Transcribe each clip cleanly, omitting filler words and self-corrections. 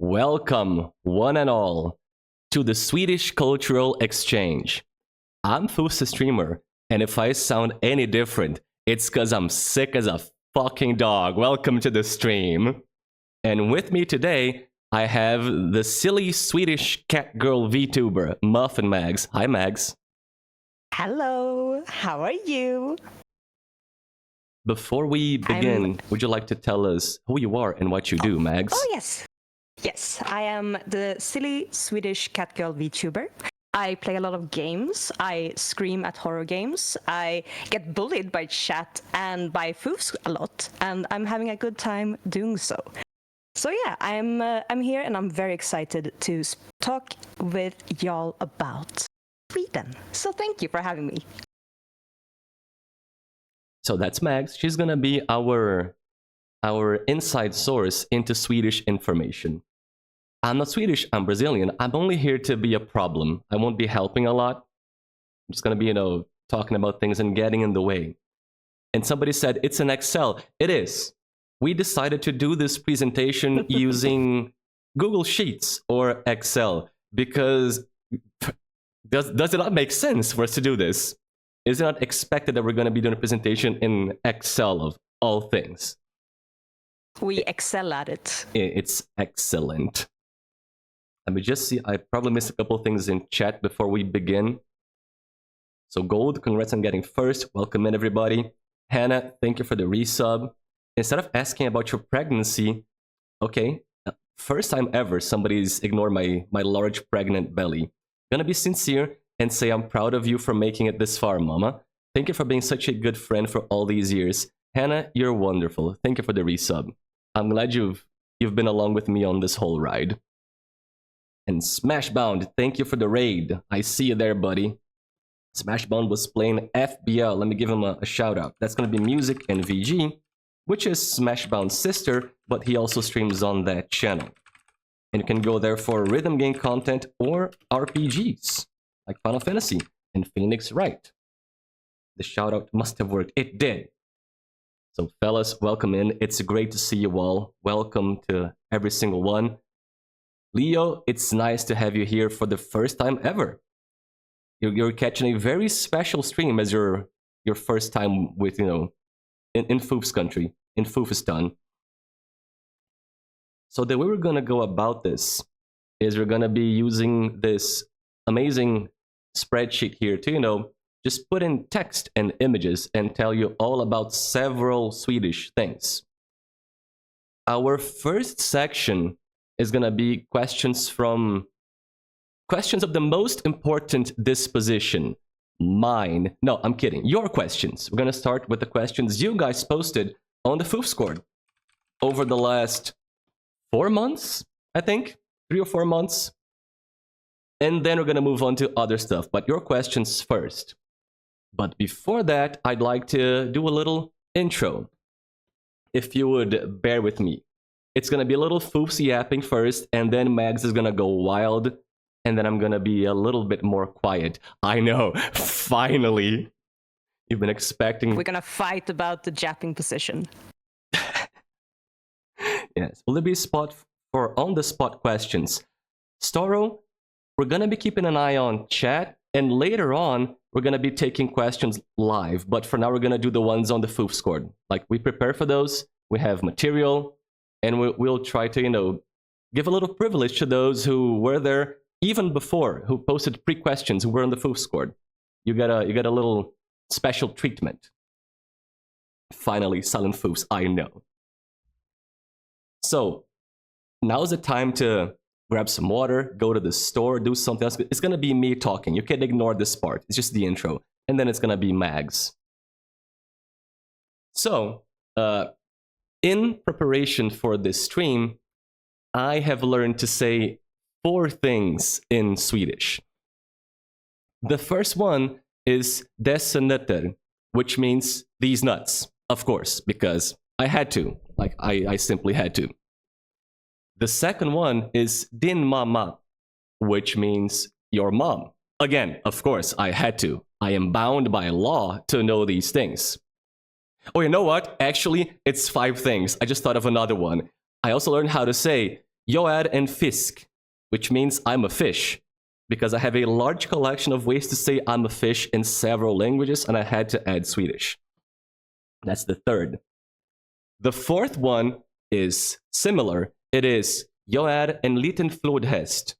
Welcome, one and all, to the Swedish Cultural Exchange. I'm foofsthestreamer, and if I sound any different, it's because I'm sick as a fucking dog. Welcome to the stream. And with me today, I have the silly Swedish cat girl VTuber, MuffinMags. Hi, Mags. Hello, how are you? Before we begin, would you like to tell us who you are and what you do, Mags? Oh, yes. Yes, I am the silly Swedish cat girl VTuber. I play a lot of games. I scream at horror games. I get bullied by chat and by foofs a lot, and I'm having a good time doing so. So yeah, I'm here and I'm very excited to talk with y'all about Sweden. So thank you for having me. So that's Mags. She's gonna be our inside source into Swedish information. I'm not Swedish, I'm Brazilian. I'm only here to be a problem. I won't be helping a lot. I'm just gonna be, talking about things and getting in the way. And somebody said, it's an Excel. It is. We decided to do this presentation using Google Sheets or Excel because does it not make sense for us to do this? Is it not expected that we're going to be doing a presentation in Excel of all things? We excel at it. It's excellent. Let me just see. I probably missed a couple things in chat before we begin. So Gold, congrats on getting first. Welcome in, everybody. Hannah, thank you for the resub. Instead of asking about your pregnancy, okay, first time ever somebody's ignored my large pregnant belly. Gonna be sincere and say I'm proud of you for making it this far, Mama. Thank you for being such a good friend for all these years. Hannah, you're wonderful. Thank you for the resub. I'm glad you've been along with me on this whole ride. And Smashbound, thank you for the raid. I see you there, buddy. Smashbound was playing FBL. Let me give him a shout out. That's gonna be Music and VG, which is Smashbound's sister, but he also streams on that channel. And you can go there for rhythm game content or RPGs, like Final Fantasy and Phoenix Wright. The shout out must have worked. It did. So fellas, welcome in. It's great to see you all. Welcome to every single one. Leo, it's nice to have you here for the first time ever. You're catching a very special stream as your first time with, in Foofs country, in Foofistan. So the way we're gonna go about this is we're gonna be using this amazing spreadsheet here to, just put in text and images and tell you all about several Swedish things. Our first section is gonna be questions of the most important disposition. Mine. No, I'm kidding. Your questions. We're gonna start with the questions you guys posted on the Foofscord over the last 4 months, I think. 3 or 4 months. And then we're gonna move on to other stuff. But your questions first. But before that, I'd like to do a little intro. If you would bear with me. It's gonna be a little foofs yapping first, and then Mags is gonna go wild, and then I'm gonna be a little bit more quiet. I know, finally. You've been expecting... We're gonna fight about the japping position. Yes, will there be a spot for on-the-spot questions? Storo, we're gonna be keeping an eye on chat, and later on, we're gonna be taking questions live, but for now, we're gonna do the ones on the Foofscord. Like, we prepare for those, we have material, and we'll try to, give a little privilege to those who were there even before, who posted pre-questions, who were on the Foofscord. You get a little special treatment. Finally, silent foofs, I know. So, now's the time to grab some water, go to the store, do something else. It's gonna be me talking. You can ignore this part. It's just the intro. And then it's gonna be Mags. So, in preparation for this stream, I have learned to say 4 things in Swedish. The first one is dessa nötter, which means these nuts, of course, because I had to. Like, I simply had to. The second one is din mamma, which means your mom. Again, of course, I had to. I am bound by law to know these things. Oh, you know what? Actually, it's 5 things. I just thought of another one. I also learned how to say Jag är en fisk, which means I'm a fish, because I have a large collection of ways to say I'm a fish in several languages, and I had to add Swedish. That's the third. The fourth one is similar. It is Jag är en liten flodhäst.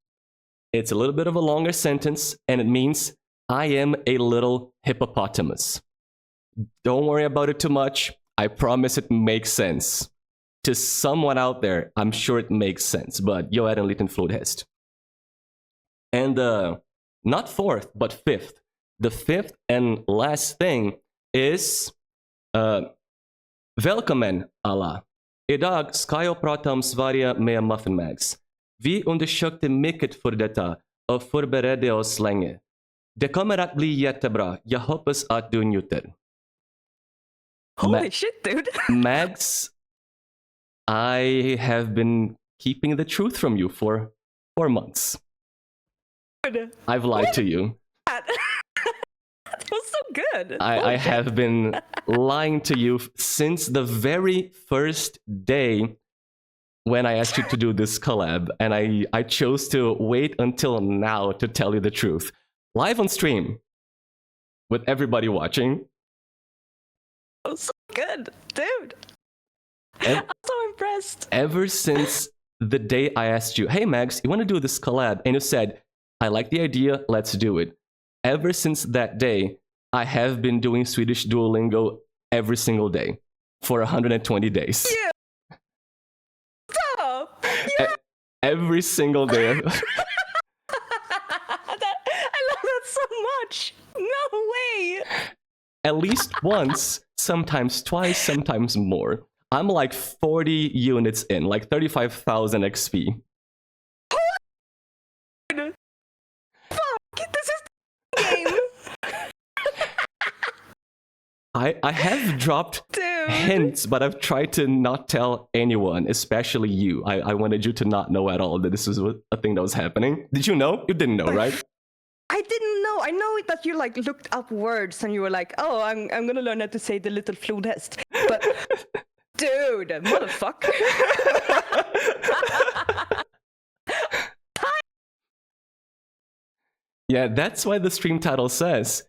It's a little bit of a longer sentence, and it means I am a little hippopotamus. Don't worry about it too much. I promise it makes sense. To someone out there, I'm sure it makes sense, but jag är en liten flodhäst. And not fourth, but fifth. The fifth and last thing is Välkommen alla. Idag ska jag prata om Sverige med MuffinMags. Vi undersökte mycket för detta och förberedde oss länge. Det kommer att bli jättebra. Jag hoppas att du njuter. Holy shit, dude. Mags, I have been keeping the truth from you for 4 months. I've lied to you. That was so good. I have been lying to you since the very first day when I asked you to do this collab, and I chose to wait until now to tell you the truth. Live on stream with everybody watching. That was so good, dude. I'm so impressed. Ever since the day I asked you, hey Mags, you want to do this collab? And you said, I like the idea, let's do it. Ever since that day, I have been doing Swedish Duolingo every single day for 120 days. Yeah. Stop. Yeah. Every single day. I love that so much. No way. At least once, sometimes twice, sometimes more. I'm like 40 units in, like 35,000 XP. Fuck, this is the game. I have dropped hints, but I've tried to not tell anyone, especially you. I wanted you to not know at all that this was a thing that was happening. Did you know? You didn't know, right? I didn't know. I know that you like looked up words and you were like, "Oh, I'm gonna learn how to say the little flodhäst." But dude, motherfucker. Yeah, that's why the stream title says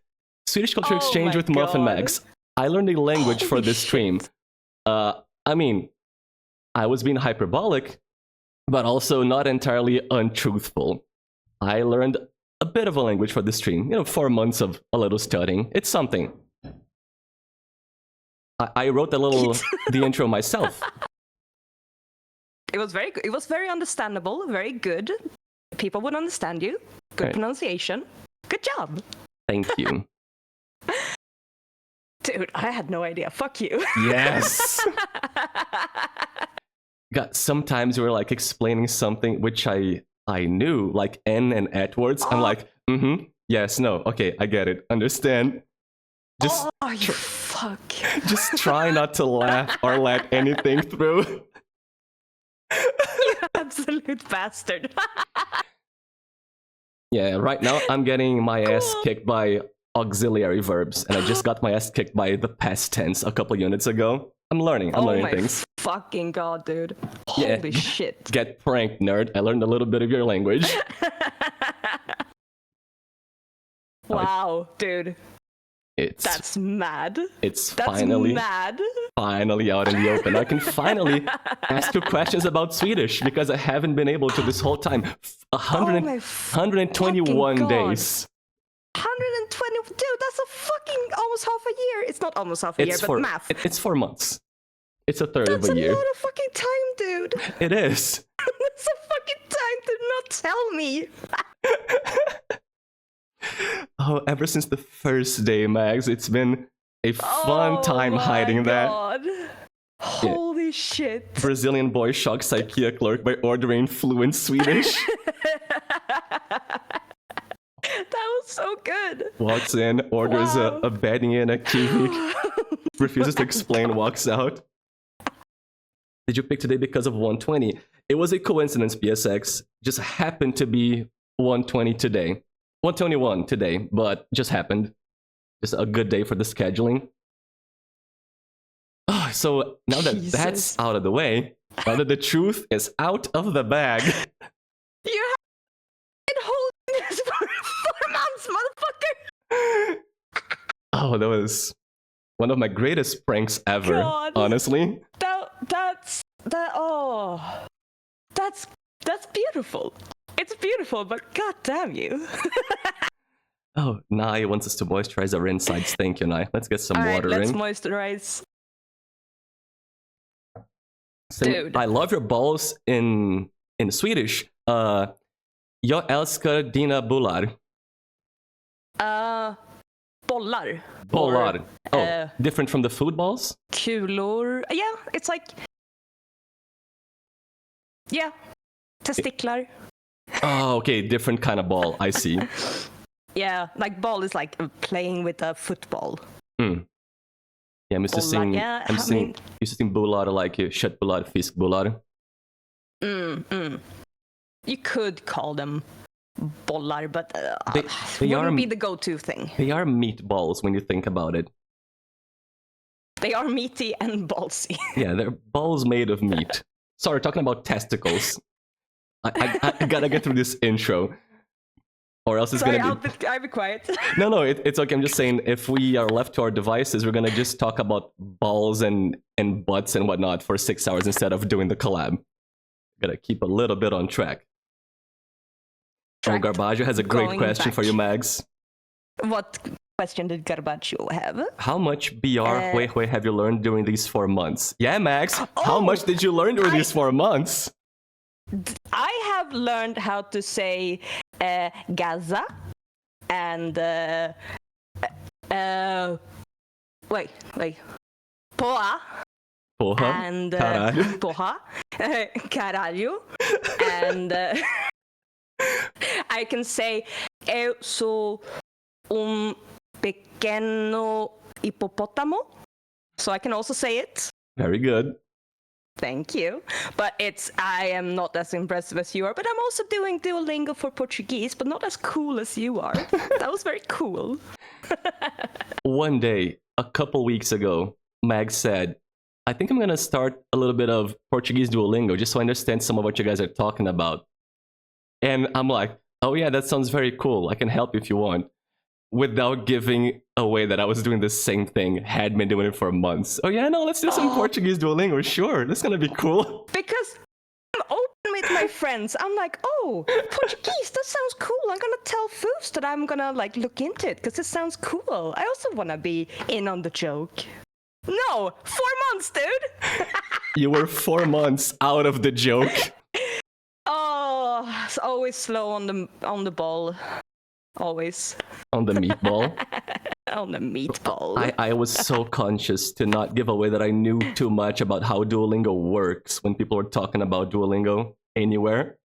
Swedish Culture Exchange with MuffinMags. I learned a language for this stream. I mean, I was being hyperbolic, but also not entirely untruthful. I learned a bit of a language for this stream. 4 months of a little studying. It's something. I wrote the intro myself. It was very good. It was very understandable, very good. People would understand you. Good pronunciation. Good job. Thank you. Dude, I had no idea. Fuck you. Yes. God, sometimes we were like explaining something which I knew, like N and at words. I'm like, yes, no, okay, I get it, understand. Just you fuck. Just try not to laugh or let anything through. You absolute bastard. Yeah, right now I'm getting my ass kicked by auxiliary verbs, and I just got my ass kicked by the past tense a couple units ago. I'm learning things. Fucking god, dude. Holy shit. Get pranked, nerd. I learned a little bit of your language. Wow, dude. That's mad. That's finally out in the open. I can finally ask you questions about Swedish because I haven't been able to this whole time. 121 days. 120, dude, that's a fucking almost half a year. It's not almost half a year, but math. It's 4 months. It's a third that's of a year. That's a lot of fucking time, dude. It is. That's a fucking time to not tell me. Oh, ever since the first day, Mags, it's been a fun time hiding God. Holy shit. Brazilian boy shocks IKEA clerk by ordering fluent Swedish. That was so good. Walks in, orders a bedding and a kiwi. Refuses to explain, walks out. Did you pick today because of 120? It was a coincidence, PSX. Just happened to be 120 today. 121 today, but just happened. Just a good day for the scheduling. Oh, so now that that's out of the way, Now that the truth is out of the bag. You have been holding this for 4 months, motherfucker! Oh, that was one of my greatest pranks ever, God. honestly. That's beautiful. It's beautiful, but god damn you. Oh, Nai wants us to moisturize our insides. Thank you, Nai. Let's get some water let's in. moisturize. Dude. I love your balls in Swedish. Jag älskar dina bullar. Bollar. Bollar. Oh, different from the food balls? Kulor. Yeah, it's like... Yeah. Testiklar. Oh, okay. Different kind of ball. I see. Yeah, like ball is like playing with a football. Hmm. Yeah, I'm used to seeing... Yeah, I'm used to seeing bullar like köttbullar, fiskbullar. You could call them bollar, but they wouldn't be the go-to thing. They are meatballs when you think about it. They are meaty and ballsy. Yeah, they're balls made of meat. Sorry, talking about testicles. I gotta get through this intro. Or else it's gonna be... I'll be quiet. No, it's okay. I'm just saying, if we are left to our devices, we're gonna just talk about balls and butts and whatnot for 6 hours instead of doing the collab. Gotta keep a little bit on track. Oh, Garbaggio has a great question for you, Mags. What question did Garbaggio have? How much BR Huehue have you learned during these 4 months? Yeah, Mags. How much did you learn during these 4 months? I have learned how to say Gaza and wait, Poa. Porra. And Caralho. Porra. Caralho. And I can say eu sou pequeno hipopótamo. So I can also say it. Very good. Thank you. But I am not as impressive as you are, but I'm also doing Duolingo for Portuguese, but not as cool as you are. That was very cool. One day, a couple weeks ago, Mag said, I think I'm going to start a little bit of Portuguese Duolingo just so I understand some of what you guys are talking about. And I'm like, oh yeah, that sounds very cool. I can help if you want. Without giving away that I was doing the same thing, had been doing it for months. Oh yeah, no, let's do some Portuguese Duolingo. Sure, that's gonna be cool. Because I'm open with my friends. I'm like, oh, Portuguese, that sounds cool. I'm gonna tell foofs that I'm gonna like look into it because it sounds cool. I also wanna be in on the joke. No, 4 months, dude. You were 4 months out of the joke. Oh, it's always slow on the ball. Always. On the meatball. On the meatball. I was so conscious to not give away that I knew too much about how Duolingo works when people were talking about Duolingo anywhere.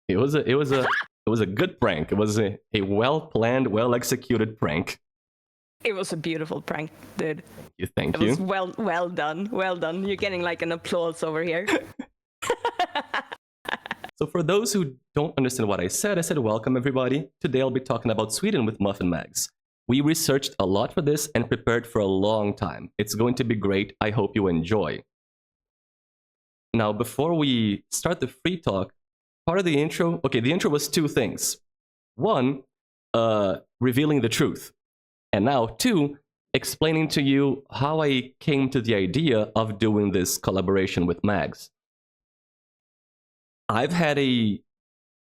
It was a good prank. It was a well-planned, well-executed prank. It was a beautiful prank, dude. Thank you. It was well done. Well done. You're getting like an applause over here. So for those who don't understand what I said welcome everybody. Today I'll be talking about Sweden with MuffinMags. We researched a lot for this and prepared for a long time. It's going to be great. I hope you enjoy. Now, before we start the free talk, part of the intro, okay, the intro was 2 things. 1, revealing the truth. And now 2, explaining to you how I came to the idea of doing this collaboration with Mags. I've had a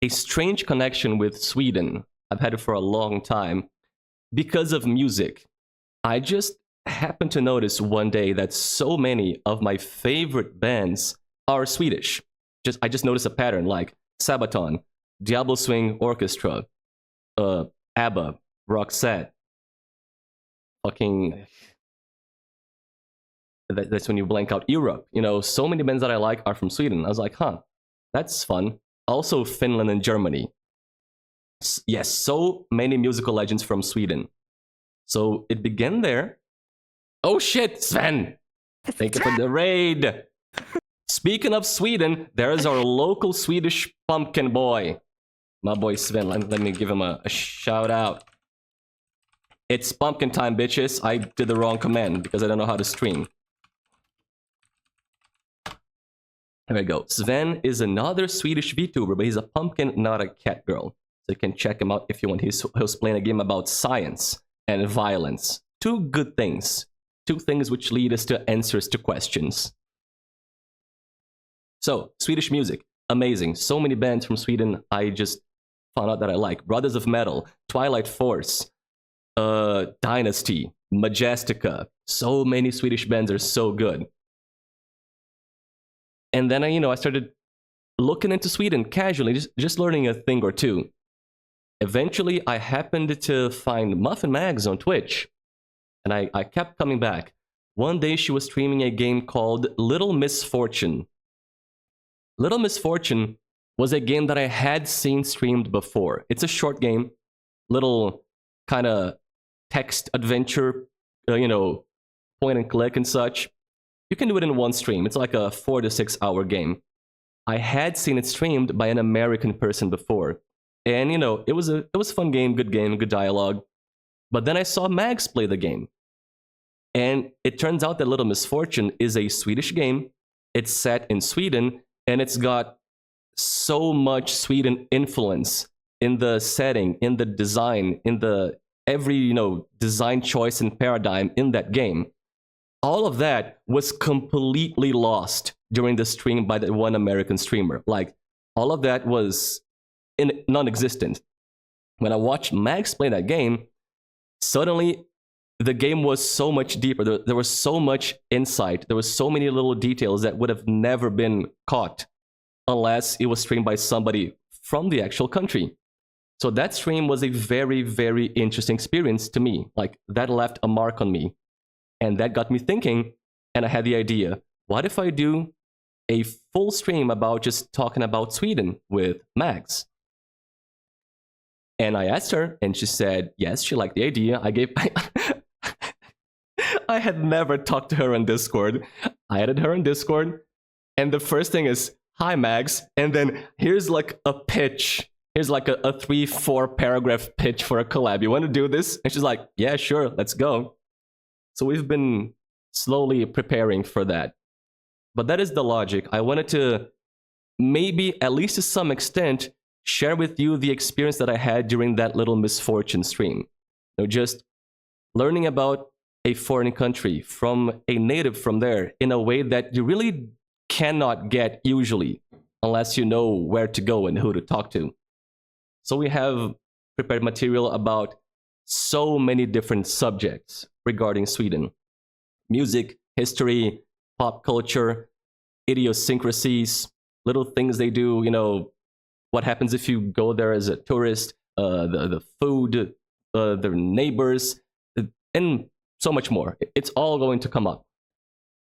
strange connection with Sweden. I've had it for a long time because of music. I just happened to notice one day that so many of my favorite bands are Swedish. I just noticed a pattern like Sabaton, Diablo Swing Orchestra, ABBA, Roxette, fucking... That's when you blank out Europe. You know, so many bands that I like are from Sweden. I was like, huh. That's fun. Also Finland and Germany. Yes, so many musical legends from Sweden. So it began there. Oh shit, Sven! Thank you for the raid! Speaking of Sweden, there is our local Swedish pumpkin boy. My boy Sven, let me give him a shout out. It's pumpkin time, bitches. I did the wrong command because I don't know how to stream. There we go. Sven is another Swedish VTuber, but he's a pumpkin, not a cat girl. So you can check him out if you want. He's playing a game about science and violence. Two good things. Two things which lead us to answers to questions. So, Swedish music. Amazing. So many bands from Sweden I just found out that I like. Brothers of Metal, Twilight Force, Dynasty, Majestica. So many Swedish bands are so good. And then I started looking into Sweden casually, just learning a thing or two. Eventually, I happened to find MuffinMags on Twitch, and I kept coming back. One day, she was streaming a game called Little Misfortune. Little Misfortune was a game that I had seen streamed before. It's a short game, little kind of text adventure, point and click and such. You can do it in one stream. It's like a 4 to 6 hour game. I had seen it streamed by an American person before. And, it was a fun game, good dialogue. But then I saw Mags play the game. And it turns out that Little Misfortune is a Swedish game. It's set in Sweden, and it's got so much Sweden influence in the setting, in the design, in the every, design choice and paradigm in that game. All of that was completely lost during the stream by the one American streamer. Like, all of that was non-existent. When I watched Mags play that game, suddenly the game was so much deeper. There was so much insight. There was so many little details that would have never been caught unless it was streamed by somebody from the actual country. So that stream was a very, very interesting experience to me. Like, that left a mark on me. And that got me thinking, and I had the idea, what if I do a full stream about just talking about Sweden with Mags? And I asked her, and she said, yes, she liked the idea. I had never talked to her on Discord. I added her on Discord, and the first thing is, hi, Mags, and then here's like a pitch. Here's like a 3-4 paragraph pitch for a collab. You want to do this? And she's like, yeah, sure, let's go. So we've been slowly preparing for that. But that is the logic. I wanted to maybe, at least to some extent, share with you the experience that I had during that Little Misfortune stream. Just learning about a foreign country from a native from there in a way that you really cannot get usually unless you know where to go and who to talk to. So we have prepared material about so many different subjects regarding Sweden. Music, history, pop culture, idiosyncrasies, little things they do, what happens if you go there as a tourist, the food, their neighbors, and so much more. It's all going to come up.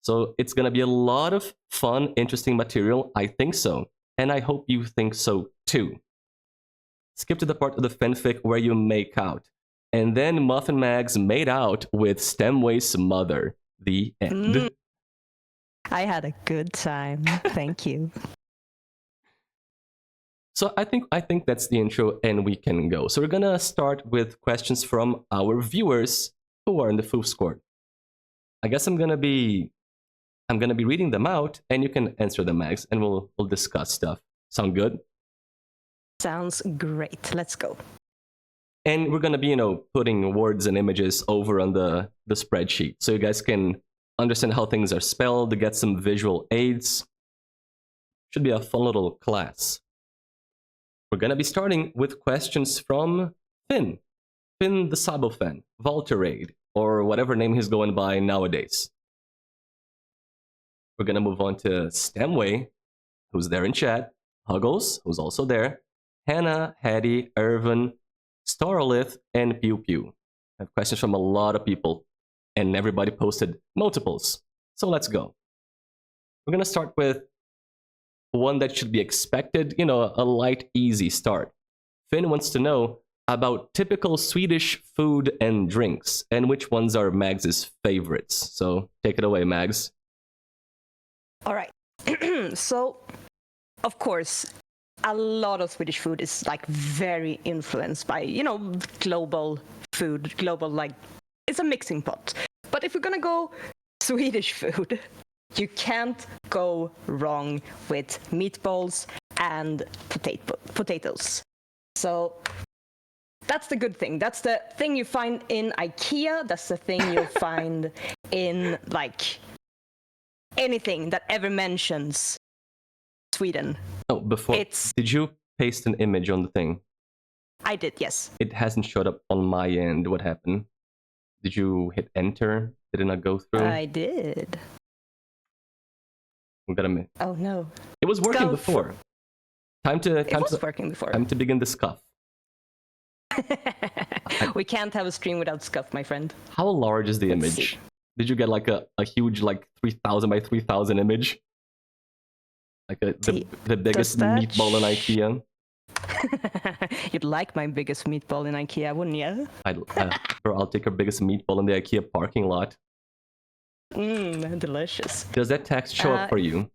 So it's going to be a lot of fun, interesting material. I think so. And I hope you think so too. Skip to the part of the fanfic where you make out. And then MuffinMags made out with Stemway's mother. The end. I had a good time. Thank you. So I think that's the intro, and we can go. So we're gonna start with questions from our viewers who are in the Foofs Squad. I guess I'm gonna be reading them out, and you can answer them, Mags, and we'll discuss stuff. Sound good? Sounds great. Let's go. And we're gonna be, putting words and images over on the spreadsheet, so you guys can understand how things are spelled, to get some visual aids. Should be a fun little class. We're gonna be starting with questions from Finn the Sabo fan, Volterade, or whatever name he's going by nowadays. We're gonna move on to Stemway, who's there in chat, Huggles, who's also there, Hannah, Hattie, Irvin, Starlith, and Pew Pew. I have questions from a lot of people, and everybody posted multiples. So let's go. We're gonna start with one that should be expected, a light, easy start. Finn wants to know about typical Swedish food and drinks, and which ones are Mags's favorites. So take it away, Mags. All right. So, of course, a lot of Swedish food is like very influenced by, global food, global, like, it's a mixing pot. But if we're gonna go Swedish food, You can't go wrong with meatballs and potatoes. So that's the good thing. That's the thing you find in IKEA. That's the thing you'll find in like anything that ever mentions Sweden. Oh, did you paste an image on the thing? I did, yes. It hasn't showed up on my end. What happened? Did you hit enter? Did it not go through? I did. We got a minute. Oh no. It was working before. It was working before. Time to begin the scuff. We can't have a stream without scuff, my friend. How large is the image? Did you get like a huge like 3,000 by 3,000 image? Like the biggest meatball in IKEA? You'd like my biggest meatball in IKEA, wouldn't you? Bro, I'll take our biggest meatball in the IKEA parking lot. Delicious. Does that text show up for you?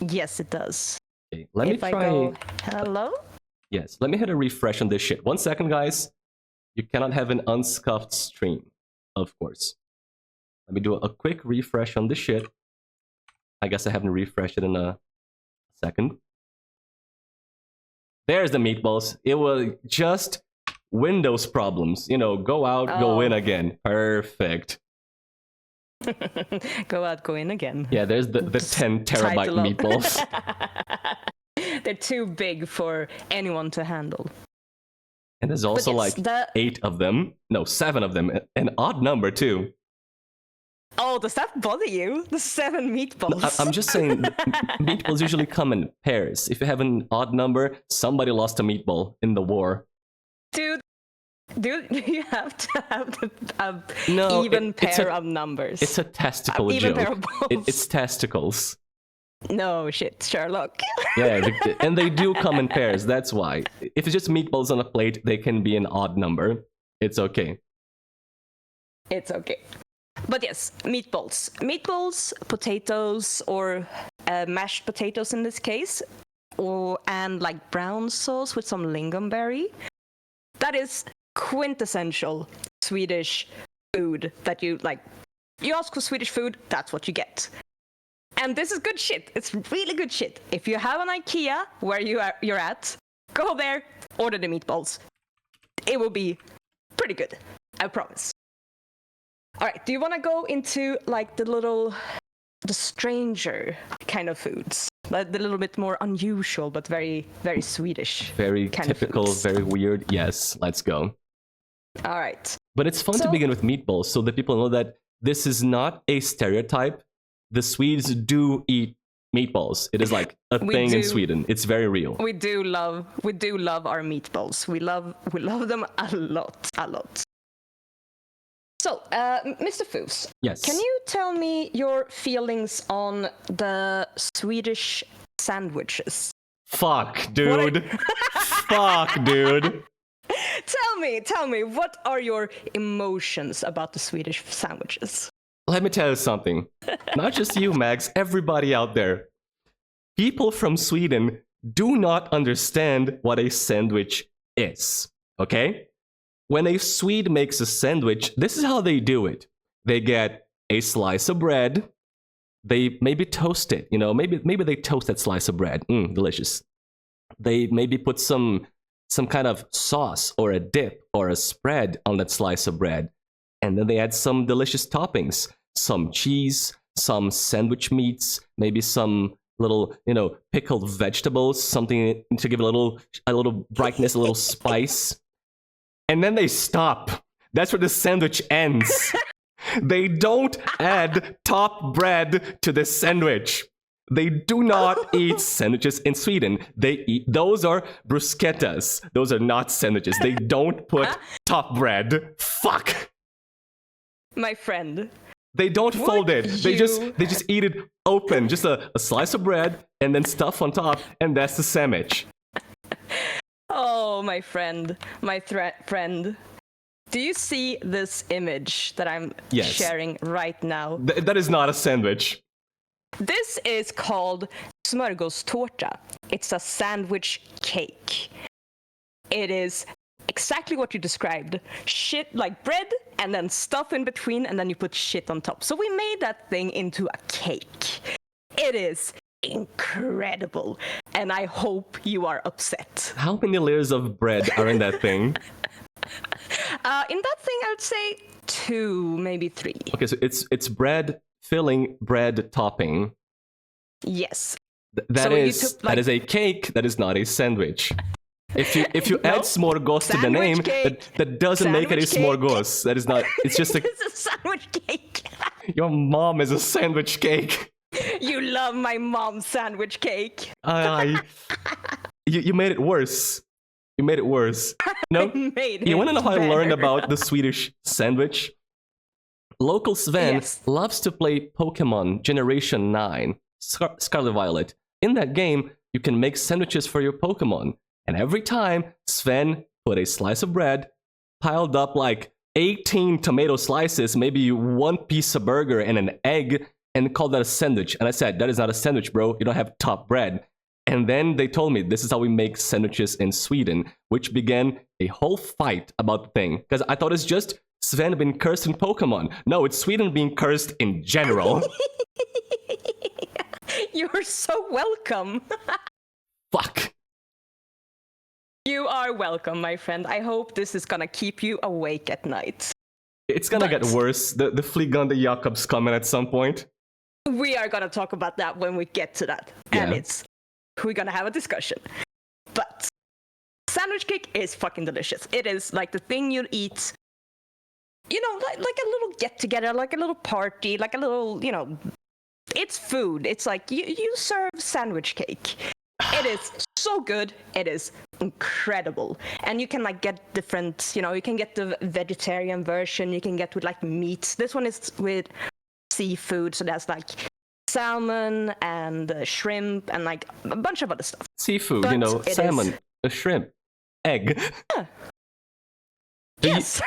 Yes, it does. Okay, let me try. I go, hello? Yes, let me hit a refresh on this shit. 1 second, guys. You cannot have an unscuffed stream, of course. Let me do a quick refresh on this shit. I guess I haven't refreshed it in a second. There's the meatballs. It was just Windows problems. You know, go out, go in again. Perfect. Go out, go in again. Yeah, there's the 10 terabyte meatballs. They're too big for anyone to handle. And there's also 8 of them. No, 7 of them. An odd number, too. Oh, does that bother you? The 7 meatballs? No, I'm just saying, meatballs usually come in pairs. If you have an odd number, somebody lost a meatball in the war. Dude, you have to have an even pair of numbers. It's a testicle joke. Even pair of balls. It's testicles. No shit, Sherlock. Yeah, and they do come in pairs, that's why. If it's just meatballs on a plate, they can be an odd number. It's okay. It's okay. But yes, meatballs. Meatballs, potatoes, or mashed potatoes in this case, and like brown sauce with some lingonberry. That is quintessential Swedish food that you like. You ask for Swedish food, that's what you get. And this is good shit. It's really good shit. If you have an IKEA where you're at, go there, order the meatballs. It will be pretty good, I promise. All right, do you want to go into like the stranger kind of foods? Like the little bit more unusual, but very, very Swedish. Very typical, very weird. Yes, let's go. All right. But it's fun to begin with meatballs so that people know that this is not a stereotype. The Swedes do eat meatballs. It is like a thing in Sweden. It's very real. We do love our meatballs. We love them a lot. So, Mr. Foofs, yes. Can you tell me your feelings on the Swedish sandwiches? Fuck, dude. Fuck, dude. Tell me, what are your emotions about the Swedish sandwiches? Let me tell you something. Not just you, Mags, everybody out there. People from Sweden do not understand what a sandwich is, okay? When a Swede makes a sandwich, this is how they do it. They get a slice of bread. They maybe toast it, you know, maybe they toast that slice of bread. Delicious. They maybe put some kind of sauce or a dip or a spread on that slice of bread. And then they add some delicious toppings, some cheese, some sandwich meats, maybe some little, you know, pickled vegetables, something to give a little brightness, a little spice. And then they stop. That's where the sandwich ends. They don't add top bread to the sandwich. They do not eat sandwiches in Sweden. Those are bruschettas. Those are not sandwiches. They don't put top bread. Fuck. My friend. They don't fold it. They just eat it open. Just a slice of bread and then stuff on top, and that's the sandwich. Oh, my friend, friend. Do you see this image that I'm sharing right now? That is not a sandwich. This is called smörgåstårta. It's a sandwich cake. It is exactly what you described. Shit, like bread, and then stuff in between, and then you put shit on top. So we made that thing into a cake. It is incredible, and I hope you are upset. How many layers of bread are in that thing? In that thing, I would say 2, maybe 3. Okay, so it's bread filling, bread topping. Yes. That is a cake. That is not a sandwich. If you add smorgås to the name, that doesn't make it a smorgås. That is not. It's just It's a sandwich cake. Your mom is a sandwich cake. You love my mom's sandwich cake. You made it worse. You made it worse. No, you want to know how I learned about the Swedish sandwich? Local Sven loves to play Pokemon Generation 9, Scarlet Violet. In that game, you can make sandwiches for your Pokemon. And every time, Sven put a slice of bread, piled up like 18 tomato slices, maybe 1 piece of burger and an egg, and called that a sandwich. And I said, that is not a sandwich, bro. You don't have top bread. And then they told me this is how we make sandwiches in Sweden, which began a whole fight about the thing. Because I thought it's just Sven being cursed in Pokemon. No, it's Sweden being cursed in general. You're so welcome. Fuck. You are welcome, my friend. I hope this is gonna keep you awake at night. It's gonna get worse. The Fligande Jakob's coming at some point. We are gonna talk about that when we get to that. Yeah. And we're gonna have a discussion. But sandwich cake is fucking delicious. It is like the thing you'd eat, you know, like a little get together, like a little party, like a little, you know, it's food. It's like you serve sandwich cake. It is so good. It is incredible. And you can like get different, you know, you can get the vegetarian version, you can get with like meats. This one is with seafood, so that's like salmon and shrimp and like a bunch of other stuff. Seafood, but you know, salmon, a shrimp, egg. Yeah. Yes.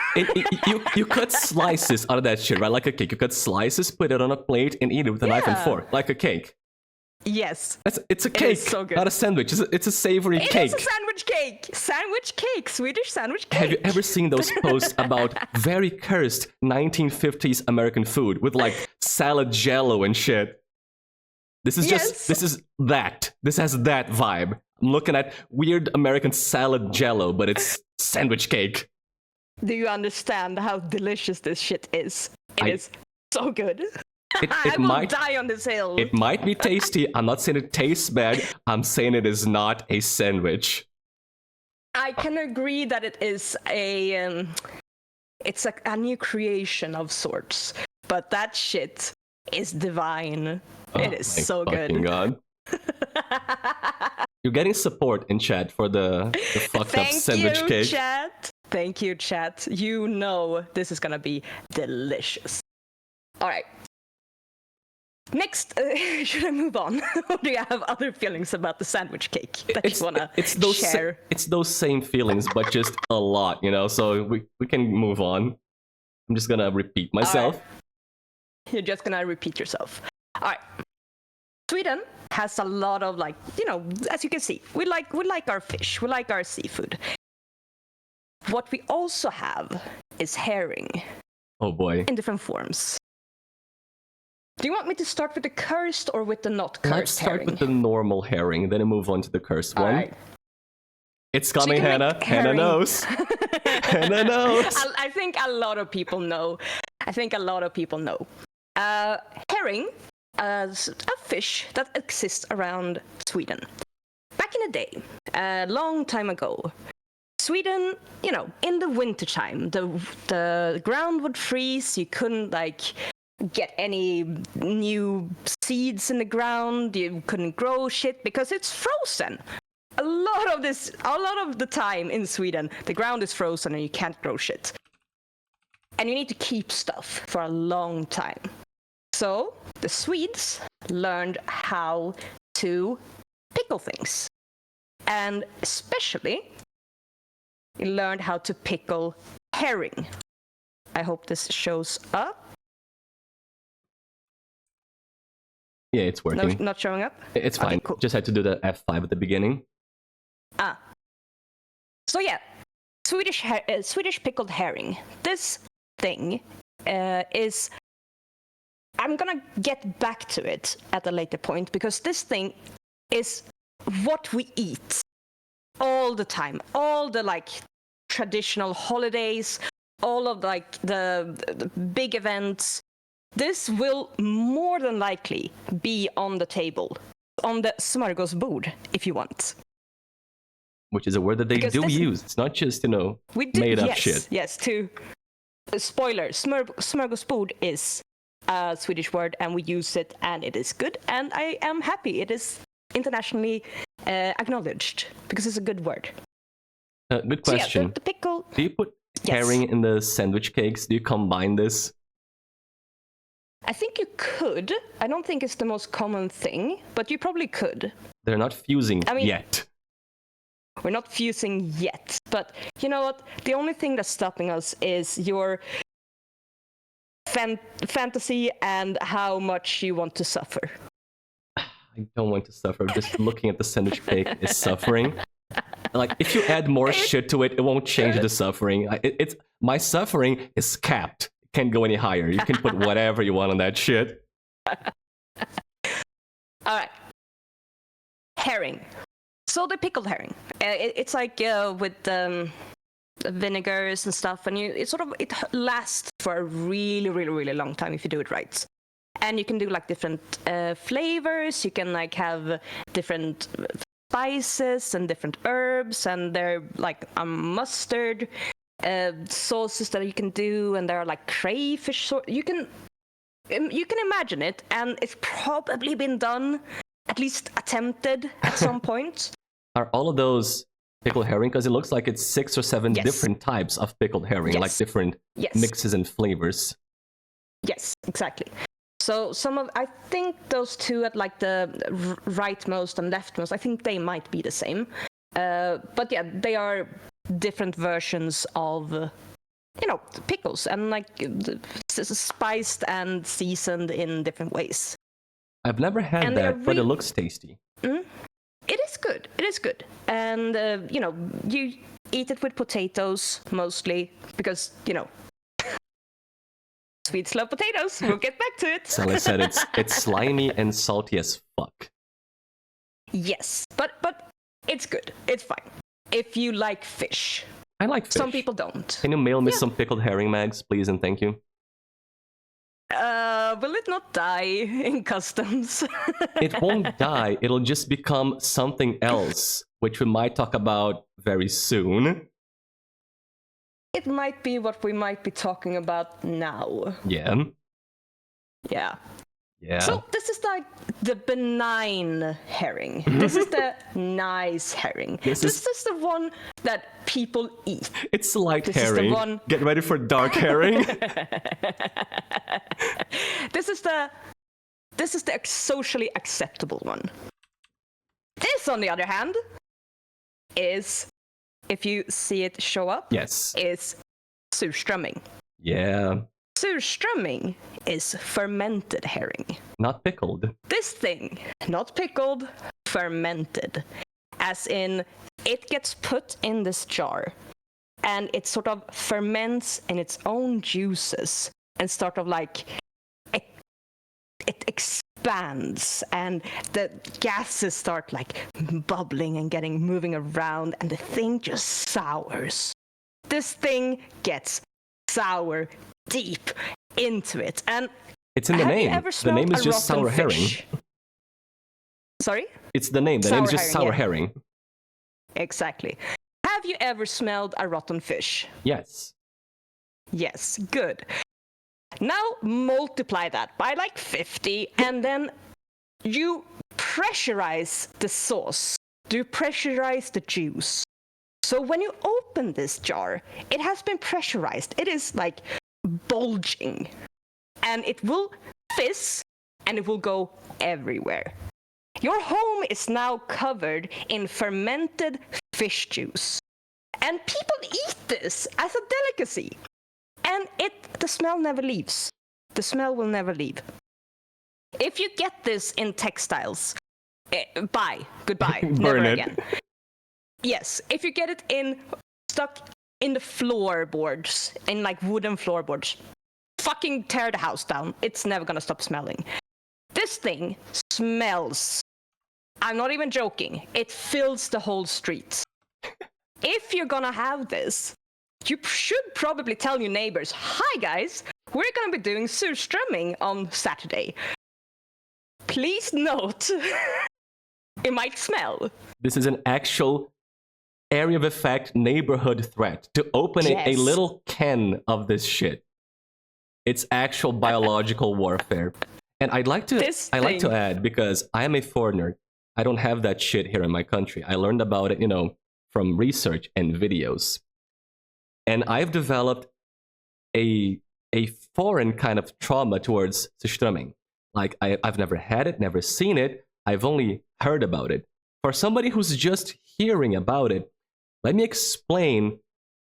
You cut slices out of that shit, right? Like a cake. You cut slices, put it on a plate, and eat it with a knife and fork, like a cake. Yes. It's a cake, so good. not a sandwich. It's a savory cake. It is a sandwich cake. Sandwich cake. Swedish sandwich cake. Have you ever seen those posts about very cursed 1950s American food with like salad jello and shit? This is this is that. This has that vibe. I'm looking at weird American salad jello, but it's sandwich cake. Do you understand how delicious this shit is? It is so good. I will die on this hill. It might be tasty. I'm not saying it tastes bad. I'm saying it is not a sandwich. I can agree that it is a it's a new creation of sorts, but that shit is divine. It is so good. God. You're getting support in chat for the fucked up sandwich cake. Chat. Thank you, chat. You know this is gonna be delicious. All right. Next, should I move on? Or do you have other feelings about the sandwich cake that you wanna share? It's those same feelings, but just a lot, you know. So we can move on. I'm just gonna repeat myself. Right. You're just gonna repeat yourself. All right. Sweden has a lot of like, you know, as you can see, we like our fish, we like our seafood. What we also have is herring. Oh boy. In different forms. Do you want me to start with the cursed or with the not cursed Let's start herring? with the normal herring, then I move on to the cursed one. Right. It's coming, Hannah. Hannah knows. Hannah knows. I think a lot of people know. Herring is a fish that exists around Sweden. Back in the day, a long time ago, Sweden, you know, in the wintertime, the ground would freeze. You couldn't like get any new seeds in the ground. You couldn't grow shit because it's frozen. A lot of the time in Sweden, the ground is frozen and you can't grow shit. And you need to keep stuff for a long time. So the Swedes learned how to pickle things. And especially learned how to pickle herring. I hope this shows up. Yeah, it's working. No, not showing up? It's fine. Okay, cool. Just had to do the F5 at the beginning. So yeah, Swedish pickled herring. This thing is... I'm gonna get back to it at a later point, because this thing is what we eat all the time. All the like traditional holidays, all of like the big events. This will more than likely be on the table, on the smörgåsbord, if you want. Which is a word that they use. It's not just, made up shit. Yes, spoiler, smörgåsbord is a Swedish word, and we use it, and it is good, and I am happy it is internationally acknowledged, because it's a good word. Good question. So yeah, the pickle... Do you put herring in the sandwich cakes? Do you combine this? I think you could. I don't think it's the most common thing, but you probably could. They're not fusing yet. We're not fusing yet, but you know what? The only thing that's stopping us is your fantasy and how much you want to suffer. I don't want to suffer. Just looking at the sandwich cake is suffering. Like, if you add more shit to it, it won't change the suffering. My suffering is capped. It can't go any higher. You can put whatever you want on that shit. Alright. Herring. So the pickled herring. It's like with vinegars and stuff, and it lasts for a really, really, really long time if you do it right. And you can do like different flavors. You can like have different spices and different herbs, and they're like mustard sauces that you can do, and there are like crayfish. You can imagine it, and it's probably been done, at least attempted at some point. Are all of those pickled herring? Because it looks like it's 6 or 7 different types of pickled herring, like different mixes and flavors. Yes, exactly. So I think those two at like the rightmost and leftmost, I think they might be the same. But yeah, they are different versions of, pickles, and like spiced and seasoned in different ways. I've never had that, but it looks tasty. It is good. It is good. And, you eat it with potatoes mostly because, Swedes love potatoes. We'll get back to it. So I said it's slimy and salty as fuck. Yes, but it's good. It's fine. If you like fish. I like fish. Some people don't. Can you mail me some pickled herring, Mags, please, and thank you? Will it not die in customs? It won't die. It'll just become something else, which we might talk about very soon. It might be what we might be talking about now. Yeah. Yeah. Yeah. So this is like the benign herring. This is the nice herring. This is the one that people eat. It's light herring. Get ready for dark herring. This is the socially acceptable one. This, on the other hand, is, if you see it show up, is surströmming. Yeah. Surströmming is fermented herring. Not pickled. This thing, not pickled, fermented. As in, it gets put in this jar, and it sort of ferments in its own juices, and sort of like, it expands, and the gases start like bubbling and moving around, and the thing just sours. This thing gets sour deep into it, and it's in the name. The name is just sour herring. Sorry? It's the name. The name is just sour herring. Exactly. Have you ever smelled a rotten fish? Yes. Yes, good. Now multiply that by like 50, and then you pressurize the sauce. You pressurize the juice. So when you open this jar, it has been pressurized. It is like bulging, and it will fizz, and it will go everywhere. Your home is now covered in fermented fish juice, and people eat this as a delicacy, and the smell never leaves. The smell will never leave. If you get this in textiles, goodbye, Burn never it. again. Yes, if you get it stuck in the floorboards, in like wooden floorboards. Fucking tear the house down. It's never gonna stop smelling. This thing smells. I'm not even joking. It fills the whole street. If you're gonna have this, you should probably tell your neighbors, hi guys, we're gonna be doing surströmming on Saturday. Please note, it might smell. This is an actual area of effect neighborhood threat. To open a little can of this shit. It's actual biological warfare. And I'd like to add, because I am a foreigner, I don't have that shit here in my country. I learned about it, from research and videos. And I've developed a foreign kind of trauma towards surströmming. Like, I've never had it, never seen it. I've only heard about it. For somebody who's just hearing about it, let me explain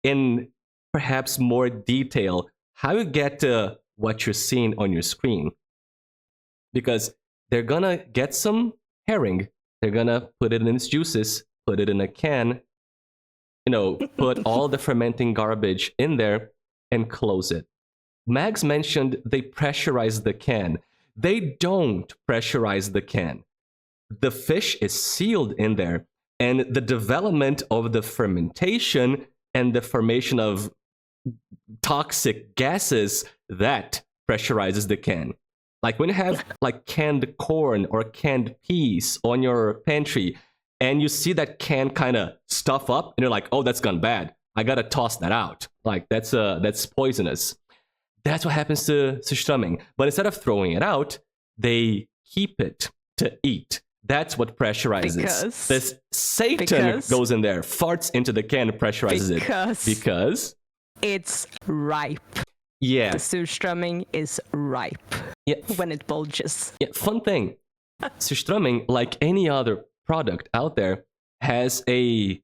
in perhaps more detail how you get to what you're seeing on your screen. Because they're gonna get some herring, they're gonna put it in its juices, put it in a can, put all the fermenting garbage in there and close it. Mags mentioned they pressurize the can. They don't pressurize the can. The fish is sealed in there, and the development of the fermentation and the formation of toxic gases, that pressurizes the can. Like when you have like canned corn or canned peas on your pantry, and you see that can kind of stuff up, and you're like, oh, that's gone bad. I gotta toss that out. Like that's poisonous. That's what happens to surströmming. But instead of throwing it out, they keep it to eat. That's what pressurizes. This Satan goes in there, farts into the can, and pressurizes it. Because it's ripe. Yeah. The surströmming is ripe. Yeah. When it bulges. Yeah, fun thing. Surströmming, like any other product out there, has an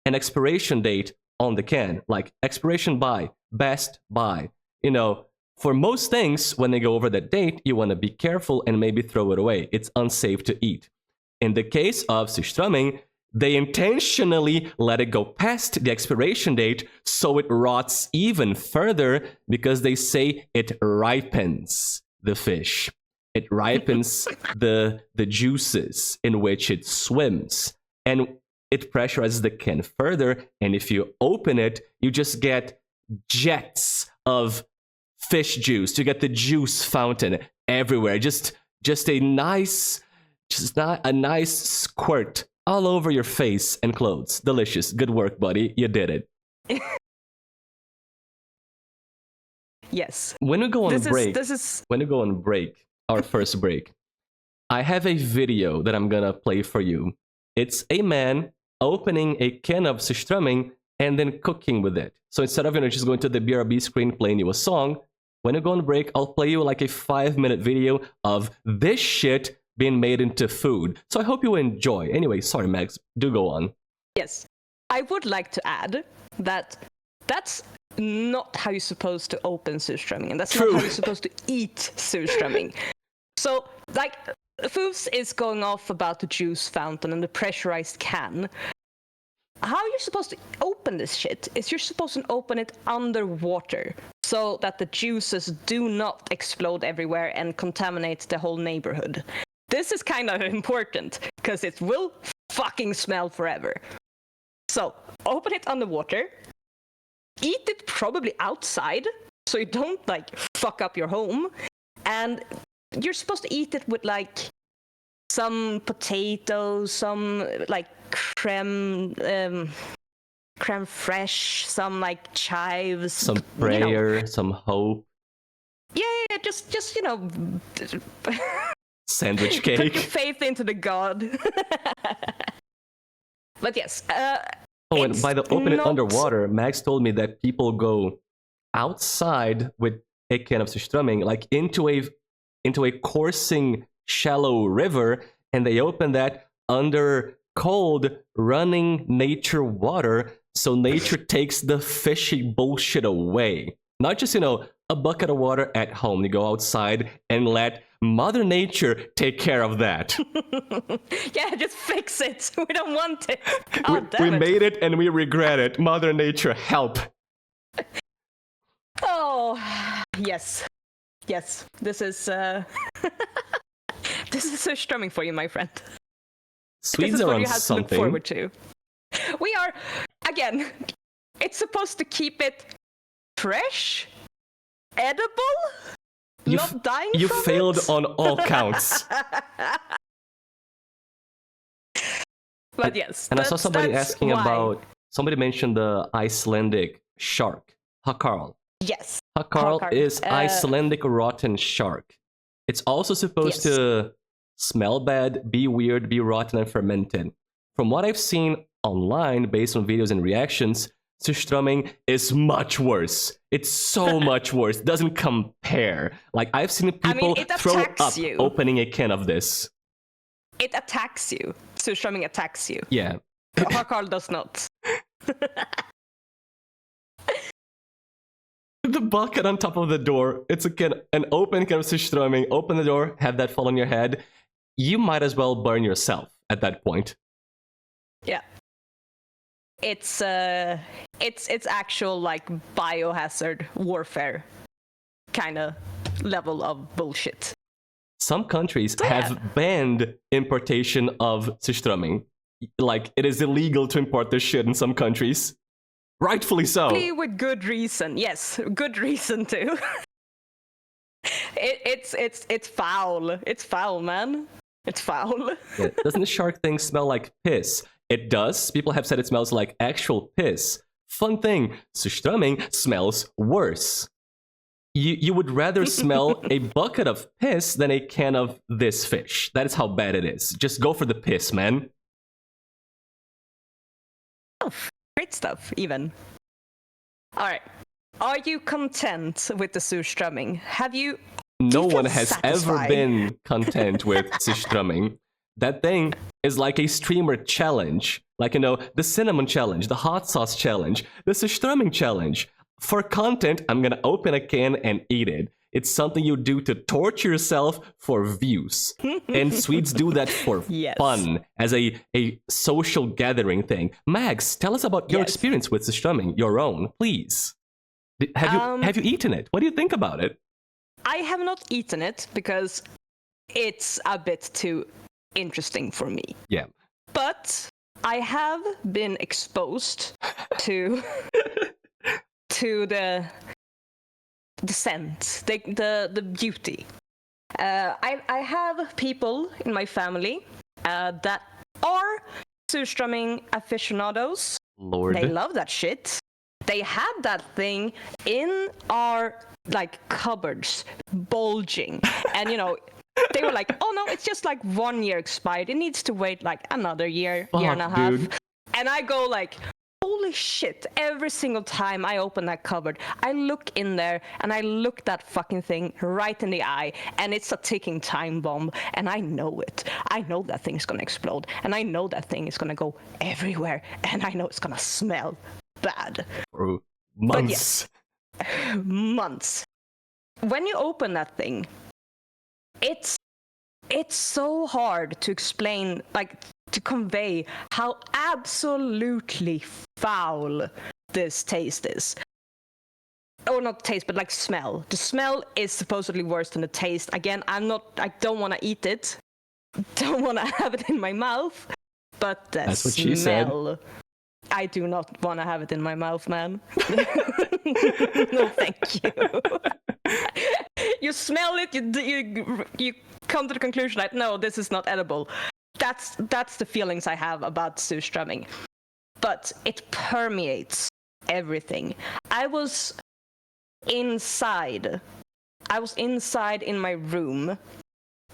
expiration date on the can. Like expiration by, best by. For most things, when they go over that date, you want to be careful and maybe throw it away. It's unsafe to eat. In the case of surströmming, they intentionally let it go past the expiration date so it rots even further, because they say it ripens the fish. It ripens the juices in which it swims. And it pressurizes the can further. And if you open it, you just get jets of fish juice. You get the juice fountain everywhere. Just a nice squirt all over your face and clothes. Delicious. Good work, buddy. You did it. Yes. When we go on break, our first break, I have a video that I'm gonna play for you. It's a man opening a can of surströmming and then cooking with it. So instead of just going to the BRB screen playing you a song, when you go on break, I'll play you like a 5-minute video of this shit being made into food. So I hope you enjoy. Anyway, sorry, Max, do go on. Yes. I would like to add that that's not how you're supposed to open surströmming, and that's not how you're supposed to eat surströmming. So, like, Foofs is going off about the juice fountain and the pressurized can. How you're supposed to open this shit is you're supposed to open it underwater so that the juices do not explode everywhere and contaminate the whole neighborhood. This is kind of important because it will fucking smell forever. So, open it underwater, eat it probably outside so you don't fuck up your home, and you're supposed to eat it with some potatoes, some creme fraiche, some chives, some prayer, some hope. Yeah, just sandwich cake. Put your faith into the god. But yes. And by the open it underwater, Max told me that people go outside with a can of surströmming, into a coursing shallow river, and they open that under cold running nature water, so nature takes the fishy bullshit away. Not just a bucket of water at home. You go outside and let Mother Nature, take care of that. Yeah, just fix it. We don't want it. we God damn it. made it and we regret it. Mother Nature, help. Oh, yes. Yes, this is this is so strumming for you, my friend. Swedes This is are what on you have something. to look forward to. We are, again, it's supposed to keep it fresh, edible, not dying You from failed it. on all counts. But yes, And I saw somebody that's asking why. about, somebody mentioned the Icelandic shark, Hakarl. Yes. Hakarl Hakarl. is Icelandic rotten shark. It's also supposed to smell bad, be weird, be rotten, and fermented. From what I've seen online, based on videos and reactions, surströmming is much worse. It's so much worse. It doesn't compare. Like, I've seen people it throw attacks up you. opening a can of this. It attacks you. Surströmming attacks you. Yeah. Hakarl does not. The bucket on top of the door. It's an open can of surströmming. Open the door, have that fall on your head. You might as well burn yourself at that point. Yeah. It's actual like biohazard warfare kind of level of bullshit. Some countries have banned importation of surströmming. Like, it is illegal to import this shit in some countries. Rightfully so. With good reason. Yes, good reason too. It's foul. It's foul, man. It's foul. Yeah. Doesn't the shark thing smell like piss? It does. People have said it smells like actual piss. Fun thing, surströmming smells worse. You would rather smell a bucket of piss than a can of this fish. That is how bad it is. Just go for the piss, man. Oh, great stuff, even. Alright. Are you content with the surströmming? No feel one has ever satisfied? been content with surströmming. That thing is like a streamer challenge. Like, you know, the cinnamon challenge, the hot sauce challenge, the surströmming challenge. For content, I'm gonna open a can and eat it. It's something you do to torture yourself for views. And Swedes do that for fun, as a social gathering thing. Mags, tell us about your experience with surströmming, your own, please. Have you eaten it? What do you think about it? I have not eaten it because it's a bit too interesting for me. Yeah. But I have been exposed to the scent, the beauty. I have people in my family that are surströmming aficionados. Lord. They love that shit. They had that thing in our like cupboards, bulging, and you know. They were like, oh no, it's just like 1 year expired. It needs to wait like another year, year and a half. Dude. And I go like, holy shit, every single time I open that cupboard, I look in there and I look that fucking thing right in the eye, and it's a ticking time bomb, and I know it. I know that thing's gonna explode, and I know that thing is gonna go everywhere, and I know it's gonna smell bad. For months. But yes, months. When you open that thing, it's so hard to explain, like to convey how absolutely foul this taste is. Or not taste, but like smell. The smell is supposedly worse than the taste. Again, I don't want to eat it. Don't want to have it in my mouth. But the That's what smell, she said. I do not want to have it in my mouth, man. No, thank you. You smell it, you come to the conclusion that no, this is not edible. That's the feelings I have about surströmming. But it permeates everything. I was inside in my room.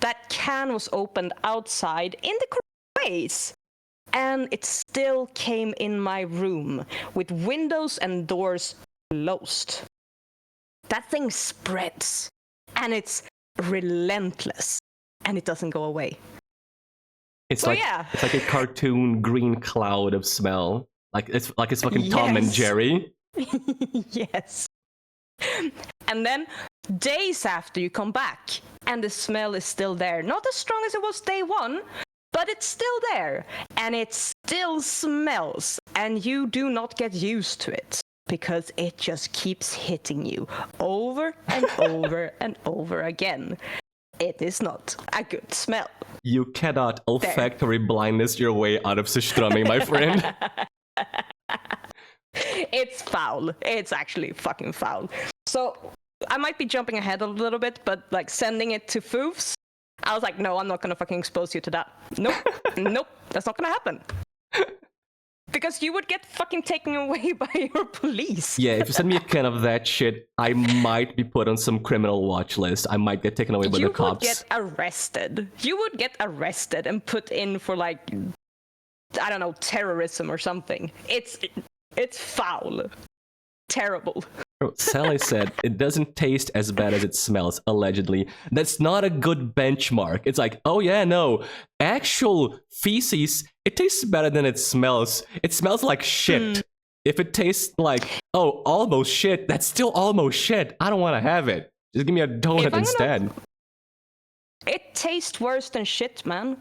That can was opened outside in the correct ways. And it still came in my room with windows and doors closed. That thing spreads, and it's relentless, and it doesn't go away. It's like a cartoon green cloud of smell. Like it's fucking Tom and Jerry. Yes. And then days after you come back, and the smell is still there. Not as strong as it was day one, but it's still there, and it still smells, and you do not get used to it because it just keeps hitting you over and over and over again. It is not a good smell. You cannot olfactory blindness your way out of surströmming, my friend. It's foul. It's actually fucking foul. So I might be jumping ahead a little bit, but like sending it to foofs, I was like, no, I'm not gonna fucking expose you to that. Nope. Nope, that's not gonna happen. Because you would get fucking taken away by your police. Yeah, if you send me a can of that shit, I might be put on some criminal watch list. I might get taken away by the cops. You would get arrested. You would get arrested and put in for like, I don't know, terrorism or something. It's foul. Terrible. Sally said it doesn't taste as bad as it smells, allegedly. That's not a good benchmark. It's like, oh yeah, no. Actual feces, it tastes better than it smells. It smells like shit. If it tastes like, oh, almost shit, that's still almost shit. I don't want to have it. Just give me a donut instead. It tastes worse than shit, man.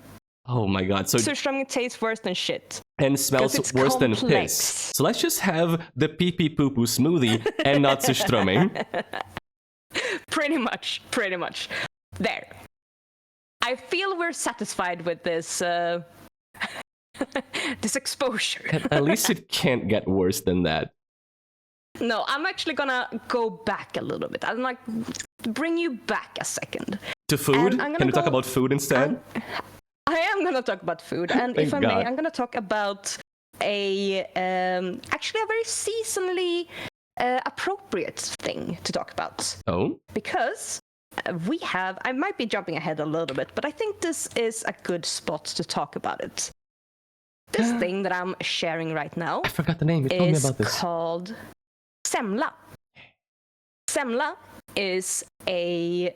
Oh my god. So surströmming tastes worse than shit. And smells worse than piss. So let's just have the pee-pee poo-poo smoothie and not surströmming. Pretty much. There. I feel we're satisfied with this this exposure. At least it can't get worse than that. No, I'm actually gonna go back a little bit. I'm like, bring you back a second. To food? Can we talk about food instead? I am going to talk about food, and if I may, I'm going to talk about actually a very seasonally appropriate thing to talk about. Oh? Because I might be jumping ahead a little bit, but I think this is a good spot to talk about it. This thing that I'm sharing right now. I forgot the name. You told me about this. Is called semla. Semla is a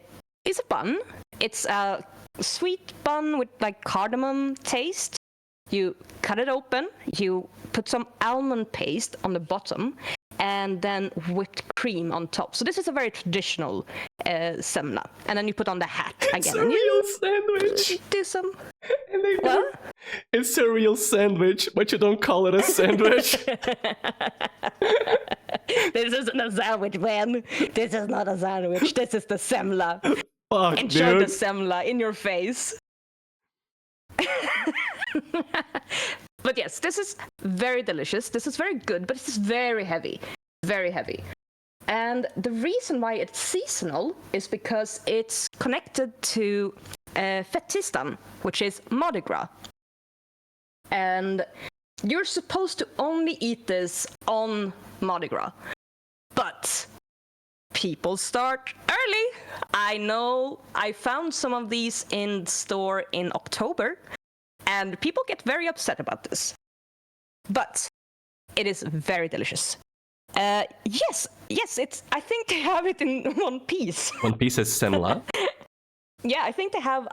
bun. It's a sweet bun with like cardamom taste. You cut it open, you put some almond paste on the bottom, and then whipped cream on top. So this is a very traditional semla. And then you put on the hat again. It's a real sandwich. Do some. What? It's a real sandwich, but you don't call it a sandwich. This isn't a sandwich, man. This is not a sandwich. This is the semla. Fuck, enjoy dude. The semla in your face. But yes, this is very delicious. This is very good, but it's very heavy. Very heavy. And the reason why it's seasonal is because it's connected to Fettistan, which is Mardi Gras. And you're supposed to only eat this on Mardi Gras. But people start early. I know I found some of these in the store in October, and people get very upset about this. But it is very delicious. Yes, it's. I think they have it in one piece. One piece is semla. Yeah, I think they have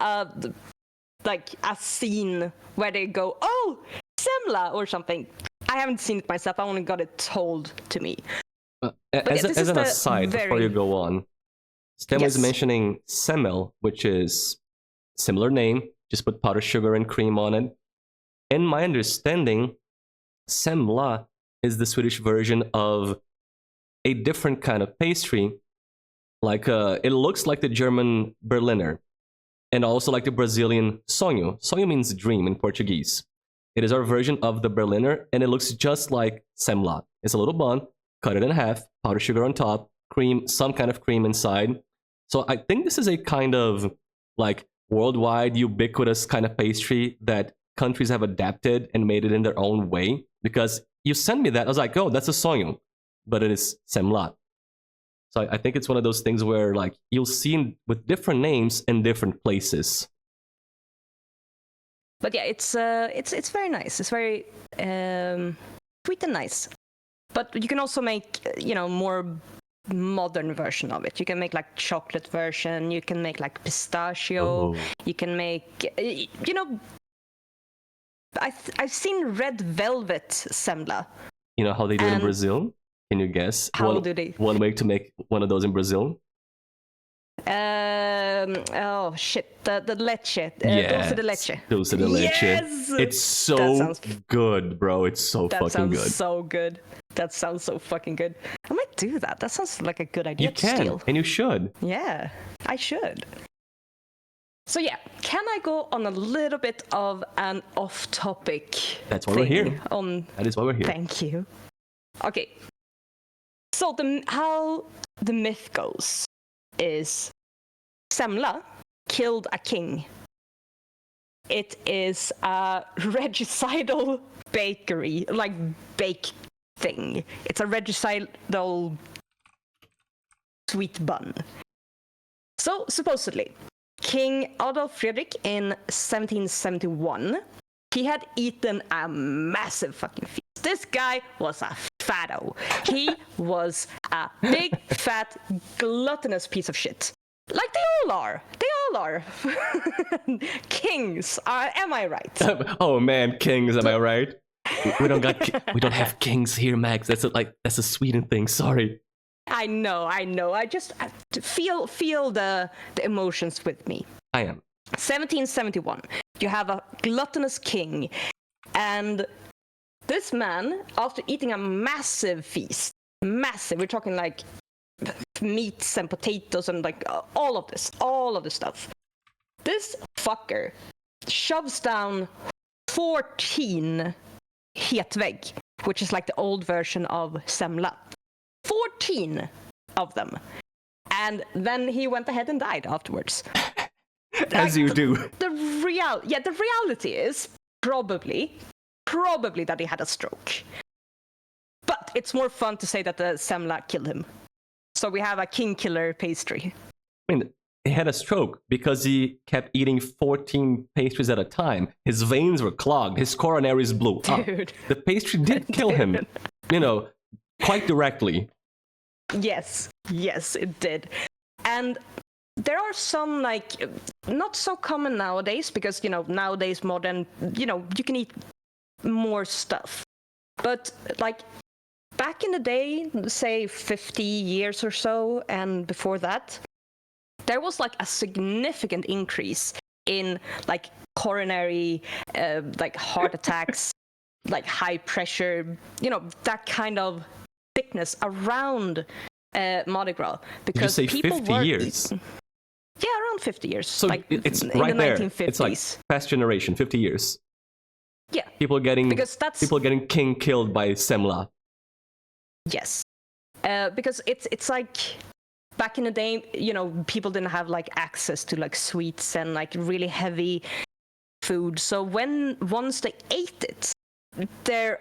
like a scene where they go, "Oh, semla" or something. I haven't seen it myself. I only got it told to me. As an aside, before you go on, Stem was mentioning semmel, which is similar name, just put powdered sugar and cream on it. In my understanding, semla is the Swedish version of a different kind of pastry. Like it looks like the German Berliner, and also like the Brazilian sonho. Sonho means dream in Portuguese. It is our version of the Berliner, and it looks just like semla. It's a little bun. Cut it in half, powdered sugar on top, cream, some kind of cream inside. So I think this is a kind of like worldwide ubiquitous kind of pastry that countries have adapted and made it in their own way. Because you sent me that, I was like, oh, that's a sonho, but it is semla. So I think it's one of those things where like you'll see with different names in different places. But yeah, it's very nice. It's very sweet and nice. But you can also make, more modern version of it. You can make like chocolate version. You can make like pistachio. Oh. You can make, I've seen red velvet semla. You know how they do it in Brazil? Can you guess? How do they? One way to make one of those in Brazil? Oh shit, the leche. Yeah, Dulce de leche. dulce de leche. Yes! It's so good, bro. It's so That fucking sounds good. so good. That sounds so fucking good. I might do that. That sounds like a good idea You to can, steal. and you should. Yeah, I should. So yeah, can I go on a little bit of an off-topic That's why we're here. That is why we're here. Thank you. Okay. So how the myth goes is Semla killed a king. It is a regicidal bakery, like bake thing. It's a regicidal sweet bun. So supposedly, King Adolf Fredrik in 1771, he had eaten a massive fucking feast. This guy was a fatto. He was a big, fat, gluttonous piece of shit. Like they all are. They all are. Kings are, am I right? Oh man, kings, am I right? We don't have kings here, Max. That's a Sweden thing. Sorry. I know. I just feel the emotions with me. I am. 1771. You have a gluttonous king, and this man, after eating a massive feast, we're talking like meats and potatoes and like all of this stuff. This fucker shoves down 14 hetvägg, which is like the old version of semla. 14 of them. And then he went ahead and died afterwards. As you do. The reality is probably that he had a stroke. But it's more fun to say that the semla killed him. So we have a king killer pastry. I mean, he had a stroke because he kept eating 14 pastries at a time. His veins were clogged. His coronaries blew up. Dude. The pastry did kill him, quite directly. Yes, it did. And there are some, like, not so common nowadays because, nowadays modern, you can eat more stuff. But, like, back in the day, say 50 years or so, and before that, there was, like, a significant increase in, like, coronary, like, heart attacks, like, high pressure, that kind of sickness around Mardi Gras. Because Did you say people 50 were years? Yeah, around 50 years. So like it's in right the there. 1950s. It's like past generation, 50 years. Yeah. People getting king killed by semla. Yes. Because it's like back in the day, people didn't have like access to like sweets and like really heavy food. So once they ate it, their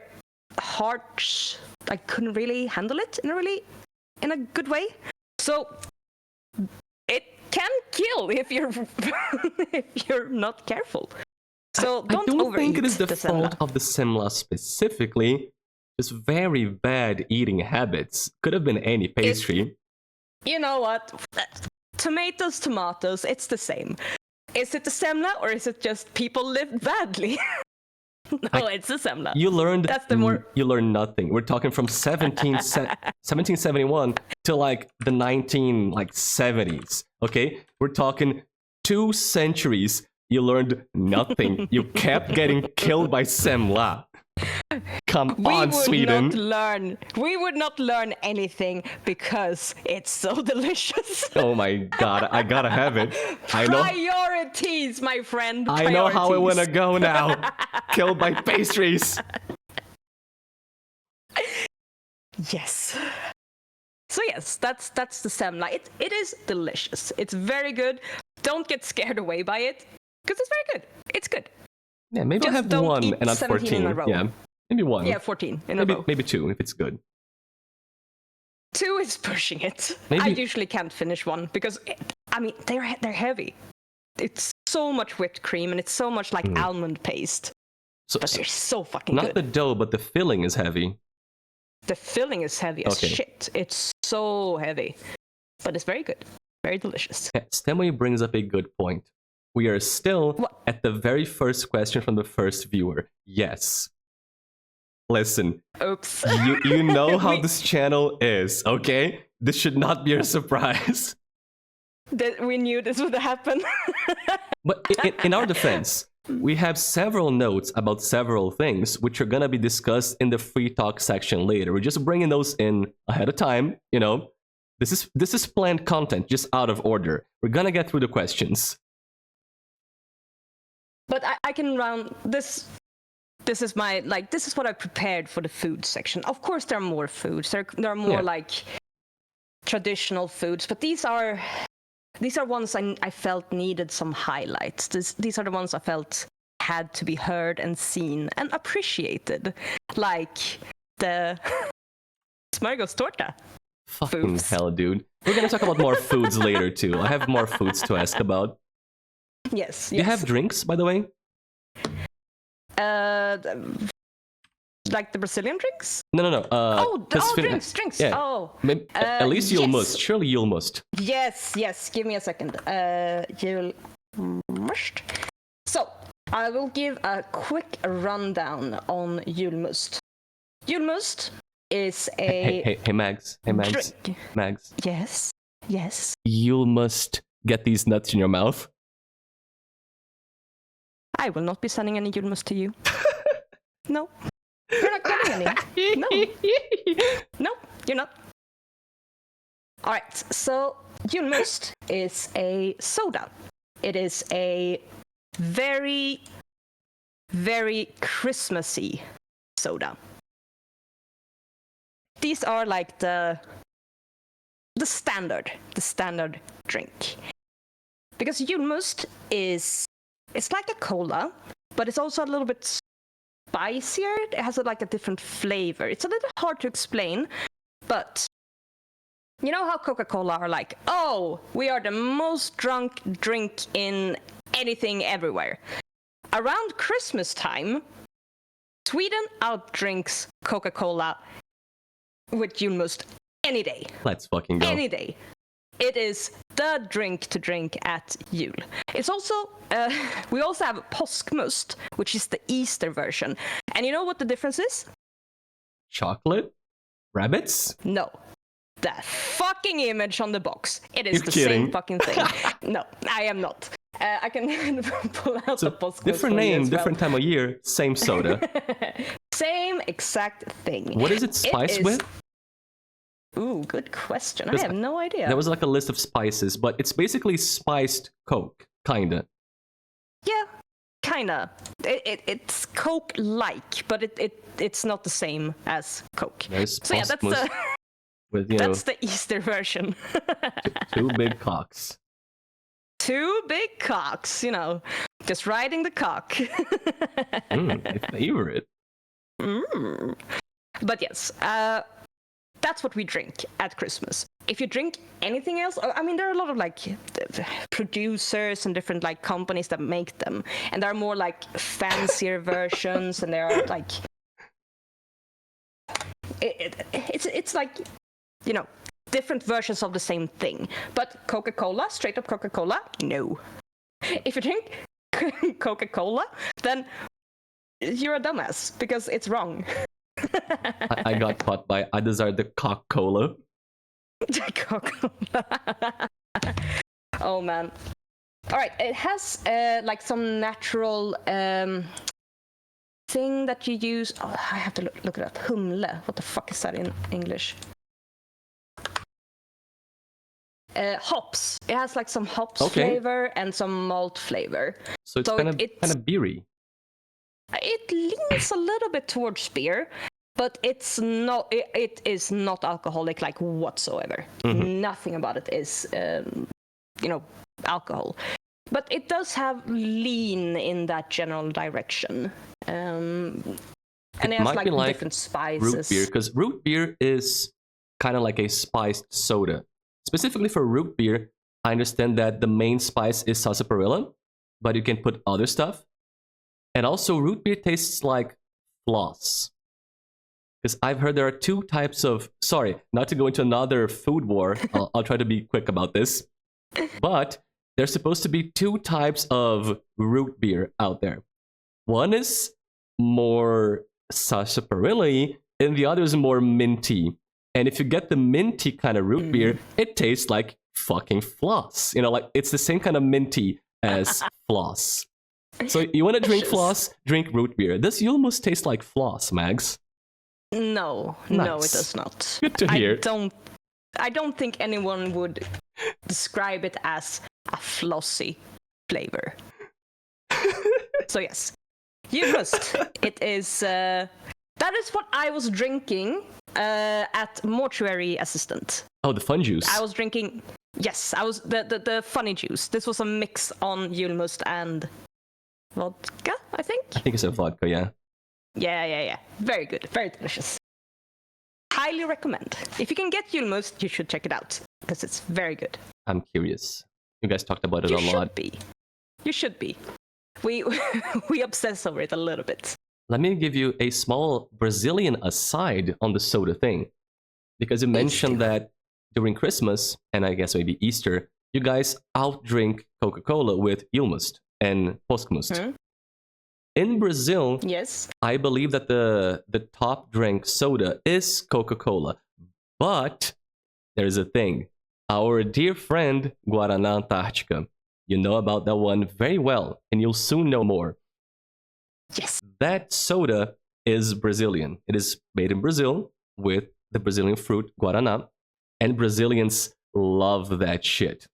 hearts like couldn't really handle it in a good way. So it can kill if you're not careful. So I don't overeat think it is the fault semla. of the semla specifically. Just very bad eating habits. Could have been any pastry. You know what? Tomatoes, it's the same. Is it the semla or is it just people lived badly? No, it's the semla. You learned You learned nothing. We're talking from 1771 to like the 1970s. Okay? We're talking 2 centuries. You learned nothing. You kept getting killed by semla. Come on, Sweden. We would not learn anything because it's so delicious. Oh my god, I gotta have it. I know. Priorities, my friend. I know how I wanna go now. Killed by pastries. Yes. So yes, that's the semla. It is delicious. It's very good. Don't get scared away by it because it's very good. It's good. Yeah, maybe I'll have one and not 14. Yeah, maybe one. Yeah, 14 in a row. Maybe 2 if it's good. 2 is pushing it. Maybe... I usually can't finish one because they're heavy. It's so much whipped cream and it's so much like almond paste. But they're so fucking good. Not the dough, but the filling is heavy. The filling is heavy as shit. It's so heavy. But it's very good. Very delicious. Yeah, Stemway brings up a good point. We are still at the very first question from the first viewer. Yes. Listen. Oops. You know how this channel is, okay? This should not be a surprise. that we knew this would happen. But in our defense, we have several notes about several things, which are going to be discussed in the free talk section later. We're just bringing those in ahead of time, you know. This is planned content, just out of order. We're going to get through the questions. But I can round this. This is my this is what I prepared for the food section. Of course, there are more foods. There are more like traditional foods, but these are ones I felt needed some highlights. These are the ones I felt had to be heard and seen and appreciated, like the smörgåstårta. Fucking hell, dude. We're gonna talk about more foods later too. I have more foods to ask about. Yes. Do you have drinks, by the way? Like the Brazilian drinks? No. Drinks. Yeah. Oh. At least you'll must. Surely you'll must. Yes. Give me a second. You'll must. So, I will give a quick rundown on julmust. Julmust is a... Hey, Mags. Hey, Mags. Drink. Mags. Yes. You must get these nuts in your mouth. I will not be sending any julmust to you. No. You're not getting any. No. No, you're not. Alright, so julmust is a soda. It is a very, very Christmassy soda. These are like the standard drink. Because julmust it's like a cola, but it's also a little bit spicier. It has a different flavor. It's a little hard to explain, but you know how Coca-Cola are like, oh, we are the most drunk drink in anything everywhere. Around Christmas time, Sweden outdrinks Coca-Cola with julmust any day. Let's fucking go. Any day. It is the drink to drink at Jul. It's also, we also have påskmust, which is the Easter version. And you know what the difference is? Chocolate? Rabbits? No. The fucking image on the box. It is You're kidding. Same fucking thing. No, I am not. I can pull out the påskmust. Different name, different time of year, same soda. Same exact thing. What is it spiced with? Ooh, good question. I have no idea. There was a list of spices, but it's basically spiced Coke, kinda. Yeah, kinda. It's Coke-like, but it's not the same as Coke. So yeah, that's the with, that's the Easter version. two big cocks. Two big cocks, just riding the cock. My favorite. But yes, that's what we drink at Christmas. If you drink anything else, I mean, there are a lot of producers and different companies that make them, and there are more fancier versions, and there are it's different versions of the same thing. But Coca-Cola, straight up Coca-Cola, no. If you drink Coca-Cola, then you're a dumbass because it's wrong. I got caught by I desire the Coca-Cola. Oh man. Alright, it has some natural thing that you use. Oh, I have to look it up. Humle. What the fuck is that in English? Hops. It has some hops flavor and some malt flavor. So it's kind of beery. It leans a little bit towards beer, but it's not. It is not alcoholic whatsoever. Mm-hmm. Nothing about it is, alcohol. But it does have lean in that general direction. And it has might be different spices. Root beer, because root beer is kind of like a spiced soda. Specifically for root beer, I understand that the main spice is sarsaparilla, but you can put other stuff. And also, root beer tastes like floss. Because I've heard there are two types of... Sorry, not to go into another food war. I'll try to be quick about this. But there's supposed to be two types of root beer out there. One is more sarsaparilla, and the other is more minty. And if you get the minty kind of root beer, it tastes like fucking floss. You know, like it's the same kind of minty as floss. So you want to drink floss? Drink root beer. Does Yulmus taste like floss, Mags? No, Nice. no, it does not. Good to hear. I don't think anyone would describe it as a flossy flavor. So yes, you must. It is. That is what I was drinking at mortuary assistant. Oh, the fun juice. I was drinking. Yes, I was the funny juice. This was a mix on Julmust and vodka, I think. I think it's a vodka, yeah. Yeah. Very good. Very delicious. Highly recommend. If you can get Julmust, you should check it out because it's very good. I'm curious. You guys talked about it a lot. You should be. We we obsess over it a little bit. Let me give you a small Brazilian aside on the soda thing. Because you mentioned that during Christmas, and I guess maybe Easter, you guys outdrink Coca-Cola with Julmust and Poxuz. In Brazil, yes, I believe that the top drink soda is Coca-Cola. But there's a thing. Our dear friend Guaraná Antártica, you know about that one very well, and you'll soon know more. Yes. That soda is Brazilian. It is made in Brazil with the Brazilian fruit Guaraná, and Brazilians love that shit.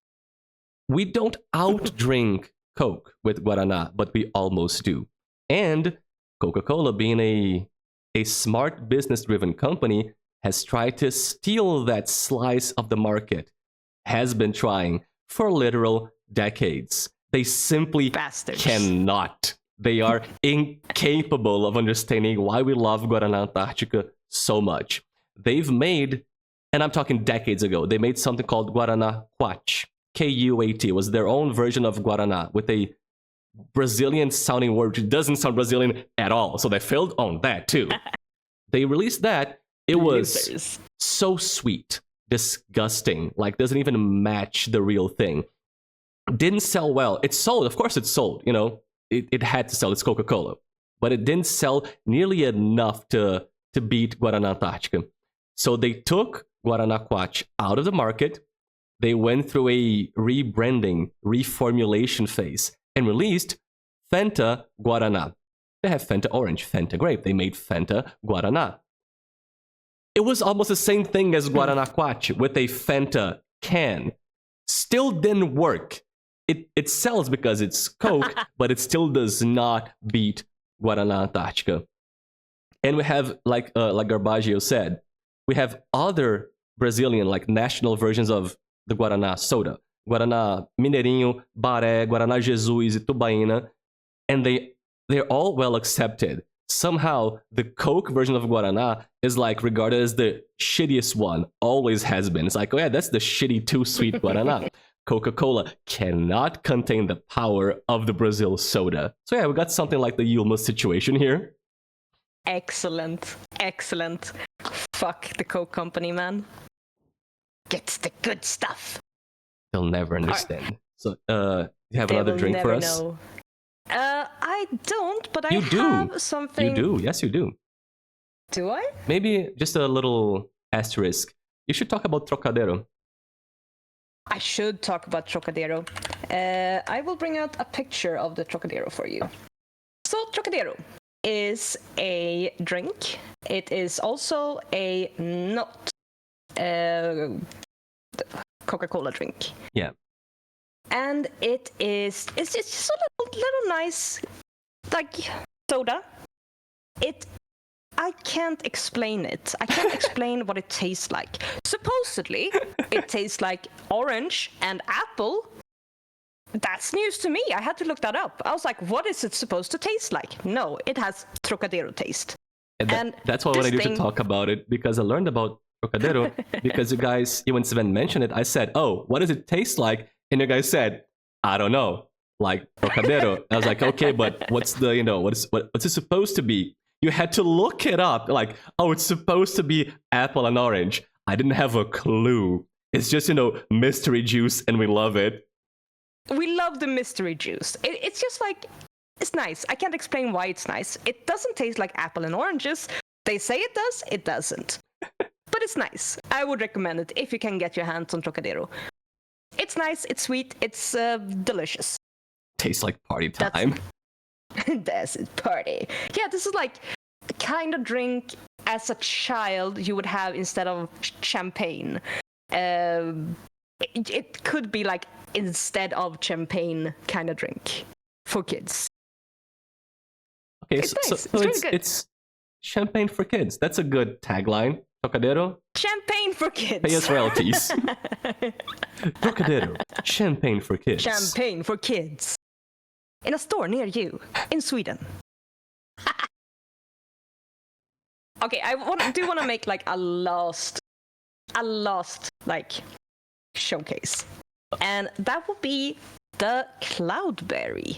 We don't outdrink Coke with Guaraná, but we almost do. And Coca-Cola, being a smart business-driven company, has tried to steal that slice of the market. Has been trying for literal decades. They simply cannot. They are incapable of understanding why we love Guaraná Antártica so much. They've made, and I'm talking decades ago, they made something called Guaraná Quat. K-U-A-T. It was their own version of Guaraná with a Brazilian sounding word which doesn't sound Brazilian at all. So they failed on that too. They released that. It was so sweet, disgusting, like doesn't even match the real thing. Didn't sell well. It sold, of course it sold, you know. It had to sell. It's Coca-Cola. But it didn't sell nearly enough to beat Guaraná Antártica. So they took Guaraná Quat out of the market. They went through a rebranding, reformulation phase, and released Fanta Guaraná. They have Fanta Orange, Fanta Grape. They made Fanta Guaraná. It was almost the same thing as Guaraná Quat with a Fanta can. Still didn't work. It sells because it's Coke, but it still does not beat Guaraná Antártica. And we have, like Garbaggio said, we have other Brazilian, like national versions of the Guaraná soda. Guaraná Mineirinho, Baré, Guaraná Jesus, Itubaína. And they're all well accepted. Somehow, the Coke version of Guaraná is like regarded as the shittiest one. Always has been. It's like, oh yeah, that's the shitty too sweet Guaraná. Coca-Cola cannot contain the power of the Brazil soda. So yeah, we got something like the Julmust situation here. Excellent. Fuck the Coke company, man. Gets the good stuff. They'll never understand. So, you have another drink for us? Know. I don't, but you have something. You do, yes you do. Do I? Maybe just a little asterisk. You should talk about Trocadero. I should talk about Trocadero. I will bring out a picture of the Trocadero for you. So Trocadero is a drink. It is also a not Coca-Cola drink. Yeah. And it's just a little nice, like, soda. I can't explain it. I can't explain what it tastes like. Supposedly, it tastes like orange and apple. That's news to me. I had to look that up. I was like, what is it supposed to taste like? No, it has Trocadero taste. And that's why I wanted you to talk about it, because I learned about Trocadero because you guys, when Sven mentioned it, I said, oh, what does it taste like? And you guys said, I don't know, like Trocadero. I was like, okay, but what's the, what's it supposed to be? You had to look it up, like, oh, it's supposed to be apple and orange. I didn't have a clue. It's just, mystery juice, and we love it. We love the mystery juice. It's just like, it's nice. I can't explain why it's nice. It doesn't taste like apple and oranges. They say it does, it doesn't. But it's nice. I would recommend it if you can get your hands on Trocadero. nice, it's sweet, it's delicious. Tastes like party time. That's it, party. Yeah, this is like the kind of drink as a child you would have instead of champagne. It could be like instead of champagne kind of drink for kids. Okay, It's nice. so It's really good. it's champagne for kids. That's a good tagline. Trocadero, Champagne for kids. pay us royalties. Trocadero, champagne for kids. Champagne for kids. In a store near you, in Sweden. Okay, do want to make like a last like showcase, and that would be the Cloudberry.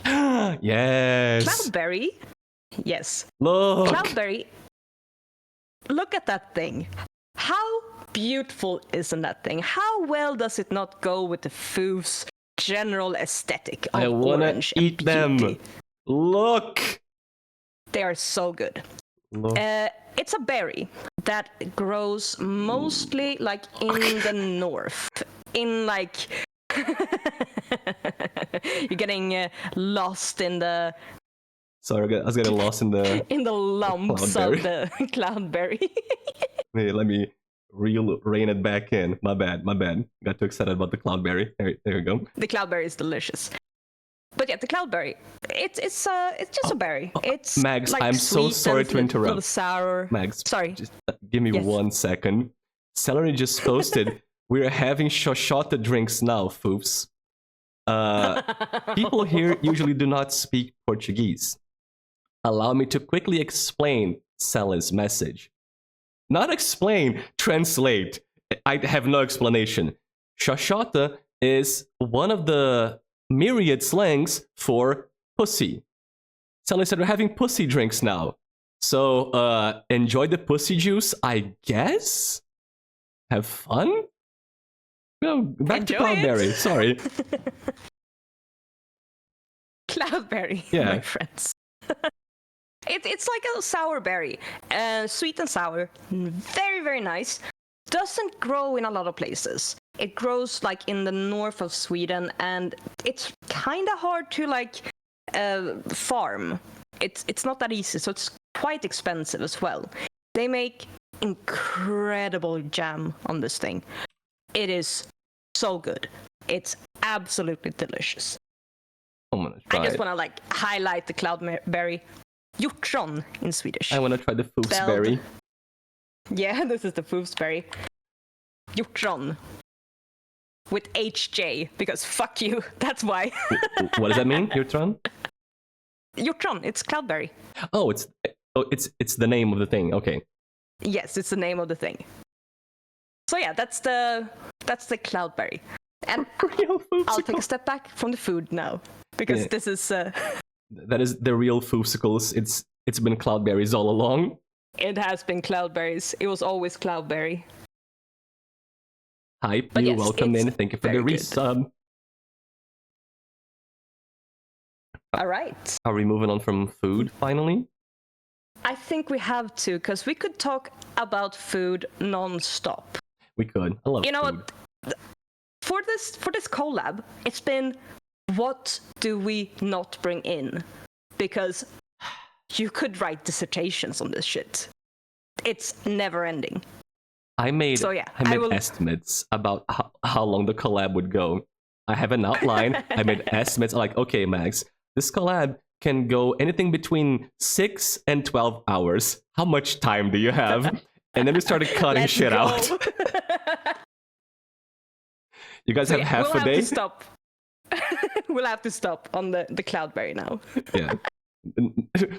Yes. Cloudberry, yes. Look. Cloudberry. Look at that thing. How beautiful isn't that thing? How well does it not go with the foofs general aesthetic of I wanna orange and eat them. beauty? Look. They are so good. Look. It's a berry that grows mostly like in the north. In like you're getting lost in the Sorry, I was getting lost in the lumps of the Cloudberry. Hey, let me rein it back in. My bad. Got too excited about the Cloudberry. There you go. The Cloudberry is delicious. But yeah, the Cloudberry, it's just a berry. It's Mags, like I'm so sweet sorry and to interrupt. A little sour. Mags, Sorry. just give me Yes. 1 second. Celery just posted, we're having shoshota drinks now, foofs. People here usually do not speak Portuguese. Allow me to quickly explain Sally's message. Not explain, translate. I have no explanation. Shoshota is one of the myriad slangs for pussy. Sally said we're having pussy drinks now. So enjoy the pussy juice, I guess? Have fun? No, back to Enjoy Cloudberry, it. sorry. Cloudberry, Yeah. my friends. It's like a sour berry, sweet and sour, very, very nice. Doesn't grow in a lot of places. It grows like in the north of Sweden, and it's kind of hard to like farm. It's not that easy, so it's quite expensive as well. They make incredible jam on this thing. It is so good. It's absolutely delicious. I'm gonna try I just it. want to like highlight the Cloudberry. Hjortron in Swedish. I wanna try the foofsberry. Yeah, this is the foofsberry. Hjortron. With HJ, because fuck you, that's why. What does that mean, Jutron? Hjortron, it's Cloudberry. Oh, it's the name of the thing. Okay. Yes, it's the name of the thing. So yeah, that's the Cloudberry. And Real I'll take a foofsicle. step back from the food now, because Yeah. this is That is the real foofsicles. It's been cloudberries all along. it has been Cloudberries. It was always Cloudberry. Hype But you, yes, welcome it's in. Thank you for the very good. resub. All right. Are we moving on from food finally? I think we have to, because we could talk about food non-stop. We could. I love You know food. what? For this collab, it's been what do we not bring in? Because you could write dissertations on this shit. It's never ending. I made So, yeah, I I made will- estimates about how long the collab would go. I have an outline. I made estimates. I'm like, okay, Max, this collab can go anything between 6 and 12 hours. How much time do you have? And then we started cutting Let's shit go. out. You guys So have yeah, half we'll a have day? to stop. We'll have to stop on the Cloudberry now. Yeah.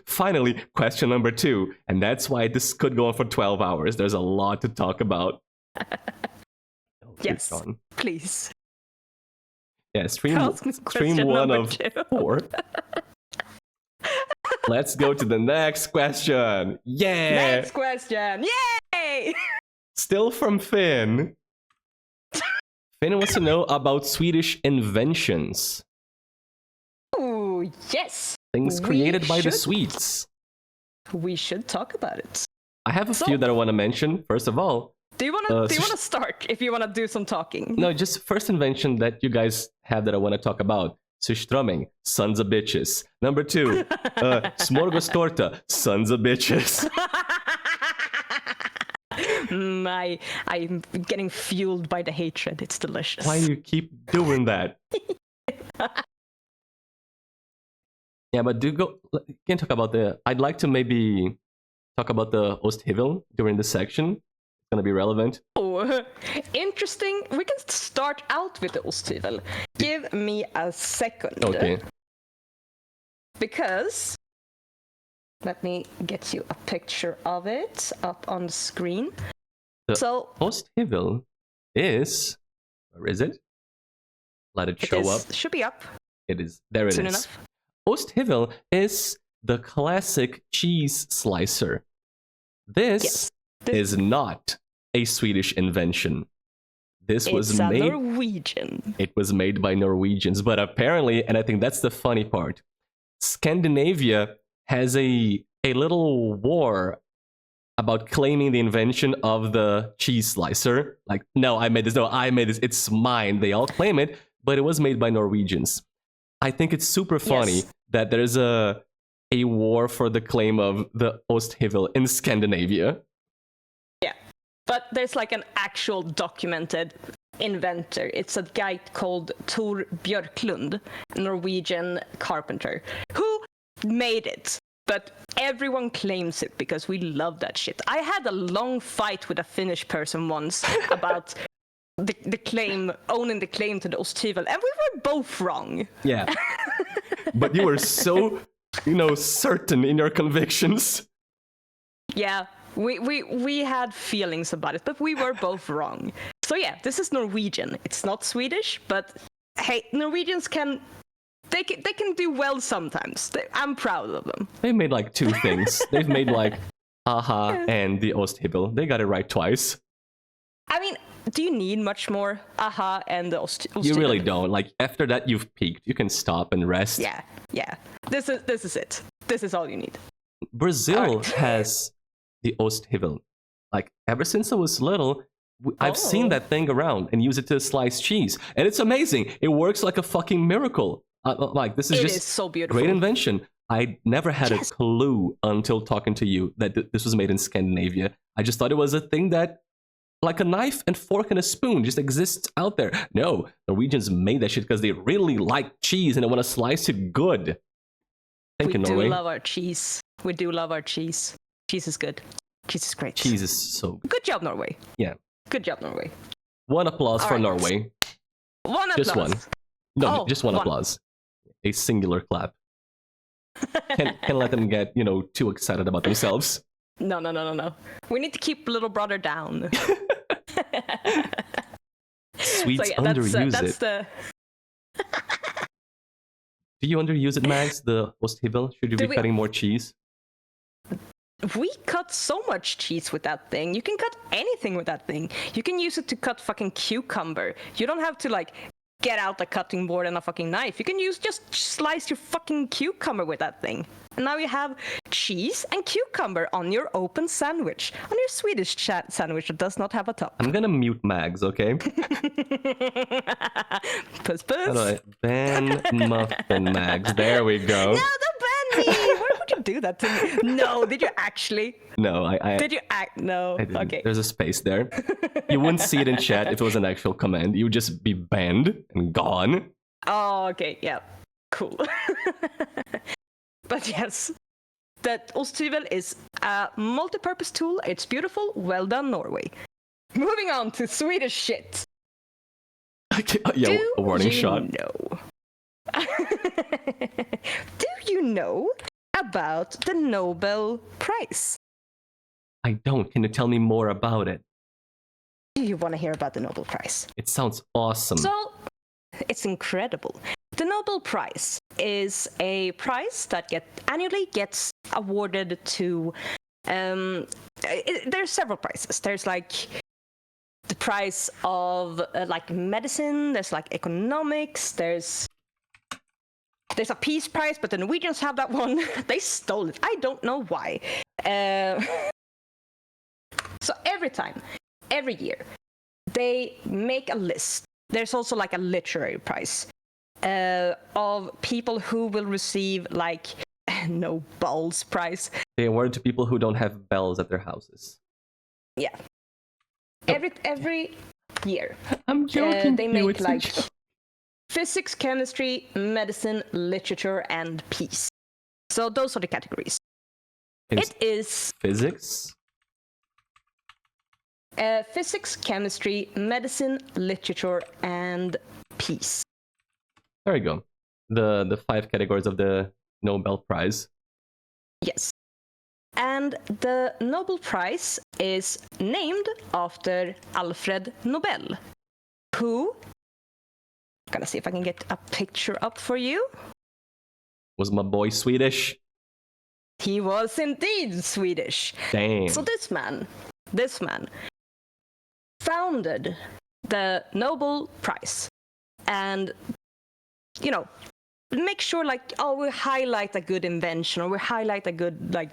Finally, question number 2. And that's why this could go on for 12 hours. There's a lot to talk about. Oh, Yes. John. Please. Yeah, stream Ask me question 1 number of 2. 4. Let's go to the next question. Yeah! Next question. Yay! Still from Finn. Finn wants to know about Swedish inventions. Ooh, yes. Things We created by the should. Swedes. We should talk about it. I have a So- few that I want to mention. First of all, Do you wanna start if you wanna do some talking? No, just first invention that you guys have that I want to talk about. Surströmming, sons of bitches. Number 2, smorgastorta, sons of bitches. I'm getting fueled by the hatred. It's delicious. Why do you keep doing that? Yeah, but you can talk about I'd like to maybe talk about the Osthivel during this section. It's gonna be relevant. Oh, interesting. We can start out with the Osthivel. Give me a second. Okay. Because let me get you a picture of it up on the screen. The Osthivel is... Where is it? Let it show up. Should be up. It is. There it Soon is. enough. Osthivel is the classic cheese slicer. This is not a Swedish invention. This was made... Norwegian. It was made by Norwegians, but apparently, and I think that's the funny part, Scandinavia has a little war about claiming the invention of the cheese slicer. Like, no, I made this. No, I made this. It's mine. They all claim it, but it was made by Norwegians. I think it's super funny that there's a war for the claim of the Osthivel in Scandinavia. Yeah, but there's like an actual documented inventor. It's a guy called Tor Björklund, Norwegian carpenter, who made it. But everyone claims it because we love that shit. I had a long fight with a Finnish person once about the claim, owning the claim to the Osthivel, and we were both wrong. Yeah. But you were so, certain in your convictions. Yeah, we had feelings about it, but we were both wrong. So yeah, this is Norwegian. It's not Swedish, but hey, Norwegians can do well sometimes. I'm proud of them. They made like 2 things. They've made like Aha and the Osthivel. They got it right twice. I mean, do you need much more? Aha and the Osthivel? You really don't. Like, after that, you've peaked. You can stop and rest. Yeah. This is it. This is all you need. Brazil has the Osthivel. Like, ever since I was little, I've seen that thing around and use it to slice cheese. And it's amazing. It works like a fucking miracle. Like, this is just so beautiful. Great invention. I never had a clue until talking to you that this was made in Scandinavia. I just thought it was a thing that, like a knife and fork and a spoon, just exists out there. No, Norwegians made that shit because they really like cheese and they want to slice it good. Thank you, Norway. We do love our cheese. We do love our cheese. Cheese is good. Cheese is great. Cheese is so good. Good job, Norway. Yeah. Good job, Norway. One applause for Norway. One applause. Just one. No, just one applause. A singular clap. Can't let them get, too excited about themselves. No. We need to keep little brother down. Swedes underuse it. Do you underuse it, Mags? The Osthivel? Should you be cutting more cheese? We cut so much cheese with that thing. You can cut anything with that thing. You can use it to cut fucking cucumber. You don't have to get out a cutting board and a fucking knife. You can just slice your fucking cucumber with that thing. And now you have cheese and cucumber on your open sandwich. On your Swedish sandwich that does not have a top. I'm gonna mute Mags, okay? Puss. How do I ban MuffinMags? There we go. No, don't ban me! Why would you do that to me? No, did you actually? No, I Did you act? No. Okay. There's a space there. You wouldn't see it in chat if it was an actual command. You would just be banned and gone. Oh, okay. Yeah. Cool. But yes, that Osthivel is a multi-purpose tool. It's beautiful. Well done, Norway. Moving on to Swedish shit. Yeah, a warning shot. Do you know about the Nobel Prize? I don't. Can you tell me more about it? Do you want to hear about the Nobel Prize? It sounds awesome. So, it's incredible. The Nobel Prize is a prize that annually gets awarded to... there's several prizes. There's the prize of medicine, there's economics, there's a peace prize, but the Norwegians have that one. They stole it. I don't know why. So every time every year, they make a list. There's also like a literary prize of people who will receive like Nobel's prize. They award to people who don't have bells at their houses. Yeah. Oh. Every year. I'm joking. They make like physics, chemistry, medicine, literature, and peace. So those are the categories. It is physics, physics, chemistry, medicine, literature, and peace. There you go. The 5 categories of the Nobel Prize. Yes. And the Nobel Prize is named after Alfred Nobel, who, I'm gonna see if I can get a picture up for you. Was my boy Swedish? He was indeed Swedish. Damn. So this man founded the Nobel Prize, and you know, make sure like, oh, we highlight a good invention, or we highlight a good like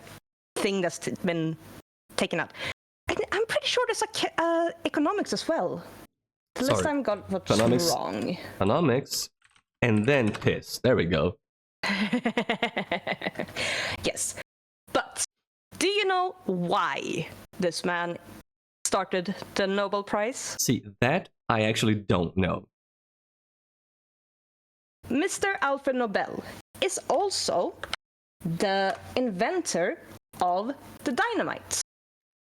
thing that's been taken out. I'm pretty sure there's economics as well. The last time got what's wrong. Economics, and then piss. There we go. Yes, but do you know why this man started the Nobel Prize? See, that I actually don't know. Mr. Alfred Nobel is also the inventor of the dynamite.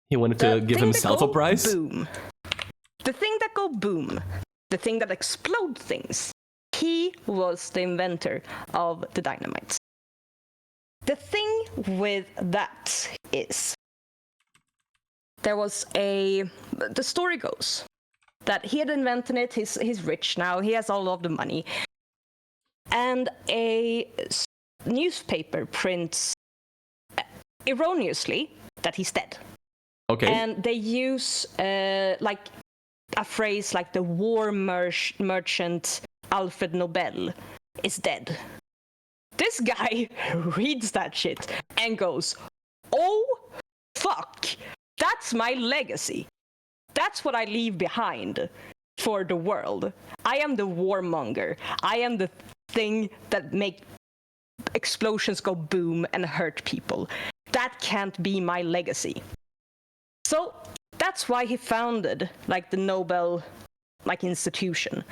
He wanted to give himself a prize? Boom. The thing that go boom. The thing that explode things. He was the inventor of the dynamite. The thing with that is, the story goes that he had invented it, he's rich now, he has all of the money, and a newspaper prints erroneously that he's dead. Okay. And they use like a phrase like the war merchant Alfred Nobel is dead. This guy reads that shit and goes, oh, fuck, that's my legacy. That's what I leave behind for the world. I am the warmonger. I am the thing that make explosions go boom and hurt people. That can't be my legacy. So that's why he founded like the Nobel like institution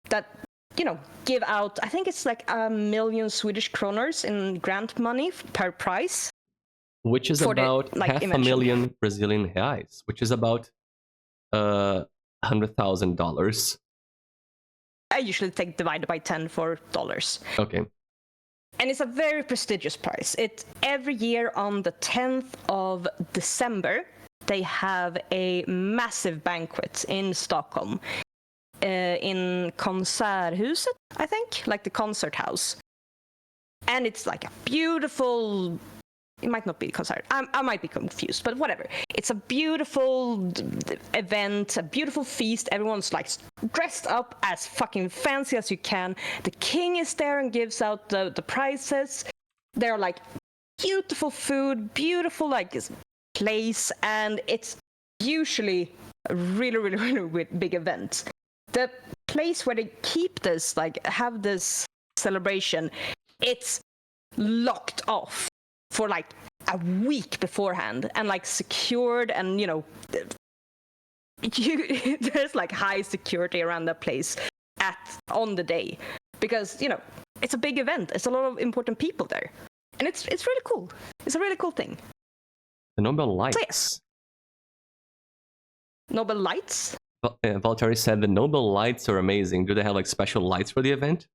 that, you know, give out, I think it's like 1 million Swedish kronors in grant money per prize. Which is about $500,000 Brazilian reais, which is about $100,000. I usually take divided by 10 for dollars. Okay. And it's a very prestigious prize. Every year on the 10th of December, they have a massive banquet in Stockholm. In Konserthuset, I think, like the concert house. And it's like a beautiful, it might not be concert, I might be confused, but whatever. It's a beautiful event, a beautiful feast. Everyone's like dressed up as fucking fancy as you can. The king is there and gives out the prizes. They're like beautiful food, beautiful like place, and it's usually a really, really, really big event. The place where they keep this, like have this celebration, it's locked off for like a week beforehand and like secured, and you know, there's like high security around that place on the day, because you know it's a big event. It's a lot of important people there, and it's really cool. It's a really cool thing. The Nobel Lights. So, yes. Nobel Lights? Valtteri said the Nobel Lights are amazing. Do they have like special lights for the event?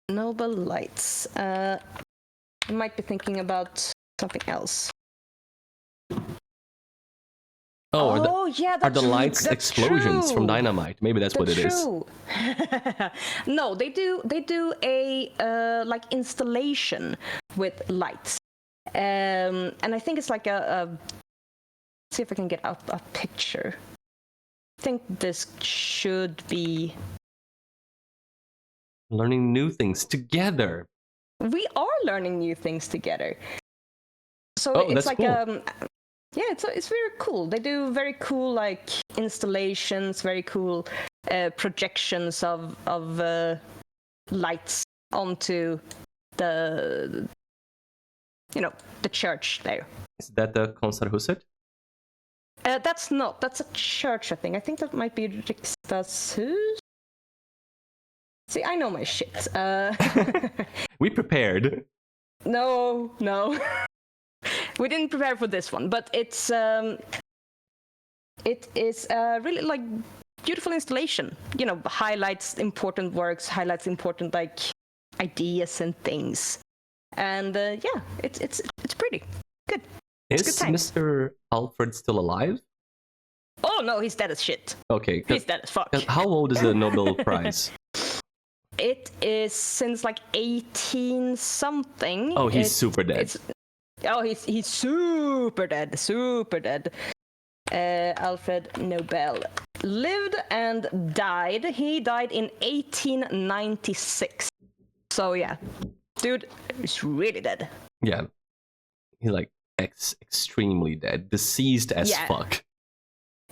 Nobel Lights. I might be thinking about something else. Oh, yeah, are the lights explosions true. From dynamite? Maybe that's what it is. No, they do a like installation with lights. And I think it's like let's see if I can get up a picture. I think this should be learning new things together. We are learning new things together. So it's that's like cool. Yeah, it's very cool. They do very cool like installations, very cool projections of lights onto the the church there. Is that the Konserthuset? That's a church, I think. I think that might be Riksdagshus. See, I know my shit. We prepared. No. We didn't prepare for this one, but it is really like beautiful installation. Highlights important works, highlights important like ideas and things, and yeah, it's pretty good. Is good times. Mr. Alfred still alive? Oh no, he's dead as shit. Okay, He's dead as fuck. how old is the Nobel Prize? It is since like 18 something. Oh, he's super dead. He's super dead. Alfred Nobel lived and died. He died in 1896. So yeah, dude is really dead. Yeah, he's like extremely dead, deceased as fuck.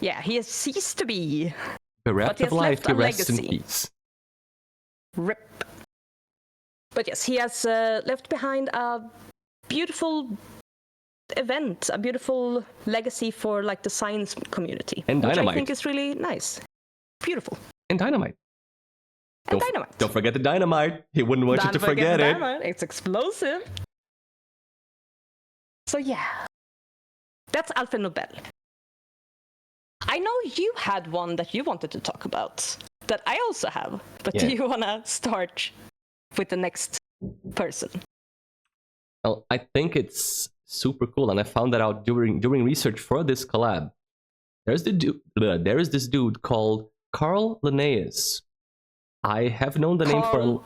Yeah, he has ceased to be. Bereft of life, he rests in peace. Rip. But yes, he has left behind a beautiful event, a beautiful legacy for like the science community, and dynamite, which I think is really nice, beautiful. And dynamite. And dynamite. Don't forget the dynamite. He wouldn't want you to forget it. Dynamite. It's explosive. So yeah, that's Alfred Nobel. I know you had one that you wanted to talk about, that I also have. But do you want to start with the next person? Well, I think it's super cool, and I found that out during research for this collab. There is this dude called Carl Linnaeus. I have known the name for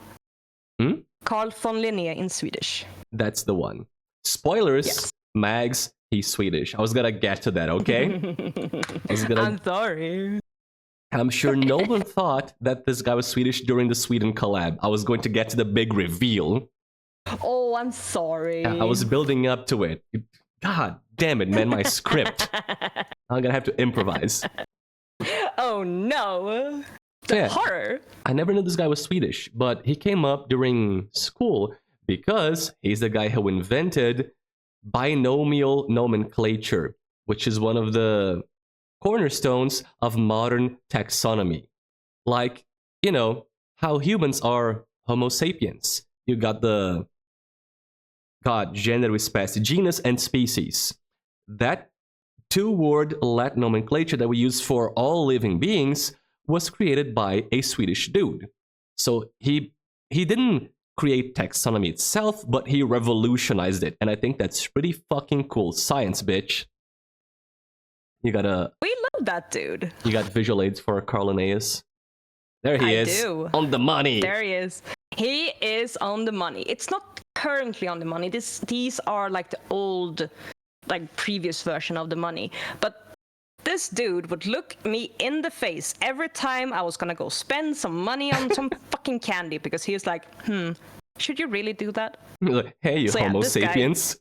Carl von Linné in Swedish. That's the one. Spoilers, yes. Mags, he's Swedish. I was gonna get to that, okay? I'm sorry. I'm sure no one thought that this guy was Swedish during the Sweden collab. I was going to get to the big reveal. Oh, I'm sorry. I was building up to it. God damn it, man, my script. I'm gonna have to improvise. Oh no. The horror. I never knew this guy was Swedish, but he came up during school because he's the guy who invented binomial nomenclature, which is one of the cornerstones of modern taxonomy. Like, how humans are Homo sapiens. You got the genus, genus and species. That two-word Latin nomenclature that we use for all living beings was created by a Swedish dude. So he didn't create taxonomy itself, but he revolutionized it. And I think that's pretty fucking cool. Science, bitch. We love that dude. You got visual aids for Carl Linnaeus. There he is. Do. On the money. There he is. He is on the money. It's not currently on the money. These are like the old, like previous version of the money. But this dude would look me in the face every time I was gonna go spend some money on some fucking candy, because he was like, should you really do that? Hey, you Homo sapiens.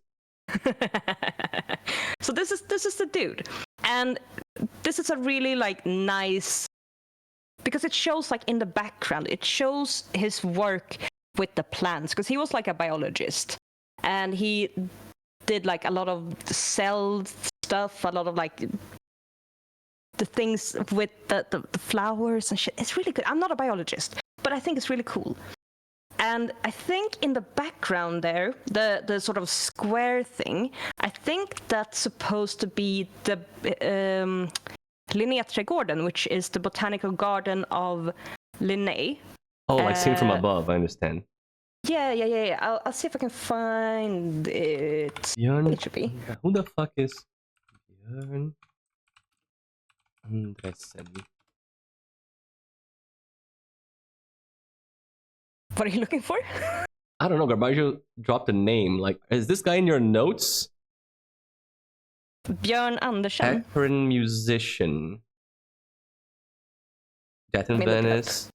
So this is the dude. And this is a really like nice, because it shows like in the background, it shows his work with the plants, because he was like a biologist and he did like a lot of cell stuff, a lot of like the things with the flowers and shit. It's really good. I'm not a biologist, but I think it's really cool. And I think in the background there, the sort of square thing, I think that's supposed to be the Linnéträdgården, which is the botanical garden of Linné. Oh, like seen from above, I understand. Yeah. I'll see if I can find it. Björn, it should be. Who the fuck is Björn Andresen? What are you looking for? I don't know, Garbaggio dropped a name. Like, is this guy in your notes? Björn Andersen. Akron musician. Death in Venice.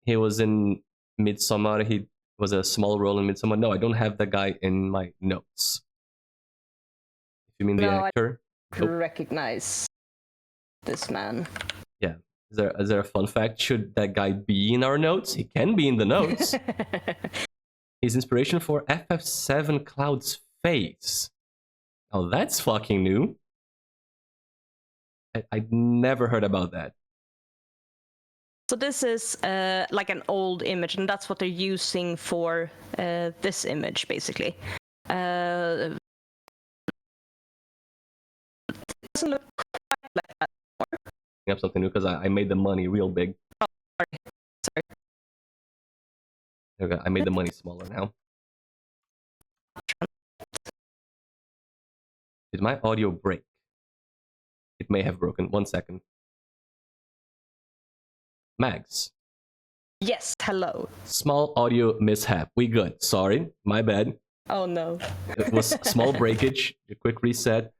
He was in Midsommar. He was a small role in Midsommar. No, I don't have that guy in my notes. If you mean the actor? Nope. recognize this man. Yeah. Is there a fun fact? Should that guy be in our notes? He can be in the notes. His inspiration for FF7 Cloud's face. Oh, that's fucking new. I'd never heard about that. So this is like an old image, and that's what they're using for this image, basically. It doesn't look quite like that anymore. Up something new because I made the money real big. Oh, sorry. Okay, I made the money smaller now. Did my audio break? It may have broken. 1 second. Mags. Yes, hello. Small audio mishap. We good. Sorry, my bad. Oh no. It was small breakage. A quick reset.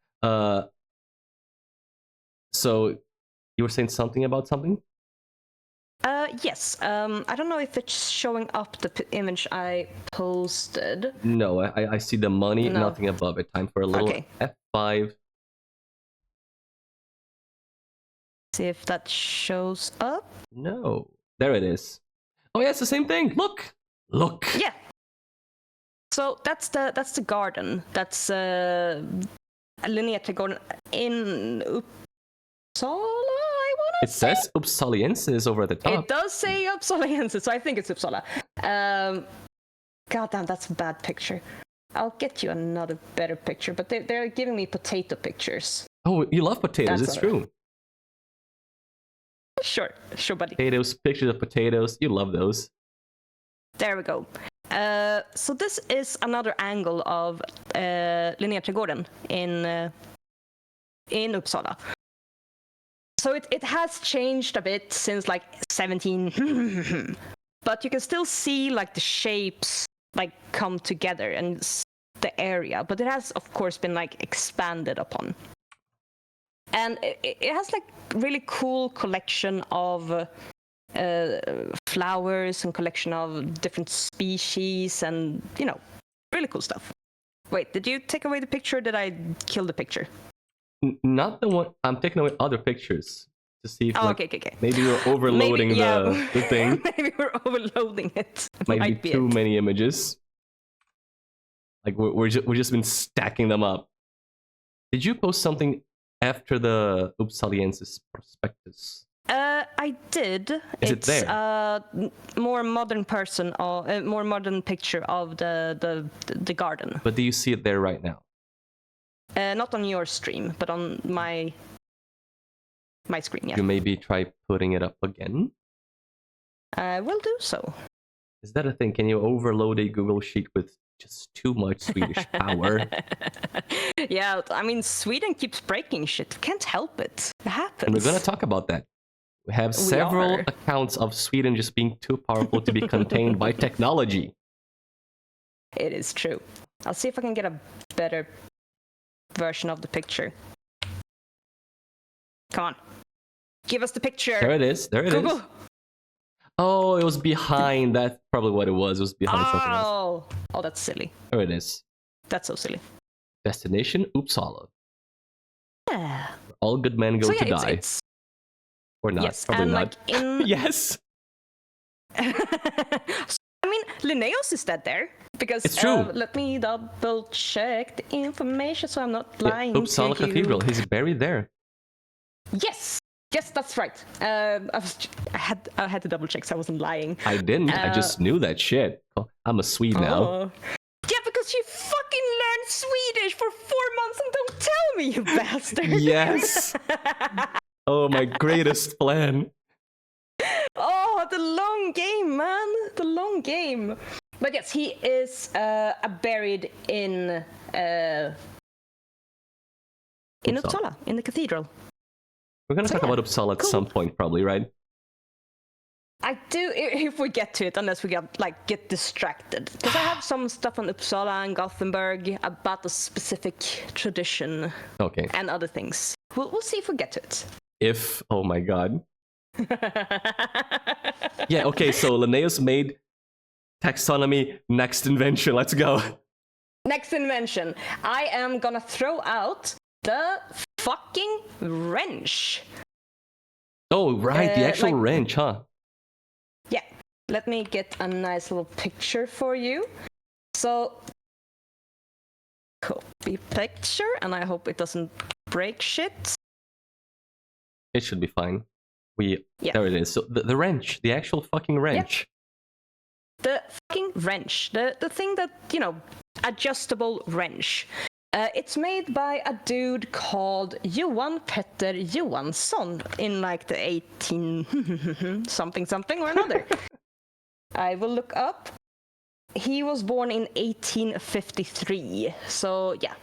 So you were saying something about something? Yes. I don't know if it's showing up the image I posted. No, I see the money, No. nothing above it. Time for a little Okay. F5. See if that shows up. No. There it is. Oh yeah, it's the same thing. Look. Look. Yeah. So that's the garden. That's Linnea Garden in Uppsala. It says Uppsaliensis over at the top. It does say Uppsaliensis, so I think it's Uppsala. God damn, that's a bad picture. I'll get you another better picture, but they're giving me potato pictures. Oh, you love potatoes. That's It's all true. Sure, buddy. Potatoes, pictures of potatoes. You love those. There we go. So this is another angle of Linnea Trädgården in Uppsala. So it has changed a bit since like 17, but you can still see like the shapes like come together and the area, but it has of course been like expanded upon. And it has like really cool collection of flowers and collection of different species and, you know, really cool stuff. Wait, did you take away the picture or did I kill the picture? Not the one. I'm taking away other pictures to see if Okay. maybe you're overloading the thing. Maybe we're overloading it. Might be too many images. Like we're just been stacking them up. Did you post something after the Uppsaliensis prospectus? I did. Is it there? More modern person or more modern picture of the garden. But do you see it there right now? Not on your stream, but on my screen. Yeah. You maybe try putting it up again. I will do so. Is that a thing? Can you overload a Google Sheet with just too much Swedish power? Yeah, I mean, Sweden keeps breaking shit. Can't help it. It happens. And we're gonna talk about that. We have several accounts of Sweden just being too powerful to be contained by technology. It is true. I'll see if I can get a better version of the picture. Come on. Give us the picture. There it is. There it is. Oh, it was behind. That's probably what it was. It was behind something else. Oh, that's silly. There it is. That's so silly. Destination Uppsala. Yeah. All good men go to die. It's... Or not. Yes, probably and not. like in... Yes. I mean, Linnaeus is dead there. Because, it's true. Let me double check the information so I'm not lying to you. Uppsala Cathedral. He's buried there. Yes. Yes, that's right. I had to double check so I wasn't lying. I didn't. I just knew that shit. I'm a Swede now. Yeah, because you fucking learned Swedish for 4 months and don't tell me, you bastard. Yes. Oh, my greatest plan. Oh, the long game, man. The long game. But yes, he is buried in Uppsala, in the cathedral. We're going to talk about Uppsala at some point, probably, right? I do, if we get to it, unless we get distracted. Because I have some stuff on Uppsala and Gothenburg about the specific tradition and other things. We'll see if we get to it. Oh my god. Yeah, okay, so Linnaeus made taxonomy, next invention, let's go. Next invention. I am gonna throw out the fucking wrench. Oh, right, the actual wrench, huh? Yeah, let me get a nice little picture for you. So, copy picture, and I hope it doesn't break shit. It should be fine. There it is. So the wrench, the actual fucking wrench. The fucking wrench, the thing that, you know, adjustable wrench. It's made by a dude called Johan Petter Johansson in like the 18 something or another. I will look up. He was born in 1853. So yeah,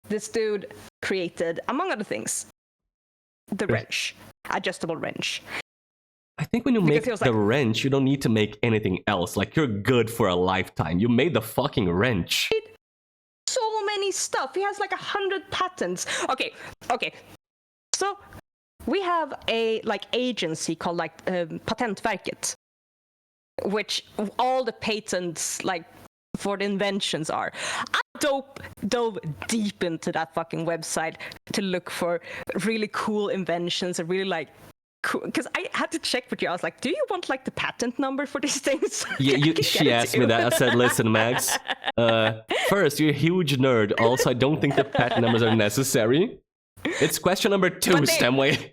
this dude created, among other things, the wrench, adjustable wrench. I think when you make the wrench, you don't need to make anything else. Like, you're good for a lifetime. You made the fucking wrench. So many stuff. He has like 100 patents. Okay. So we have a like agency called like Patentverket, which all the patents like for the inventions are. I dove deep into that fucking website to look for really cool inventions and really like cool, because I had to check with you. I was like, do you want like the patent number for these things? Yeah, she asked me that. I said, listen, Max, first, you're a huge nerd. Also, I don't think the patent numbers are necessary. It's question number 2, Stemway.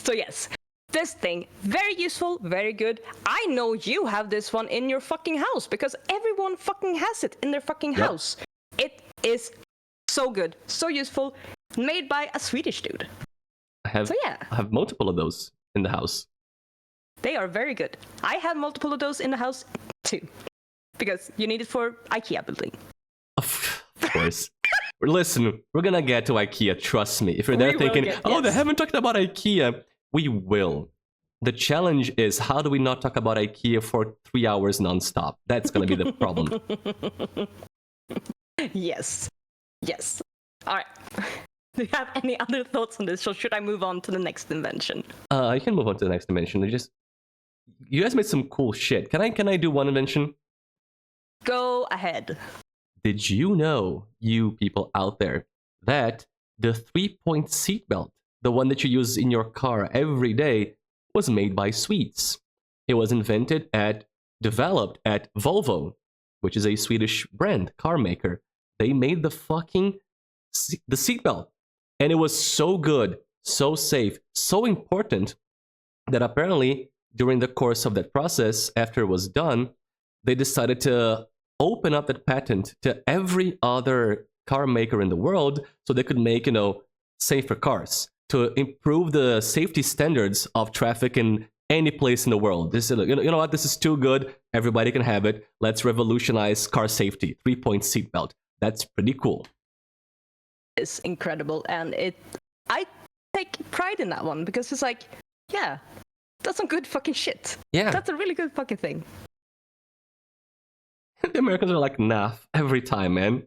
So yes, this thing, very useful, very good. I know you have this one in your fucking house because everyone fucking has it in their fucking house. It is so good, so useful, made by a Swedish dude. I have multiple of those in the house. They are very good. I have multiple of those in the house too, because you need it for IKEA building. Of course. Listen, we're gonna get to IKEA, trust me. If you're there thinking, they haven't talked about IKEA, we will. The challenge is, how do we not talk about IKEA for 3 hours nonstop? That's gonna be the problem. Yes. All right. Do you have any other thoughts on this, or should I move on to the next invention? You can move on to the next invention. You guys made some cool shit. Can I do one invention? Go ahead. Did you know, you people out there, that the 3-point seatbelt, the one that you use in your car every day, was made by Swedes? It was developed at Volvo, which is a Swedish brand, car maker. They made the seatbelt. And it was so good, so safe, so important that apparently during the course of that process, after it was done, they decided to open up that patent to every other car maker in the world so they could make, safer cars to improve the safety standards of traffic in any place in the world. This is, you know what? This is too good. Everybody can have it. Let's revolutionize car safety. 3-point seatbelt. That's pretty cool. It's incredible, and I take pride in that one because it's like, yeah, that's some good fucking shit. Yeah, that's a really good fucking thing. The Americans are like, nah, every time, man.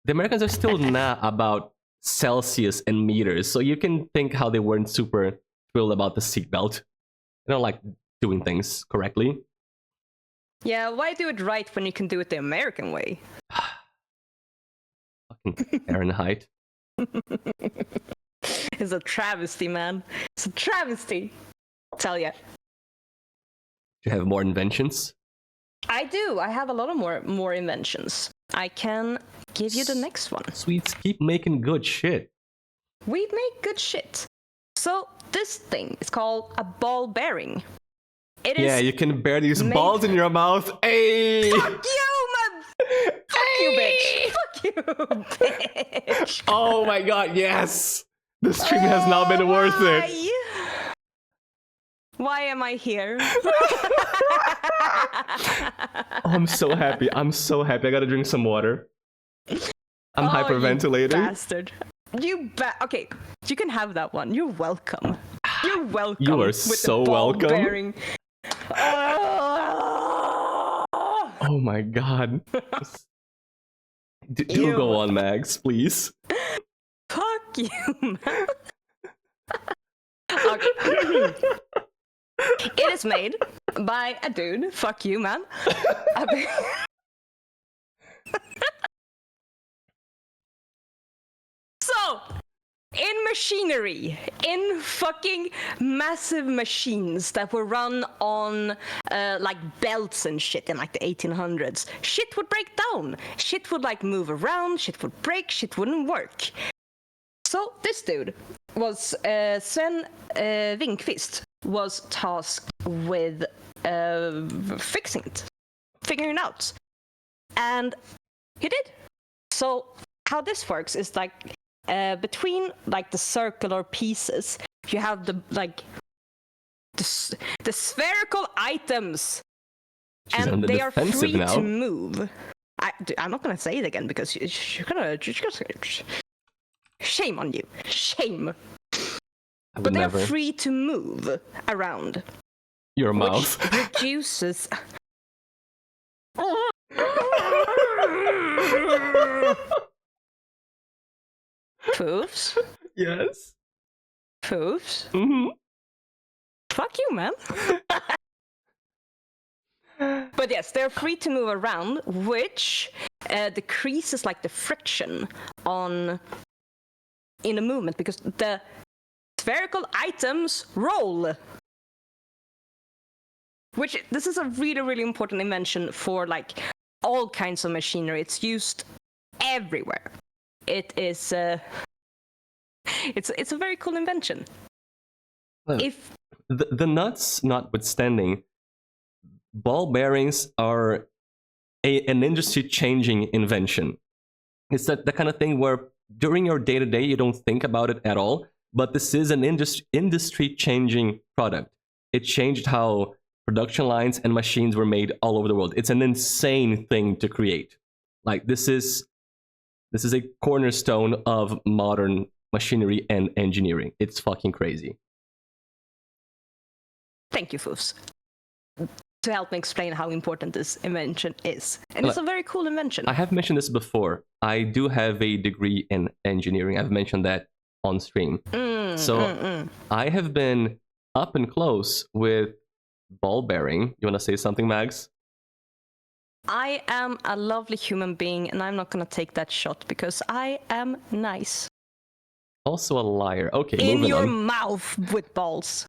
The Americans are still nah about Celsius and meters, so you can think how they weren't super thrilled about the seatbelt. They don't like doing things correctly. Yeah, why do it right when you can do it the American way? Fucking Fahrenheit. It's a travesty, man. It's a travesty. I'll tell ya. Do you have more inventions? I do. I have a lot of more inventions. I can give you the next one. Swedes keep making good shit. We make good shit. So this thing is called a ball bearing. Yeah, you can bear these balls in your mouth. Hey! Fuck you, man! Fuck you, bitch! Fuck you, bitch! Oh my god, yes! The stream has now been worth it. Why am I here? Oh, I'm so happy. I gotta drink some water. I'm hyperventilating. You bastard. Okay, you can have that one. You're welcome. You're welcome. You are so welcome. Bearing. Oh my god. Do go on, Mags, please. Fuck you, man. Okay. It is made by a dude. Fuck you, man. machinery in fucking massive machines that were run on like belts and shit in like the 1800s. Shit would break down. Shit would like move around. Shit would break. Shit wouldn't work. So this dude was Sven Winkvist was tasked with fixing it, figuring it out, and he did. So how this works is like between like the circular pieces, you have the like the spherical items, and they are free to move. I'm not gonna say it again because you're gonna shame on you, shame. But they are free to move around. Your mouth reduces. Foofs? Yes. Foofs? Mm-hmm. Fuck you, man. But yes, they're free to move around, which decreases like the friction in a movement because the spherical items roll. Which this is a really, really important invention for like all kinds of machinery. It's used everywhere. It is it's a very cool invention. Well, if the nuts notwithstanding, ball bearings are an industry-changing invention. It's that the kind of thing where during your day-to-day you don't think about it at all, but this is an industry-changing product. It changed how production lines and machines were made all over the world. It's an insane thing to create. Like this is a cornerstone of modern machinery and engineering. It's fucking crazy. Thank you, Foofs, to help me explain how important this invention is. And it's a very cool invention. I have mentioned this before. I do have a degree in engineering. I've mentioned that on stream. I have been up and close with ball bearing. You want to say something, Mags? I am a lovely human being, and I'm not going to take that shot because I am nice. Also a liar. Okay, in moving your on. Mouth with balls.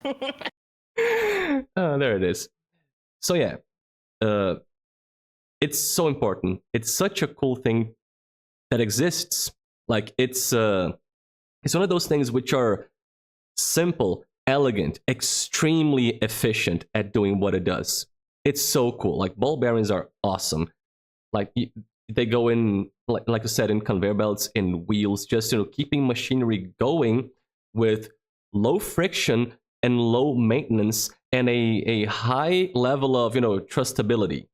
There it is. So yeah, it's so important. It's such a cool thing that exists. Like it's one of those things which are simple, elegant, extremely efficient at doing what it does. It's so cool. Like ball bearings are awesome. Like they go in, like I said, in conveyor belts, in wheels, just keeping machinery going with low friction and low maintenance and a high level of trustability.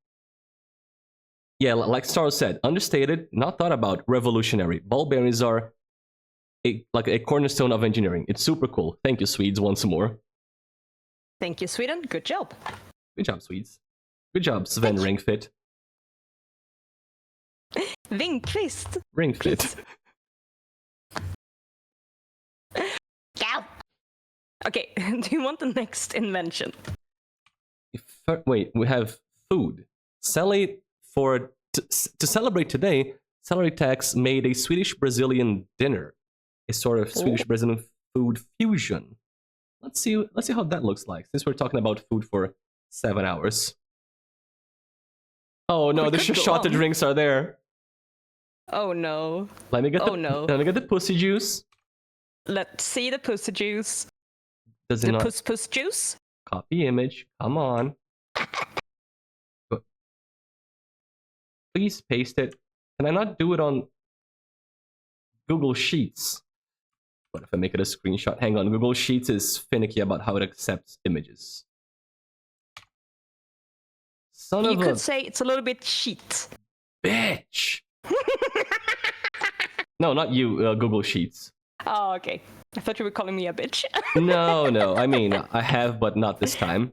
Yeah, like Star said, understated, not thought about, revolutionary. Ball bearings are like a cornerstone of engineering. It's super cool. Thank you, Swedes, once more. Thank you, Sweden. Good job. Good job, Swedes. Good job, Sven Ringfit. Winkvist. Ringfit. Okay, do you want the next invention? Wait, we have food. To celebrate today, Celery Tax made a Swedish-Brazilian dinner. A sort of Swedish-Brazilian food fusion. Let's see how that looks like, since we're talking about food for 7 hours. Oh no, the shot drinks are there. Oh no. Let me get the pussy juice. Let's see the pussy juice. Does it not? Puss juice? Copy image. Come on. Please paste it. Can I not do it on Google Sheets? What if I make it a screenshot? Hang on, Google Sheets is finicky about how it accepts images. You could say it's a little bit sheet. Bitch! No, not you, Google Sheets. Oh, okay. I thought you were calling me a bitch. No. I mean, I have, but not this time.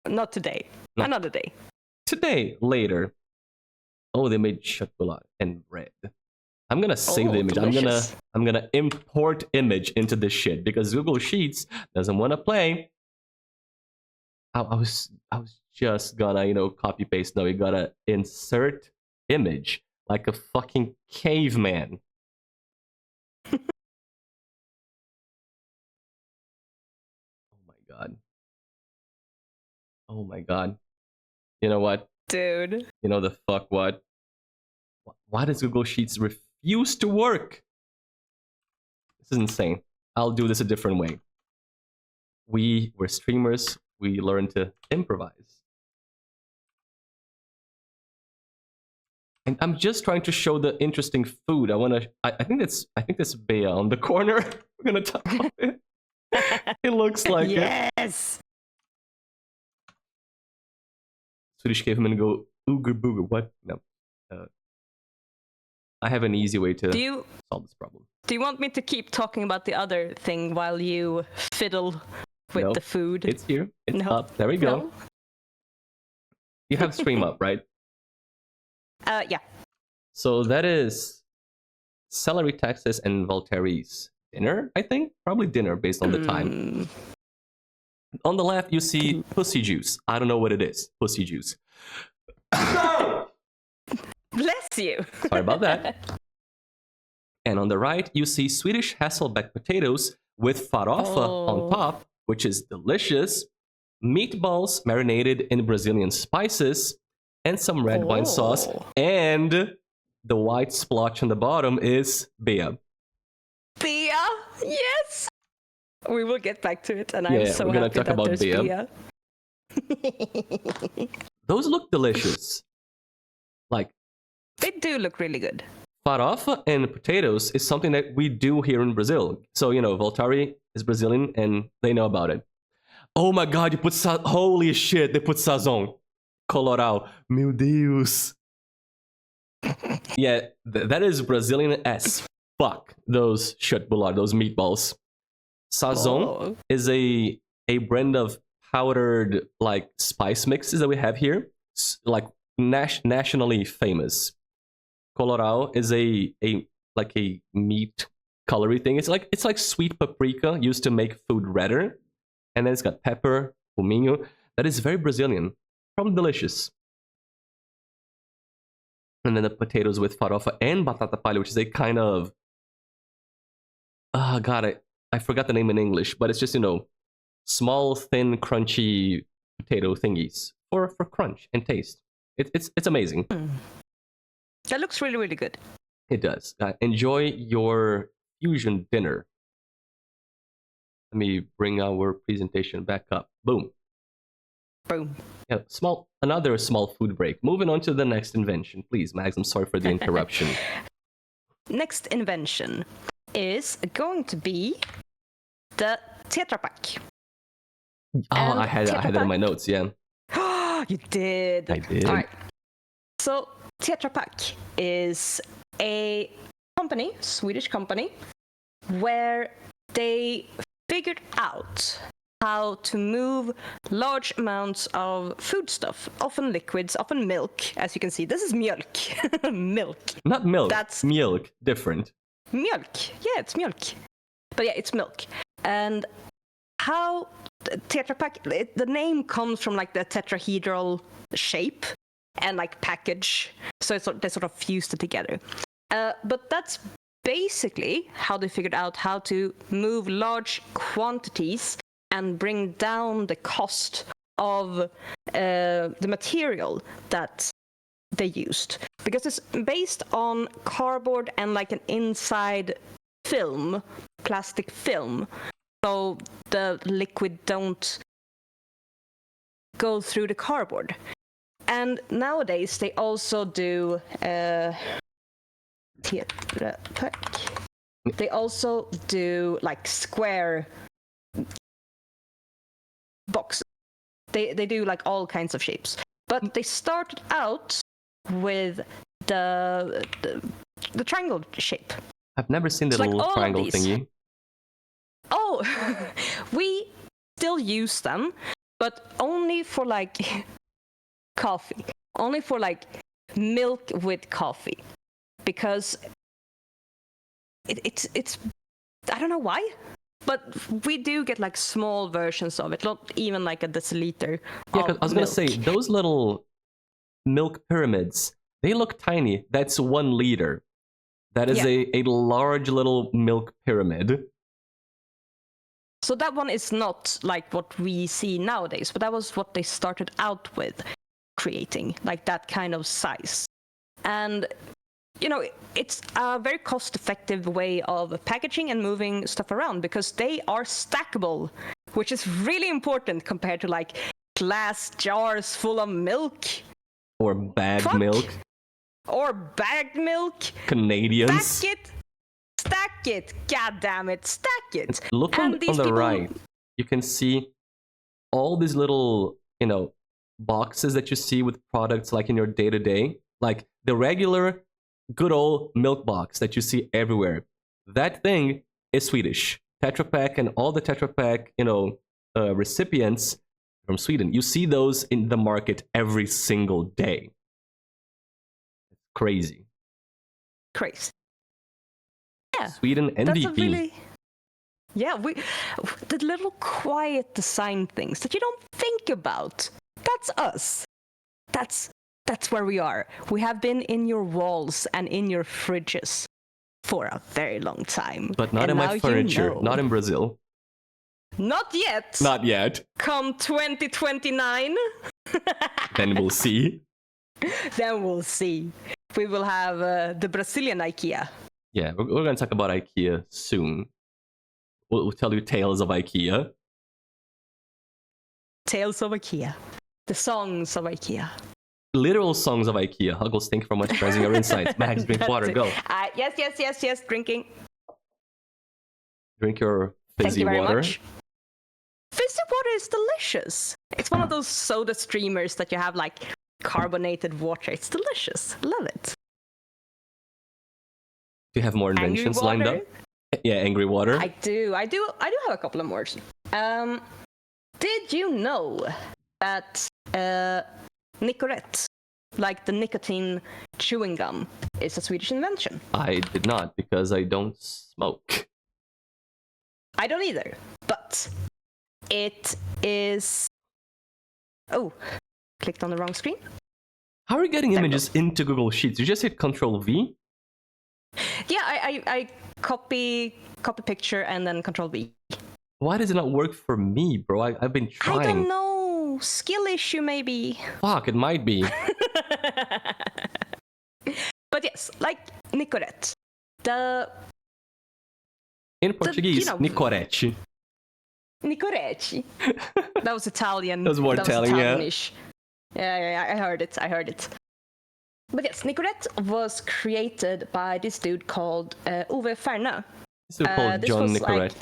Not today. No. Another day. Today, later. Oh, they made chocolate and bread. I'm gonna save the image. Delicious. I'm gonna import image into this shit because Google Sheets doesn't want to play. I was just gonna copy paste. No, you gotta insert image like a fucking caveman. Oh my god. You know what? Dude. You know the fuck what? Why does Google Sheets refuse to work? This is insane. I'll do this a different way. We're streamers. We learn to improvise. And I'm just trying to show the interesting food. I think that's Bea on the corner. We're gonna talk about it. It looks like it. Yes. Swedish cavemen go ooger booger. What? No. I have an easy way to solve this problem. Do you want me to keep talking about the other thing while you fiddle with the food? It's here. It's up. There we go. No? You have stream up, right? Yeah. So that is celery, Texas, and Voltaire's dinner, I think? Probably dinner based on the time. On the left, you see pussy juice. I don't know what it is. Pussy juice. Bless you. Sorry about that. And on the right, you see Swedish Hasselback potatoes with farofa on top, which is delicious, meatballs marinated in Brazilian spices, and some red wine sauce. And the white splotch on the bottom is Bea. Bea? Yes! We will get back to it, and I'm so we're gonna happy talk that about there's Bea. Those look delicious. Like, they do look really good. farofa and potatoes is something that we do here in Brazil. So, you know, Voltaire is Brazilian and they know about it. Oh my god, you put holy shit, they put sazon. Colorau. Meu Deus. Yeah, that is Brazilian as fuck. Those shutbular, those meatballs. Sazon is a brand of powdered like spice mixes that we have here, like nationally famous. Colorau is a meat colory thing. It's like sweet paprika used to make food redder, and then it's got pepper, fuminho. That is very Brazilian, probably delicious. And then the potatoes with farofa and batata palha, which is a kind of I forgot the name in English, but it's just, you know, small, thin, crunchy potato thingies for crunch and taste. It's amazing. That looks really, really good. It does. Enjoy your fusion dinner. Let me bring our presentation back up. Boom. Boom. Yeah, another small food break. Moving on to the next invention. Please, Mags, I'm sorry for the interruption. Next invention is going to be the Tetra Pak. I had it in my notes, yeah. You did. I did. All right. So Tetra Pak is a company, Swedish company, where they figured out how to move large amounts of foodstuff, often liquids, often milk. As you can see, this is milk. Milk. Not milk. That's milk. Different. Milk. Yeah, it's milk. But yeah, it's milk. And how Tetra Pak, the name comes from like the tetrahedral shape and like package. So they sort of fused it together. But that's basically how they figured out how to move large quantities and bring down the cost of the material that they used. Because it's based on cardboard and like an inside film, plastic film. So the liquid don't go through the cardboard. And nowadays they also do Tetra Pak. They also do like square boxes. They do like all kinds of shapes. But they started out with the triangle shape. I've never seen the little triangle thingy. Oh, we still use them, but only for like coffee. Only for like milk with coffee. Because it's I don't know why, but we do get like small versions of it, not even like a deciliter. Yeah, 'cause I was gonna say those little milk pyramids, they look tiny. That's 1 liter. That is a large little milk pyramid. So that one is not like what we see nowadays, but that was what they started out with creating, like that kind of size. And it's a very cost-effective way of packaging and moving stuff around because they are stackable, which is really important compared to like glass jars full of milk. Or bagged milk. Or bagged milk. Canadians. Stack it. God damn it, stack it. Look on the right. You can see all these little, boxes that you see with products like in your day-to-day. Like the regular good old milk box that you see everywhere. That thing is Swedish. Tetra Pak and all the Tetra Pak, recipients from Sweden. You see those in the market every single day. Crazy. Yeah. Sweden MVP. The little quiet design things that you don't think about. That's us. That's where we are. We have been in your walls and in your fridges for a very long time. But not in my furniture. Not in Brazil. Not yet. Not yet. Come 2029. Then we'll see. Then we'll see. We will have the Brazilian IKEA. Yeah, we're going to talk about IKEA soon. We'll tell you tales of IKEA. Tales of IKEA. The songs of IKEA. Literal songs of IKEA. Huggles, thank you very much for raising your insights. Max, drink water, go. Yes, drinking. Drink your fizzy water. Much. Fizzy water is delicious. It's one of those soda streamers that you have like carbonated water. It's delicious. Love it. Do you have more inventions lined up? Yeah, angry water. I do have a couple of more. Did you know that Nicorette, like the nicotine chewing gum, is a Swedish invention? I did not, because I don't smoke. I don't either, but it is... Oh, clicked on the wrong screen. How are you getting images into Google Sheets? You just hit Control-V? Yeah, I copy picture and then Control-V. Why does it not work for me, bro? I've been trying. I don't know. Skill issue, maybe. Fuck, it might be. But yes, like Nicorette. In Portuguese, Nicorette. Nicorette. That was Italian. That was more Italian, Yeah, I heard it. But yes, Nicorette was created by this dude called Ove Ferna. This dude called John Nicorette.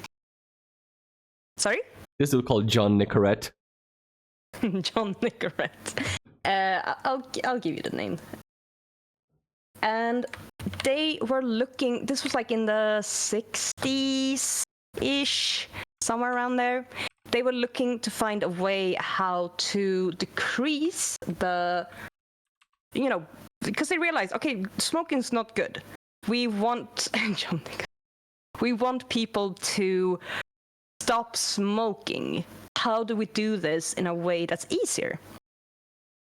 Sorry? This dude called John Nicorette. John Nicorette. I'll give you the name. And they were looking... This was like in the 60s-ish, somewhere around there. They were looking to find a way how to decrease the... because they realized, okay, smoking's not good. We want people to stop smoking. How do we do this in a way that's easier?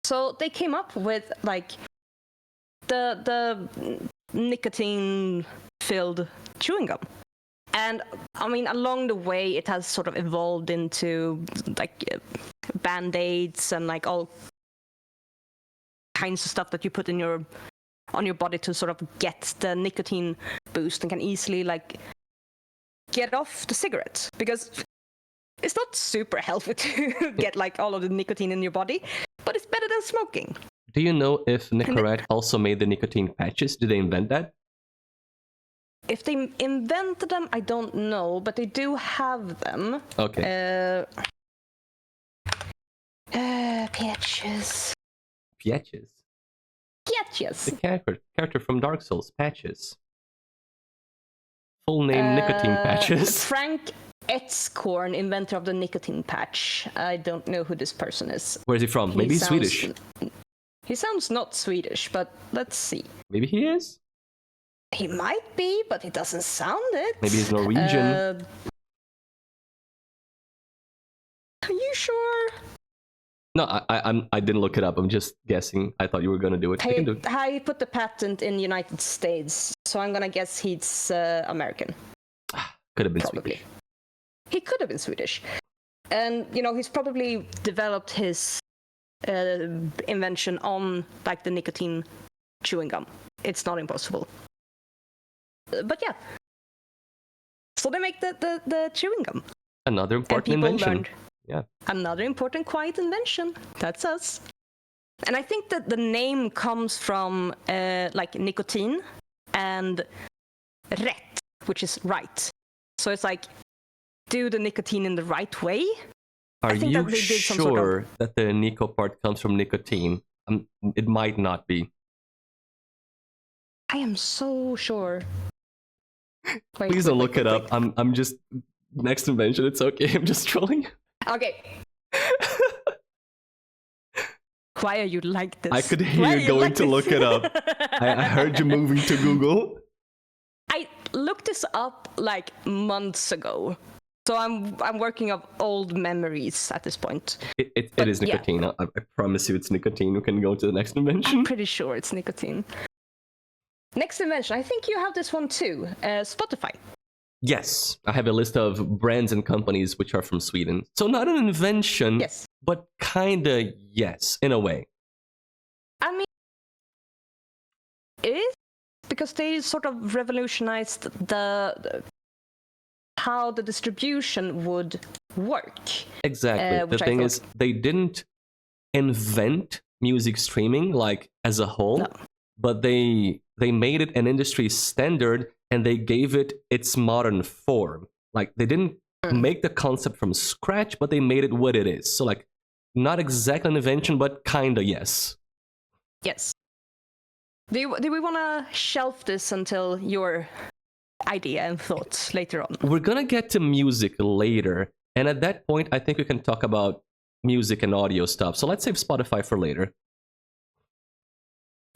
So they came up with like the nicotine-filled chewing gum. And I mean, along the way, it has sort of evolved into like band-aids and like all kinds of stuff that you put on your body to sort of get the nicotine boost and can easily like get off the cigarette, because it's not super healthy to get like all of the nicotine in your body, but it's better than smoking. Do you know if Nicorette also made the nicotine patches? Did they invent that? If they invented them, I don't know, but they do have them. Okay. Patches. Patches. The character from Dark Souls, Patches. Full name nicotine patches. Frank Etzkorn, inventor of the nicotine patch. I don't know who this person is. Where is he from? Maybe he's Swedish. He sounds not Swedish, but let's see. Maybe he is? He might be, but he doesn't sound it. Maybe he's Norwegian. Are you sure? No, I didn't look it up. I'm just guessing. I thought you were gonna do it. I put the patent in the United States, so I'm gonna guess he's American. Could have been Probably. Swedish. He could have been Swedish. And, he's probably developed his invention on, like, the nicotine chewing gum. It's not impossible. But yeah. So they make the chewing gum. Another important invention. Yeah. Another important quiet invention. That's us. And I think that the name comes from like nicotine and rätt, which is right. So it's like, do the nicotine in the right way. Are you sure that the Nico part comes from nicotine? It might not be. I am so sure. Please don't look it up. I'm just next invention. It's okay. I'm just trolling. Okay. Why are you like this? I could hear you going to look it up. I heard you moving to Google. I looked this up like months ago. So I'm working up old memories at this point. It is nicotine. Yeah. I promise you it's nicotine. We can go to the next invention. I'm pretty sure it's nicotine. Next invention. I think you have this one too. Spotify. Yes. I have a list of brands and companies which are from Sweden. So not an invention, yes, but kinda yes, in a way. I mean, it is because they sort of revolutionized how the distribution would work. Exactly. The thing is, they didn't invent music streaming like as a whole, but they made it an industry standard and they gave it its modern form. Like they didn't make the concept from scratch, but they made it what it is. So like, not exactly an invention, but kinda yes. Yes. Do we want to shelf this until your idea and thoughts later on? We're gonna get to music later, and at that point, I think we can talk about music and audio stuff. So let's save Spotify for later.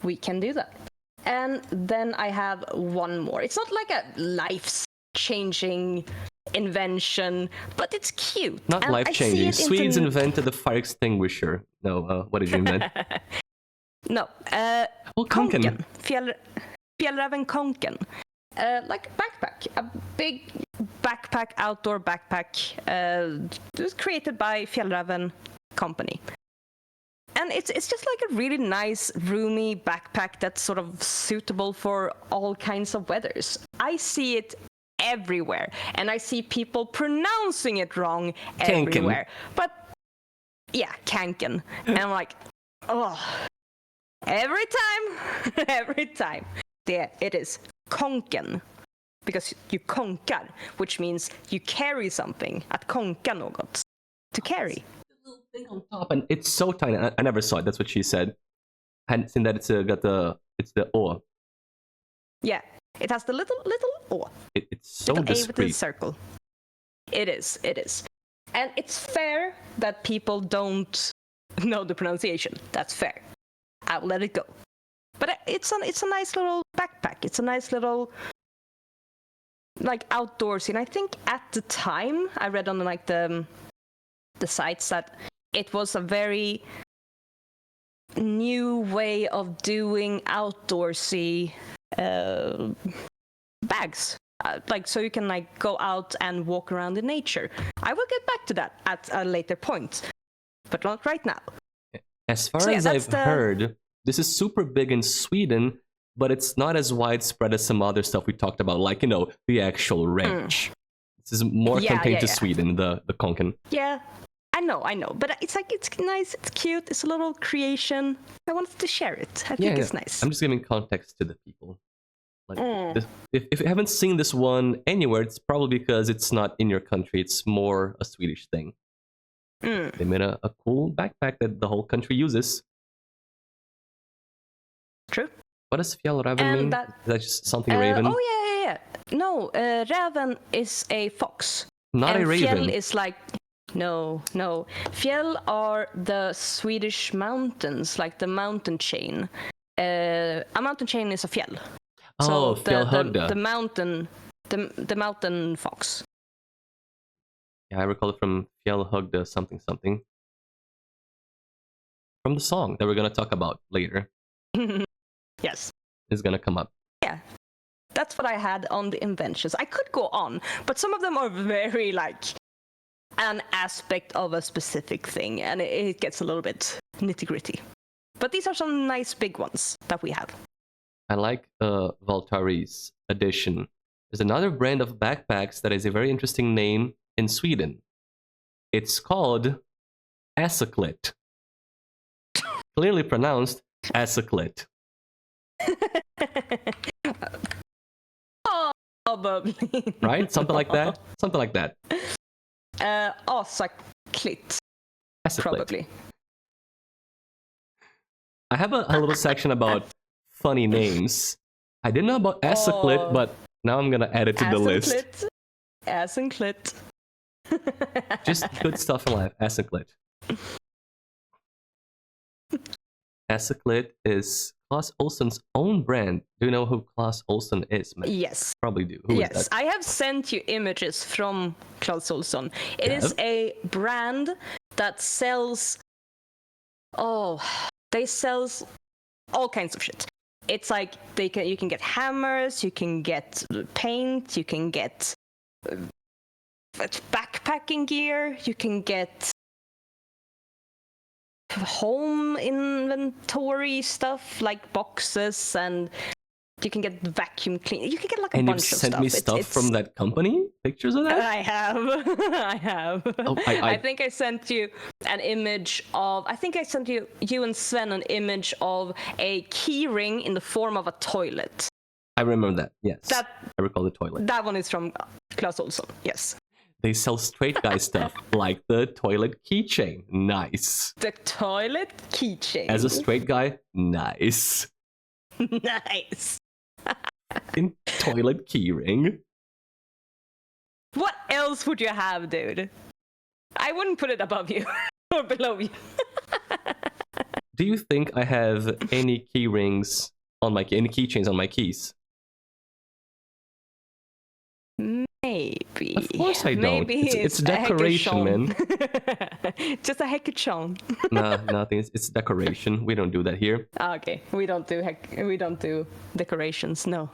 We can do that. And then I have one more. It's not like a life-changing invention, but it's cute. Not life-changing. Swedes invented the fire extinguisher. No, what did you invent? No. Konken. Fjällräven Konken. Like backpack. A big backpack, outdoor backpack. It was created by Fjällräven Company. And it's just like a really nice, roomy backpack that's sort of suitable for all kinds of weathers. I see it everywhere, and I see people pronouncing it wrong everywhere. But yeah, Kanken. And I'm like, oh, every time. There, it is konken. Because you konkar, which means you carry something. Att konka något. To carry. Thing on top, and it's so tiny. I never saw it. That's what she said. I hadn't seen that. It's the O. Yeah, it has the little O. It's so little discreet. A with the circle. It is, and it's fair that people don't know the pronunciation. That's fair. I'll let it go. But it's a nice little backpack. It's a nice little like outdoorsy. And I think at the time I read on like the sites that it was a very new way of doing outdoorsy bags. Like so you can like go out and walk around in nature. I will get back to that at a later point, but not right now. As far as I've heard, this is super big in Sweden, but it's not as widespread as some other stuff we talked about, like, the actual wrench. This is more contained to Sweden, the konken. Yeah. I know, but it's nice, it's cute, it's a little creation. I wanted to share it. I think it's nice. I'm just giving context to the people. Like, if you haven't seen this one anywhere, it's probably because it's not in your country. It's more a Swedish thing. They made a cool backpack that the whole country uses. True. What does fjällräven mean? Is that just something raven? Oh, yeah. No, räven is a fox. Not a raven. Fjäll is like... No. Fjäll are the Swedish mountains, like the mountain chain. A mountain chain is a fjäll. Oh, so the mountain fox. Yeah, I recall it from Fjällhögda something. From the song that we're going to talk about later. Yes. It's going to come up. Yeah. That's what I had on the inventions. I could go on, but some of them are very, like, an aspect of a specific thing, and it gets a little bit nitty-gritty. But these are some nice big ones that we have. I like Valtari's edition. There's another brand of backpacks that is a very interesting name in Sweden. It's called Asaclit. Clearly pronounced Asaclit. Probably. Right? Something like that? Something like that. Asaclit. Probably. I have a little section about funny names. I didn't know about Asaclit, but now I'm gonna add it to the list. Asaclit. Just good stuff in life. Asaclit. Asaclit is Claes Olsson's own brand. Do you know who Claes Olsson is, man? Yes. Probably do. Who is that? I have sent you images from Claes Olsson. It is a brand that sells... they sell all kinds of shit. It's like you can get hammers, you can get paint, you can get backpacking gear, you can get home inventory stuff like boxes, and you can get vacuum clean. You can get like a bunch of stuff. And you've sent me stuff from that company? Pictures of that? I have. I have. Oh, I think I sent you an image of... I think I sent you and Sven an image of a key ring in the form of a toilet. I remember that, yes. I recall the toilet. That one is from Claes Olsson, yes. They sell straight guy stuff, like the toilet keychain. Nice. The toilet keychain. As a straight guy, nice. Nice. In toilet keyring. What else would you have, dude? I wouldn't put it above you or below you. Do you think I have any key rings on any keychains on my keys? Maybe. Of course I don't. Maybe it's decoration, man. Just a hekachon. Nah, nothing. It's decoration. We don't do that here. Okay, we don't do decorations. No,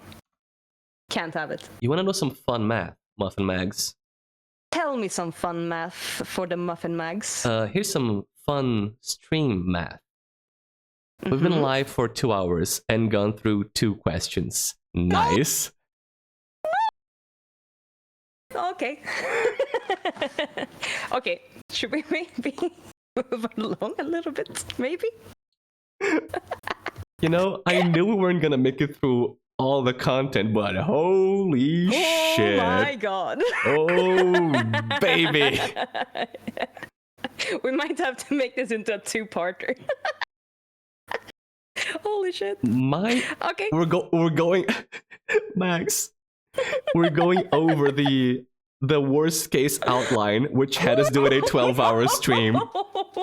can't have it. You want to know some fun math, MuffinMags? Tell me some fun math for the MuffinMags. Here's some fun stream math. We've been live for 2 hours and gone through 2 questions. Nice. Okay. Okay, should we maybe move along a little bit? Maybe? You know, I knew we weren't gonna make it through all the content, but holy shit. Oh my god. Oh, baby. We might have to make this into a 2-parter. Holy shit. Okay. We're going... Max. We're going over the worst case outline, which had us doing a 12-hour stream.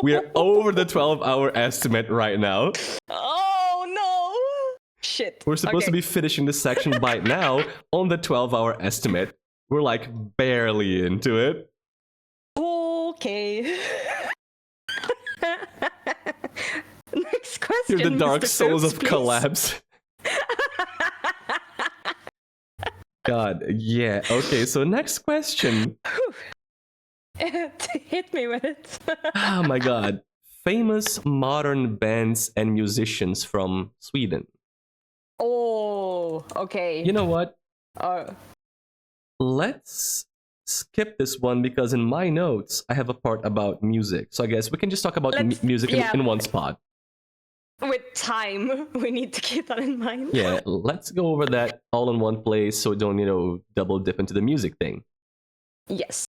We're over the 12-hour estimate right now. Oh no! Shit. We're supposed to be finishing this section by now on the 12-hour estimate. We're like barely into it. Okay. Next question. You're the dark Mr. souls Foofs, of please. collabs. God, yeah. Okay, so next question. Hit me with it. Oh my god. Famous modern bands and musicians from Sweden. Oh, okay. You know what? Let's skip this one because in my notes I have a part about music. So I guess we can just talk about music in one spot. With time, we need to keep that in mind. Yeah, let's go over that all in one place so we don't, double dip into the music thing. Yes.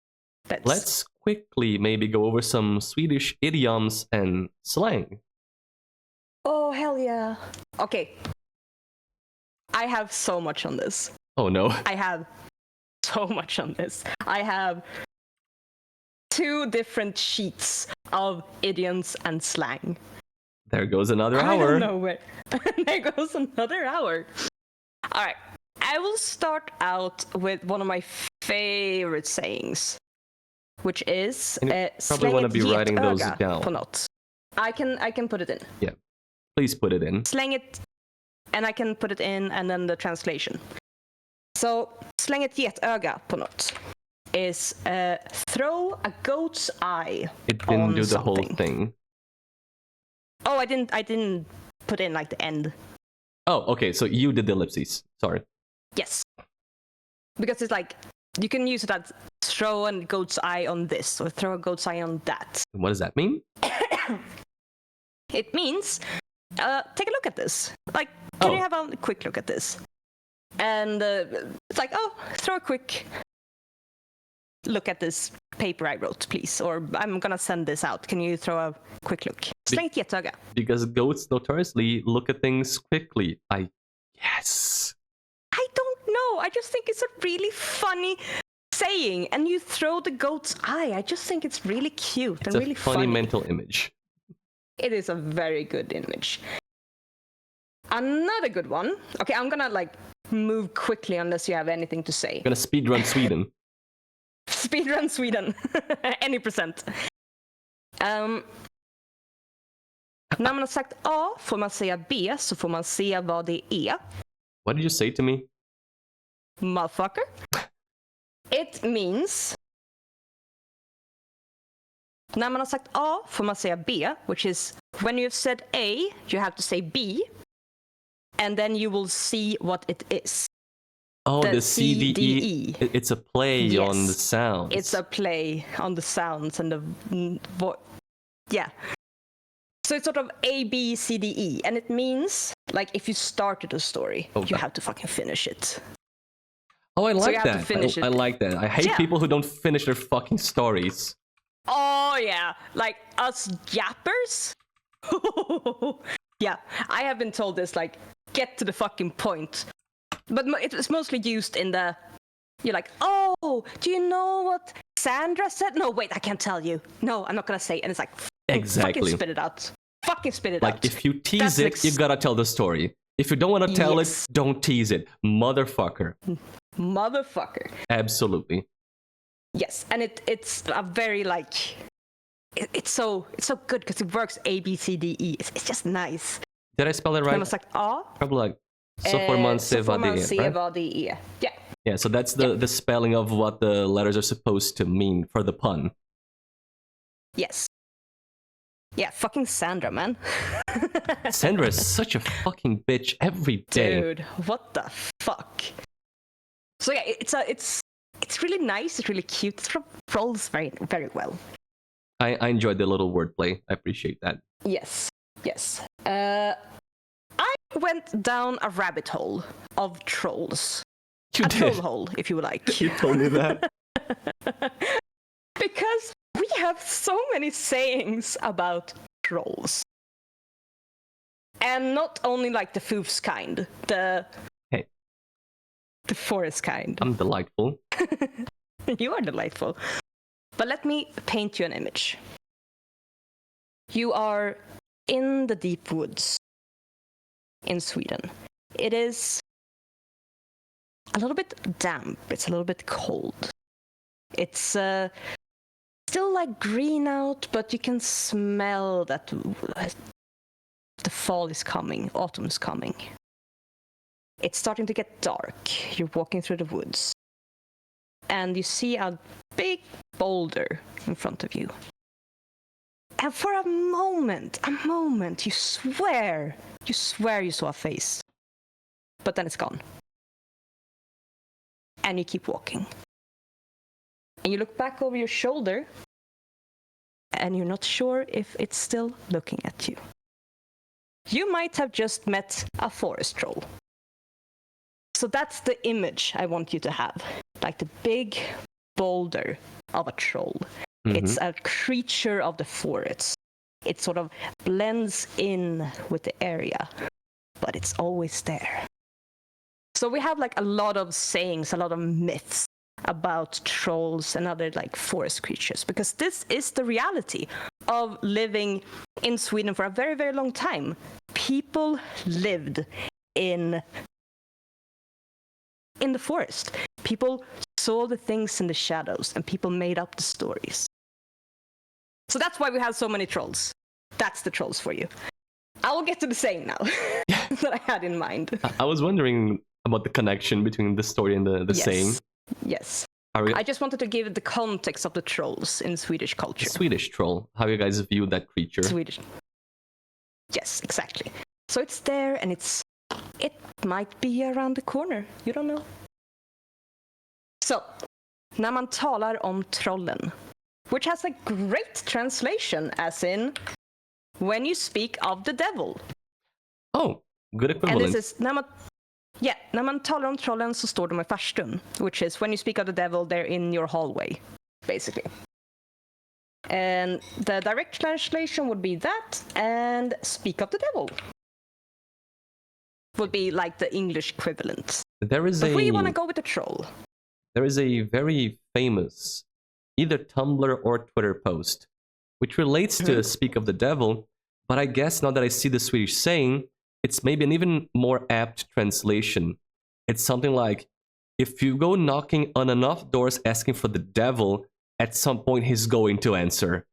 Let's quickly maybe go over some Swedish idioms and slang. Oh, hell yeah. Okay. I have so much on this. Oh no. I have so much on this. I have 2 different sheets of idioms and slang. There goes another hour. I don't know where. There goes another hour. All right. I will start out with one of my favorite sayings, which is probably want to be writing those down. På något. I can put it in. Yeah. Please put it in. Släng it, and I can put it in, and then the translation. So, släng ett getöga på något is throw a goat's eye. It didn't on do the something. whole thing. Oh, I didn't put in like the end. Oh, okay. So you did the ellipses. Sorry. Yes. Because it's like you can use it as throw a goat's eye on this or throw a goat's eye on that. What does that mean? It means take a look at this. Like, can you have a quick look at this? And it's like, oh, throw a quick look at this paper I wrote, please. Or I'm gonna send this out. Can you throw a quick look? Släng ett getöga. Because goats notoriously look at things quickly. Yes. I don't know. I just think it's a really funny saying. And you throw the goat's eye. I just think it's really cute It's and really a funny mental image. It is a very good image. Another good one. Okay, I'm gonna like move quickly unless you have anything to say. I'm gonna speedrun Sweden. Speedrun Sweden. Any %. När man har sagt A får man säga B, så får man se vad det är. What did you say to me? Motherfucker. It means... När man har sagt A får man säga B, which is when you've said A, you have to say B, and then you will see what it is. Oh, the CDE. It's a play on the sounds. It's a play on the sounds and the yeah. So it's sort of A, B, C, D, E, and it means like if you started a story, you have to fucking finish it. Oh, I like that. I like that. I hate people who don't finish their fucking stories. Oh yeah, like us yappers. Yeah, I have been told this, like, get to the fucking point. But it's mostly used in the, you're like, oh, do you know what Sandra said? No, wait, I can't tell you. No, I'm not gonna say it. And it's like, exactly. Fucking spit it out. Fucking spit it out. Like, if you tease it, you gotta tell the story. If you don't want to tell it, don't tease it. Motherfucker. Motherfucker. Absolutely. Yes, and it's a very, like, it's so good because it works A, B, C, D, E. It's just nice. Did I spell it right? När man sagt A. Probably like, så får man se vad det är, right? Vad det är. Yeah. Yeah, so that's the spelling of what the letters are supposed to mean for the pun. Yes. Yeah, fucking Sandra, man. Sandra is such a fucking bitch every day. Dude, what the fuck? So yeah, it's really nice. It's really cute. It rolls very, very well. I enjoyed the little wordplay. I appreciate that. Yes. I went down a rabbit hole of trolls. Troll hole, if you like. You told me that. Because we have so many sayings about trolls. And not only like the foofs kind, the forest kind. I'm delightful. You are delightful. But let me paint you an image. You are in the deep woods in Sweden. It is a little bit damp. It's a little bit cold. It's still like green out, but you can smell that the fall is coming, autumn is coming. It's starting to get dark. You're walking through the woods. And you see a big boulder in front of you. And for a moment, you swear you saw a face. But then it's gone. And you keep walking. And you look back over your shoulder, and you're not sure if it's still looking at you. You might have just met a forest troll. So that's the image I want you to have. Like the big boulder of a troll. Mm-hmm. It's a creature of the forest. It sort of blends in with the area, but it's always there. So we have like a lot of sayings, a lot of myths about trolls and other like forest creatures, because this is the reality of living in Sweden for a very, very long time. People lived in the forest. People saw the things in the shadows, and people made up the stories. So that's why we have so many trolls. That's the trolls for you. I will get to the saying now that I had in mind. I was wondering about the connection between the story and the saying. Yes. I just wanted to give the context of the trolls in Swedish culture. Swedish troll. How you guys view that creature? Swedish. Yes, exactly. So it's there, and it might be around the corner. You don't know. So, när man talar om trollen, which has a great translation, as in when you speak of the devil. Oh, good equivalent. And this is när man talar om trollen så står de i farstun, which is when you speak of the devil, they're in your hallway, basically. And the direct translation would be that, and speak of the devil would be like the English equivalent. But we want to go with the troll. There is a very famous either Tumblr or Twitter post which relates to speak of the devil, but I guess now that I see the Swedish saying, it's maybe an even more apt translation. It's something like, if you go knocking on enough doors asking for the devil, at some point he's going to answer.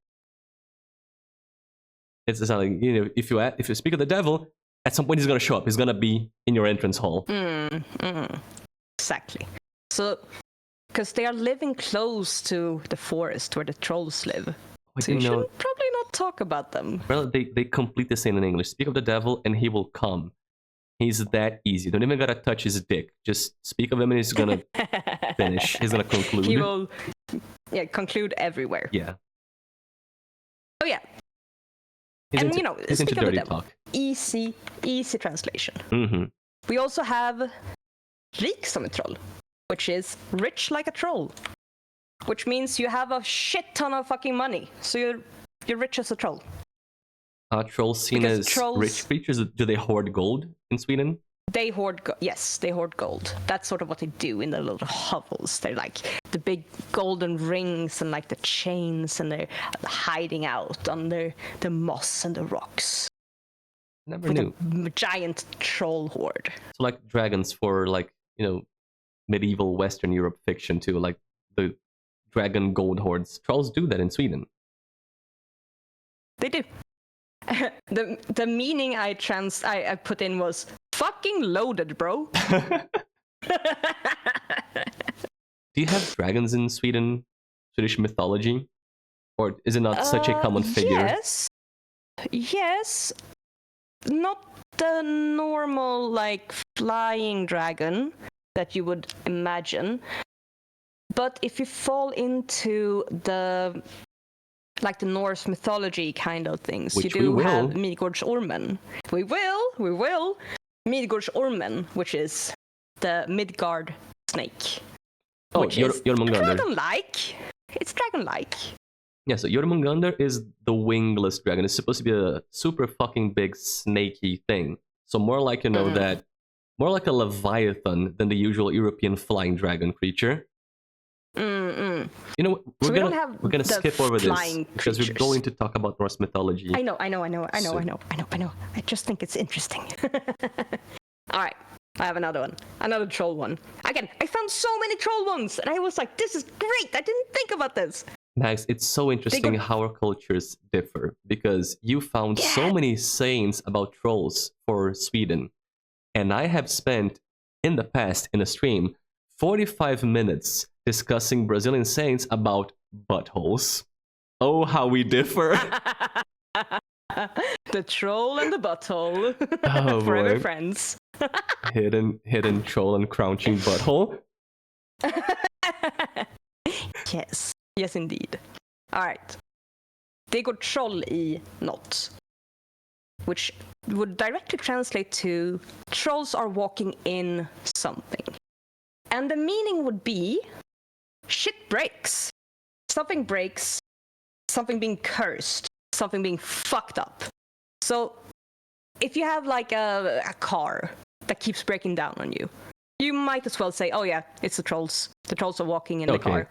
It's something, you know, if you speak of the devil, at some point he's going to show up. He's going to be in your entrance hall. Exactly. So, because they are living close to the forest where the trolls live. So you should probably not talk about them. Well, they complete the saying in English. Speak of the devil and he will come. He's that easy. Don't even gotta touch his dick. Just speak of him and he's gonna finish. He's gonna conclude. He will conclude everywhere. Yeah. Oh yeah. And you know, speak of the devil. Talk. Easy translation. Mm-hmm. We also have rik som ett troll, which is rich like a troll. Which means you have a shit ton of fucking money. So you're rich as a troll. Are trolls seen as rich creatures? Do they hoard gold in Sweden? They hoard yes, they hoard gold. That's sort of what they do in their little hovels. They're like the big golden rings and like the chains, and they're hiding out under the moss and the rocks. Never knew. A giant troll horde. So like dragons for like, you know, medieval Western Europe fiction too, like the dragon gold hoards. Trolls do that in Sweden. They do. The meaning I put in was fucking loaded, bro. Do you have dragons in Sweden? Swedish mythology? Or is it not such a common figure? Yes. Not the normal like flying dragon that you would imagine. But if you fall into the Norse mythology kind of things, which you do have Midgårdsormen. We will. Midgårdsormen, which is the Midgard snake. Oh, Jormungandr. Dragon-like. It's dragon-like. Yeah, so Jormungandr is the wingless dragon. It's supposed to be a super fucking big snaky thing. So more like, you know, more like a leviathan than the usual European flying dragon creature. You know, we're gonna skip over this because we're going to talk about Norse mythology. I know. I just think it's interesting. All right, I have another troll one. Again, I found so many troll ones, and I was like, "This is great! I didn't think about this." Max, it's so interesting how our cultures differ because you found so many sayings about trolls for Sweden, and I have spent in the past in a stream 45 minutes discussing Brazilian sayings about buttholes. Oh, how we differ. The troll and the butthole. Oh, forever friends. hidden troll and crouching butthole. Yes indeed. Alright. Det går troll i något, which would directly translate to trolls are walking in something. And the meaning would be shit breaks. Something breaks, something being cursed, something being fucked up. So if you have like a car that keeps breaking down on you, you might as well say, oh yeah, it's the trolls. The trolls are walking in the car.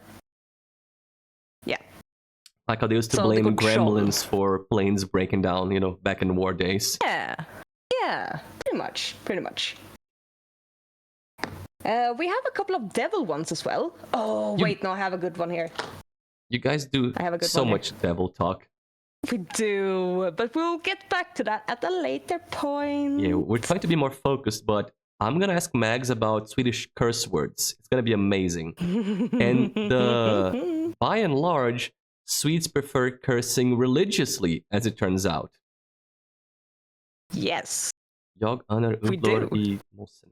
Yeah. Like how they used to blame gremlins for planes breaking down, you know, back in war days. Yeah, pretty much. We have a couple of devil ones as well. Oh, wait, no, I have a good one here. You guys do so much devil talk. We do, but we'll get back to that at a later point. Yeah, we're trying to be more focused, but I'm gonna ask Mags about Swedish curse words. It's gonna be amazing. And by and large, Swedes prefer cursing religiously, as it turns out. Yes. Jag anar ugglor I mossen.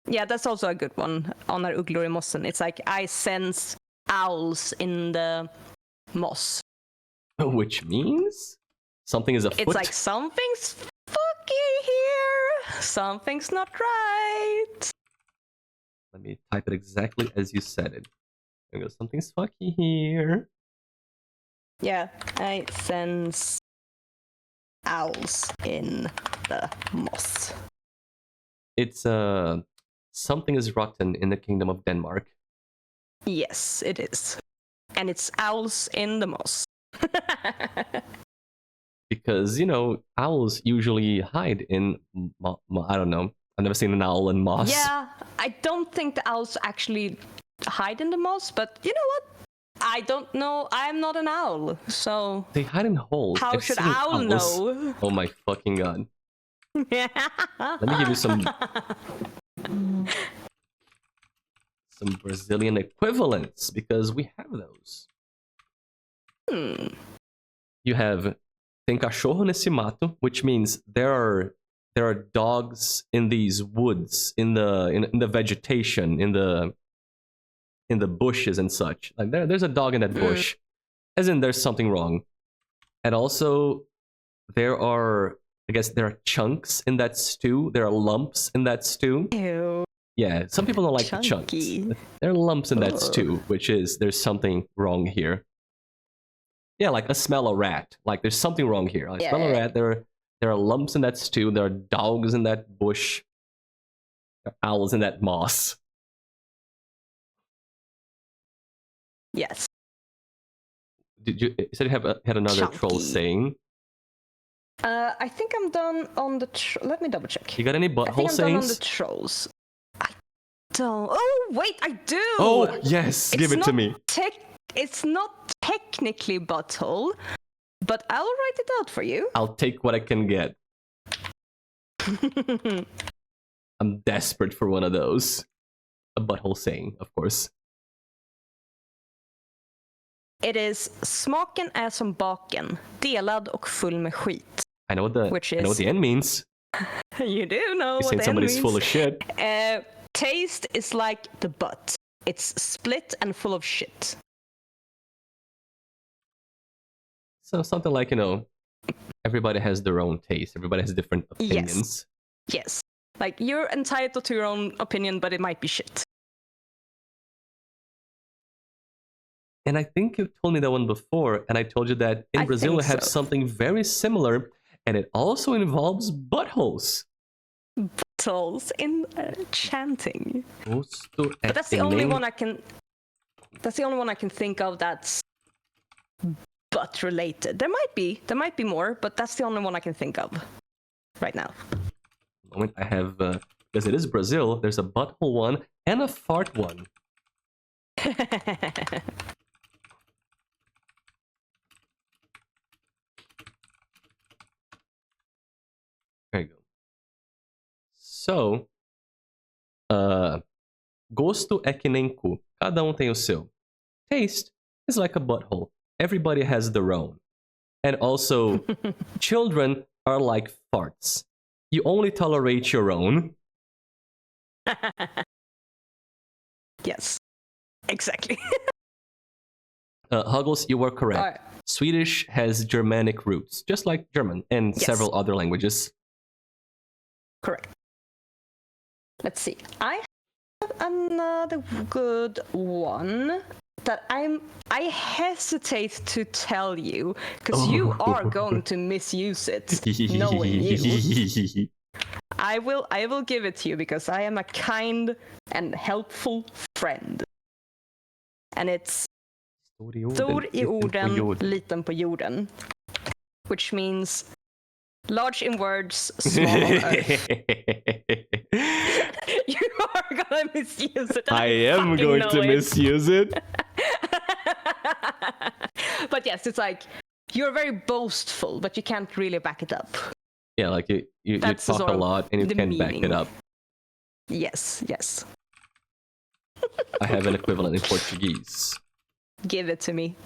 Yeah, that's also a good one. Anar ugglor I mossen. It's like I sense owls in the moss. Which means something is afoot. It's like something's fucky here. Something's not right. Let me type it exactly as you said it. There goes something's fucky here. Yeah, I sense owls in the moss. It's something is rotten in the kingdom of Denmark. Yes, it is. And it's owls in the moss. Because, you know, owls usually hide in, I don't know. I've never seen an owl in moss. Yeah, I don't think the owls actually hide in the moss, but you know what? I don't know. I'm not an owl, so... They hide in holes. How should owl know? Oh my fucking god. Let me give you some Brazilian equivalents, because we have those. You have tem cachorro nesse mato, which means there are dogs in these woods, in the vegetation, in the bushes and such. Like there's a dog in that bush, as in there's something wrong. And also there are chunks in that stew. There are lumps in that stew. Ew. Yeah, some people don't like the Chunky. chunks. There are lumps in that stew, which is there's something wrong here. Yeah, like a smell a rat. Like there's something wrong here. Like smell a rat. There are lumps in that stew. There are dogs in that bush. There are owls in that moss. Yes. You said you had another Chunky. troll saying? I think I'm done on the... Let me double check. You got any butthole sayings? I'm done on the trolls. I don't... Oh, wait, I do! Oh, yes! Give it to me. It's not technically butthole, but I'll write it out for you. I'll take what I can get. I'm desperate for one of those. A butthole saying, of course. It is smaken är som baken, delad och full med skit. I know what the end means. You do know what the end means. Somebody's full of shit. Taste is like the butt. It's split and full of shit. So something like, you know, everybody has their own taste. Everybody has different opinions. Yes. Like, you're entitled to your own opinion, but it might be shit. And I think you told me that one before, and I told you that in Brazil we have something very similar, and it also involves buttholes. Buttholes in chanting. But that's the only one I can think of that's butt related. There might be more, but that's the only one I can think of right now. Moment I have, because it is Brazil, there's a butthole one and a fart one. There you go. So, gosto é que nem cu. Cada tem o seu. Taste is like a butthole. Everybody has their own. And also, children are like farts. You only tolerate your own. Yes, exactly. Huggles, you were correct. Right. Swedish has Germanic roots, just like German and several other languages. Correct. Let's see. I have another good one that I hesitate to tell you because you are going to misuse it, knowing you. I will give it to you because I am a kind and helpful friend. And it's stor I orden, liten på jorden. Which means large in words, small on earth. You are gonna misuse it. I am going to misuse it. But yes, it's like you're very boastful, but you can't really back it up. Yeah, like you talk a lot and you can't back it up. Yes, yes. I have an equivalent in Portuguese. Give it to me.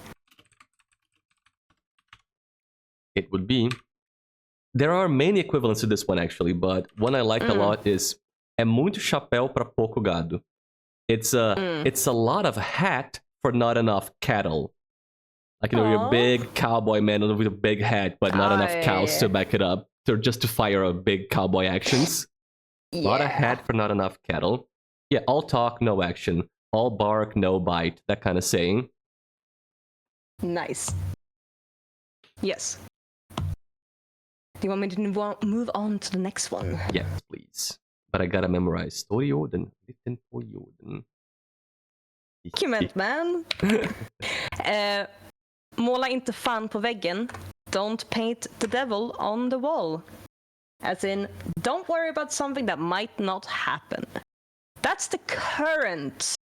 It would be... There are many equivalents to this one, actually, but one I like a lot is é muito chapéu para pouco gado. It's a lot of hat for not enough cattle. Like, you know, you're a big cowboy man with a big hat, but not enough cows to back it up, to just to fire a big cowboy actions. A lot of hat for not enough cattle. Yeah, all talk, no action. All bark, no bite. That kind of saying. Nice. Yes. Do you want me to move on to the next one? Yes, please. But I gotta memorize. Storjorden. Liten Storjorden. Document, man. Måla inte fan på väggen. Don't paint the devil on the wall. As in, don't worry about something that might not happen. That's the current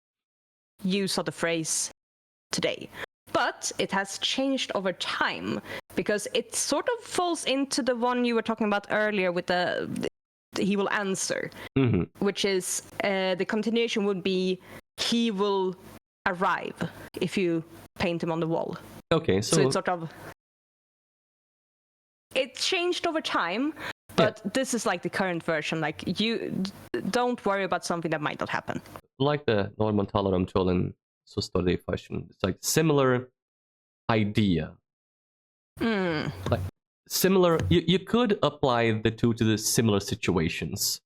use of the phrase today. But it has changed over time because it sort of falls into the one you were talking about earlier with the he will answer, which is the continuation would be he will arrive if you paint him on the wall. Okay, so it's sort of... It changed over time, but this is like the current version. Like, you don't worry about something that might not happen. Like the Norman talar om trollen så står det i fashion. It's like similar idea. Like similar, you could apply the two to the similar situations.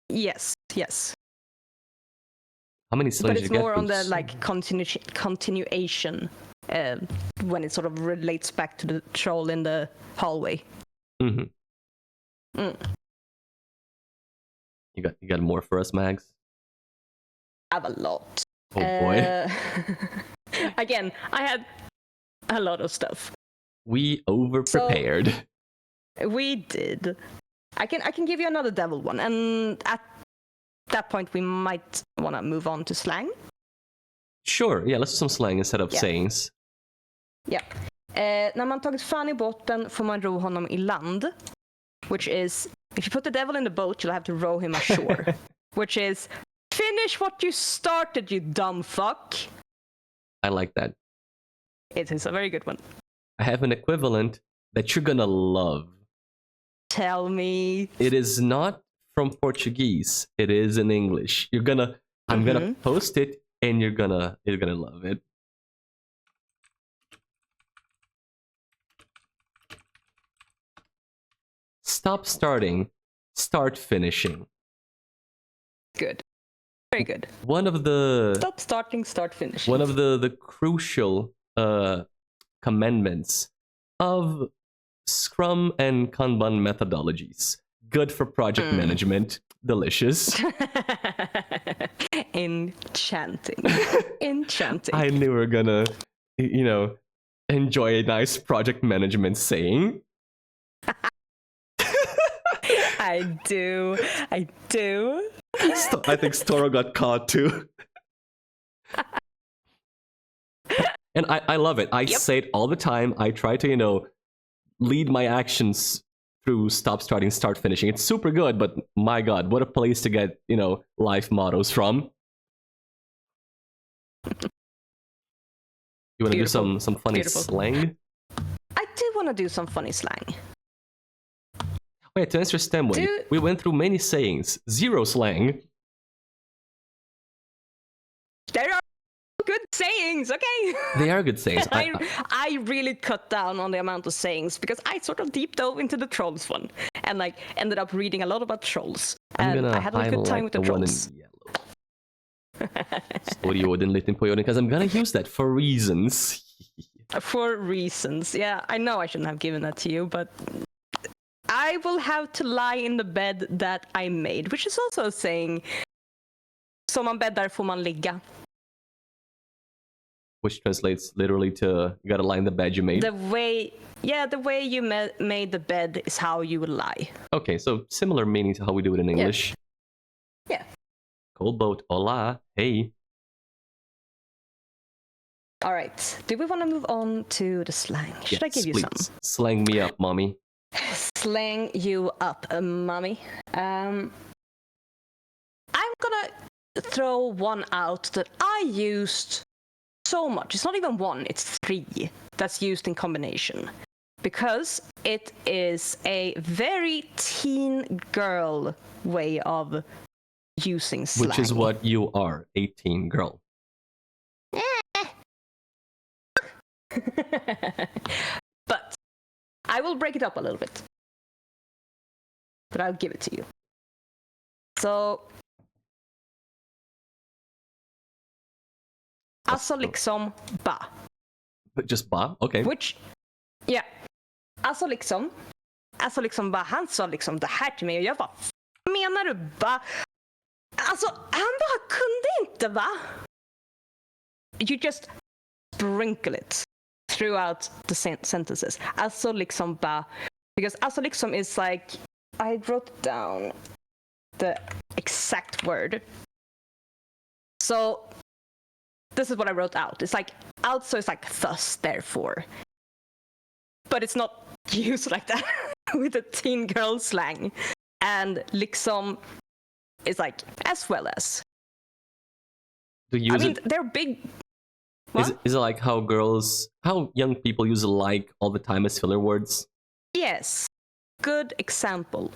Yes, yes. How many slings but it's you get? More on the like continuation when it sort of relates back to the troll in the hallway. You got more for us, Mags? I have a lot. Oh boy. Again, I had a lot of stuff. We over-prepared. So, we did. I can give you another devil one, and at that point we might want to move on to slang. Sure, yeah, let's do some slang instead of sayings. Yeah. När man tagit fan i botten får man ro honom i land. Which is, if you put the devil in the boat, you'll have to row him ashore. Which is, finish what you started, you dumb fuck. I like that. It is a very good one. I have an equivalent that you're gonna love. Tell me. It is not from Portuguese. It is in English. I'm gonna post it, and you're gonna love it. Stop starting, start finishing. Good. Very good. One of the... Stop starting, start finishing. One of the crucial commandments of Scrum and Kanban methodologies. Good for project management. Delicious. Enchanting. Enchanting. I knew we were gonna, enjoy a nice project management saying. I do. I think Storo got caught too. And I love it. I say it all the time. I try to, lead my actions through stop starting, start finishing. It's super good, but my god, what a place to get, life mottos from. You want to do some funny slang? I do want to do some funny slang. Wait, to answer Stemway, we went through many sayings. 0 slang. There are good sayings, okay? They are good sayings. I really cut down on the amount of sayings because I sort of deep dove into the trolls one and ended up reading a lot about trolls. And I had a good time with the trolls. Storjorden liten på jorden, because I'm gonna use that for reasons. For reasons, yeah. I know I shouldn't have given that to you, but I will have to lie in the bed that I made, which is also saying som man bäddar får man ligga. Which translates literally to you gotta lie in the bed you made. The way you made the bed is how you will lie. Okay, so similar meaning to how we do it in English. Yeah. Cold boat, hola, hey. All right. Do we want to move on to the slang? Should I give you some? Slang me up, mommy. Slang you up, mommy. I want to throw one out that I used so much. It's not even one, it's 3 that's used in combination. Because it is a very teen girl way of using slang. Which is what you are, a teen girl. But I will break it up a little bit. But I'll give it to you. So... Alltså liksom ba. Just ba? Okay. Which... Ja. Alltså liksom ba. Han sa liksom det här till mig och jag bara... Menar du ba? Alltså, han bara kunde inte va? You just sprinkle it throughout the sentences. Alltså liksom ba. Because alltså liksom is like... I wrote down the exact word. So... This is what I wrote out. It's like, also it's like thus, therefore. But it's not used like that with a teen girl slang. And liksom is like, as well as. They're big. Is it like how young people use like all the time as filler words? Yes. Good example.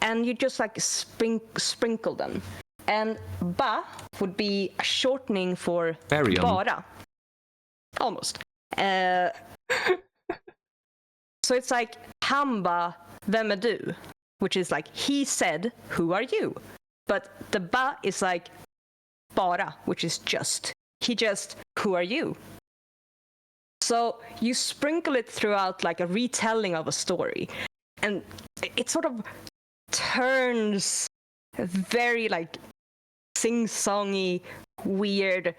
And you just like sprinkle them. And ba would be a shortening for Barium. bara. Almost. So it's like, han ba, vem är du? Which is like, he said, who are you? But the ba is like, bara, which is just. He just, who are you? So you sprinkle it throughout like a retelling of a story. And it sort of turns very like sing-songy, weird.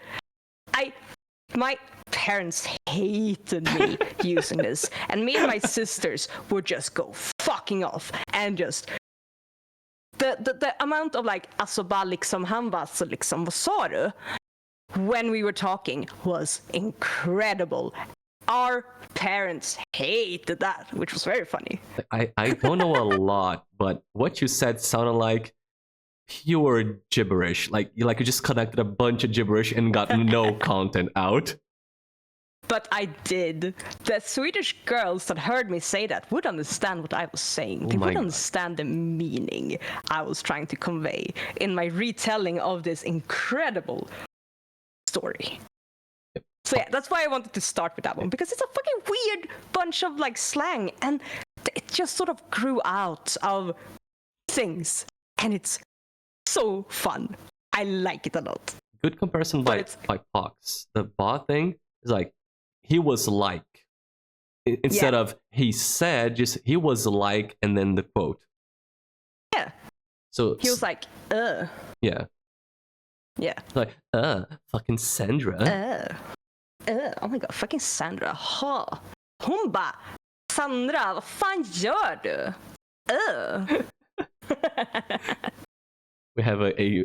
My parents hated me using this, and me and my sisters would just go fucking off and just the amount of like alltså bara liksom han var så liksom vad sa du when we were talking was incredible. Our parents hated that, which was very funny. I don't know a lot, but what you said sounded like pure gibberish. Like you just connected a bunch of gibberish and got no content out. But I did. The Swedish girls that heard me say that would understand what I was saying. They would understand the meaning I was trying to convey in my retelling of this incredible story. So yeah, that's why I wanted to start with that one, because it's a fucking weird bunch of like slang, and it just sort of grew out of things, and it's so fun. I like it a lot. Good comparison by Pox. The ba thing is like, he was like, instead of he said, just he was like, and then the quote. Yeah. So he was like, Yeah. Yeah. Like, fucking Sandra. Oh my god, fucking Sandra. Ha. Hon bara, Sandra, vad fan gör du? We have a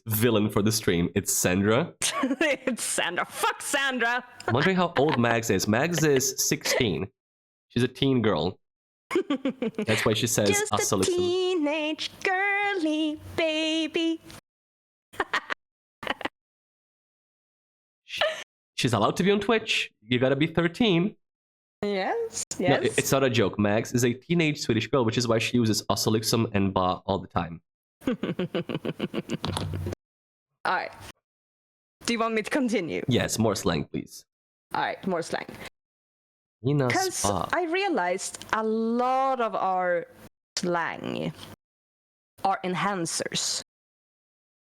villain for the stream. It's Sandra. It's Sandra. Fuck Sandra. I'm wondering how old Mags is. Mags is 16. She's a teen girl. That's why she says just a teenage girly baby. She's allowed to be on Twitch. You gotta be 13. Yes. No, it's not a joke. Mags is a teenage Swedish girl, which is why she uses Ossolixum and ba all the time. Alright. Do you want me to continue? Yes, more slang, please. Alright, more slang. Because I realized a lot of our slang are enhancers.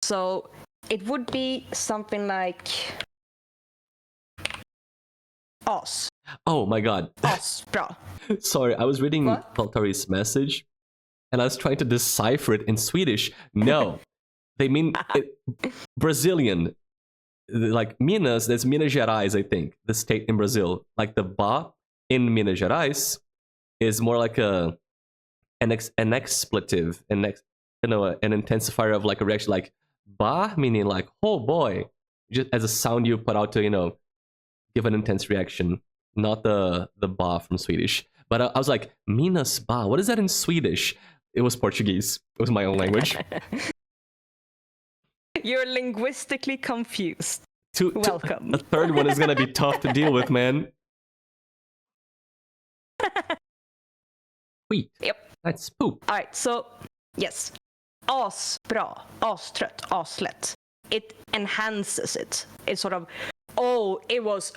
So it would be something like os. Oh my god. Os, bra. Sorry, I was reading Valtari's message and I was trying to decipher it in Swedish. No, they mean Brazilian. Like Minas, there's Minas Gerais, I think, the state in Brazil. Like the ba in Minas Gerais is more like an expletive, an intensifier of like a reaction, like ba meaning like oh boy, just as a sound you put out to give an intense reaction, not the ba from Swedish. But I was like, Minas ba, what is that in Swedish? It was Portuguese. It was my own language. You're linguistically confused. Welcome. A third one is gonna be tough to deal with, man. Wheat. Yep. That's poop. Alright, so yes. Asbra, astrött, aslätt. It enhances it. It's sort of, oh, it was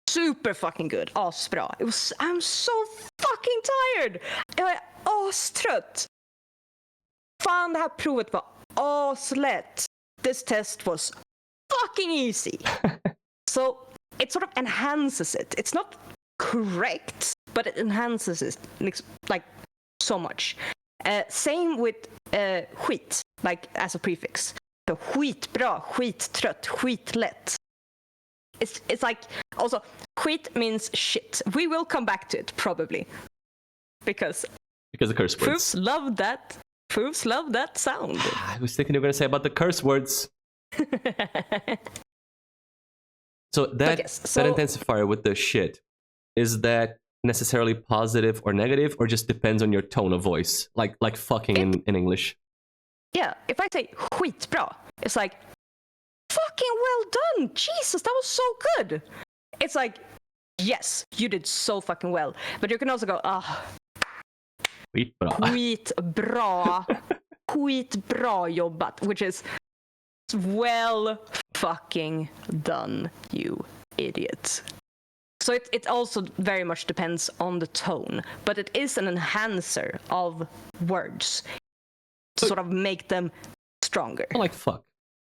super fucking good. Asbra. I'm so fucking tired. Jag är astrött. Fan, det här provet var aslätt. This test was fucking easy. So it sort of enhances it. It's not correct, but it enhances it like so much. Same with skit, like as a prefix. So skitbra, skittrött, skitlätt. It's like also skit means shit. We will come back to it probably because the curse words. Foofs love that. Foofs love that sound. I was thinking you were gonna say about the curse words. So that intensifier with the shit, is that necessarily positive or negative, or just depends on your tone of voice? Like fucking in English. Yeah, if I say skitbra, it's like fucking well done. Jesus, that was so good. It's like, yes, you did so fucking well. But you can also go, Skitbra. Skitbra. Skitbra jobbat, which is well fucking done, you idiot. So it also very much depends on the tone, but it is an enhancer of words to sort of make them stronger. Like fuck.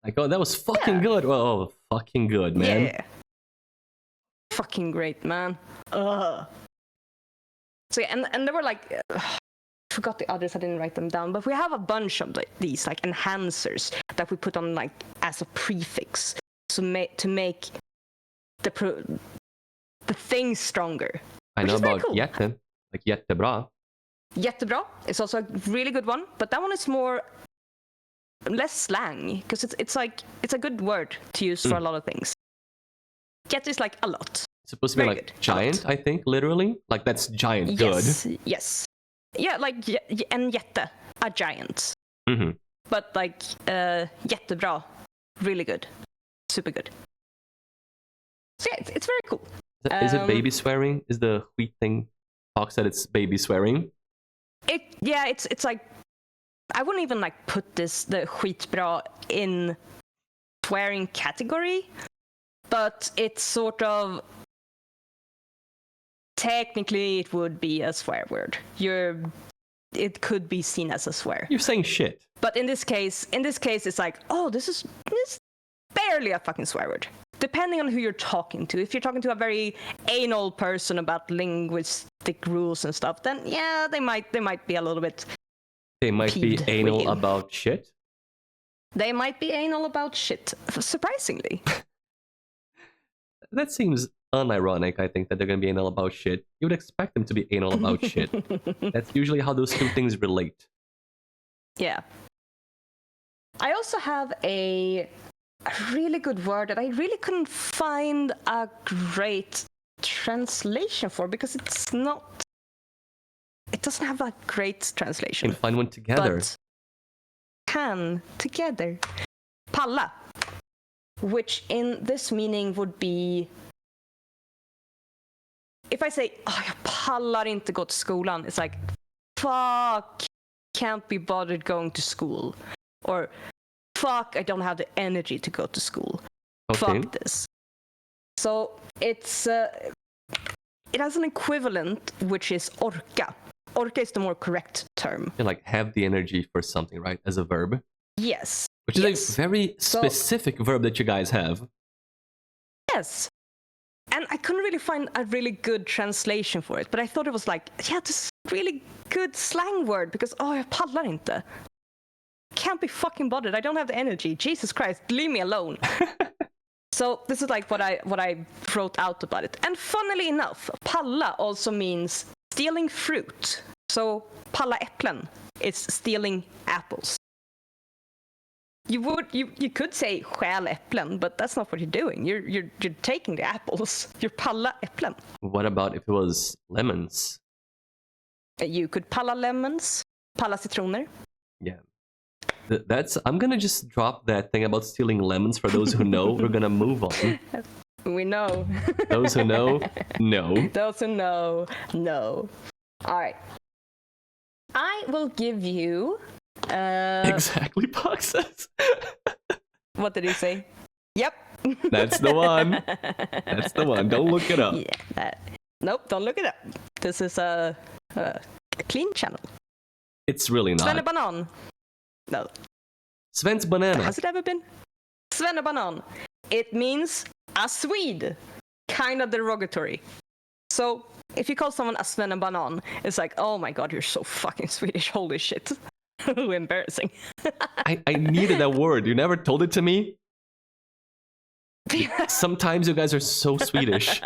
Like, oh, that was fucking good. Oh, fucking good, man. Yeah. Fucking great, man. So yeah, and there were like, I forgot the others, I didn't write them down, but we have a bunch of these like enhancers that we put on like as a prefix to make the thing stronger. I know about cool. Jätte, like jättebra. Jättebra is also a really good one, but that one is less slang because it's a good word to use for a lot of things. Jätte is like a lot. It's supposed to be like good. Giant, I think, literally. Like that's giant good. Yes. Yeah, like and jätte, a giant. Mm-hmm. But like jättebra, really good, super good. So yeah, it's very cool. Is it baby swearing? Is the wheat thing Fox said it's baby swearing? It's like, I wouldn't even like put the skitbra in swearing category, but it's sort of, technically it would be a swear word. It could be seen as a swear. You're saying shit. But in this case it's like, oh, this is barely a fucking swear word. Depending on who you're talking to. If you're talking to a very anal person about linguistic rules and stuff, then yeah, they might be a little bit. They might be anal about shit. They might be anal about shit, surprisingly. That seems unironic, I think, that they're going to be anal about shit. You would expect them to be anal about shit. That's usually how those two things relate. Yeah. I also have a really good word that I really couldn't find a great translation for because it doesn't have a great translation. You can find one together. Together. Palla, which in this meaning would be, if I say, jag pallar inte gå till skolan, it's like, fuck, can't be bothered going to school. Or, fuck, I don't have the energy to go to school. Okay. Fuck this. So it has an equivalent, which is orka. Orka is the more correct term. You like have the energy for something, right? As a verb. Yes. Which is a very specific verb that you guys have. Yes. And I couldn't really find a really good translation for it, but I thought it was like, yeah, this is a really good slang word because, jag pallar inte. Can't be fucking bothered. I don't have the energy. Jesus Christ, leave me alone. So this is like what I wrote out about it. And funnily enough, palla also means stealing fruit. So palla äpplen is stealing apples. You could say stjäl äpplen, but that's not what you're doing. You're taking the apples. You're palla äpplen. What about if it was lemons? You could palla lemons, palla citroner. Yeah. That's. I'm gonna just drop that thing about stealing lemons for those who know. We're gonna move on. We know. Those who know, know. Those who know. All right. I will give you. Exactly, Poxuz. What did he say? Yep. That's the one. That's the one. Don't look it up. Yeah. Nope. Don't look it up. This is a clean channel. It's really not. Svennebanan. No. Sven's banana. Has it ever been? Svennebanan. It means a Swede. Kind of derogatory. So if you call someone a svennebanan, it's like, oh my god, you're so fucking Swedish. Holy shit. Embarrassing. I needed that word. You never told it to me. Sometimes you guys are so Swedish.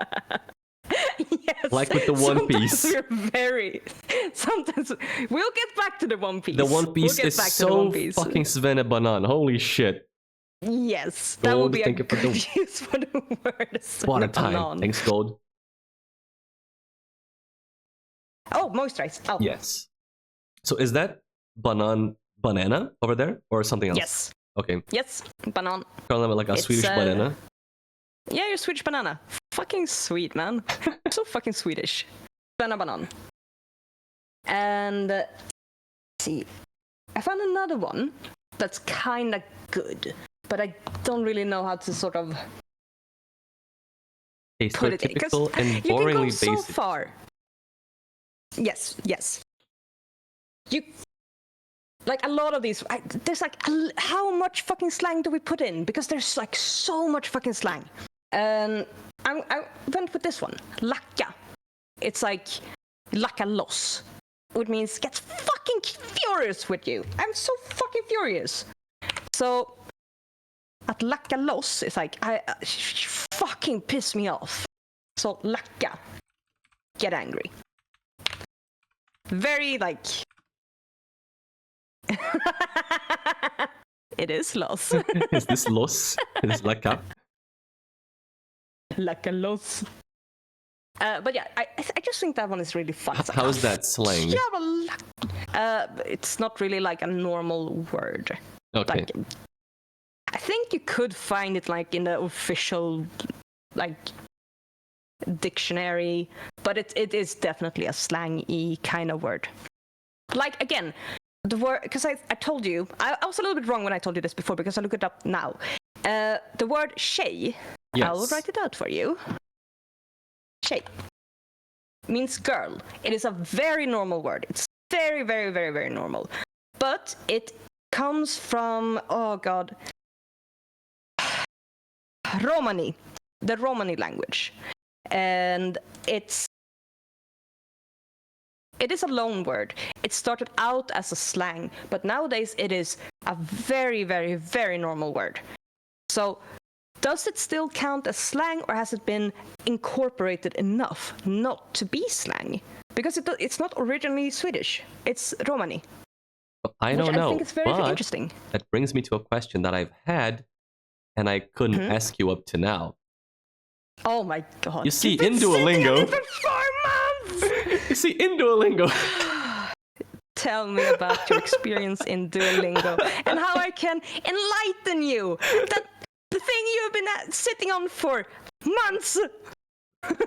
Yes. Like with the One Piece. We're very. Sometimes we'll get back to the One Piece. The One Piece is so fucking svennebanan. Holy shit. Yes, that would be a good use for the word. What a time. Thanks, Gold. Oh, moisturized. Oh. Yes. So is that banana over there or something else? Yes. Okay. Yes, banan. Call them like a Swedish banana. Yeah, you're Swedish banana. Fucking sweet, man. So fucking Swedish. Banan. And let's see, I found another one that's kind of good, but I don't really know how to sort of put it in. Typical and you boringly can go so basic. far. Yes. You like a lot of these. There's like how much fucking slang do we put in? Because there's like so much fucking slang. I went with this one, lacka. It's like lacka loss, which means get fucking furious with you. I'm so fucking furious. So at lacka loss, it's like I fucking piss me off. So lacka, get angry. Very like. It is loss. Is this loss? Is this lacka? Lacka loss. But yeah, I just think that one is really fun. How is that slang? It's not really like a normal word. Okay. Like, I think you could find it like in the official like dictionary, but it is definitely a slang-y kind of word. Like again, the word, because I told you, I was a little bit wrong when I told you this before because I look it up now. The word tjej, yes. I'll write it out for you. Tjej means girl. It is a very normal word. It's very, very, very, very normal. But it comes from, oh god, Romani, the Romani language. And it is a loan word. It started out as a slang, but nowadays it is a very, very, very normal word. So does it still count as slang, or has it been incorporated enough not to be slang? Because it's not originally Swedish. It's Romani. I don't know. I think it's very, very interesting. That brings me to a question that I've had, and I couldn't ask you up to now. Oh my god. You see, in Duolingo. For 4 months! You see, in Duolingo. Tell me about your experience in Duolingo and how I can enlighten you. That the thing you've been sitting on for months.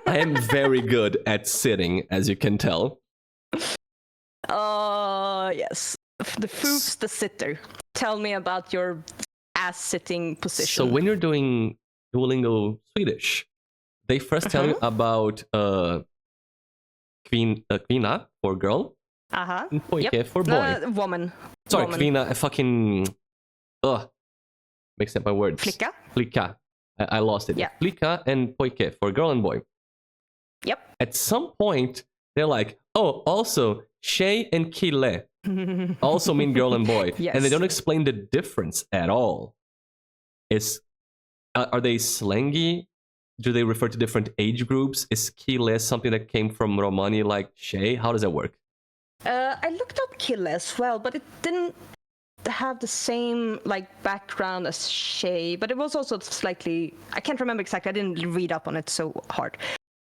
I am very good at sitting, as you can tell. Oh, yes. The foofs, the sitter. Tell me about your ass-sitting position. So when you're doing Duolingo Swedish, they first tell you about kvinna for girl, and pojke for boy. Woman. Sorry, woman. kvinna, fucking... Mixed up my words. Flicka? Flicka. I lost it. Yeah. Flicka and pojke for girl and boy. Yep. At some point, they're like, oh, also, tjej and kille also mean girl and boy. Yes. And they don't explain the difference at all. Are they slangy? Do they refer to different age groups? Is kille something that came from Romani like tjej? How does that work? I looked up kille as well, but it didn't have the same like background as tjej, but it was also slightly, I can't remember exactly, I didn't read up on it so hard.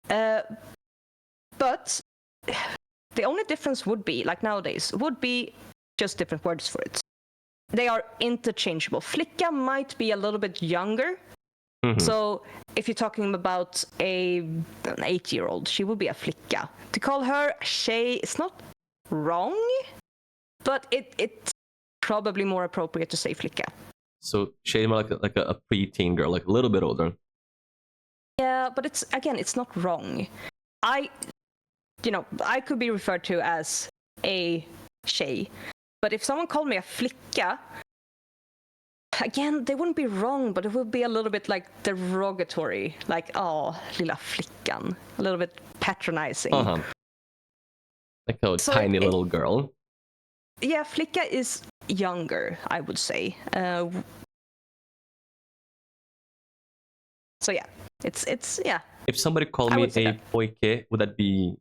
But the only difference would be, like nowadays, would be just different words for it. they are interchangeable. Flicka might be a little bit younger. So if you're talking about an 8-year-old, she will be a flicka. To call her a tjej, it's not wrong, but it's probably more appropriate to say flicka. So tjej more like a preteen girl, like a little bit older. Yeah, but it's not wrong. I could be referred to as a tjej, but if someone called me a flicka, again, they wouldn't be wrong, but it would be a little bit like derogatory, like, oh, lilla flickan, a little bit patronizing. Like a tiny little girl. Yeah, flicka is younger, I would say. So yeah, it's yeah. If somebody called me a poike, would that be,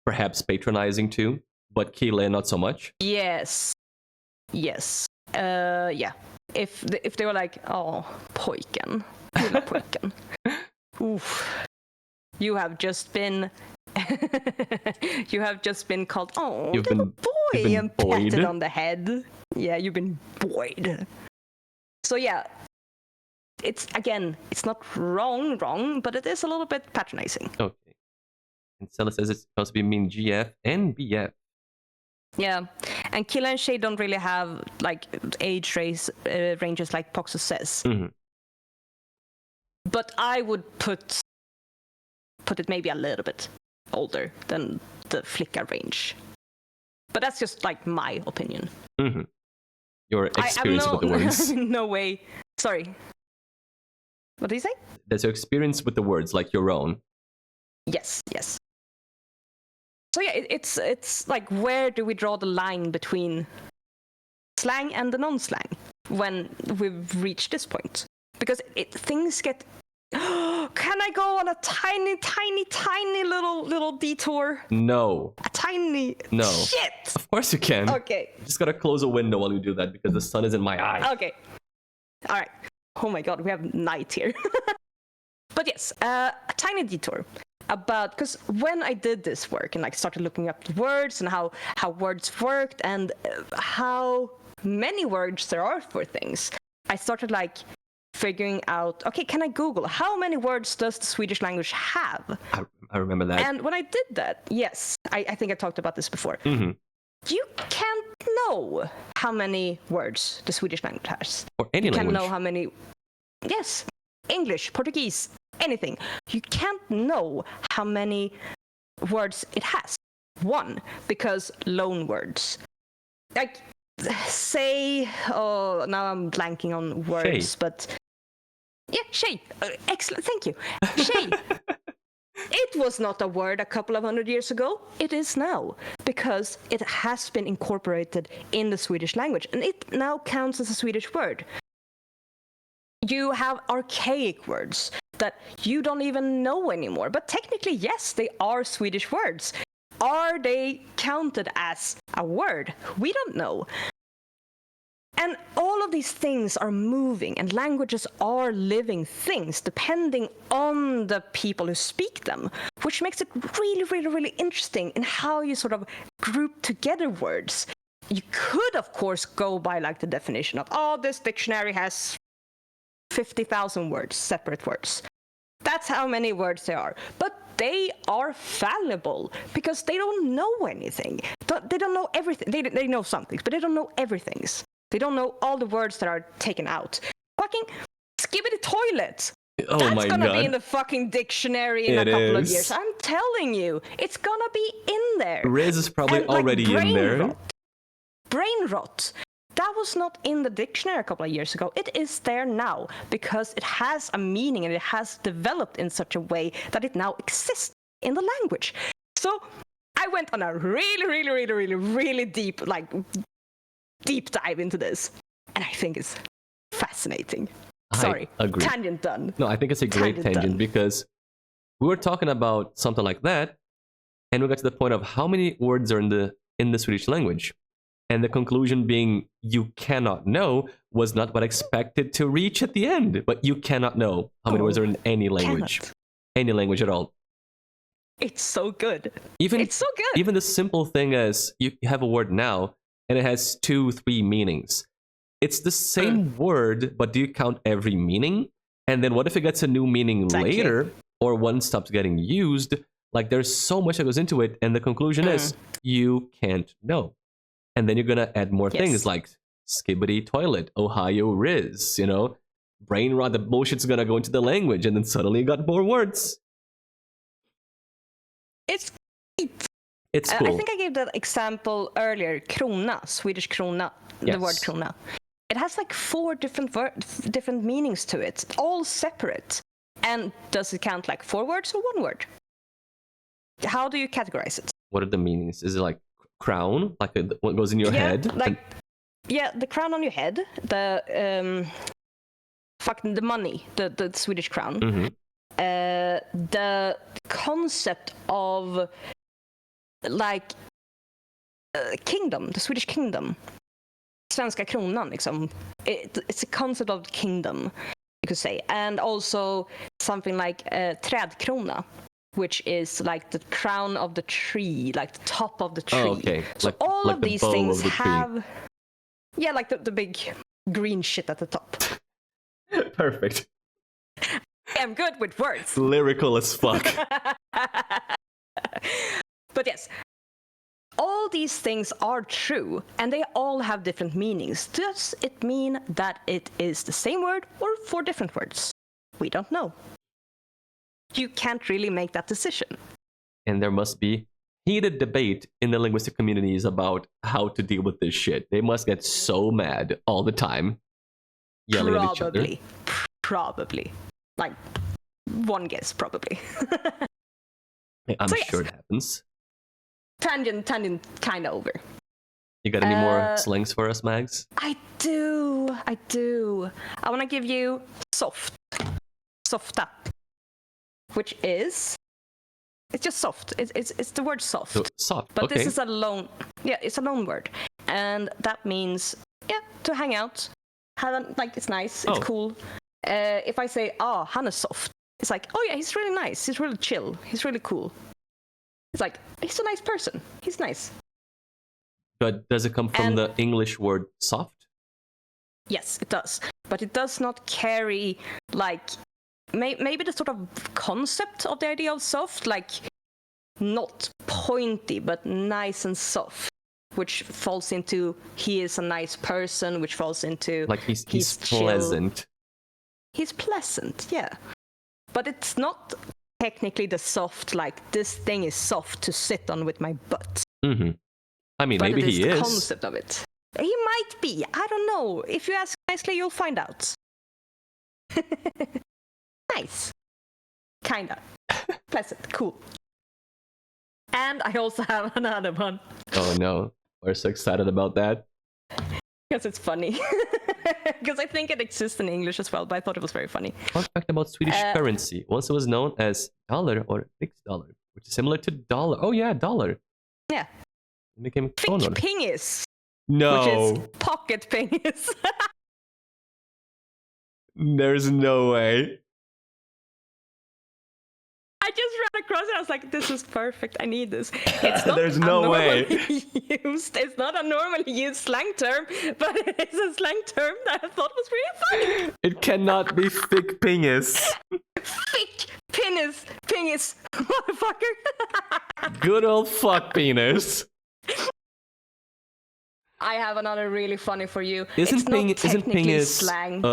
perhaps patronizing too? But kille, not so much? Yes. Yeah. If they were like, oh, pojken, lilla pojken. Oof. You have just been called, oh, little boy, and patted on the head. Yeah, you've been boyed. So yeah, it's not wrong, but it is a little bit patronizing. Okay. And Stella says it's supposed to mean GF and BF. Yeah, and kille and tjej don't really have like age ranges like Poxuz says. But I would put it maybe a little bit older than the flicka range. But that's just like my opinion. Your experience with the words. No way. Sorry. What did you say? That's your experience with the words, like your own. Yes. So yeah, it's like, where do we draw the line between slang and the non-slang when we've reached this point? Because things get. Can I go on a tiny little detour? No. A tiny. No. Shit. Of course you can. Okay. You just gotta close a window while you do that because the sun is in my eye. Okay. All right. Oh my god, we have night here. But yes, a tiny detour. Because when I did this work and like started looking up words and how words worked and how many words there are for things, I started like figuring out, okay, can I Google how many words does the Swedish language have? I remember that. And when I did that, yes, I think I talked about this before. You can't know how many words the Swedish language has. Or any language. You can't know how many. Yes, English, Portuguese, anything. You can't know how many words it has. One, because loan words. Like, say, oh, now I'm blanking on words, but yeah, tjej. Excellent, thank you. Tjej. It was not a word a couple of 100 years ago. It is now, because it has been incorporated in the Swedish language, and it now counts as a Swedish word. You have archaic words that you don't even know anymore, but technically, yes, they are Swedish words. Are they counted as a word? We don't know. And all of these things are moving, and languages are living things depending on the people who speak them, which makes it really, really, really interesting in how you sort of group together words. You could, of course, go by like the definition of, oh, this dictionary has 50,000 words, separate words. That's how many words there are. But they are fallible because they don't know anything. They don't know everything. They know some things, but they don't know everything. They don't know all the words that are taken out. Fucking skibbity toilet. Oh That's my gonna god. be in the fucking dictionary in a couple of years. I'm telling you, it's gonna be in there. Riz is probably already in there. Brain rot. That was not in the dictionary a couple of years ago. It is there now because it has a meaning and it has developed in such a way that it now exists in the language. So I went on a really deep dive into this, and I think it's fascinating. Sorry, I agree. Tangent done. No, I think it's a great tangent because we were talking about something like that, and we got to the point of how many words are in the Swedish language. And the conclusion being you cannot know was not what I expected to reach at the end. But you cannot know how many words are in any language. Cannot. Any language at all. It's so good. It's so good. Even the simple thing as you have a word now and it has 2-3 meanings. it's the same word, but do you count every meaning? And then what if it gets a new meaning later, or one stops getting used? Like, there's so much that goes into it, and the conclusion is you can't know. And then you're gonna add more things like skibbity toilet, Ohio Riz, you know, brain rot. The bullshit's gonna go into the language, and then suddenly you got more words. It's cool. I think I gave that example earlier. Krona, Swedish krona, the word krona. It has like 4 different meanings to it, all separate. And does it count like 4 words or 1 word? How do you categorize it? What are the meanings? Is it like crown, like what goes in your head? Like, the crown on your head, the the money, the Swedish crown. The concept of like kingdom, the Swedish kingdom. Svenska kronan, liksom. It's a concept of kingdom, you could say. And also something like trädkrona, which is like the crown of the tree, like the top of the tree. Oh, okay. So all like of these things have... Yeah, like the big green shit at the top. Perfect. I'm good with words. Lyrical as fuck. But yes, all these things are true, and they all have different meanings. Does it mean that it is the same word or 4 different words? We don't know. You can't really make that decision. And there must be heated debate in the linguistic communities about how to deal with this shit. They must get so mad all the time, yelling at each other. Probably. Like, one guess, probably. I'm sure it happens. Tangent kind of over. You got any more slangs for us, Mags? I do. I want to give you softa, which is... It's just soft. It's the word soft. So, soft, but okay. This is a loan... Yeah, it's a loan word. And that means, to hang out. It's nice, it's cool. If I say, han är soft, it's like, oh yeah, he's really nice, he's really chill, he's really cool. It's like, he's a nice person, he's nice. But does it come from the English word soft? Yes, it does. But it does not carry, like, maybe the sort of concept of the idea of soft, like, not pointy, but nice and soft. Which falls into, he is a nice person, which falls into... Like, he's chill. pleasant. He's pleasant, yeah. But it's not technically the soft, like, this thing is soft to sit on with my butt. Mm-hmm. I mean, maybe he is. The concept of it. He might be. I don't know. If you ask nicely, you'll find out. Nice. Kinda. Pleasant. Cool. And I also have another one. Oh no. We're so excited about that. Because it's funny. Because I think it exists in English as well, but I thought it was very funny. Fun fact about Swedish currency. Once it was known as dollar or fixed dollar, which is similar to dollar. Oh yeah, dollar. Yeah. It became kronor. Pingis. No. Which is pocket pingis. There's no way. I just ran across it. I was like, this is perfect. I need this. It's not There's no way. It's not a normally used slang term, but it's a slang term that I thought was really funny. It cannot be thick penis. Thick penis, motherfucker. Good old fuck penis. I have another really funny for you. Isn't penis slang?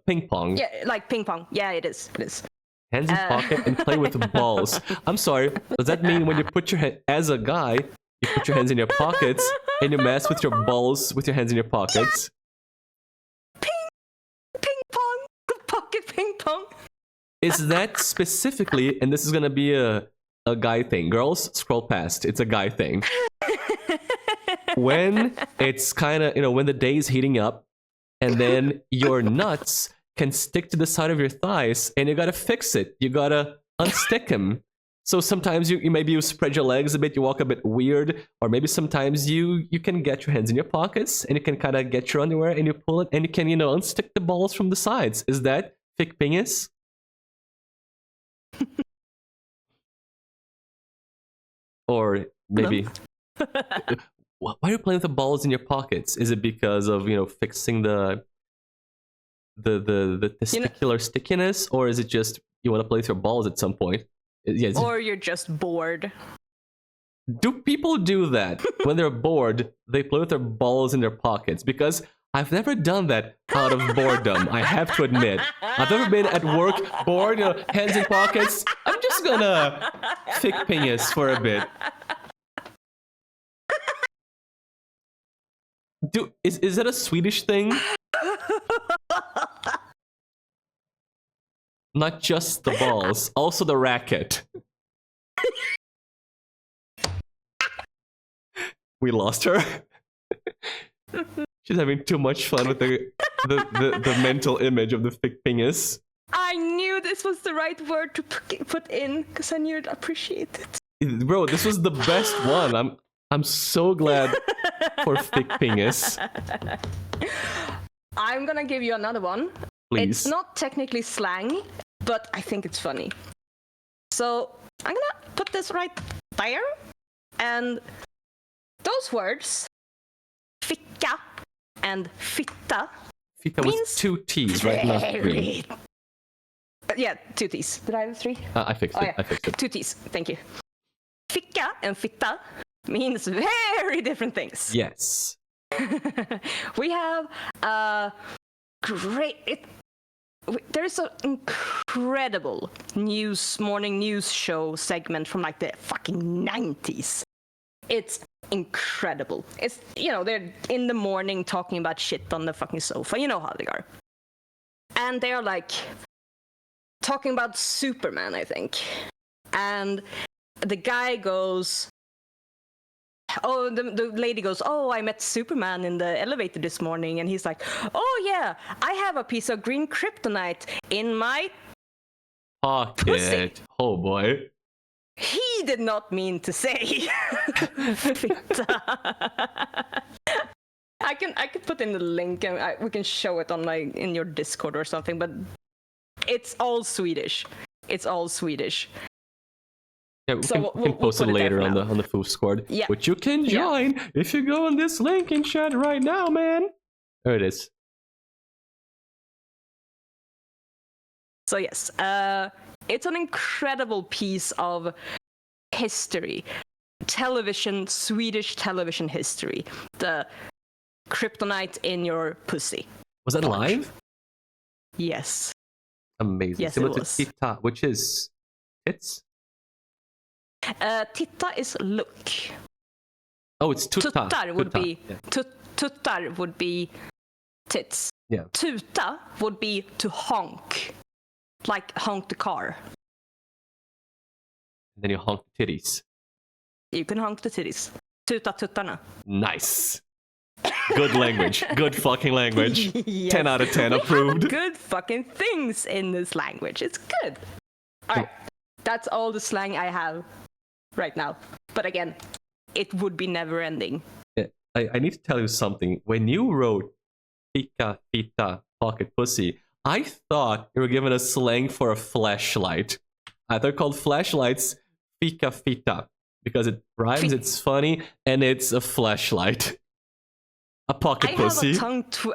Ping pong? Yeah, like ping pong. Yeah, it is. It is. Hands in pocket and play with balls. I'm sorry. Does that mean when you put your hand as a guy, you put your hands in your pockets and you mess with your balls with your hands in your pockets? Ping pong, pocket ping pong. Is that specifically? And this is gonna be a guy thing. Girls, scroll past. It's a guy thing. When it's kind of when the day's heating up, and then your nuts can stick to the side of your thighs, and you gotta fix it. You gotta unstick him. So sometimes you maybe you spread your legs a bit, you walk a bit weird, or maybe sometimes you can get your hands in your pockets, and you can kind of get your underwear, and you pull it, and you can unstick the balls from the sides. Is that thick penis? Or maybe why are you playing with the balls in your pockets? Is it because of, fixing the testicular stickiness, or is it just you want to play with your balls at some point? Yeah, or you're just bored. do people do that when they're bored? They play with their balls in their pockets? Because I've never done that out of boredom. I have to admit, I've never been at work bored, hands in pockets. I'm just gonna fick penis for a bit. Is that a Swedish thing? Not just the balls, also the racket. We lost her. She's having too much fun with the mental image of the thick penis. I knew this was the right word to put in because I knew you'd appreciate it. Bro, this was the best one. I'm so glad for thick penis. I'm gonna give you another one. Please. It's not technically slang, but I think it's funny. So I'm gonna put this right there, and those words, ficka and fitta. Fitta was 2 T's, right? Not 3. Yeah, 2 T's. Did I have 3? I fixed it. Yeah. I fixed it. 2 T's. Thank you. Ficka and fitta means very different things. Yes. We have a great. There's an incredible morning news show segment from like the fucking 90s. It's incredible. It's, they're in the morning talking about shit on the fucking sofa. You know how they are. And they're like talking about Superman, I think. And the guy goes, the lady goes, oh, I met Superman in the elevator this morning. And he's like, oh yeah, I have a piece of green kryptonite in my pocket. Pussy. Oh boy. He did not mean to say. I could put in the link and we can show it on in your Discord or something, but it's all Swedish. It's all Swedish. Yeah, we can post it later on the Foofs Squad, yeah. Which you can join if you go on this link in chat right now, man. There it is. So yes, it's an incredible piece of history, Swedish television history. The kryptonite in your pussy. Was that live? Yes. Amazing. Yes, Similar it to was. Titta, which is tits. Titta is look. Oh, it's tutta. Tuttar would be yeah. tuttar would be tits. Yeah. Tuta would be to honk, like honk the car. And then you honk the titties. You can honk the titties. Tuta tuttarna. Nice. Good language. Good fucking language. Yes. 10 out of 10 we approved. Have good fucking things in this language. It's good. All right. That's all the slang I have right now. But again, it would be never ending. Yeah, I need to tell you something. When you wrote Pika, Pita, pocket pussy, I thought you were given a slang for a flashlight. They're called flashlights, Pika, Fita, because it rhymes, it's funny, and it's a flashlight. A pocket pussy.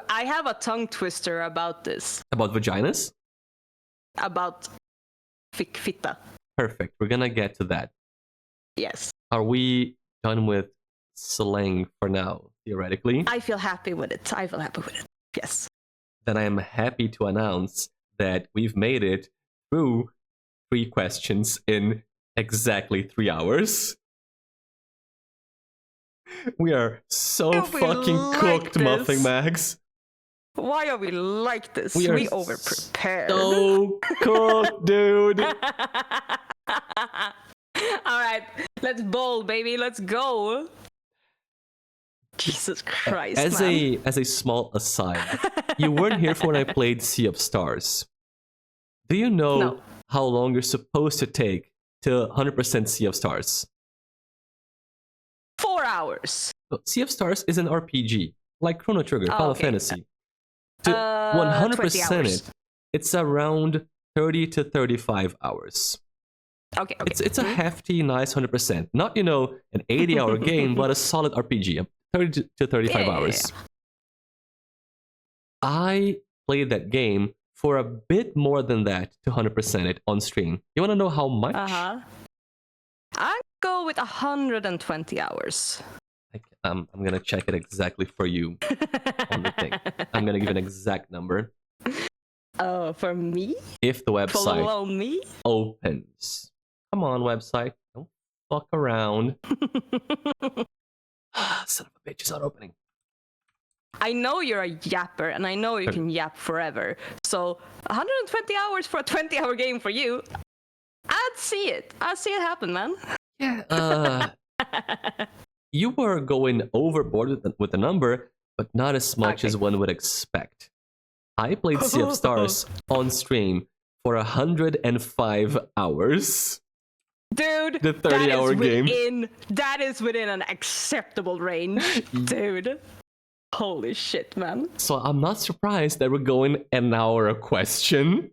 I have a tongue twister about this. About vaginas? About fitta. Perfect. We're gonna get to that. Yes. Are we done with slang for now, theoretically? I feel happy with it. Yes. Then I am happy to announce that we've made it through 3 questions in exactly 3 hours. We are so fucking cooked, MuffinMags. Why are we like this? We overprepared. So cooked, dude. All right, let's bowl, baby. Let's go. Jesus Christ, as a small aside, you weren't here for when I played Sea of Stars. Do you know how long you're supposed to take to 100% Sea of Stars? 4 hours. Sea of Stars is an RPG, like Chrono Trigger, Final Fantasy. To 100% it, it's around 30 to 35 hours. Okay. It's a hefty, nice 100%. Not, an 80-hour game, but a solid RPG. 30 to 35 Yeah. hours. I played that game for a bit more than that to 100% it on stream. You want to know how much? I go with 120 hours. I'm going to check it exactly for you on the thing. I'm going to give an exact number. Oh, for me? If the website Follow me? opens. Come on, website. Don't fuck around. Son of a bitch, it's not opening. I know you're a yapper, and I know you can yap forever. So 120 hours for a 20-hour game for you, I'd see it. I'd see it happen, man. Yeah, you were going overboard with the number, but not as much as one would expect. I played Sea of Stars on stream for 105 hours. Dude, the 30-hour game. That is within an acceptable range, dude. Holy shit, man. So I'm not surprised that we're going an hour a question.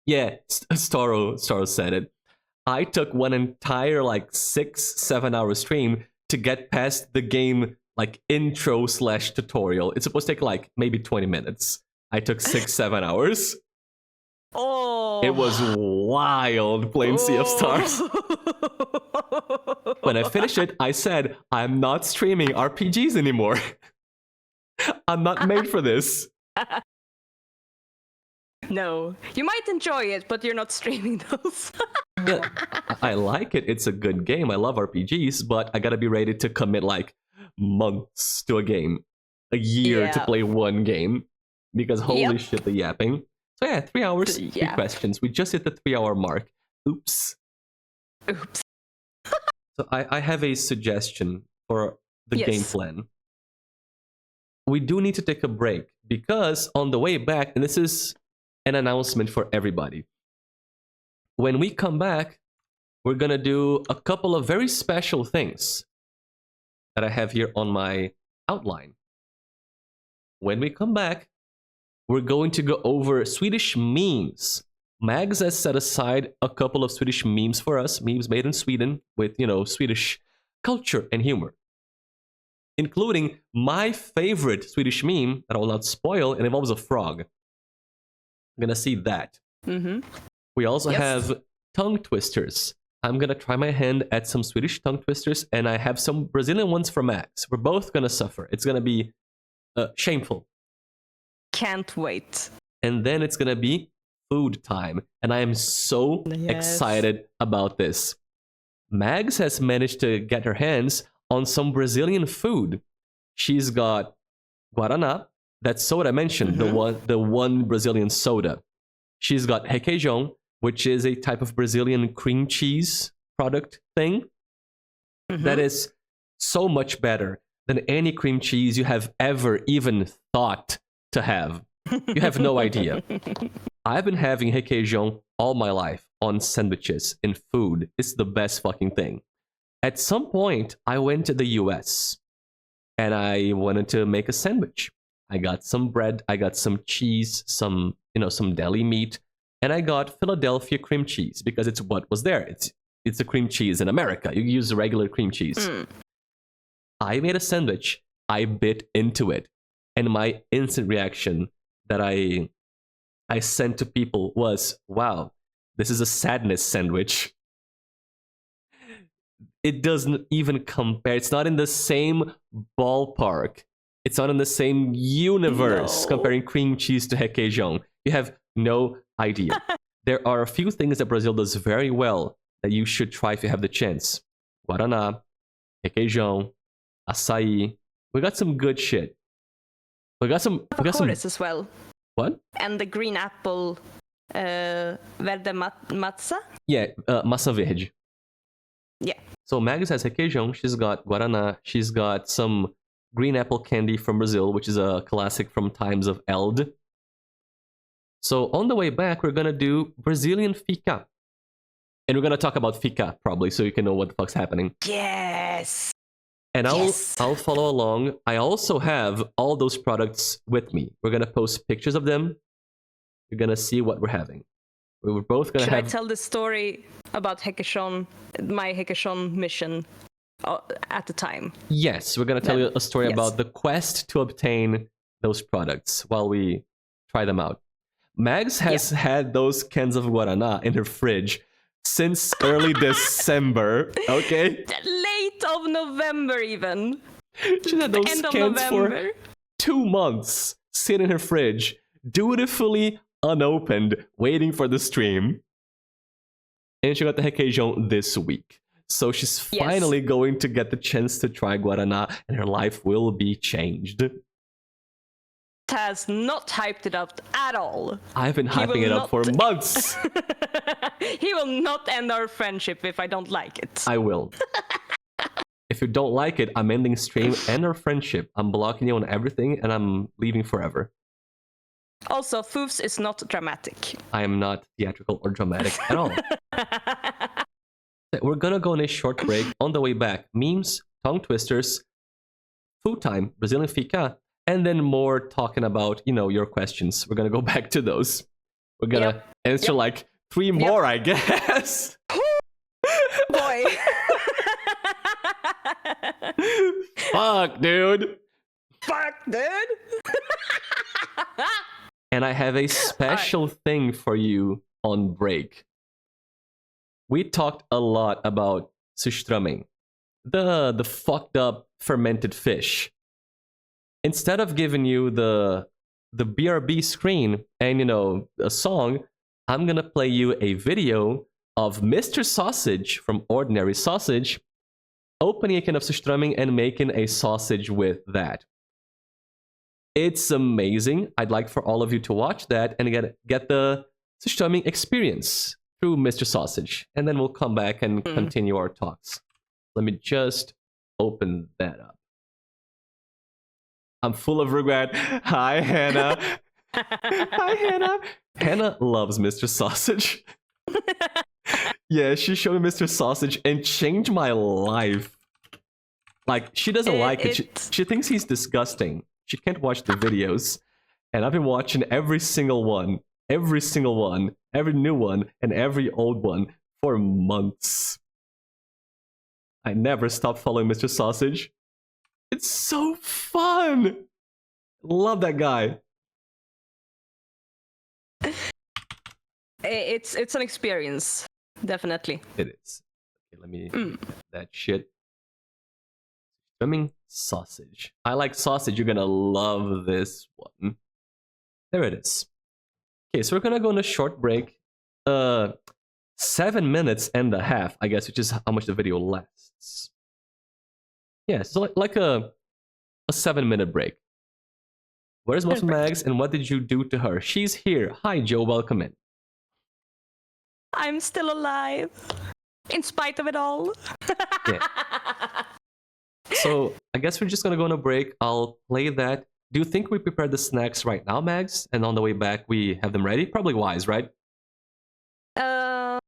Yeah, Staro said it. I took one entire 6-7 hour stream to get past the game intro/tutorial. It's supposed to take maybe 20 minutes. I took 6-7 hours. Oh. It was wild playing Sea of Stars. When I finished it, I said, I'm not streaming RPGs anymore. I'm not made for this. No, you might enjoy it, but you're not streaming those. Yeah, I like it. It's a good game. I love RPGs, but I gotta be ready to commit months to a game. A year to play one game. Because holy shit, the yapping. So yeah, 3 hours, 3 questions. We just hit the 3-hour mark. Oops. So I have a suggestion for the game plan. We do need to take a break because on the way back, and this is an announcement for everybody. When we come back, we're going to do a couple of very special things that I have here on my outline. When we come back, we're going to go over Swedish memes. Mags has set aside a couple of Swedish memes for us, memes made in Sweden with, Swedish culture and humor. Including my favorite Swedish meme that I will not spoil, and involves a frog. I'm gonna see that. We also have tongue twisters. I'm gonna try my hand at some Swedish tongue twisters, and I have some Brazilian ones for Max. We're both gonna suffer. It's gonna be shameful. Can't wait. And then it's gonna be food time, and I am so excited about this. Mags has managed to get her hands on some Brazilian food. She's got Guaraná, that soda I mentioned, the one Brazilian soda. She's got requeijão, which is a type of Brazilian cream cheese product thing that is so much better than any cream cheese you have ever even thought to have. You have no idea. I've been having requeijão all my life on sandwiches and food. It's the best fucking thing. At some point, I went to the US and I wanted to make a sandwich. I got some bread, I got some cheese, some deli meat, and I got Philadelphia cream cheese because it's what was there. It's a cream cheese in America. You use regular cream cheese. I made a sandwich. I bit into it. And my instant reaction that I sent to people was, wow, this is a sadness sandwich. It doesn't even compare. It's not in the same ballpark. It's not in the same universe comparing cream cheese to requeijão. You have no idea. There are a few things that Brazil does very well that you should try if you have the chance. Guaraná, requeijão, açaí. We got some good shit. We got some as well. What? And the green apple verde matza? Yeah, massa verde. Yeah. So Mags has requeijão, she's got Guaraná, she's got some green apple candy from Brazil, which is a classic from times of Eld. So on the way back, we're gonna do Brazilian fika. And we're gonna talk about fika, probably, so you can know what the fuck's happening. Yes! And I'll follow along. I also have all those products with me. We're gonna post pictures of them. You're gonna see what we're having. We're both gonna Should I tell the story about Hekeshon, my Hekeshon mission at the time. Yes, we're going to tell you a story about the quest to obtain those products while we try them out. Mags has had those cans of Guaraná in her fridge since early December, okay? Late of November even. She had those cans for 2 months sitting in her fridge, dutifully unopened, waiting for the stream. And she got the requeijão this week. So she's finally going to get the chance to try Guaraná, and her life will be changed. Has not hyped it up at all. I've been hyping it up for months. He will not end our friendship if I don't like it. I will. If you don't like it, I'm ending stream and our friendship. I'm blocking you on everything, and I'm leaving forever. Also, foofs is not dramatic. I am not theatrical or dramatic at all. We're gonna go on a short break. On the way back, memes, tongue twisters, food time, Brazilian fika, and then more talking about, your questions. We're gonna go back to those. We're gonna answer like 3 more, I guess. Boy. Fuck, dude. Fuck, dude. And I have a special thing for you on break. We talked a lot about surströmming, the fucked up fermented fish. Instead of giving you the BRB screen and, a song, I'm gonna play you a video of Mr. Sausage from Ordinary Sausage opening a can of surströmming and making a sausage with that. It's amazing. I'd like for all of you to watch that and get the surströmming experience through Mr. Sausage. And then we'll come back and continue our talks. Let me just open that up. I'm full of regret. Hi, Hannah. Hi, Hannah. Hannah loves Mr. Sausage. Yeah, she showed me Mr. Sausage and changed my life. Like, she doesn't like it. She thinks he's disgusting. She can't watch the videos. And I've been watching every single one, every new one, and every old one for months. I never stopped following Mr. Sausage. It's so fun! Love that guy. It's an experience, definitely. It is. Okay, let me that shit. Swimming sausage. I like sausage. You're gonna love this one. There it is. Okay, so we're gonna go on a short break. 7 minutes and a half, I guess, which is how much the video lasts. Yeah, so like a 7-minute break. Where's MuffinMags and what did you do to her? She's here. Hi, Joe. Welcome in. I'm still alive, in spite of it all. Yeah. So I guess we're just gonna go on a break. I'll play that. Do you think we prepare the snacks right now, Mags? And on the way back, we have them ready? Probably wise, right? Yeah.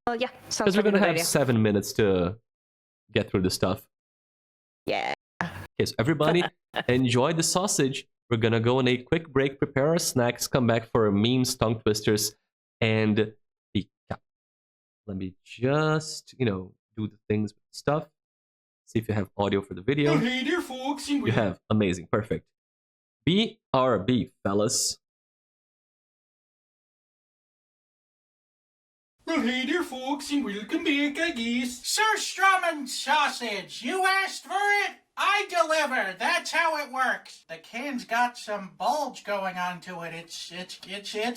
Because we're gonna have 7 minutes to get through the stuff. Yeah. Okay, so everybody, enjoy the sausage. We're gonna go on a quick break, prepare our snacks, come back for memes, tongue twisters, and fika. Let me just, do the things with stuff. See if you have audio for the video. Oh, hey there, folks. You have. Amazing. Perfect. BRB, fellas. Well, hey there, folks, and welcome back, I guess. Surströmming sausage. You asked for it, I deliver. That's how it works. The can's got some bulge going on to it. It's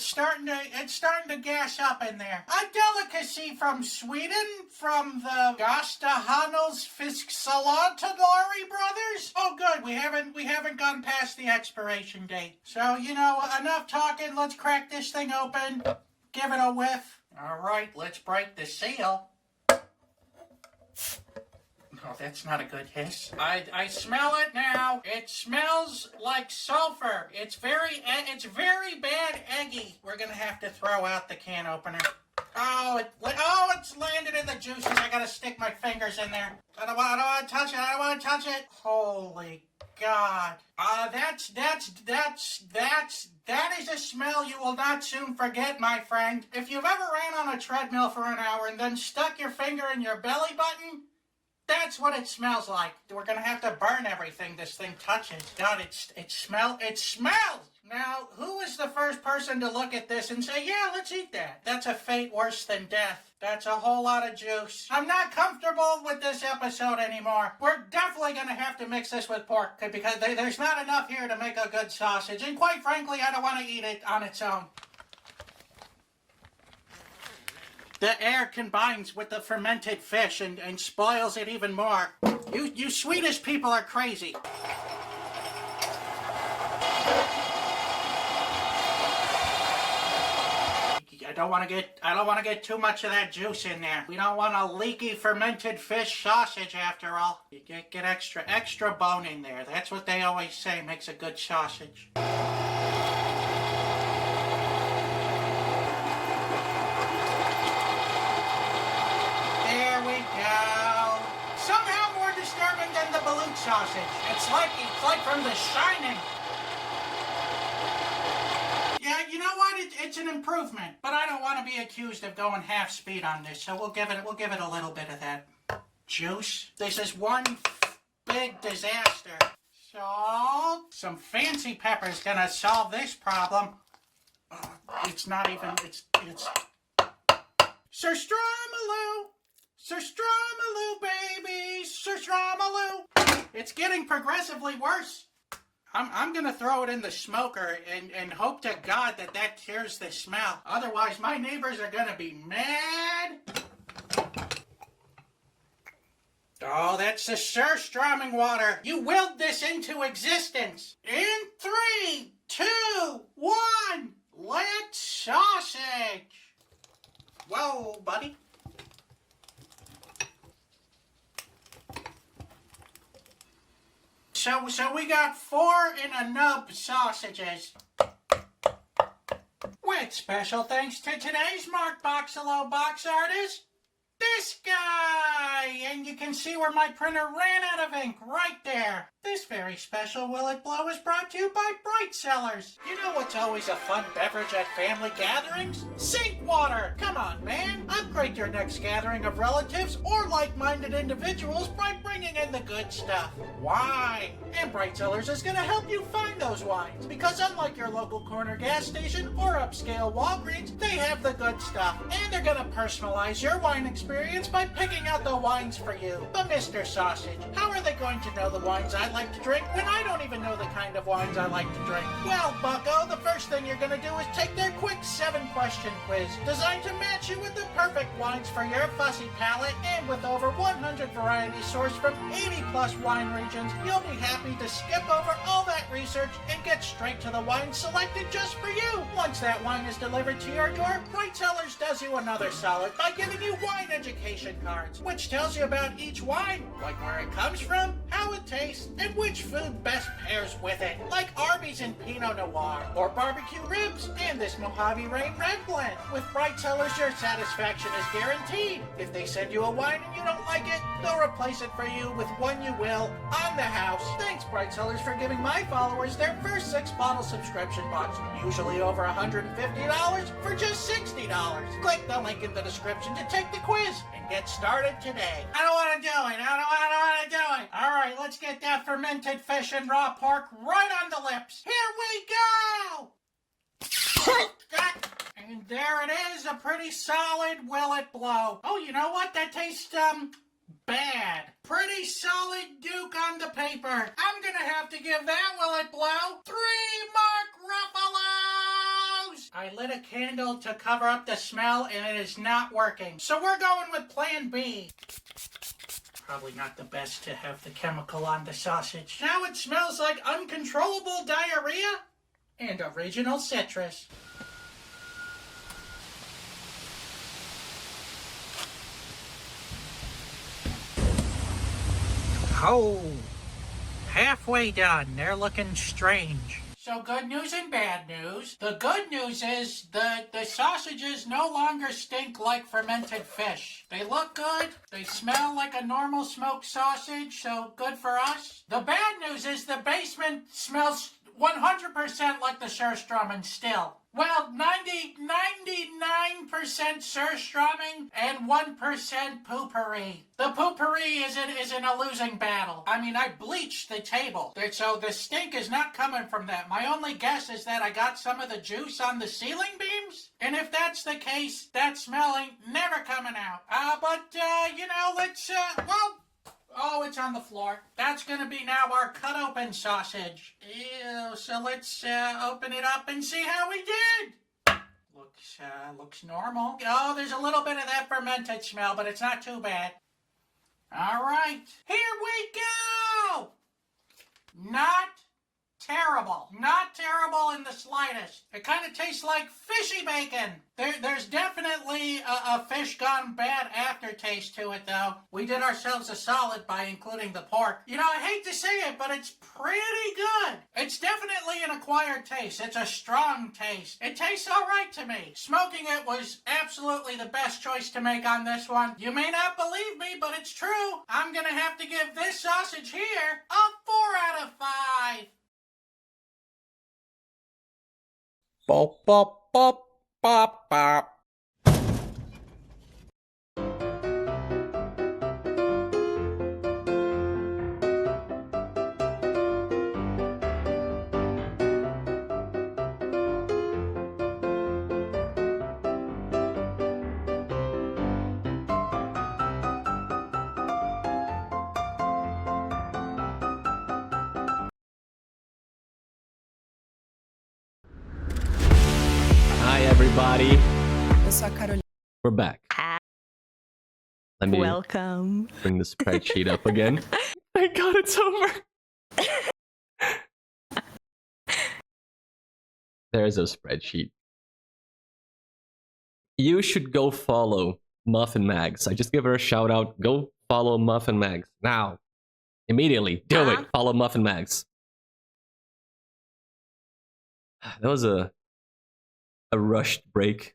starting to gas up in there. A delicacy from Sweden, from the Gastahanos Fisksalantadori brothers. Oh, good. We haven't gone past the expiration date. So enough talking. Let's crack this thing open. Give it a whiff. All right, let's break the seal. Oh, that's not a good hiss. I smell it now. It smells like sulfur. It's very bad eggy. We're gonna have to throw out the can opener. It's landed in the juices. I gotta stick my fingers in there. I don't want to touch it. I don't want to touch it. Holy God. That is a smell you will not soon forget, my friend. If you've ever ran on a treadmill for an hour and then stuck your finger in your belly button, That's what it smells like. We're gonna have to burn everything this thing touches. God, it smells! Now, who is the first person to look at this and say, yeah, let's eat that? That's a fate worse than death. That's a whole lot of juice. I'm not comfortable with this episode anymore. We're definitely gonna have to mix this with pork because there's not enough here to make a good sausage. And quite frankly, I don't want to eat it on its own. The air combines with the fermented fish and spoils it even more. You Swedish people are crazy. I don't want to get too much of that juice in there. We don't want a leaky fermented fish sausage after all. You get extra bone in there. That's what they always say makes a good sausage. Sausage. It's like from The Shining. Yeah, you know what? It's an improvement, but I don't want to be accused of going half speed on this, so we'll give it a little bit of that juice. This is one big disaster. Salt, some fancy pepper's gonna solve this problem. It's not even. It's. Surströmming, Surströmming, baby, Surströmming. It's getting progressively worse. I'm gonna throw it in the smoker and hope to God that cures the smell. Otherwise, my neighbors are gonna be mad. Oh, that's the surströmming water. You willed this into existence. In 3, 2, 1, let's sausage. Whoa, buddy. So we got 4 in a nub sausages. With special thanks to today's Mark Boxalo box artist, this guy! And you can see where my printer ran out of ink right there. This very special Will It Blow is brought to you by Bright Cellars. You know what's always a fun beverage at family gatherings? Sink water! Come on, man. Upgrade your next gathering of relatives or like-minded individuals by bringing in the good stuff. Wine! And Bright Cellars is going to help you find those wines. Because unlike your local corner gas station or upscale Walgreens, they have the good stuff. And they're going to personalize your wine experience by picking out the wines for you. But Mr. Sausage, how are they going to know the wines I like to drink when I don't even know the kind of wines I like to drink? Well, bucko, the first thing you're going to do is take their quick 7-question quiz designed to match you with the perfect wines for your fussy palate. And with over 100 varieties sourced from 80+ wine regions, you'll be happy to skip over all that research and get straight to the wine selected just for you. Once that wine is delivered to your door, Bright Cellars does you another solid by giving you wine education cards, which tells you about each wine, like where it comes from, how it tastes, and which food best pairs with it, like Arby's and Pinot Noir, or barbecue ribs, and this Mojave Rain Red Blend. With Bright Cellars, your satisfaction is guaranteed. If they send you a wine and you don't like it, they'll replace it for you with one you will on the house. Thanks, Bright Cellars, for giving my followers their first 6-bottle subscription box, usually over $150 for just $60. Click the link in the description to take the quiz and get started today. I don't want to do it. I don't want to do it. All right, let's get that fermented fish and raw pork right on the lips. Here we go. And there it is, a pretty solid Will It Blow. Oh, you know what? That tastes, bad. Pretty solid Duke on the paper. I'm gonna have to give that Will It Blow 3 Mark Ruffalo's. I lit a candle to cover up the smell and it is not working. So we're going with plan B. Probably not the best to have the chemical on the sausage. Now it smells like uncontrollable diarrhea and original citrus. Oh, halfway done. They're looking strange. So good news and bad news. The good news is the sausages no longer stink like fermented fish. They look good. They smell like a normal smoked sausage, so good for us. The bad news is the basement smells 100% like the Surströmming still. Well, 99% surströmming and 1% poopery. The poopery isn't a losing battle. I mean, I bleached the table, so the stink is not coming from that. My only guess is that I got some of the juice on the ceiling beams, and if that's the case, that smell ain't never coming out. Let's, oh, it's on the floor. That's gonna be now our cut open sausage. Ew, so let's open it up and see how we did. Looks normal. Oh, there's a little bit of that fermented smell, but it's not too bad. All right, here we go. Not terrible. Not terrible in the slightest. It kind of tastes like fishy bacon. There's definitely a fish gone bad aftertaste to it, though. We did ourselves a solid by including the pork. You know, I hate to say it, but it's pretty good. It's definitely an acquired taste. It's a strong taste. It tastes all right to me. Smoking it was absolutely the best choice to make on this one. You may not believe me, but it's true. I'm gonna have to give this sausage here a 4 out of 5. Bop, bop, bop, bop, bop. Hi, everybody. We're back. Let me Welcome. bring the spreadsheet up again. Thank God it's over. There's a spreadsheet. You should go follow MuffinMags. I just give her a shout out. Go follow MuffinMags now. Immediately. Do it. Follow MuffinMags. That was a rushed break.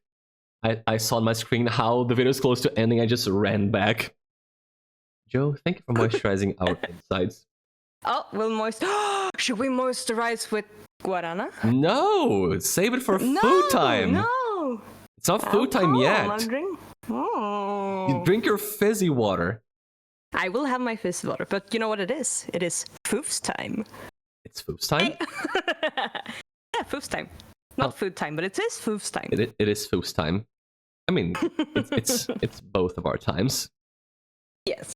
I saw on my screen how the video is close to ending. I just ran back. Joe, thank you for moisturizing our insides. Oh, we'll should we moisturize with guarana? No, save it for No, food time. No. It's not food time yet. Oh. You drink your fizzy water. I will have my fizz water, but you know what it is? It is foofs time. It's foofs time? Yeah, foofs time. Not food time, but it is foofs time. It is foofs time. I mean, it's both of our times. Yes.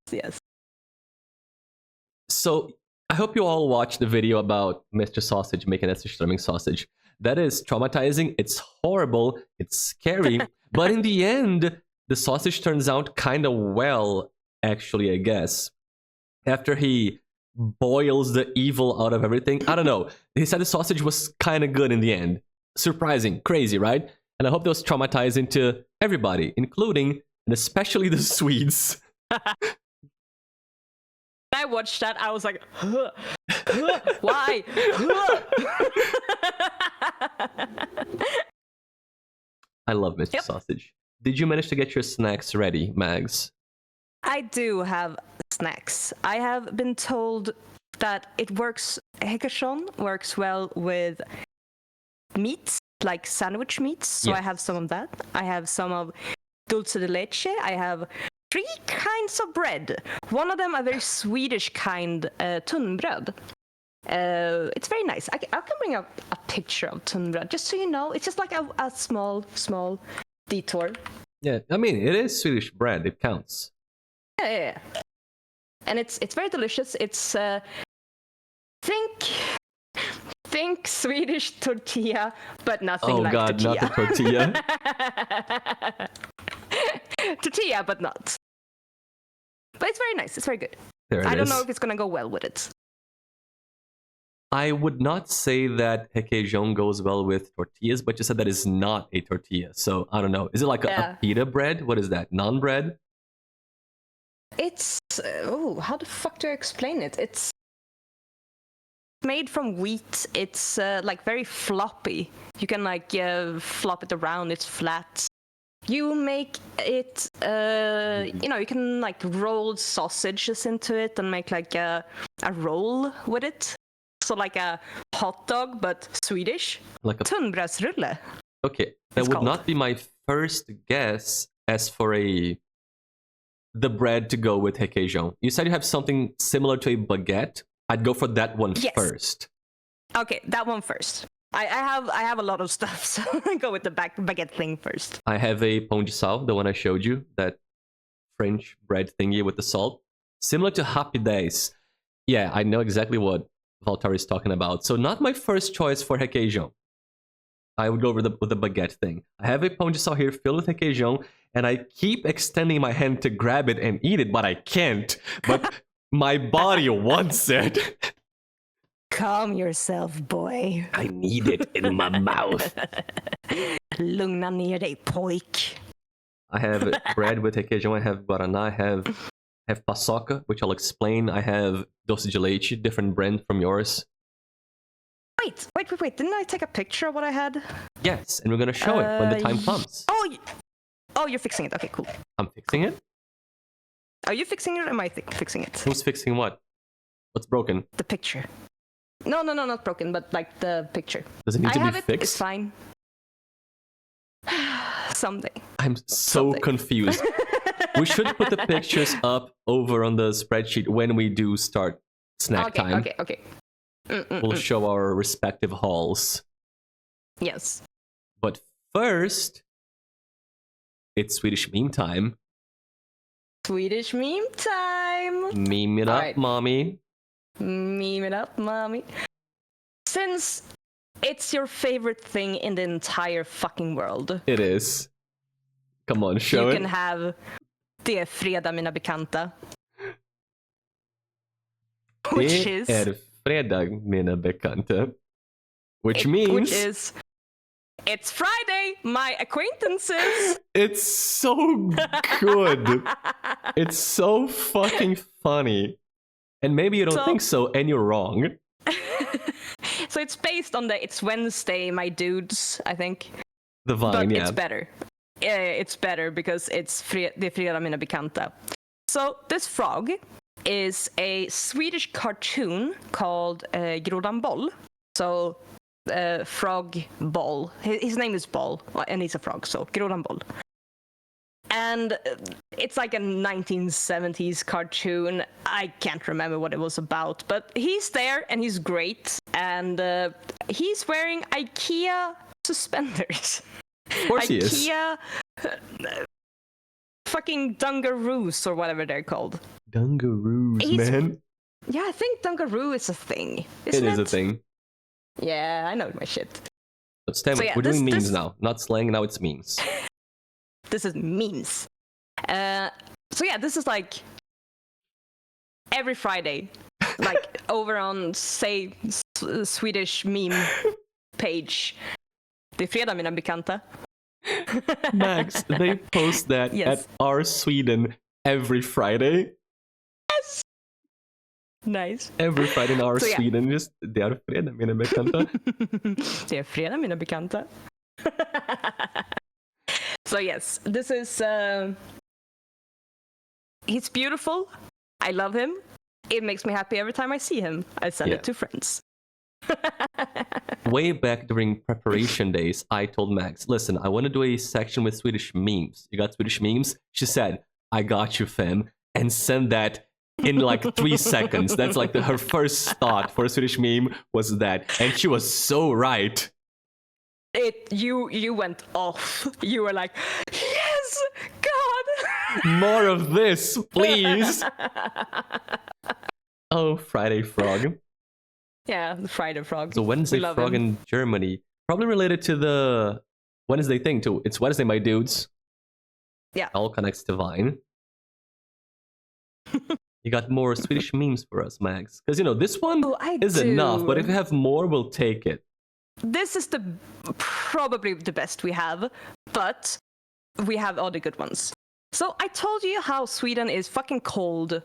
So, I hope you all watched the video about Mr. Sausage making Essenströmming sausage. That is traumatizing, it's horrible, it's scary, but in the end, the sausage turns out kind of well, actually, I guess. After he boils the evil out of everything, I don't know. He said the sausage was kind of good in the end. Surprising, crazy, right? And I hope that was traumatizing to everybody, including and especially the Swedes. I watched that, I was like, why? I love Mr. Sausage. Did you manage to get your snacks ready, Mags? I do have snacks. I have been told that it works, Häckerson works well with meats, like sandwich meats. So I have some of that. I have some of dulce de leche. I have 3 kinds of bread. One of them a very Swedish kind, tunnbröd. It's very nice. I can bring up a picture of tunnbröd, just so you know. It's just like a small detour. Yeah, I mean, it is Swedish bread. It counts. Yeah. And it's very delicious. It's think Swedish tortilla, but nothing like tortilla. Oh God, not the tortilla. Tortilla, but not. But it's very nice. It's very good. I don't know if it's gonna go well with it. I would not say that requeijão goes well with tortillas, but you said that is not a tortilla. So I don't know. Is it like a pita bread? What is that? Naan bread? It's how the fuck do I explain it? It's made from wheat. It's like very floppy. You can like flop it around. It's flat. You make it, you can like roll sausages into it and make like a roll with it. So like a hot dog, but Swedish. Like a tunnbrödsrulle. Okay, that It's would cold. not be my first guess as for the bread to go with requeijão. You said you have something similar to a baguette. I'd go for that one Yes. first. Okay, that one first. I have a lot of stuff, so I go with the baguette thing first. I have a pão de sal, the one I showed you, that French bread thingy with the salt. Similar to rapidez. Yeah, I know exactly what Valtar is talking about. So not my first choice for requeijão. I would go with the baguette thing. I have a pão de sal here filled with requeijão, and I keep extending my hand to grab it and eat it, but I can't. But my body wants it. Calm yourself, boy. I need it in my mouth. Lugna ner dig, pojk. I have bread with requeijão. I have guaraná. I have paçoca, which I'll explain. I have doce de leite, different brand from yours. Wait. Didn't I take a picture of what I had? Yes, and we're gonna show it when the time comes. Oh, you're fixing it. Okay, cool. I'm fixing it? Are you fixing it or am I fixing it? Who's fixing what? What's broken? The picture. No, not broken, but like the picture. Does it need to I have be it. fixed? It's fine. Someday. I'm so Someday. confused. We should put the pictures up over on the spreadsheet when we do start snack time. Okay. We'll show our respective hauls. Yes. But first, it's Swedish meme time. Swedish meme time. Meme it up, Alright. mommy. Meme it up, mommy. Since it's your favorite thing in the entire fucking world, It is. Come on, show you it. can have Det fredag mina bekanta. Which is... Det fredag, mina bekanta. Which means... Which is... It's Friday, my acquaintances! It's so good. It's so fucking funny. And maybe you don't think so, and you're wrong. So it's based on the It's Wednesday, my dudes, I think. The Vine, But yeah. it's better. It's better because it's Det fredag mina bekanta. So this frog is a Swedish cartoon called Grodan Boll. So frog Boll. His name is Boll, and he's a frog, so Grodan Boll. And it's like a 1970s cartoon. I can't remember what it was about, but he's there and he's great. And he's wearing IKEA suspenders. Of course he is. IKEA fucking dungaroos or whatever they're called. Dungaroos, He's- man. Yeah, I think dungaroo is a thing. It Isn't is a thing. Yeah, I know my shit. But Stan, So yeah, we're doing this- memes this- now. Not slang, now it's memes. This is memes. So yeah, this is like every Friday, like over on say Swedish meme page. Det fredag mina bekanta. Max, they post that Yes. at our Sweden every Friday. Nice. Every Friday in our So, yeah. Sweden. Just, det är fredag, mina bekanta. Det är fredag mina bekanta. So yes, this is he's beautiful. I love him. It makes me happy every time I see him. I send Yeah. it to friends. Way back during preparation days, I told Max, listen, I want to do a section with Swedish memes. You got Swedish memes? She said, I got you, fam. And send that in like 3 seconds. That's like her first thought for a Swedish meme was that. And she was so right. You went off. You were like, yes, God. More of this, please. Oh, Friday Frog. Yeah, the Friday frog. So Wednesday We love Frog him. in Germany. Probably related to the Wednesday thing too. It's Wednesday, my dudes. Yeah. All connects to Vine. You got more Swedish memes for us, Max. Because, you know, this one Oh, I is do. enough, but if you have more, we'll take it. This is probably the best we have, but we have other good ones. So I told you how Sweden is fucking cold,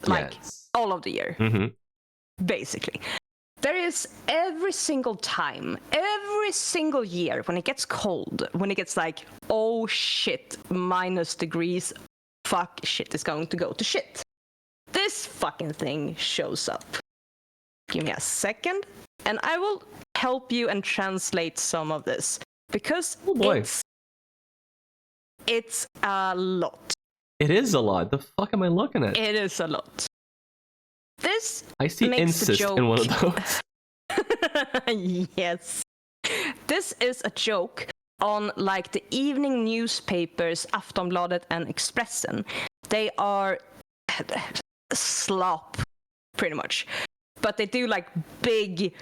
like Yes. all of the year, Mm-hmm. basically. There is every single time, every single year when it gets cold, when it gets like, oh shit, -degrees, fuck, shit is going to go to shit. This fucking thing shows up. Give me a second, and I will help you and translate some of this. because Oh boy. it's a lot. It is a lot. The fuck am I looking at? It is a lot. This I see makes the incest joke. in one of those. Yes. This is a joke on like the evening newspapers, Aftonbladet and Expressen. They are slop, pretty much. But they do like big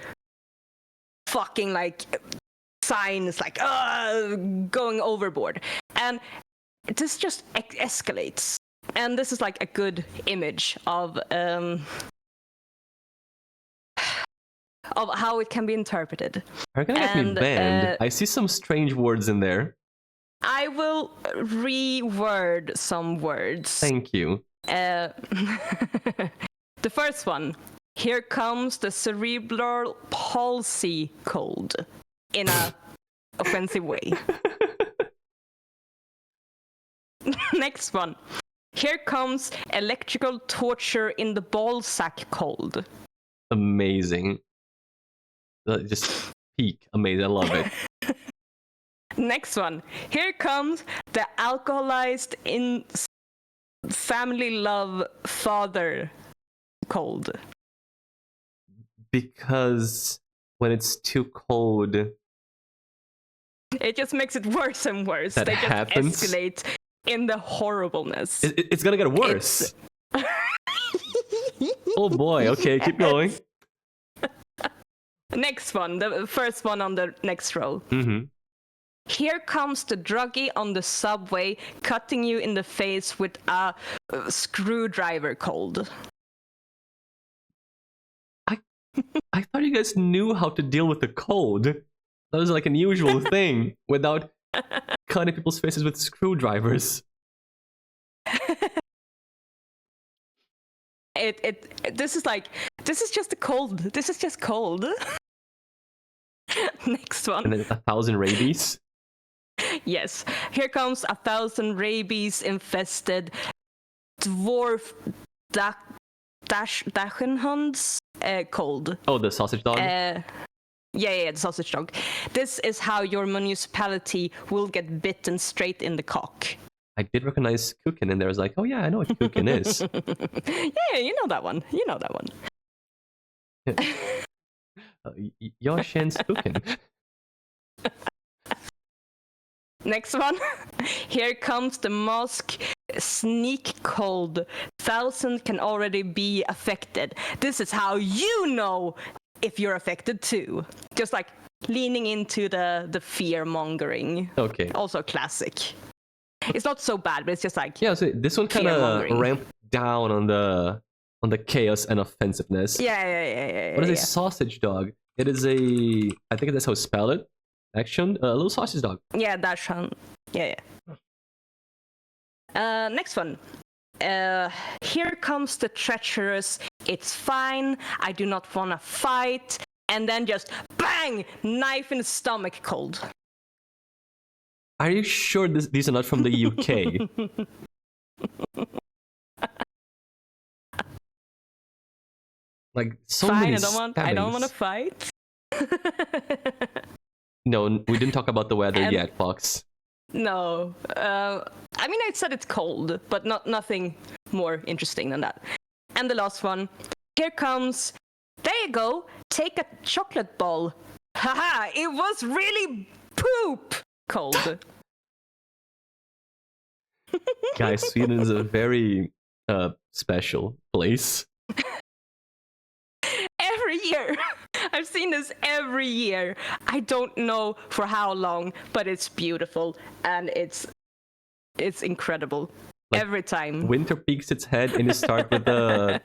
fucking like signs like going overboard. And this just escalates. And this is like a good image of how it can be interpreted. Are you gonna get me banned? I see some strange words in there. I will reword some words. Thank you. The first one. Here comes the cerebral palsy cold. In a offensive way. Next one. Here comes electrical torture in the ball sack cold. Amazing. Just peak. Amazing. I love it. Next one. Here comes the alcoholized in family love father cold. Because when it's too cold, it just makes it worse and worse. That they just happens. Escalate in the horribleness. It's gonna get worse. Oh boy. Okay, keep going. Next one, the first one on the next row. Mm-hmm. Here comes the druggie on the subway, cutting you in the face with a screwdriver cold. I thought you guys knew how to deal with the cold. That was like an unusual thing without cutting people's faces with screwdrivers. This is just a cold. This is just cold. Next one. And then 1,000 rabies. Yes. Here comes 1,000 rabies infested dwarf Dachenhunds cold. Oh, the sausage dog? Yeah, the sausage dog. This is how your municipality will get bitten straight in the cock. I did recognize Kukin, and there was like, oh yeah, I know what Kukin is. Yeah, you know that one. You know that one. Yoshin's Kukin. Next one. Here comes the mosque sneak cold. 1,000 can already be affected. This is how you know if you're affected too. Just like leaning into the fear mongering. Okay. Also classic. It's not so bad, but it's just like Yeah, so this one kind of ramped down on the chaos and offensiveness. Yeah. What is a sausage dog? It is a, I think that's how you spell it. Action, a little sausage dog. Yeah, that's one. Yeah. Next one. Here comes the treacherous. It's fine. I do not want to fight. And then just bang, knife in the stomach cold. Are you sure these are not from the UK? Like so fine, many I don't want to stabbings. fight. No, we didn't talk about the weather yet, Fox. No. I mean, I said it's cold, but nothing more interesting than that. And the last one. Here comes. There you go. Take a chocolate ball. Haha, it was really poop cold. Guys, Sweden is a very special place. Every year. I've seen this every year. I don't know for how long, but it's beautiful and it's incredible. Like, every time. Winter peeks its head and you start with the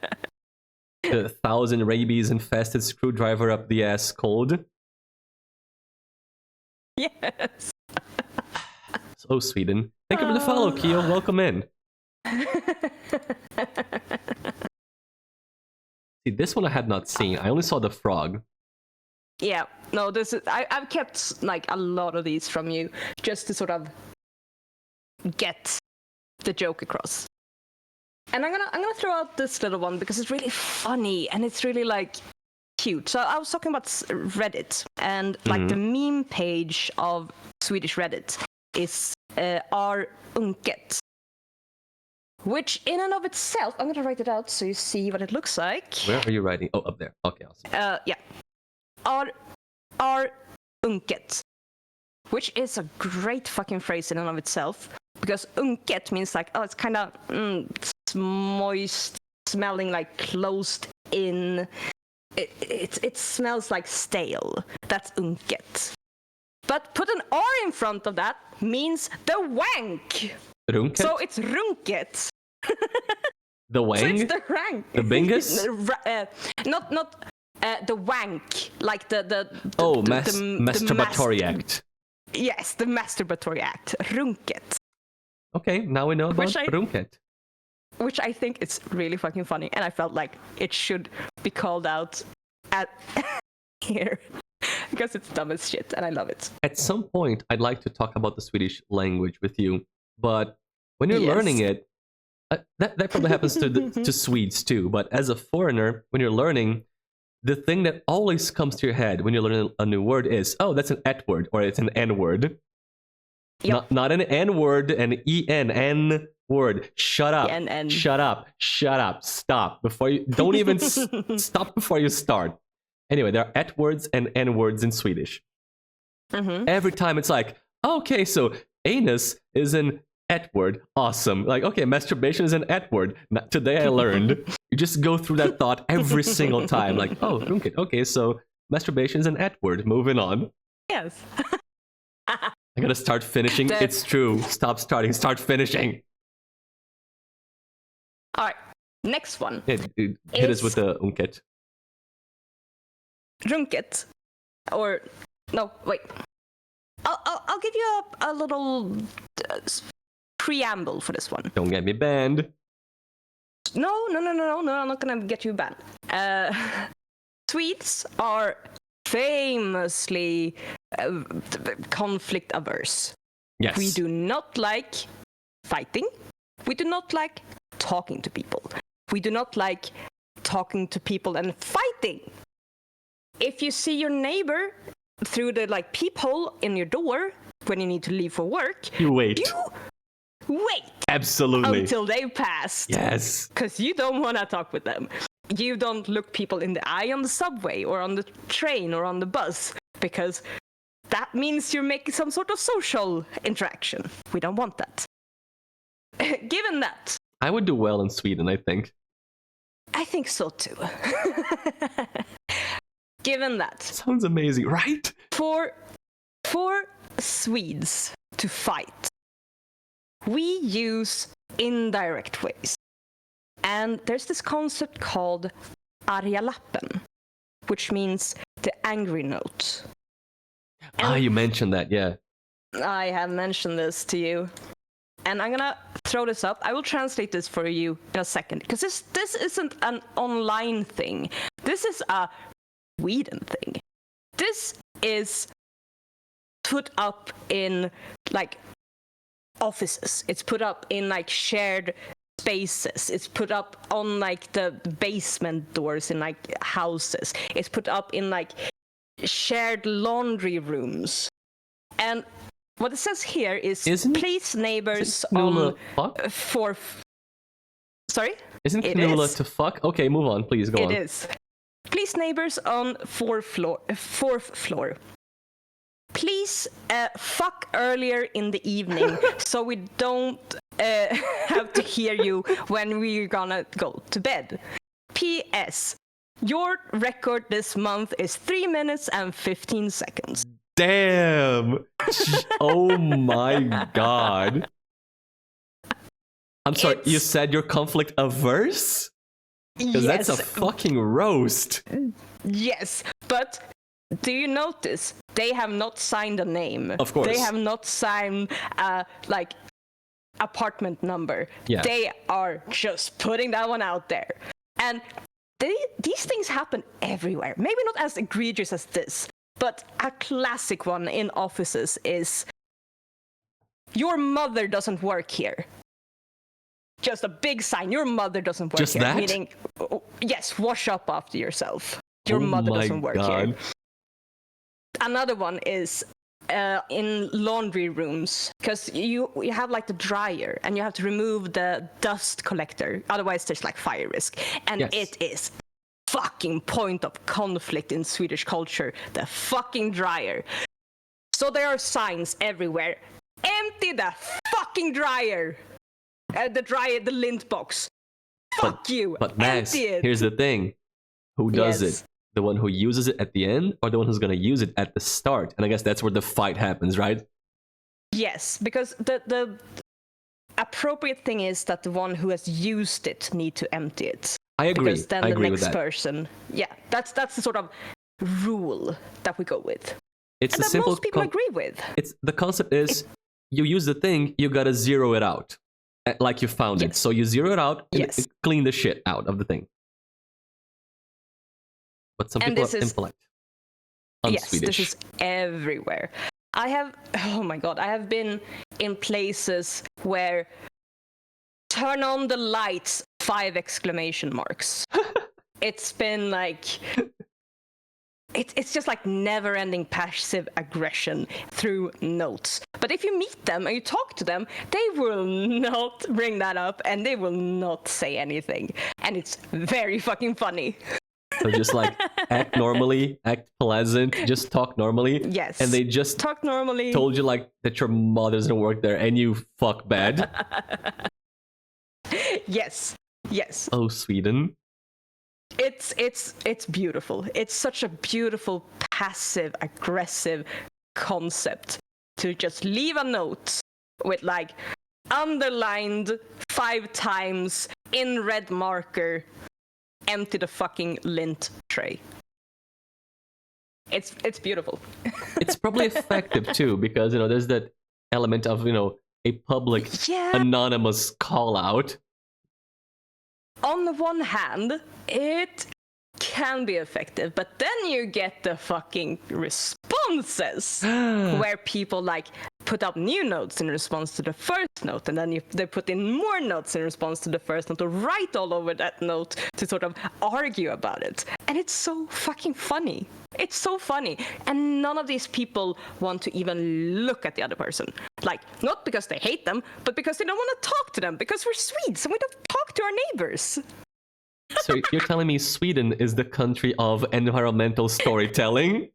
1,000 rabies infested screwdriver up the ass cold. Yes. So Sweden. Thank you for the follow, Keo. Welcome in. See, this one I had not seen. I only saw the frog. Yeah, no, this is I've kept like a lot of these from you just to sort of get the joke across. And I'm gonna throw out this little one because it's really funny and it's really like cute. So I was talking about Reddit, and like the meme page of Swedish Reddit is R unket, which in and of itself, I'm gonna write it out so you see what it looks like. Where are you writing? Oh, up there. Okay, awesome. Yeah, R unket, which is a great fucking phrase in and of itself, because unket means like, oh, it's kind of moist, smelling like closed in. It smells like stale. That's unket. But put an R in front of that means the wank. Runket? So it's runket. The wang? So it's the rank. The bingus? Not the wank, like the masturbatory act. Yes, the masturbatory act, runket. Okay, now we know about runket. Which I think is really fucking funny, and I felt like it should be called out at here because it's dumb as shit, and I love it. At some point, I'd like to talk about the Swedish language with you, but when you're learning it, that probably happens to Swedes too. But as a foreigner, when you're learning, the thing that always comes to your head when you learn a new word is, oh, that's an Et word, or it's an N word. Yep. Not an N word, an N word. Shut up. N. Shut up. Shut up. Stop. Before you don't even stop before you start. Anyway, there are Et words and N words in Swedish. Every time it's like, okay, so anus is an Et word. Awesome. Like, okay, masturbation is an Et word. Today I learned. You just go through that thought every single time. Like, oh, okay, so masturbation is an Et word. Moving on. Yes. I gotta start finishing. It's true. Stop starting. Start finishing. All right. Next one. Hit us with the unket. Runket, or no, wait. I'll give you a little preamble for this one. Don't get me banned. No, I'm not gonna get you banned. Swedes are famously conflict averse. Yes. We do not like fighting. We do not like talking to people. We do not like talking to people and fighting. If you see your neighbor through the like peephole in your door when you need to leave for work, you wait. You wait. Absolutely. Until they pass. Yes. Because you don't want to talk with them. You don't look people in the eye on the subway or on the train or on the bus, because that means you're making some sort of social interaction. We don't want that. Given that, I would do well in Sweden, I think. I think so too. Given that. Sounds amazing, right? For Swedes to fight, we use indirect ways. And there's this concept called arga lappen, which means the angry note. You mentioned that, yeah. I have mentioned this to you. And I'm gonna throw this up. I will translate this for you in a second, because this isn't an online thing. This is a Sweden thing. This is put up in like offices. It's put up in like shared spaces. It's put up on like the basement doors in like houses. It's put up in like shared laundry rooms. And what it says here is please neighbors on Sorry? Isn't knulla to fuck? Okay, move on, please go on. It is. Please neighbors on fourth floor. Please fuck earlier in the evening so we don't have to hear you when we're gonna go to bed. P.S. Your record this month is 3 minutes and 15 seconds. Damn! Oh my god. I'm sorry, you said you're conflict averse? Because that's a fucking roast. Yes, but do you notice they have not signed a name? Of course. They have not signed like apartment number. Yeah. They are just putting that one out there. And these things happen everywhere. Maybe not as egregious as this, but a classic one in offices is your mother doesn't work here. Just a big sign, your mother doesn't work just here. That? Meaning, yes, wash up after yourself. Your Oh mother my doesn't work God. here. Another one is in laundry rooms, because you have like the dryer and you have to remove the dust collector, otherwise there's like fire risk, and Yes. it is fucking point of conflict in Swedish culture, the fucking dryer. So there are signs everywhere: empty the fucking dryer, the lint box. Fuck you. But Max, empty it. here's the thing: who does Yes. it? The one who uses it at the end, or the one who's gonna use it at the start? And I guess that's where the fight happens, right? Yes, because the appropriate thing is that the one who has used it need to empty it. I agree. Because then I the agree with next that. person, that's the sort of rule that we go with, It's and a that simple. most people agree with. It's the concept is you use the thing, you gotta zero it out, like you found it. Yes. So you zero it out and Yes. clean the shit out of the thing. But some And people this are is- impolite. Yes, Swedish. this is everywhere. Oh my god, I have been in places where turn on the lights, 5 exclamation marks. It's been like it's just like never-ending passive aggression through notes. But if you meet them and you talk to them, they will not bring that up and they will not say anything. And it's very fucking funny. So just like act normally, act pleasant, just talk normally. Yes. And they just Talk normally. told you like that your mother doesn't work there and you fuck bad. Yes. Yes. Oh, Sweden. It's beautiful. It's such a beautiful passive aggressive concept to just leave a note with like underlined 5 times in red marker, empty the fucking lint tray. It's beautiful. It's probably effective too, because you know there's that element of, you know, a public Yeah. anonymous call out. On the one hand, it can be effective, but then you get the fucking responses where people like put up new notes in response to the first note, and then they put in more notes in response to the first note, to write all over that note to sort of argue about it. And it's so fucking funny. It's so funny. And none of these people want to even look at the other person. Like, not because they hate them, but because they don't want to talk to them, because we're Swedes and we don't talk to our neighbors. So you're telling me Sweden is the country of environmental storytelling?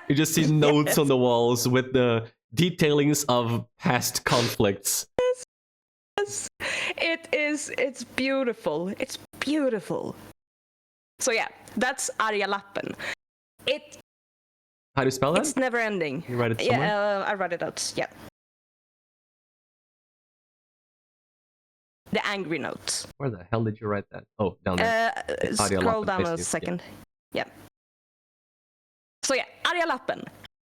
You just see notes on the walls with the detailings of past conflicts. It's beautiful. It's beautiful. So yeah, that's Arjalappen. How do you spell that? It's never ending. You write it somewhere? Yeah, I write it out. Yeah. The angry notes. Where the hell did you write that? Oh, down there. Scroll Arjalappen, down I a see. second. Yeah. So yeah, Arjalappen.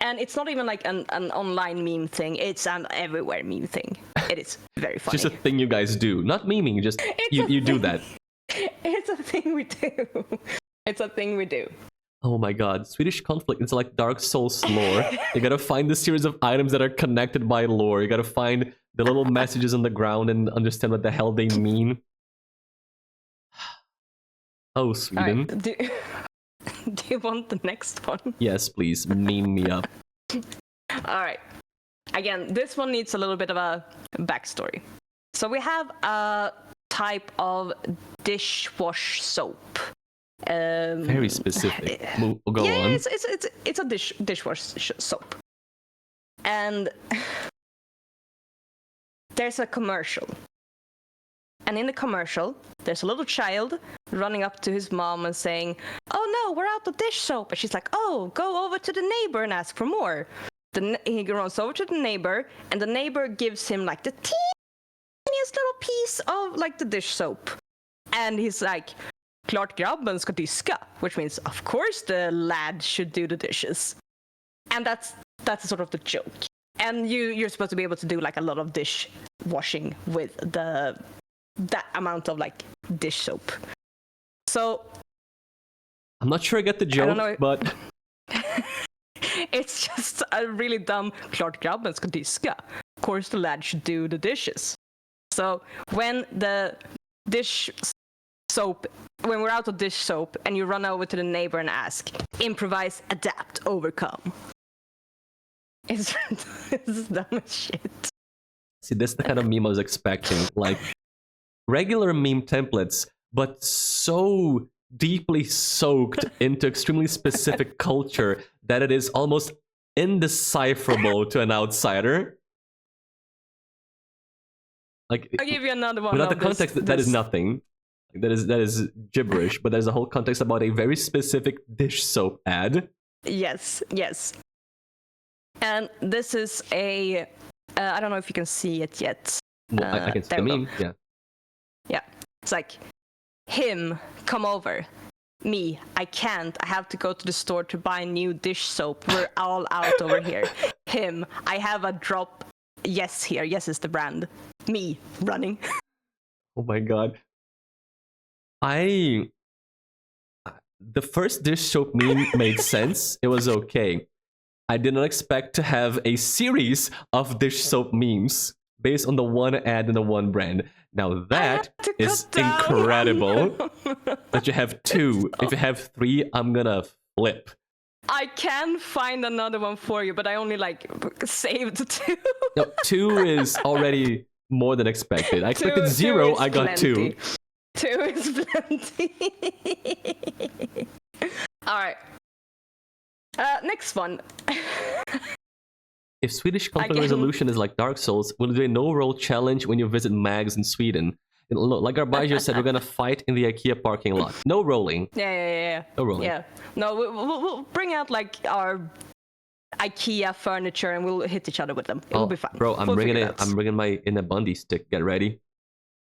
And it's not even like an online meme thing. It's an everywhere meme thing. It is very funny. It's just a thing you guys do. Not memeing, just It's you a do thing. that. It's a thing we do. It's a thing we do. Oh my god, Swedish conflict, it's like Dark Souls lore. You gotta find the series of items that are connected by lore. You gotta find the little messages on the ground and understand what the hell they mean. Oh, Sweden. All right. Do you want the next one? Yes, please, meme me up. All right. Again, this one needs a little bit of a backstory. So we have a type of dishwash soap. Very specific. Go yeah, on. it's a dishwash soap, and there's a commercial. And in the commercial, there's a little child running up to his mom and saying, "Oh no, we're out of dish soap." And she's like, "Oh, go over to the neighbor and ask for more." He runs over to the neighbor, and the neighbor gives him like the teeniest little piece of like the dish soap. And he's like, "Klart grabben ska diska," which means, of course, the lad should do the dishes. And that's sort of the joke. And you're supposed to be able to do like a lot of dish washing with that amount of like dish soap. So I'm not sure I get the I don't joke, know. but It's just a really dumb klart grabben ska diska. Of course the lad should do the dishes. So when the dish soap, when we're out of dish soap, and you run over to the neighbor and ask, improvise, adapt, overcome. It's dumb as shit. See, this is the kind of meme I was expecting. Like, regular meme templates, but so deeply soaked into extremely specific culture that it is almost indecipherable to an outsider. Like, I'll give you another one. without the context, that is nothing. That is gibberish. But there's a whole context about a very specific dish soap ad. Yes. And this is a. I don't know if you can see it yet. Well, I can see the meme. Yeah. Yeah. It's like, him, come over. Me, I can't. I have to go to the store to buy new dish soap. We're all out over here. Him, I have a drop. Yes, here. Yes is the brand. Me, running. Oh my god. The first dish soap meme made sense. It was okay. I did not expect to have a series of dish soap memes based on the one ad and the one brand. Now that is incredible. That you have two. If you have three, I'm gonna flip. I can find another one for you, but I only saved two. No, two is already more than expected. I expected zero, I got plenty. two. Two is plenty. Alright. Next one. If Swedish conflict resolution is like Dark Souls, we'll do a no-roll challenge when you visit Mags in Sweden. Like Garbaggio said, we're gonna fight in the IKEA parking lot. No rolling. Yeah. No rolling. Yeah. No, we'll bring out our IKEA furniture and we'll hit each other with them. It'll be fun. Bro, I'm bringing it. I'm bringing my Bundy stick. Get ready.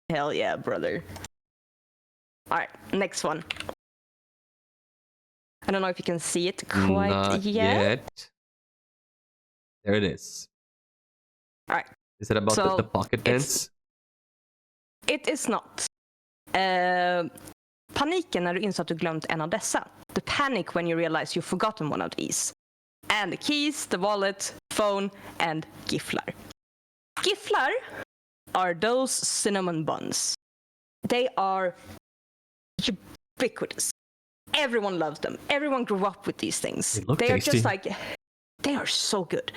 Hell yeah, brother. All right, next one. I don't know if you can see it quite Not yet. There it is. All right. Is it about the pocket dance? It is not. Paniken när du inser att du glömt en av dessa. The panic when you realize you've forgotten one of these. And the keys, the wallet, phone, and gifflar. Gifflar are those cinnamon buns. They are ubiquitous. Everyone loves them. Everyone grew up with these things. They are just they are so good.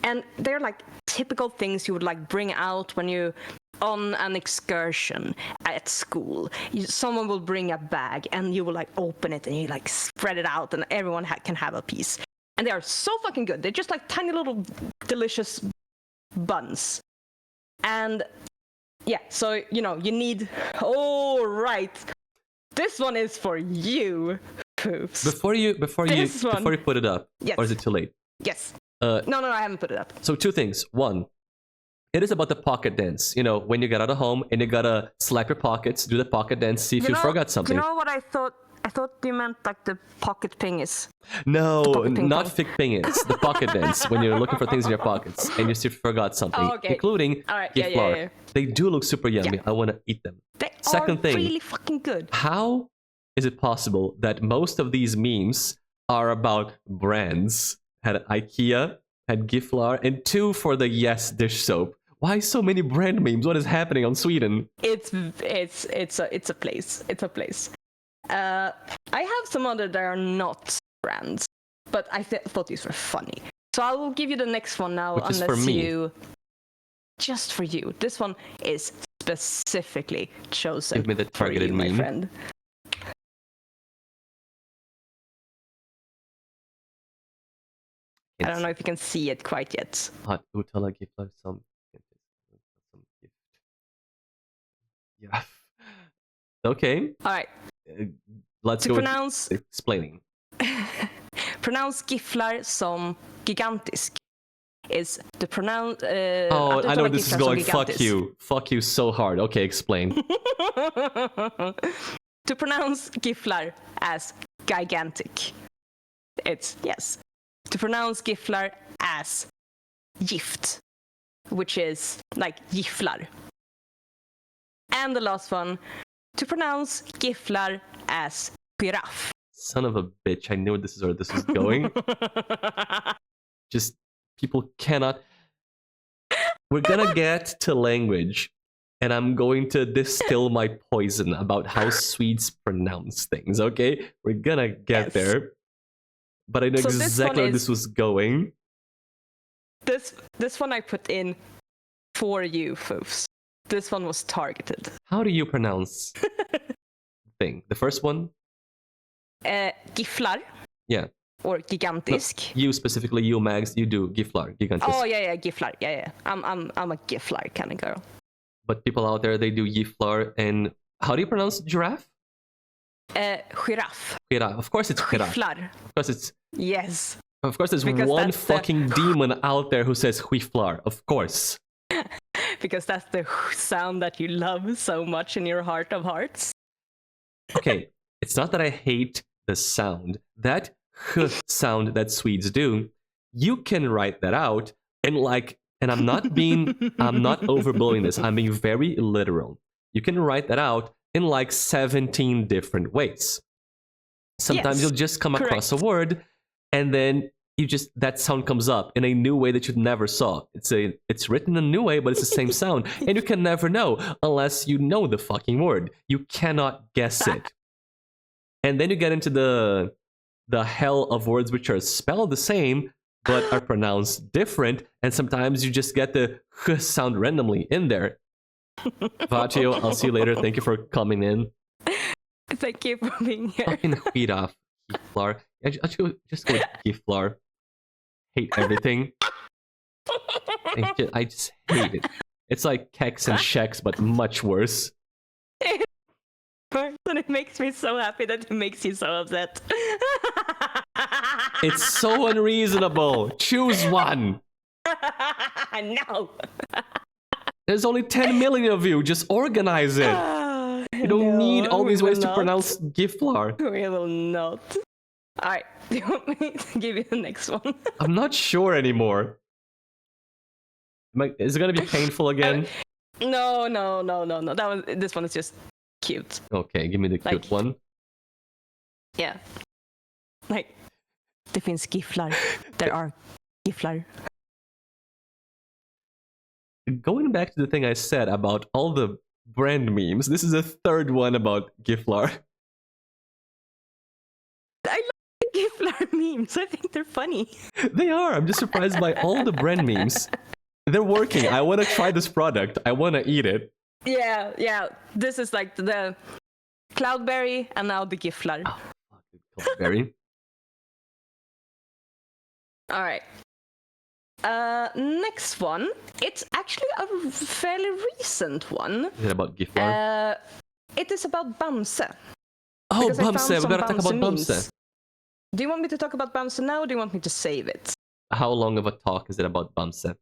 And they're like typical things you would bring out when you on an excursion at school. Someone will bring a bag and you will open it and you spread it out and everyone can have a piece. And they are so fucking good. They're just tiny little delicious buns. And yeah, so you need. Oh right, this one is for you, Poofs. Before you put it up, yes. Or is it too late? Yes. No, I haven't put it up. So two things. One, it is about the pocket dance. When you get out of home and you gotta slap your pockets, do the pocket dance, see if you forgot something. You know what I thought? I thought you meant the pocket pingis. No, not fick pingis. The pocket dance, when you're looking for things in your pockets and you see if you forgot something, including gift flower. They do look super yummy. I want to eat them. They Second are thing, really fucking good. How is it possible that most of these memes are about brands? Had IKEA, had Giflar, and two for the Yes dish soap. Why so many brand memes? What is happening on Sweden? It's a place. It's a place. I have some other that are not brands, but I thought these were funny. So I will give you the next one now, Which unless is for me. you. Just for you. This one is specifically chosen Give me the for targeted you, my meme. friend. I don't know if you can see it quite yet. Utala Giflar some gift. Yeah. Okay. All right. Let's go with explaining. Pronounce gifflar som gigantisk. Is the pronounce? I know this is going. Fuck you. Fuck you so hard. Okay, explain. To pronounce gifflar as gigantic. It's yes. To pronounce gifflar as gift, which is gifflar. And the last one, to pronounce gifflar as giraffe. Son of a bitch, I knew this is where this was going. Just, people cannot... We're gonna get to language, and I'm going to distill my poison about how Swedes pronounce things, okay? We're gonna get there. But I know So exactly where this was going. This one I put in for you, foofs. This one was targeted. How do you pronounce thing? The first one? Giflar. Yeah. Or gigantisk. No, you specifically, you Mags, you do Giflar, gigantisk. Oh yeah, Giflar. Yeah. I'm a Giflar kind of girl. But people out there, they do Giflar. And how do you pronounce giraffe? Giraffe. Giraffe. Of course it's giraffe. Giflar. Of course it's... Yes. Of course there's Because one that's the- fucking demon out there who says Giflar. Of course. Because that's the sound that you love so much in your heart of hearts. Okay, it's not that I hate the sound. That h sound that Swedes do, you can write that out and I'm not overblowing this. I'm being very literal. You can write that out in like 17 different ways. Sometimes Yes, you'll just come across a correct. word and then that sound comes up in a new way that you never saw. It's written a new way, but it's the same sound. And you can never know unless you know the fucking word. You cannot guess it. And then you get into the hell of words which are spelled the same, but are pronounced different. And sometimes you just get the h sound randomly in there. Vaccio, I'll see you later. Thank you for coming in. Thank you for being here. Fucking Giflar. Giflar. Just go with Giflar. Hate everything. I just hate it. It's like Kex and Shex, but much worse. And it makes me so happy that it makes you so upset. It's so unreasonable. Choose one. No. There's only 10 million of you. Just organize it. You don't need all these ways to pronounce Giflar. We will not. Alright, do you want me to give you the next one? I'm not sure anymore. Is it gonna be painful again? No. This one is just cute. Okay, give me the cute one. Yeah. Like, det finns Giflar. There are Giflar. Going back to the thing I said about all the brand memes, this is a third one about Giflar. I love the Giflar memes. I think they're funny. They are. I'm just surprised by all the brand memes. They're working. I want to try this product. I want to eat it. Yeah. This is like the Cloudberry and now the Giflar. Oh, fuck, Cloudberry. All right. Next one. It's actually a fairly recent one. Is it about Giflar? It is about Bamse. Oh, because I found Bamse. We some gotta talk about memes. Bamse. Do you want me to talk about Bamse now, or do you want me to save it? How long of a talk is it about Bamse? Not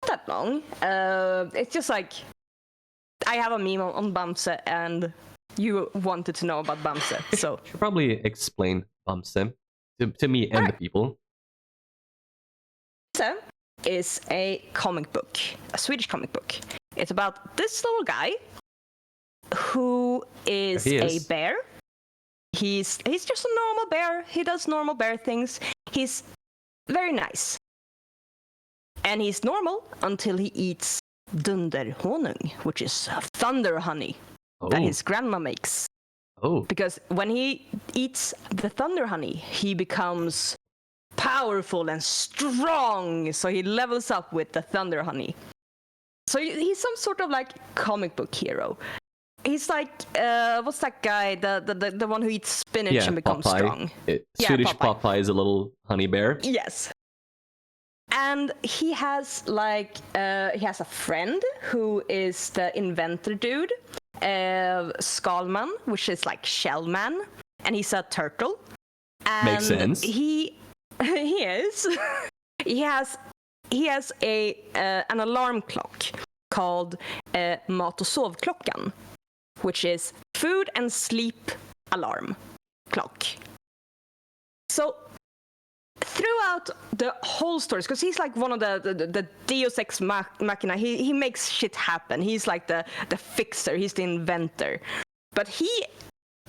that long. It's just like I have a meme on Bamse, and you wanted to know about Bamse, so Should probably explain Bamse to me and the people. Bamse is a comic book, a Swedish comic book. It's about this little guy who is a bear. He's just a normal bear. He does normal bear things. He's very nice. And he's normal until he eats dunderhonung, which is thunder honey that his grandma makes. Oh. Because when he eats the thunder honey, he becomes powerful and strong. So he levels up with the thunder honey. So he's some sort of like comic book hero. He's like, what's that guy? The one who eats spinach and becomes Popeye. strong. Swedish Popeye. Popeye is a little honey bear. Yes. And he has like he has a friend who is the inventor dude, Skalman, which is like Shellman, and he's a turtle. And Makes sense. He is. he has an alarm clock called mat- och sovklockan, which is food and sleep alarm clock. So throughout the whole story, because he's like one of the Deus Ex Machina, he makes shit happen. He's like the fixer, he's the inventor. But he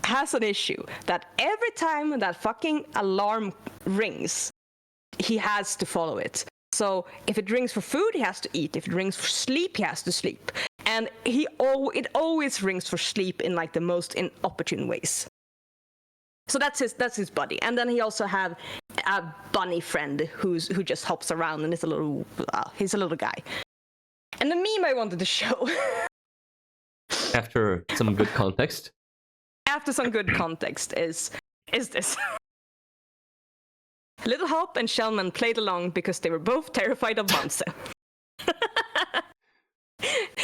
has an issue that every time that fucking alarm rings, he has to follow it. So if it rings for food, he has to eat. If it rings for sleep, he has to sleep. and it always rings for sleep in like the most inopportune ways. So that's his buddy, and then he also have a bunny friend who just hops around and is he's a little guy. And the meme I wanted to show After some good context. After some good context is this. Little Hop and Shellman played along because they were both terrified of Bamse.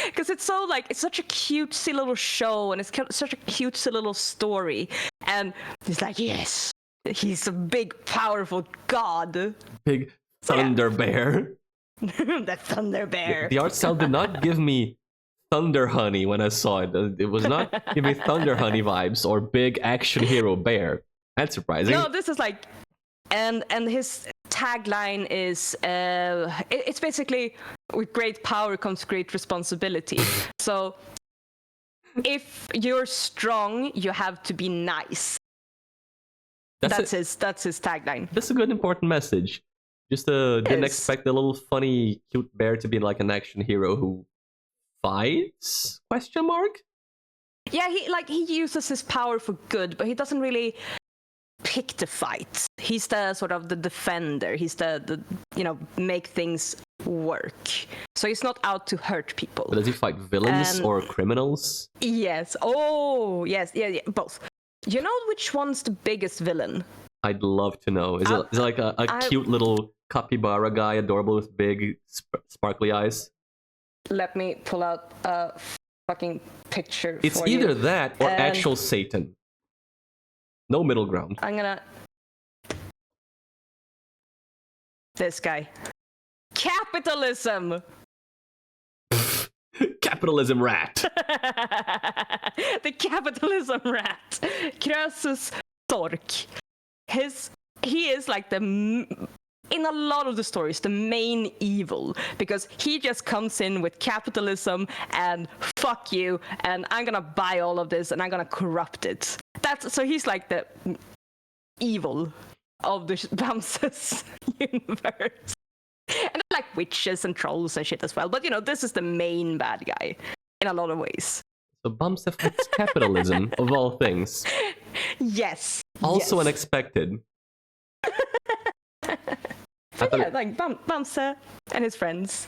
Because it's such a cutesy little show, and it's such a cutesy little story. And he's like, yes, he's a big, powerful god. Big thunder bear. The thunder bear. The art style did not give me Thunder Honey when I saw it. It was not giving me Thunder Honey vibes or big action hero bear. That's surprising. No, this is like, and his tagline is, it's basically, with great power comes great responsibility. So if you're strong, you have to be nice. That's his tagline. That's a good important message. Just didn't expect a little funny, cute bear to be like an action hero who fights? Question mark? Yeah, he uses his power for good, but he doesn't really pick the fights. He's the sort of the defender. He's the make things work. So he's not out to hurt people. But does he fight villains or criminals? Yes. Oh, yes. Yeah, both. You know which one's the biggest villain? I'd love to know. Is it like a cute little capybara guy, adorable with big sparkly eyes? Let me pull out a fucking picture It's for you. either that or actual Satan. No middle ground. I'm gonna... This guy. Capitalism! Capitalism rat! The capitalism rat. Krösus Stork. He is like in a lot of the stories, the main evil, because he just comes in with capitalism and fuck you, and I'm gonna buy all of this and I'm gonna corrupt it. So he's like the evil of the Bamse's universe. And like witches and trolls and shit as well. But this is the main bad guy in a lot of ways. So Bamse fights capitalism, of all things. Yes. Also yes. Unexpected. Yeah, like Bamse and his friends.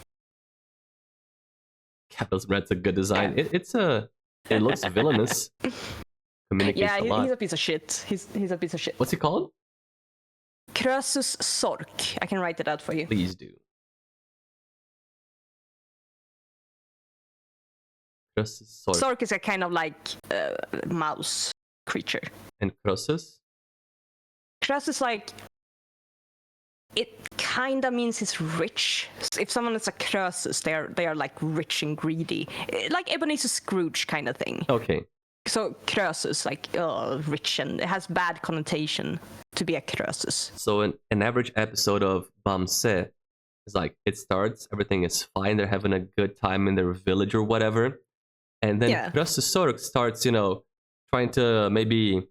Capitalism rat's a good design. Yeah. It looks villainous. Communicates a lot. He's a piece of shit. He's a piece of shit. What's he called? Krösus Sork. I can write it out for you. Please do. Krösus Sork. Sork is a kind of like mouse creature. And Krösus? Krösus like... It kind of means he's rich. If someone is a Krösus, they are like rich and greedy. Like Ebenezer Scrooge kind of thing. Okay. So Krösus, like, rich, and it has bad connotation to be a Krösus. So an average episode of Bamse is like, it starts, everything is fine, they're having a good time in their village or whatever. And then Krösus Sork starts, trying to maybe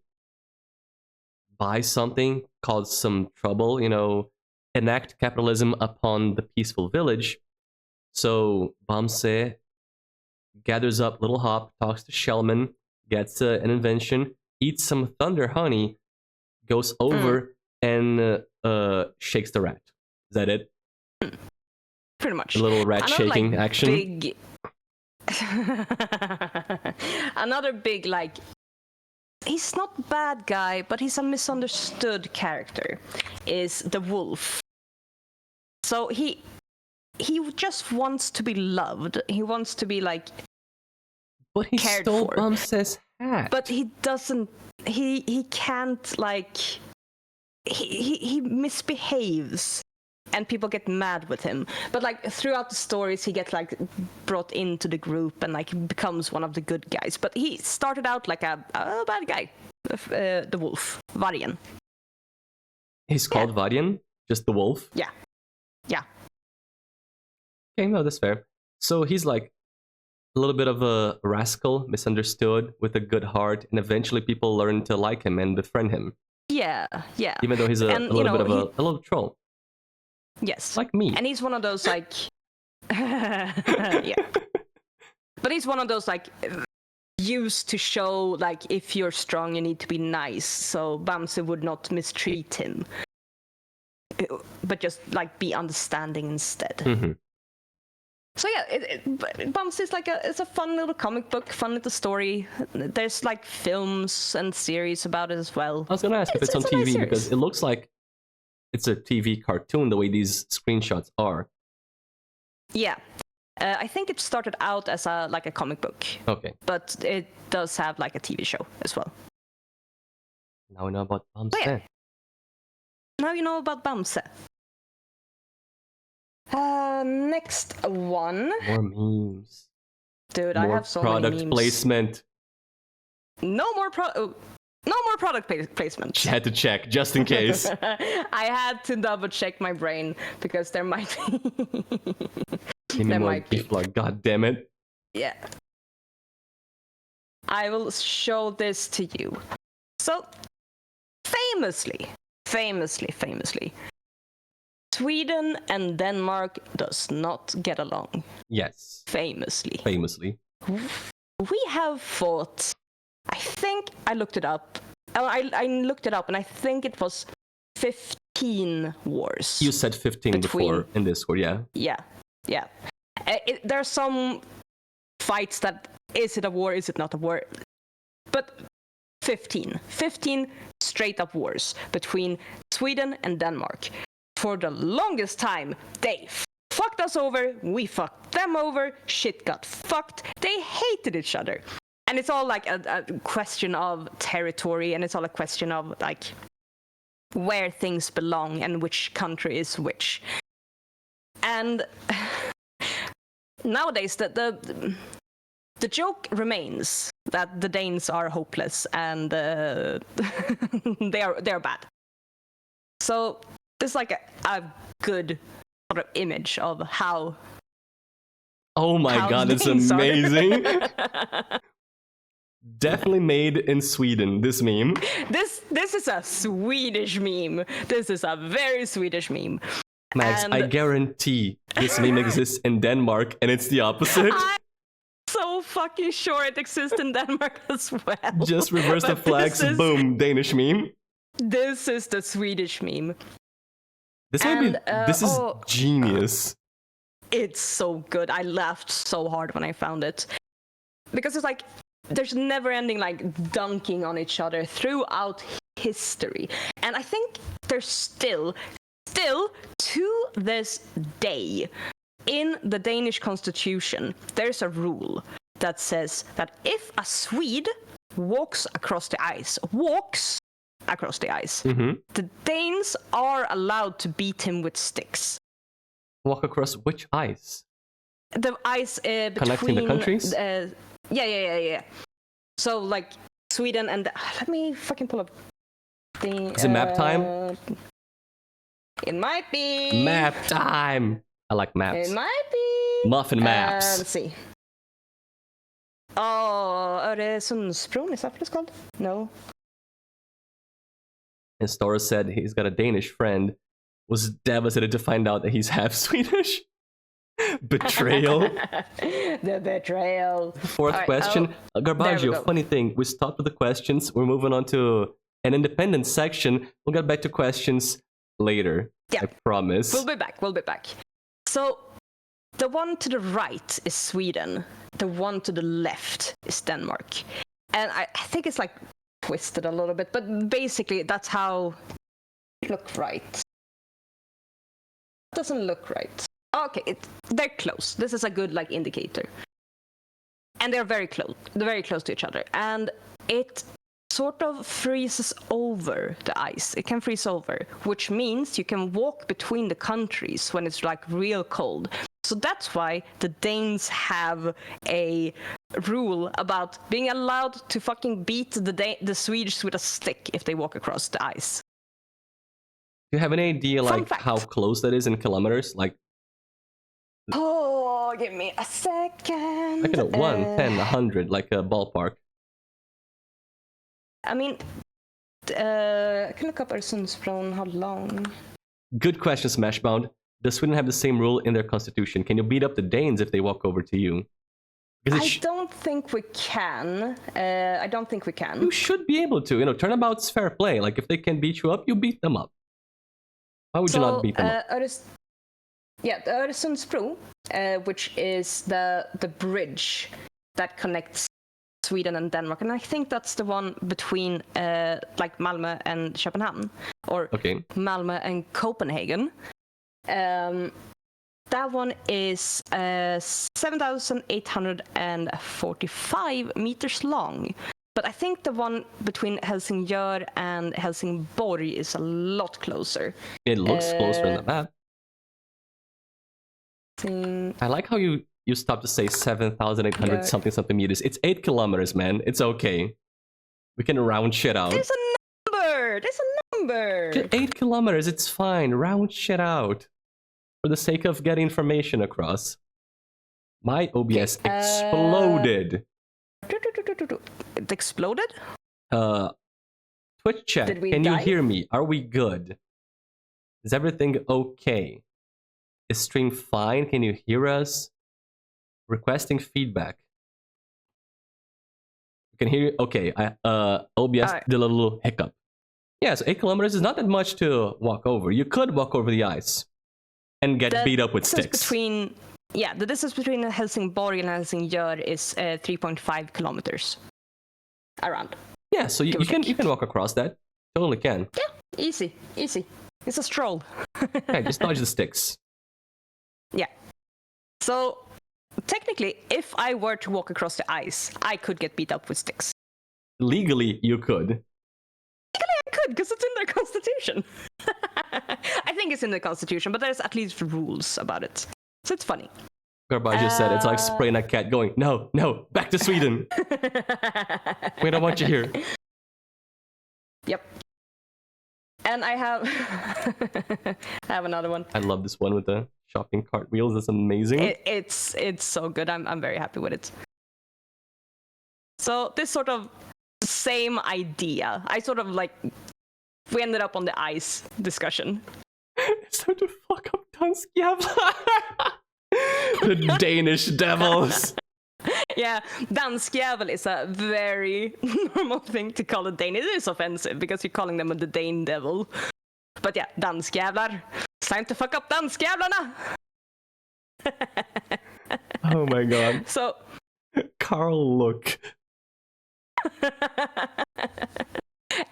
buy something, cause some trouble, enact capitalism upon the peaceful village. So Bamse gathers up Little Hop, talks to Shellman, gets an invention, eats some thunder honey, goes over and shakes the rat. Is that it? Pretty much. A little rat shaking action. Big... Another big, like... He's not bad guy, but he's a misunderstood character, is the wolf. So he just wants to be loved. He wants to be like But he cared stole for. Bamse's hat. But he doesn't. He can't like. He misbehaves, and people get mad with him. But like throughout the stories, he gets like brought into the group and like becomes one of the good guys. But he started out like a bad guy, the wolf, Vargen. He's called Vargen, just the wolf. Yeah. Okay, no, that's fair. So he's like a little bit of a rascal, misunderstood, with a good heart, and eventually people learn to like him and befriend him. Yeah. Even though he's a little bit of a little troll. Yes. Like me. And he's one of those like... yeah. But he's one of those like used to show like if you're strong you need to be nice, so Bamse would not mistreat him, but just like be understanding instead. Mm-hmm. So yeah, Bamse is like it's a fun little comic book, fun little story. There's like films and series about it as well. I was gonna ask if it's on a TV nice because series. it looks like it's a TV cartoon the way these screenshots are. Yeah. I think it started out as a comic book, Okay, but it does have like a TV show as well. now we know about Bamse. Oh, yeah. Now you know about Bamse. Next one. More memes. Dude, I More have so many product memes. placement. No more product placement. Had to check just in case. I had to double check my brain because there might be. Give me There more might be. beef lard, god damn it. Yeah. I will show this to you. So, famously, Sweden and Denmark does not get along. Yes, Famously. We have fought, I think I looked it up. I looked it up and I think it was 15 wars. you said 15 before in Discord, yeah? Yeah. There are some fights that, is it a war, is it not a war? But 15 straight up wars between Sweden and Denmark. For the longest time, they fucked us over, we fucked them over, shit got fucked, they hated each other. And it's all like a question of territory, and it's all a question of like where things belong and which country is which. And nowadays, the joke remains that the Danes are hopeless and they are bad. So it's like a good sort of image of how. Oh my god, it's Danes are. amazing! Definitely made in Sweden, this meme. This is a Swedish meme. This is a very Swedish meme. Max, And I guarantee this meme exists in Denmark and it's the opposite. I'm so fucking sure it exists in Denmark as well. Just reverse the But flags, boom, Danish meme. This is the Swedish meme. This is oh, genius. It's so good. I laughed so hard when I found it. Because it's like, there's never ending like dunking on each other throughout history. And I think there's still to this day, in the Danish constitution, there's a rule that says that if a Swede walks across the ice, Mm-hmm. the Danes are allowed to beat him with sticks. Walk across which ice? The ice between... Connecting the countries? Yeah. So, like, Sweden and... let me fucking pull up the... Is it map time? It might be... Map time! I like maps. It might be... MuffinMags. Let's see. Oh, Öresundsbron, is that what it's called? No. And Stora said he's got a Danish friend. Was devastated to find out that he's half Swedish. Betrayal. The betrayal. Fourth All right, question. there we Garbaggio, go. funny thing, we stopped with the questions. We're moving on to an independent section. We'll get back to questions later. Yeah. I promise. We'll be back. So, the one to the right is Sweden. The one to the left is Denmark. And I think it's like twisted a little bit, but basically that's how it looks right. It doesn't look right. Okay, they're close. This is a good like indicator. And they're very close. They're very close to each other. And it sort of freezes over the ice. It can freeze over, which means you can walk between the countries when it's like real cold. So that's why the Danes have a rule about being allowed to fucking beat the Swedes with a stick if they walk across the ice. Do you have any idea Fun like fact. how close that is in kilometers? Like, Oh, give me a second. like 1, 10, 100, like a ballpark. I mean, I can look up Öresundsbron, how long? Good question, Smashbound. Does Sweden have the same rule in their constitution? Can you beat up the Danes if they walk over to you? Because I don't think we can. I don't think we can. you should be able to. You know, turnabout's fair play. Like, if they can beat you up, you beat them up. Why would you not beat them up? The Öresundsbro, which is the bridge that connects Sweden and Denmark, and I think that's the one between like Malmö and Köpenhamn, or Malmö and Copenhagen. That one is 7,845 meters long. But I think the one between Helsingör and Helsingborg is a lot closer. It looks closer on the map. I like how you stopped to say 7,800 something meters. It's 8 kilometers, man. It's okay. We can round shit out. There's a number! 8 kilometers, it's fine. Round shit out. For the sake of getting information across. My OBS exploded. It exploded? Twitch chat, can you hear me? Are we good? Is everything okay? Is stream fine? Can you hear us? Requesting feedback. You can hear you? Okay, OBS did a little hiccup. Yeah, so 8 kilometers is not that much to walk over. You could walk over the ice and get beat up with sticks. The distance between Helsingborg and Helsingör is 3.5 kilometers. Around. Yeah, so you can walk across that. Totally can. Yeah, easy. It's a stroll. Okay, just dodge the sticks. Yeah. So, technically, if I were to walk across the ice, I could get beat up with sticks. Legally, you could. Legally, I could, because it's in their constitution. I think it's in the constitution, but there's at least rules about it. So it's funny. Garbage just said it's like spraying a cat going, no, back to Sweden. We don't want you here. Yep. And I have another one. I love this one with the shopping cart wheels. That's amazing. It's so good. I'm very happy with it. So this sort of same idea. I sort of like we ended up on the ice discussion. It's time to fuck up Danskjävlar. The Danish devils. Yeah, Danskjävel is a very normal thing to call a Dane. It is offensive because you're calling them the Dane devil. But yeah, Danskjävlar. It's time to fuck up Danskjävlarna. Oh my god. So Carl, look.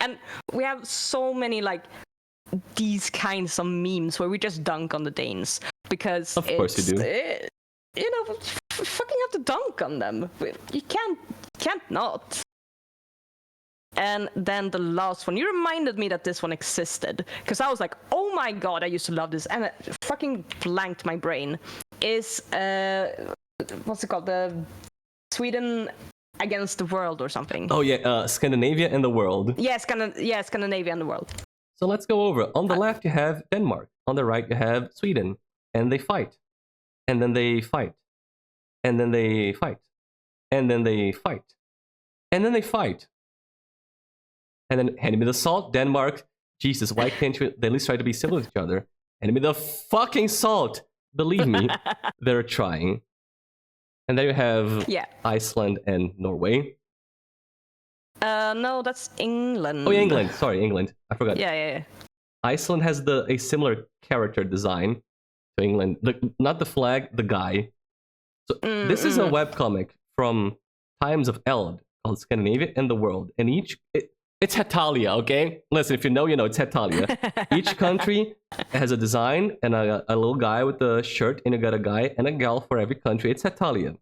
And we have so many like these kinds of memes where we just dunk on the Danes because of course you do. You know, fucking have to dunk on them. You can't not. And then the last one, you reminded me that this one existed because I was like, oh my god, I used to love this, and it fucking blanked my brain. Is what's it called? The Sweden against the world or something. Oh yeah, Scandinavia and the world. Yeah, Scandinavia and the world. So let's go over. On the left you have Denmark. On the right you have Sweden. And they fight. And then they fight. And then they fight. And then they fight. And then they fight. And then hand me the salt, Denmark. Jesus, why can't you at least try to be similar to each other? Hand me the fucking salt. Believe me, they're trying. And there you have Iceland and Norway. No, that's England. Oh, yeah, England. Sorry, England. I forgot. Yeah. Iceland has a similar character design to England. Not the flag, the guy. So this is a webcomic from Times of Eld called Scandinavia and the World. And it's Hetalia, okay? Listen, if you know, you know, it's Hetalia. Each country has a design and a little guy with a shirt, and you got a guy and a gal for every country. It's Hetalia.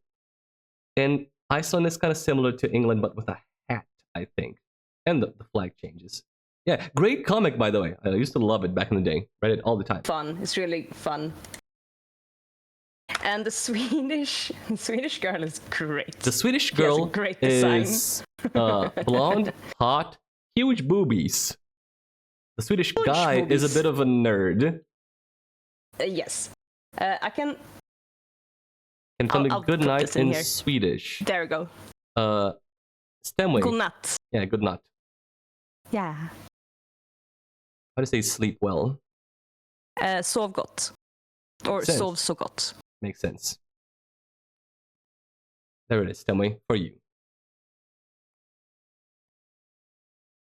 And Iceland is kind of similar to England, but with a hat, I think. And the flag changes. Yeah, great comic, by the way. I used to love it back in the day. Read it all the time. Fun. It's really fun. And the Swedish girl is great. The Swedish girl is blonde, hot, huge boobies. The Swedish guy is a bit of a nerd. Yes. I can... And tell me good night in Swedish. There we go. Stämning. Good night. Yeah, good night. Yeah. How do you say sleep well? Sov gott. Or sov så gott. Makes sense. There it is. Tell me, for you.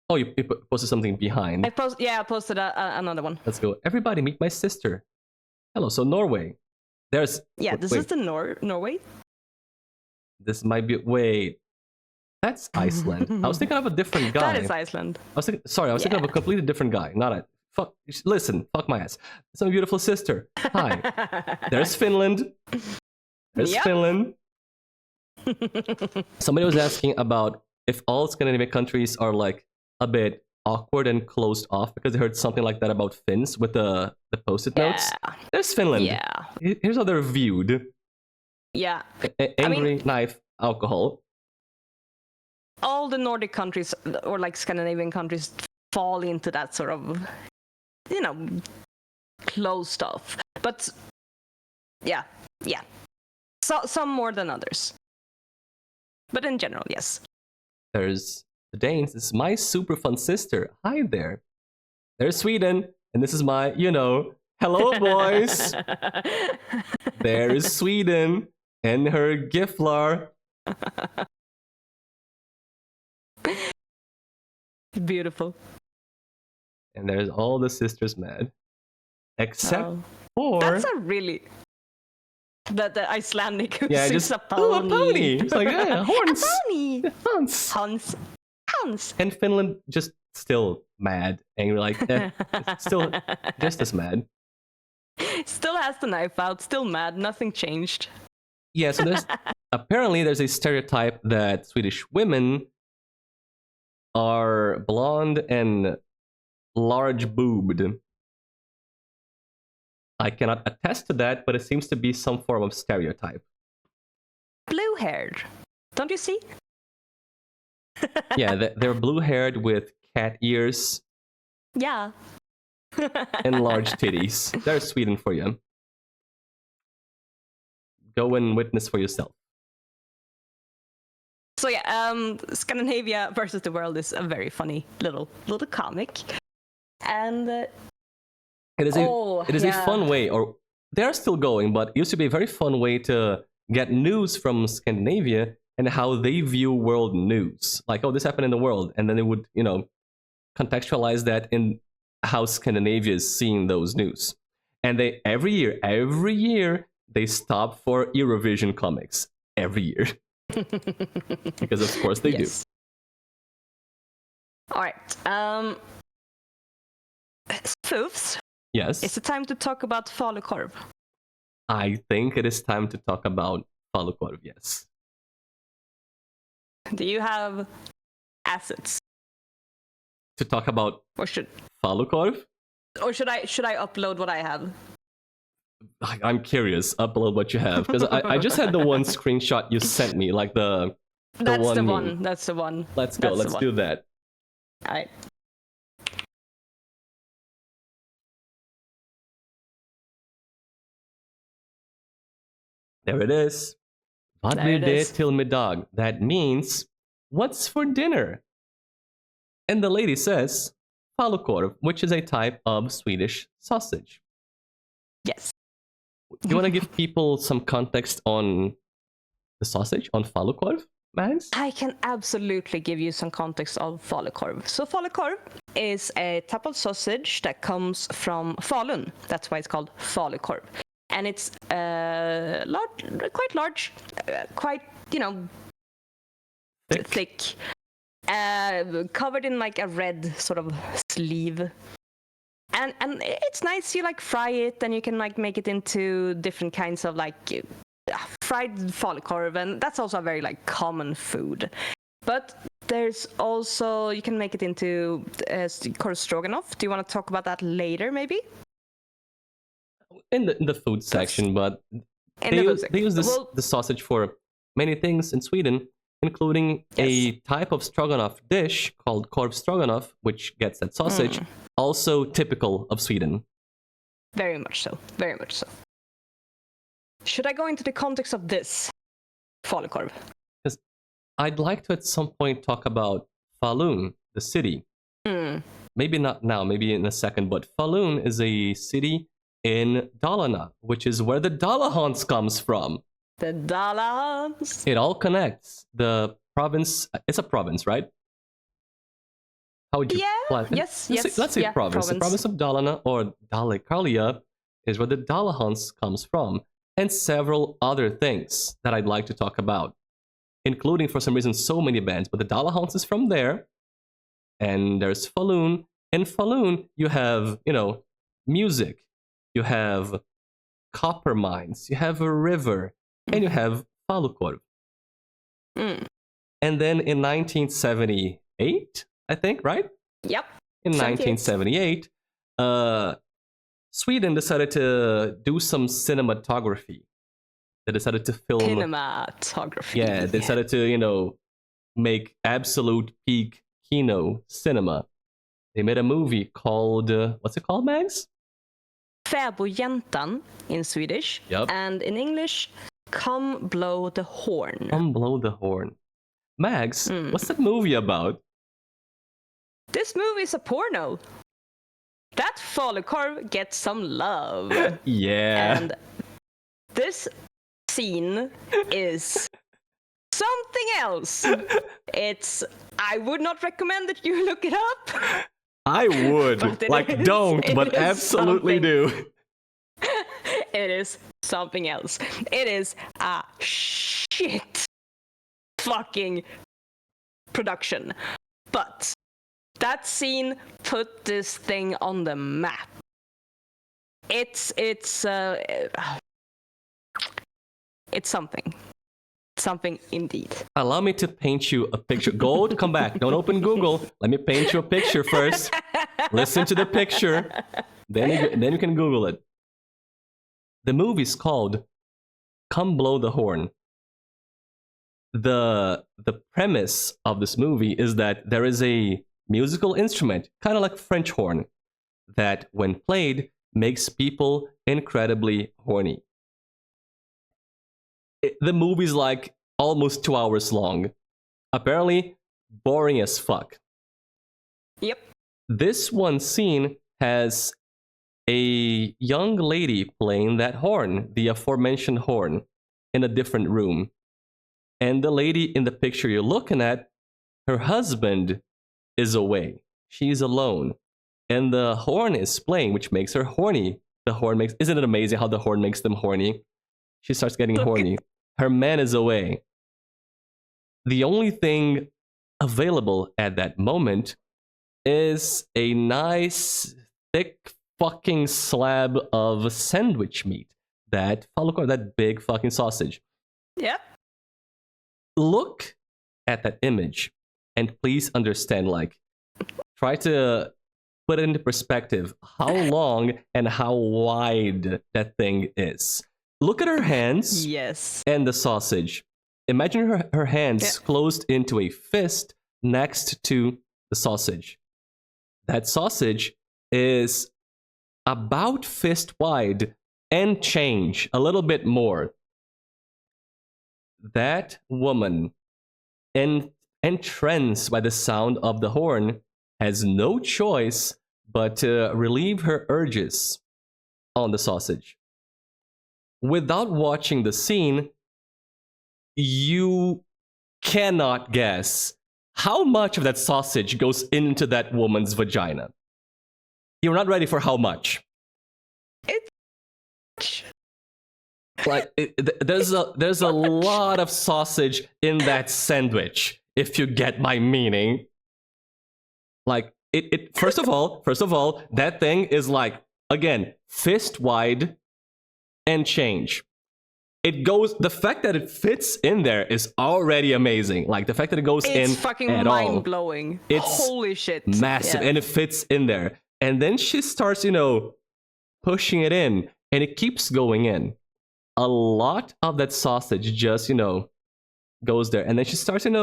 Oh, you posted something behind. I posted another one. Let's go. Everybody, meet my sister. Hello. So Norway. There's. Yeah, this is the Norway. This might be. Wait. That's Iceland. I was thinking of a different guy. That is Iceland. I was thinking of a completely different guy. Not a fuck. Listen, fuck my ass. It's my beautiful sister. Hi. There's Finland. There's Finland. Somebody was asking about if all Scandinavian countries are like a bit awkward and closed off because they heard something like that about Finns with the post-it notes. There's Finland. Yeah. Here's how they're viewed. Yeah. Angry, knife, alcohol. All the Nordic countries or like Scandinavian countries fall into that sort of, closed off. But yeah. So some more than others. But in general, yes. There's the Danes. This is my super fun sister. Hi there. There's Sweden. And this is my, hello boys. There's Sweden and her Giflar. Beautiful. And there's all the sisters mad. Except for... That's a really... The Icelandic who yeah, sings just a pony. A pony. It's like, horns. A pony. Hans. And Finland just still mad. Angry, like, still just as mad. Still has the knife out, still mad, nothing changed. Yeah, so apparently there's a stereotype that Swedish women are blonde and large-boobed. I cannot attest to that, but it seems to be some form of stereotype. Blue-haired, don't you see? Yeah, they're blue-haired with cat ears. Yeah. And large titties. There's Sweden for you. Go and witness for yourself. So yeah, Scandinavia versus the world is a very funny little comic, and it is a fun way, or they are still going, but it used to be a very fun way to get news from Scandinavia and how they view world news. Like, oh, this happened in the world, and then they would, contextualize that in how Scandinavia is seeing those news. And they every year they stop for Eurovision comics every year. Because of course they do. All right. Foofs. Yes. Is it time to talk about falukorv? I think it is time to talk about falukorv, yes. Do you have assets to talk about falukorv? Or should I upload what I have? I'm curious. Upload what you have, because I just had the one screenshot you sent me, like the That's one. The one. That's the one. Let's go. Let's do that. All right. There it is. Vad blir det till middag? That means, what's for dinner? And the lady says, falukorv, which is a type of Swedish sausage. Yes. Do you want to give people some context on the sausage, on falukorv, Mags? I can absolutely give you some context of falukorv. So falukorv is a type of sausage that comes from Falun. That's why it's called falukorv. And it's quite large, quite, thick. Covered in like a red sort of sleeve. And it's nice. You like fry it, and you can like make it into different kinds of like fried falukorv, and that's also a very like common food. But there's also, you can make it into korv stroganoff. Do you want to talk about that later, maybe? In the food section, but they use the sausage for many things in Sweden, including a type of stroganoff dish called korv stroganoff, which gets that sausage, also typical of Sweden. Very much so. Very much so. Should I go into the context of this falukorv? Because I'd like to at some point talk about Falun, the city. Maybe not now, maybe in a second, but Falun is a city in Dalarna, which is where the Dalahans comes from. The Dalahans. It all connects. The province, it's a province, right? How would you Yeah, classify it? yes, Let's say yeah, province. The province of Dalarna or Dalecarlia is where the Dalahans comes from, and several other things that I'd like to talk about, including for some reason so many bands. But the Dalahans is from there, and there's Falun. In Falun, you have music, you have copper mines, you have a river, and you have Falukorv. Mm. And then in 1978, I think, right? Yep. In 78. 1978, Sweden decided to do some cinematography. They decided to film. Cinematography. Yeah, they decided to, make absolute peak kino cinema. They made a movie called, what's it called, Mags? Fäbodjäntan in Swedish. Yep. And in English, Come Blow the Horn. Come Blow the Horn. Mags, what's that movie about? This movie is a porno. That Falukorv gets some love. Yeah. And this scene is something else. I would not recommend that you look it up. I would. But don't, but is absolutely something. do. It is something else. It is a shit fucking production. But that scene put this thing on the map. It's something. Something indeed. Allow me to paint you a picture. Gold, come back. Don't open Google. Let me paint you a picture first. Listen to the picture. Then you can Google it. The movie's called Come Blow the Horn. The premise of this movie is that there is a musical instrument, kind of like French horn, that when played makes people incredibly horny. The movie's like almost 2 hours long. Apparently, boring as fuck. Yep. This one scene has a young lady playing that horn, the aforementioned horn, in a different room. And the lady in the picture you're looking at, her husband is away. She's alone. And the horn is playing, which makes her horny. Isn't it amazing how the horn makes them horny? She starts getting horny. Her man is away. The only thing available at that moment is a nice, thick fucking slab of sandwich meat. That big fucking sausage. Yep. Look at that image and please understand, try to put it into perspective how long and how wide that thing is. Look at her hands. Yes. And the sausage. Imagine her hands closed into a fist next to the sausage. That sausage is about fist wide and change, a little bit more. That woman, entranced by the sound of the horn, has no choice but to relieve her urges on the sausage. Without watching the scene, you cannot guess how much of that sausage goes into that woman's vagina. You're not ready for how much. There's a lot of sausage in that sandwich, if you get my meaning. First of all, that thing is again, fist wide and change. The fact that it fits in there is already amazing. The fact that it goes in It's fucking at all. mind-blowing. Holy shit. Massive. Yeah. And it fits in there. And then she starts, pushing it in, and it keeps going in. A lot of that sausage just, goes there. And then she starts, in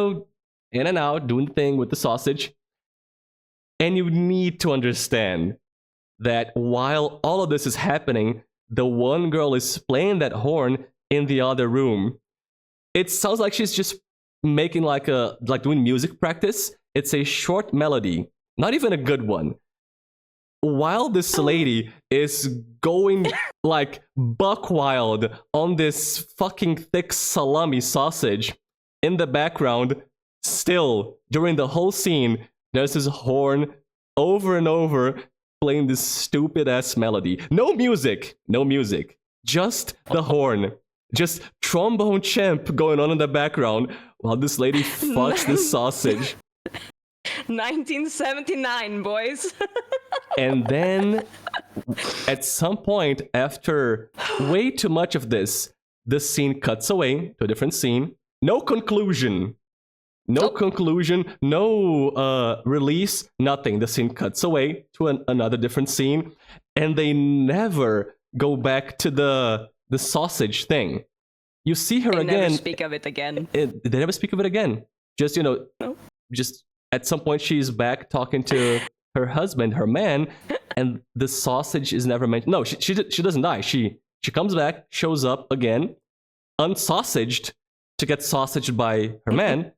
and out, doing the thing with the sausage. And you need to understand that while all of this is happening, the one girl is playing that horn in the other room. It sounds like she's just making doing music practice. It's a short melody, not even a good one. while this lady is going like buck wild on this fucking thick salami sausage, in the background, still, during the whole scene, there's this horn over and over playing this stupid ass melody. No music, just the horn. Just trombone champ going on in the background while this lady fucks this sausage. 1979, boys. And then, at some point, after way too much of this, the scene cuts away to a different scene. No conclusion. No conclusion, no release, nothing. The scene cuts away to another different scene. And they never go back to the sausage thing. You see her They again. never speak of it again. They never speak of it again. Just, just at some point she's back talking to her husband, her man, and the sausage is never mentioned. No, she doesn't die. She comes back, shows up again, unsausaged, to get sausaged by her man,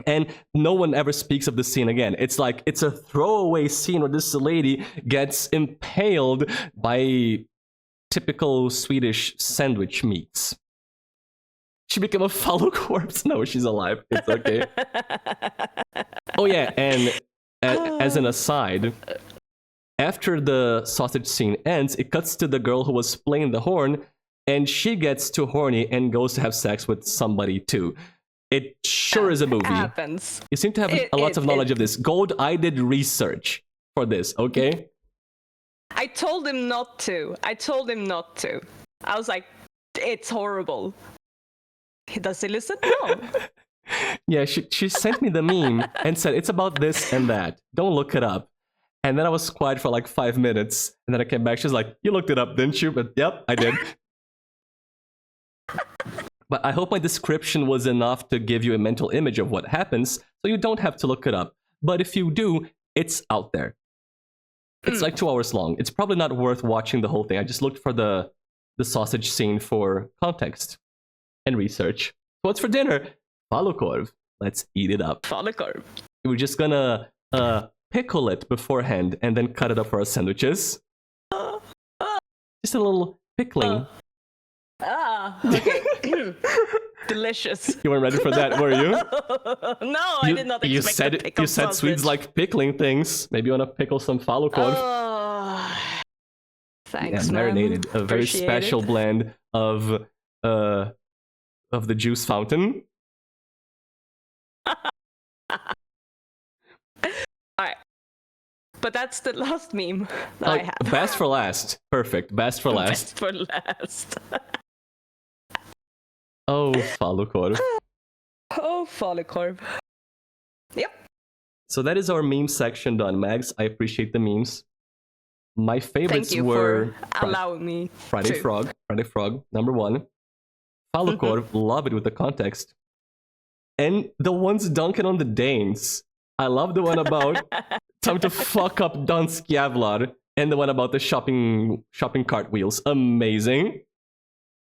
and no one ever speaks of the scene again. It's like, it's a throwaway scene where this lady gets impaled by typical Swedish sandwich meats. She became a fallow corpse. No, she's alive. It's okay. Oh yeah, and as an aside, after the sausage scene ends, it cuts to the girl who was playing the horn, and she gets too horny and goes to have sex with somebody too. It sure is a movie. Happens. You seem to have a lot of knowledge of this. Gold, I did research for this, okay? I told him not to. I was like, it's horrible. Does he listen? No. Yeah, she sent me the meme and said, it's about this and that. Don't look it up. And then I was quiet for like 5 minutes. And then I came back. She was like, you looked it up, didn't you? But yep, I did. But I hope my description was enough to give you a mental image of what happens, so you don't have to look it up. But if you do, it's out there. It's like 2 hours long. It's probably not worth watching the whole thing. I just looked for the sausage scene for context and research. So what's for dinner? Falukorv. Let's eat it up. Falukorv. We're just gonna pickle it beforehand and then cut it up for our sandwiches. Just a little pickling. Okay. Delicious. You weren't ready for that, were you? No, I did not expect You said Swedes like pickling things. Maybe you want to pickle some falukorv. Thanks, yeah, man. marinated. A very Appreciate special it. blend of the juice fountain. Alright. But that's the last meme that I have. Best for last. Perfect. Best for last. Best for last. Oh, falukorv. Oh, Falukorv. Yep. So that is our meme section done, Mags. I appreciate the memes. My favorites Thank you were for allowing me Friday to. Frog, #1. Falukorv, love it with the context. And the ones dunking on the Danes. I love the one about time to fuck up Dansk Javlar, and the one about the shopping cartwheels. Amazing.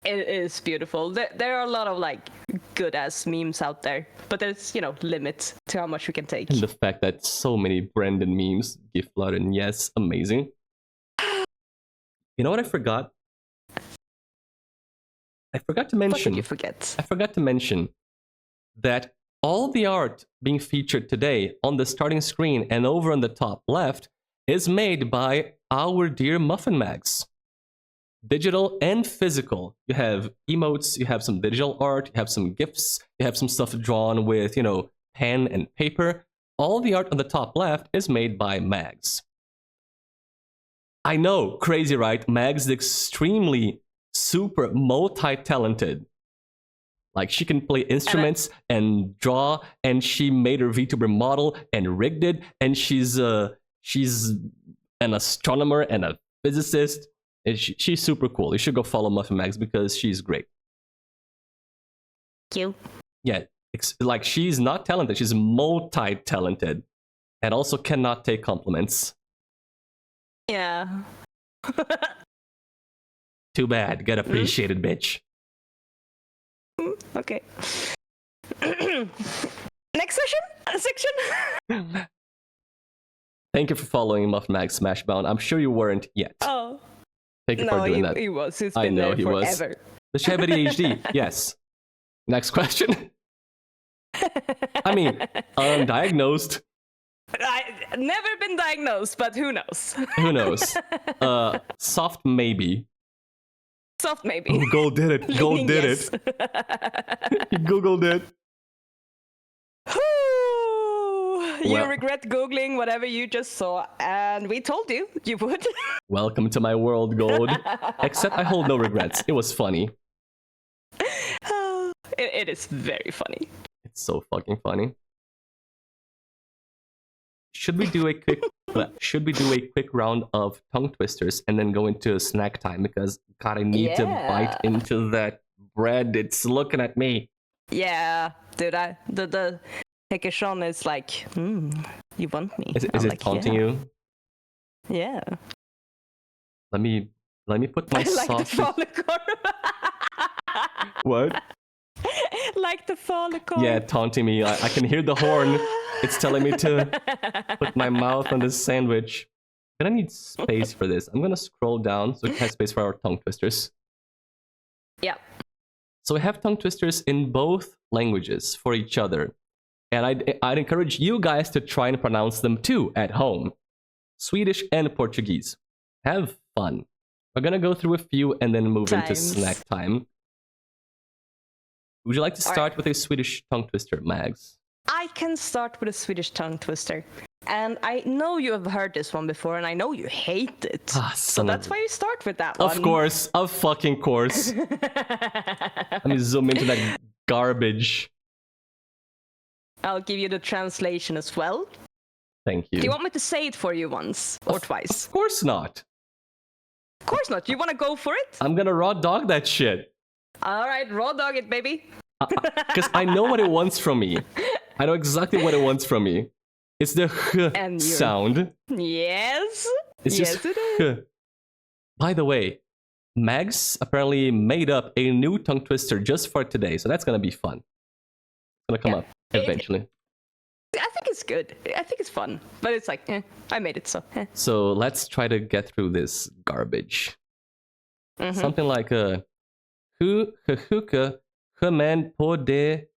It is beautiful. There are a lot of like good ass memes out there, but there's limits to how much we can take. And the fact that so many Brendan memes, Giflar, and yes, amazing. You know what I forgot? I forgot to What mention. did you forget? I forgot to mention that all the art being featured today on the starting screen and over on the top left is made by our dear MuffinMags. Digital and physical. You have emotes, you have some digital art, you have some GIFs, you have some stuff drawn with, pen and paper. All the art on the top left is made by Mags. I know, crazy, right? Mags is extremely, super multi-talented. Like, she can play instruments and draw, and she made her VTuber model and rigged it, and she's an astronomer and a physicist. And she's super cool. You should go follow MuffinMags because she's great. You. Yeah, like, she's not talented, she's multi-talented, and also cannot take compliments. Yeah. Too bad. Get appreciated, bitch. Okay. Next section? Thank you for following MuffinMags Smashbound. I'm sure you weren't yet. Oh. Thank you for doing that. He was. He's I been know there he was. forever. Does she have ADHD? Yes. Next question. I mean, undiagnosed. I've never been diagnosed, but who knows? Who knows? Soft maybe. Soft maybe. Google did it. Google Leaning did yes. it. He Googled it. You Well- regret Googling whatever you just saw, and we told you you would. Welcome to my world, Gold. Except I hold no regrets. It was funny. It is very funny. It's so fucking funny. Should we do a quick round of tongue twisters and then go into snack time? Because God, I need to bite into that bread. It's looking at me. Yeah, dude. The Hekeshon is like, you want me? Is I'm it like, taunting yeah. you? Yeah. Let me put my I like the sausage. follicle. What? Like the follicle. Yeah, taunting me. I can hear the horn. It's telling me to put my mouth on this sandwich. I'm gonna need space for this. I'm gonna scroll down so we have space for our tongue twisters. Yeah. So we have tongue twisters in both languages for each other. And I'd encourage you guys to try and pronounce them too at home. Swedish and Portuguese. Have fun. We're gonna go through a few and then move into snack time. Would you like to start with a Swedish tongue twister, Mags? I can start with a Swedish tongue twister. And I know you have heard this one before, and I know you hate it. So that's why you start with that one. Of course. Of fucking course. Let me zoom into that garbage. I'll give you the translation as well. Thank you. Do you want me to say it for you once or twice? Of course not. Of course not. You want to go for it? I'm gonna raw dog that shit. All right, raw dog it, baby. Because I know what it wants from me. I know exactly what it wants from me. It's the h sound. Yes. It's yes, just it is. h. By the way, Mags apparently made up a new tongue twister just for today, so that's gonna be fun. It's gonna come up eventually. I think it's good. I think it's fun, but it's like, I made it, so. So let's try to get through this garbage. Something like a hu huka human på det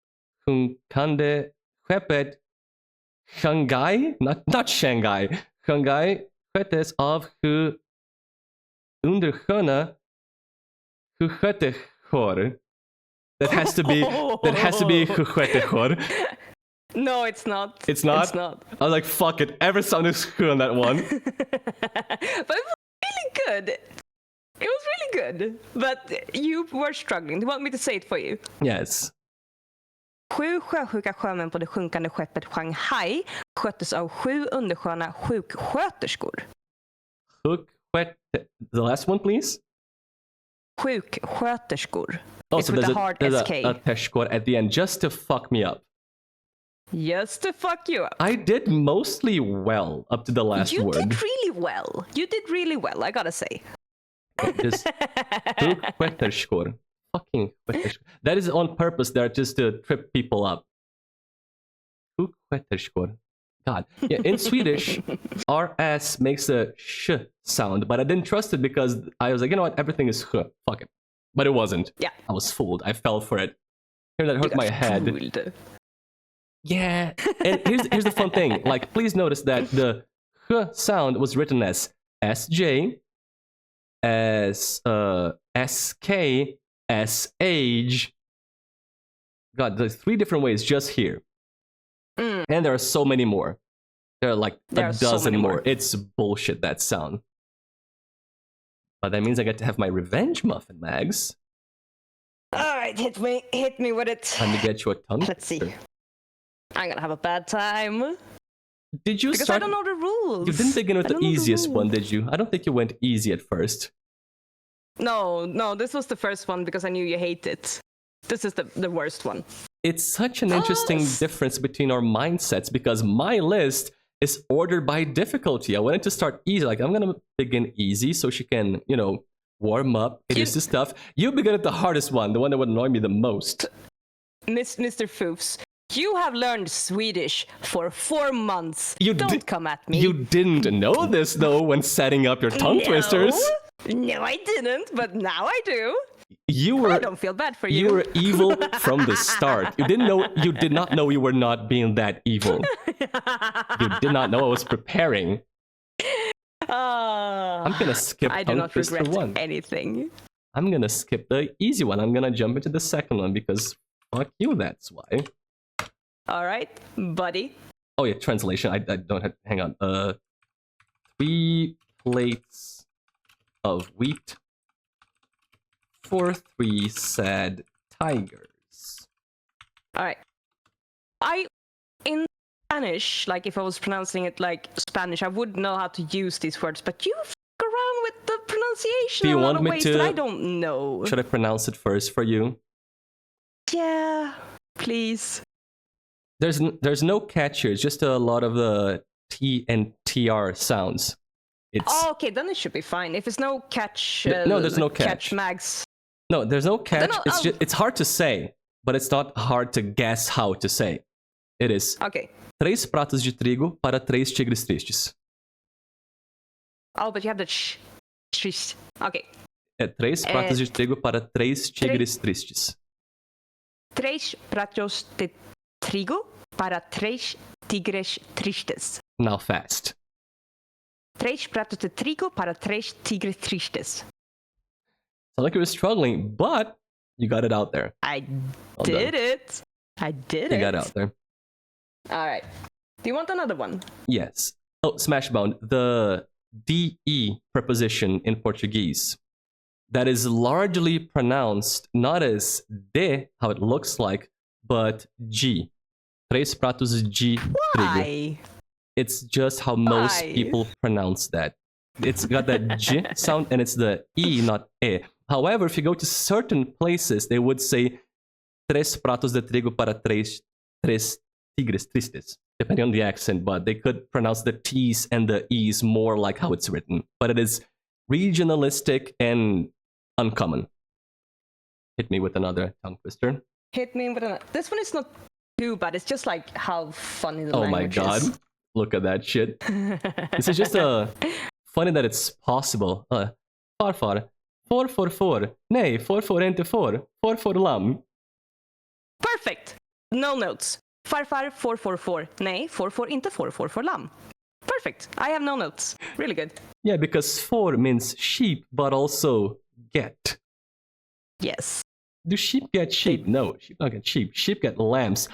sjunkande skeppet Shanghai, not Shanghai. Shanghai sköttes av undersköna sjuksköterskor. That has to be sjuksköterskor. No, it's not. It's not? It's not. I was like, fuck it. Every sound is on that one. But it was really good. It was really good. But you were struggling. Do you want me to say it for you? Yes. 7 sjösjuka sjömän på det sjunkande skeppet Shanghai sköttes av 7 undersköna sjuksköterskor. The last one, please. Sjuksköterskor. Oh, It's so with there's a hard SK. a teshkor at the end just to fuck me up. Just to fuck you up. I did mostly well up to the last You word. did really well. You did really well, I gotta say. Just sjuksköterskor. Fucking sjuksköterskor. That is on purpose there just to trip people up. Sjuksköterskor. God. Yeah, in Swedish, our S makes a sh sound, but I didn't trust it because I was like, you know what, everything is sh. Fuck it. But it wasn't. Yeah. I was fooled. I fell for it. Here that hurt my head. Fooled. Yeah. And here's the fun thing. Like, please notice that the h sound was written as SJ, as SK, as age. God, there's 3 different ways just here. And there are so many more. There are like a dozen more. It's bullshit, that sound. But that means I get to have my revenge, MuffinMags. Alright, hit me with it. Let me get you a tongue. Let's see. I'm gonna have a bad time. Did you because start? I don't know the rules. You didn't begin with the easiest one, did you? I don't think you went easy at first. No, this was the first one because I knew you hate it. This is the worst one. It's such an interesting difference between our mindsets because my list is ordered by difficulty. I wanted to start easy, like I'm gonna begin easy so she can, warm up, get used to stuff. You begin at the hardest one, the one that would annoy me the most. Mr. Foofs, You have learned Swedish for 4 months. Don't come at me. You didn't know this, though, when setting up your tongue twisters. No, I didn't, but now I do. I don't feel bad for you. You were evil from the start. You did not know you were not being that evil. You did not know I was preparing. I'm gonna skip I do tongue not twister regret 1. anything. I'm gonna skip the easy one. I'm gonna jump into the second one because fuck you, that's why. All right, buddy. Oh yeah, translation. I don't have. Hang on. 3 plates of wheat for 3 sad tigers. All right. In Spanish, like if I was pronouncing it like Spanish, I would know how to use these words, but you fuck around with the pronunciation in a lot of ways that I don't know. Should I pronounce it first for you? Yeah, please. There's no catch here. It's just a lot of the T and TR sounds. Okay, then it should be fine. If it's no catch... no, there's no catch. Mags. No, there's no catch. It's hard to say, but it's not hard to guess how to say. It is. Okay. 3 pratos de trigo para 3 tigres tristes. Oh, but you have the Okay. 3 pratos de trigo para 3 tigres tristes. 3 pratos de trigo para 3 tigres tristes. Now fast. 3 pratos de trigo para 3 tigres tristes. Sound like you were struggling, but you got it out there. I did it. You got it out there. All right. Do you want another one? Yes. Oh, Smashbound. The DE preposition in Portuguese that is largely pronounced not as de, how it looks like, but G. 3 pratos de trigo. Why? It's just how most people pronounce that. It's got that J sound and it's the E, not E. However, if you go to certain places, they would say 3 pratos de trigo para 3 tigres tristes, depending on the accent, but they could pronounce the T's and the E's more like how it's written. But it is regionalistic and uncommon. Hit me with another tongue twister. Hit me with another. This one is not too bad. It's just like how funny the Oh language my god. is. Look at that shit. This is just funny that it's possible. Farfar. 444. Nej, 444. 44 lam. Perfect. No notes. Farfar 444. Nej, 44 inte 444 lam. Perfect. I have no notes. Really good. Yeah, because 4 means sheep, but also get. Yes. Do sheep get sheep? No, sheep don't get sheep. Sheep get lambs.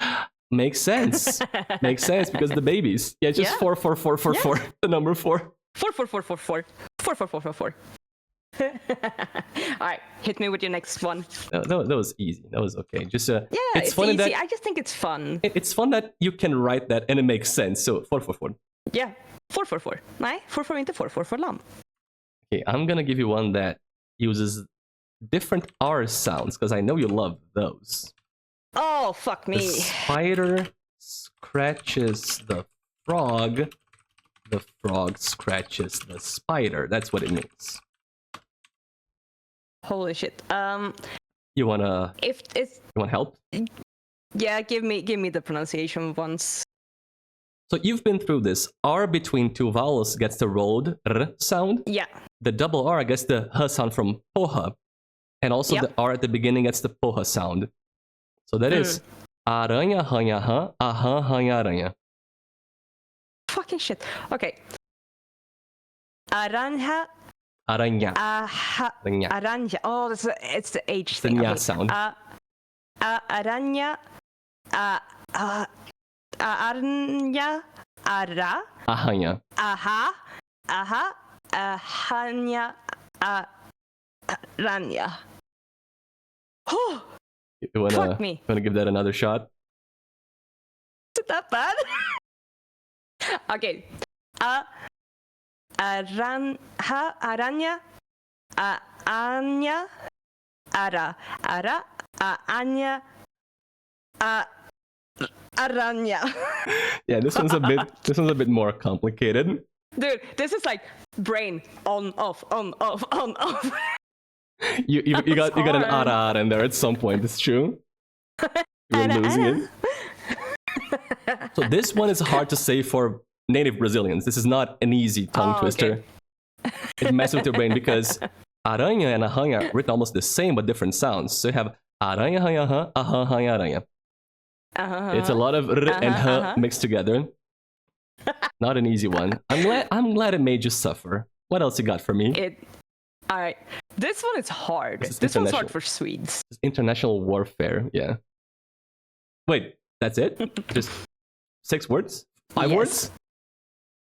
Makes sense. Makes sense because the babies. Yeah, just 44444. Yeah. The number 4. 44444. 44444. All right, hit me with your next one. No, that was easy. That was okay. Just it's funny easy. I just think it's fun. It's fun that you can write that and it makes sense. So 444. Yeah, 444. Nej, 44 inte 444 lam. Okay, I'm gonna give you one that uses different R sounds because I know you love those. Oh, fuck me. The spider scratches the frog. The frog scratches the spider. That's what it means. Holy shit. You wanna? If it's. You want help? Yeah, give me the pronunciation once. So you've been through this. R between 2 vowels gets the rolled R sound. Yeah. The double R gets the H sound from poha. And also the R at the beginning gets the poha sound. So that is aranha, ranha, rã, aham, ranha, aranha. Fucking shit. Okay. Aranja. Aranha. Aranja. Oh, it's the H it's thing. The nya sound. Aranja. Aranja. Ara. Ahanya. Aha. Aha. Ahanya. Aranya. Oh. You Fuck me. wanna give that another shot? Is it that bad? Okay. Aranya. Anya. Ara. Anya. Aranya. Yeah, this one's a bit more complicated. Dude, this is like brain on off. You got an ara in there at some point. It's true. You're losing it. So this one is hard to say for native Brazilians. This is not an easy tongue twister. Okay. It messes with your brain because aranha and arranha are written almost the same but different sounds. So you have aranha, ranha, ranha, aranha. It's a lot of r and h mixed together. Not an easy one. I'm glad it made you suffer. What else you got for me? All right. This one is hard. This one's hard for Swedes. It's international warfare, yeah. Wait, that's it? Just 6 words? 5 words?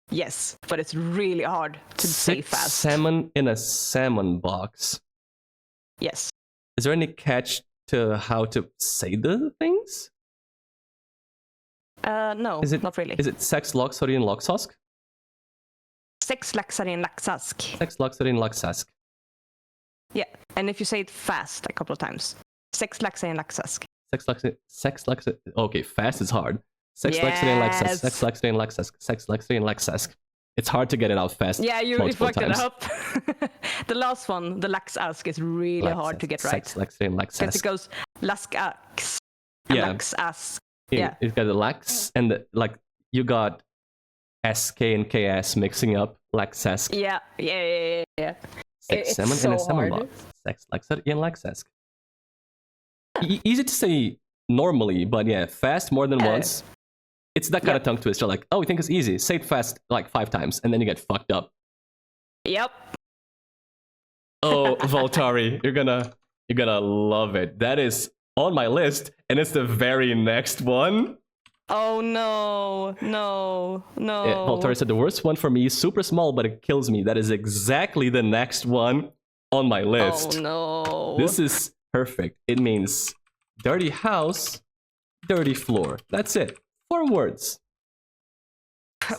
Yes, but it's really hard to say fast. Salmon in a salmon box. Yes. Is there any catch to how to say the things? No, not really. Is it sex, loxody, and loxosk? Sex, laxari, and laxask. Sex, loxody, and loxask. Yeah, and if you say it fast a couple of times. Sex, laxari, and laxask. Sex, laxody. Okay, fast is hard. Sex, laxody, and laxask. Sex, laxody, and laxask. Sex, laxody, and laxask. It's hard to get it out fast. Yeah, you fucked it up. The last one, the laxask, is really hard to get right. Sex, laxody, and laxask. Because it goes laxask and laxask. Yeah. It's got the lax and you got SK and KS mixing up laxask. Yeah. Sex, salmon, so and a salmon hard. box. Sex, laxody, and laxask. Easy to say normally, but yeah, fast more than once. It's that kind of tongue twister. Like, oh, you think it's easy? Say it fast like 5 times, and then you get fucked up. Yep. Oh, Voltari, you're gonna love it. That is on my list, and it's the very next one. Oh no. Yeah, Voltari said the worst one for me is super small, but it kills me. That is exactly the next one on my list. Oh no. This is perfect. It means dirty house, dirty floor. That's it. 4 words.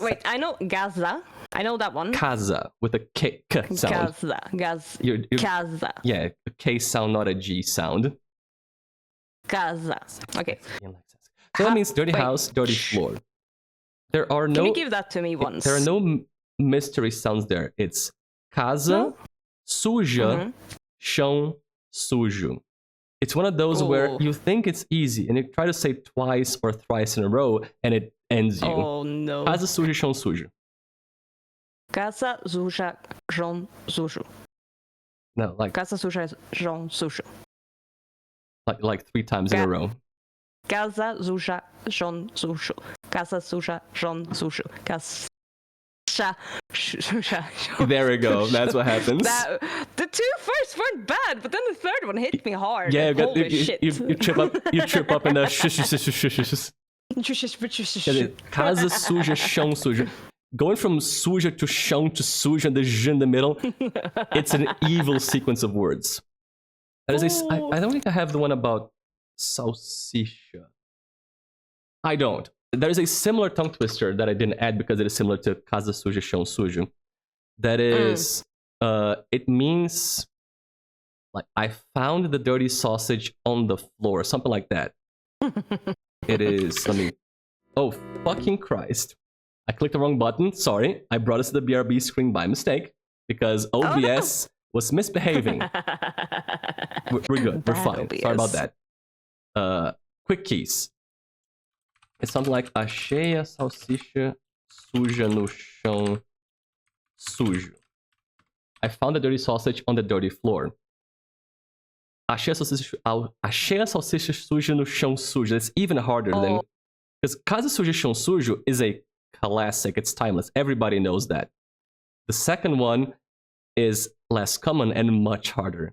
Wait, I know Gaza. I know that one. Casa with a K sound. Gaza. Yeah, a K sound, not a G sound. Gaza. Okay. So that means dirty house, dirty floor. There are no. Can you give that to me once? There are no mystery sounds there. It's casa, suja, chão, sujo. It's one of those where you think it's easy and you try to say it twice or thrice in a row and it ends you. Oh no. Casa, suja, chão, sujo. Casa, suja, chão, sujo. No, like Casa, suja, chão, sujo. Like 3 times in a row. Casa, suja, chão, sujo. Casa, suja, chão, sujo. Casa. There we go. That's what happens. The 2 first weren't bad, but then the 3rd one hit me hard. Yeah, Holy shit. You trip up in the shush. Casa suja, chão sujo. Going from suja to chão to suja and the j in the middle, it's an evil sequence of words. That is I don't think I have the one about salsicha. I don't. There is a similar tongue twister that I didn't add because it is similar to casa suja, chão sujo. That is, it means, like, I found the dirty sausage on the floor, something like that. It is, oh, fucking Christ. I clicked the wrong button, sorry. I brought us to the BRB screen by mistake because OBS was misbehaving. We're good, we're fine. OBS. Sorry about that. Quick keys. It's something like achei a salsicha suja no chão sujo. I found the dirty sausage on the dirty floor. Achei a salsicha suja no chão sujo. It's even harder than... Because casa suja chão sujo is a classic. It's timeless. Everybody knows that. The second one is less common and much harder.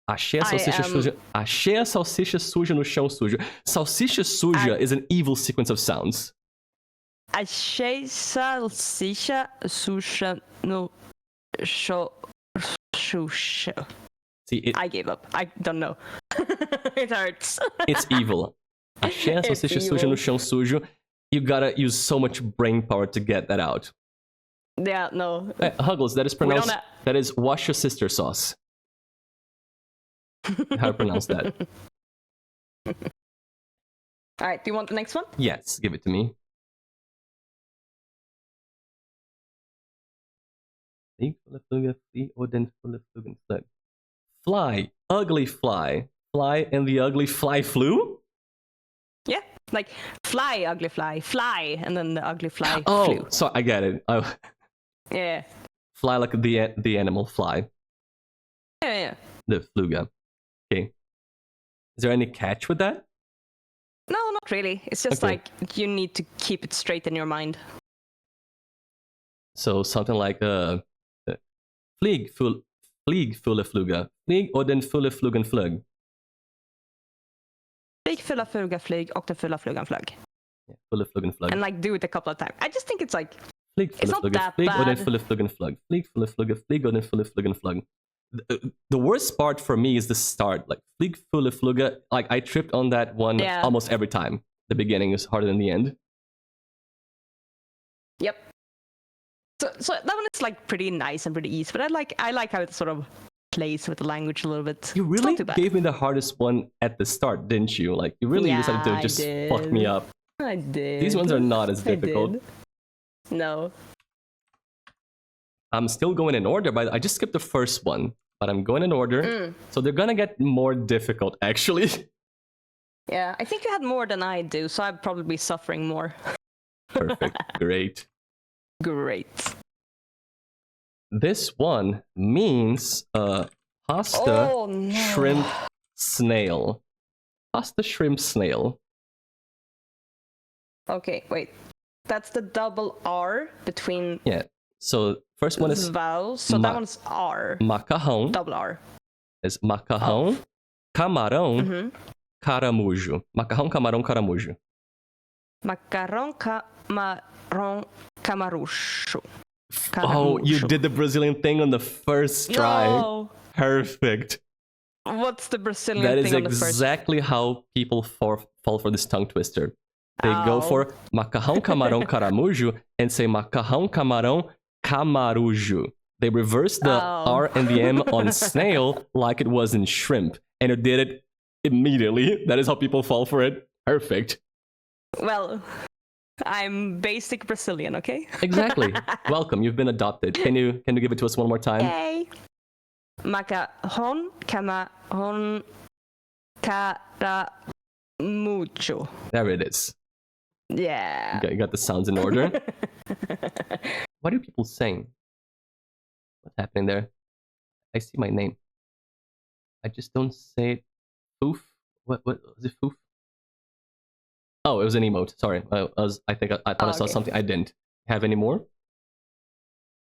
Achei a salsicha suja no chão sujo. Salsicha suja is an evil sequence of sounds. Achei salsicha suja no chão sujo. See, I gave up. I don't know. It hurts. It's evil. Achei a salsicha suja no chão sujo. You gotta use so much brain power to get that out. Yeah, no. Huggles, that is pronounced... That is wash your sister sauce. How to pronounce that? Alright, do you want the next one? Yes, give it to me. Fly. Ugly fly. Fly and the ugly fly flew? Yeah, like fly, ugly fly, and then the ugly fly Oh, flew. so I get it. Oh, Yeah. fly like the animal fly. Yeah. The fluga. Okay. Is there any catch with that? No, not really. It's just Okay. like you need to keep it straight in your mind. So something like flyg fulle fluga. Flyg och den fulle flugan flög. Flyg, fulla fluga, flyg, och den fulla flugan flög. Yeah, fulle flugan flög. And like do it a couple of times. I just think it's like, Flyg it's fulle not fluga. that Flyg och den bad. fulle flugan flög. Flyg fulle fluga. Flyg och den fulle flugan flög. The worst part for me is the start. Like flyg fulle fluga. Like I tripped on that one almost every time. The beginning is harder than the end. Yep. So that one is like pretty nice and pretty easy, but I like how it sort of plays with the language a little bit. You It's really not too bad. gave me the hardest one at the start, didn't you? Like you really decided to I just fuck me did. up. I did. These ones are not as difficult. did. No. I'm still going in order, but I just skipped the first one. But I'm going in order, so they're gonna get more difficult, actually. Yeah, I think you had more than I do, so I'd probably be suffering more. Perfect, great. Great. This one means pasta, Oh no. shrimp, snail. Pasta, shrimp, snail. Okay, wait. That's the double R between Yeah. So first one is vowels. So that one's R. macarrão. Double R. Is macarrão, camarão, Mm-hmm. caramujo. Macarrão, camarão, caramujo. Macarrão, camarucho. Oh, you did the Brazilian thing on the first try. No. Perfect. What's the Brazilian That thing is on the first? exactly how people fall for this tongue twister. They go Ow. for macarrão, camarão, caramujo and say macarrão, camarão, camarujo. They reverse the R and the M on snail like it was in shrimp. And it did it immediately. That is how people fall for it. Perfect. Well, I'm basic Brazilian, okay? Exactly. Welcome. You've been adopted. Can you give it to us one more time? Yay. Macarrón, camarón, caramucho. There it is. Yeah. You got the sounds in order. What are people saying? What's happening there? I see my name. I just don't say it. Foof? What was it? Foof? Oh, it was an emote. Sorry. I thought I saw Okay. something. I didn't. Have any more?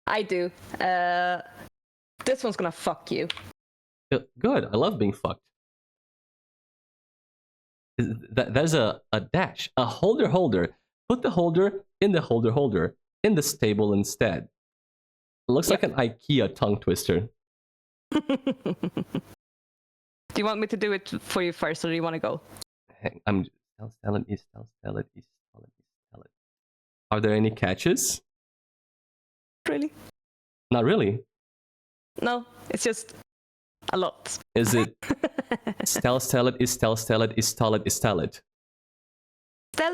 I do. This one's gonna fuck you. Good. I love being fucked. There's a dash. A holder. Put the holder in the holder in the stable instead. It looks like an IKEA tongue twister. Do you want me to do it for you first, or do you want to go? I'm tell it. Are there any catches? Really? Not really. No, it's just a lot. Is it tell it, is tell it, is tell it, is tell it?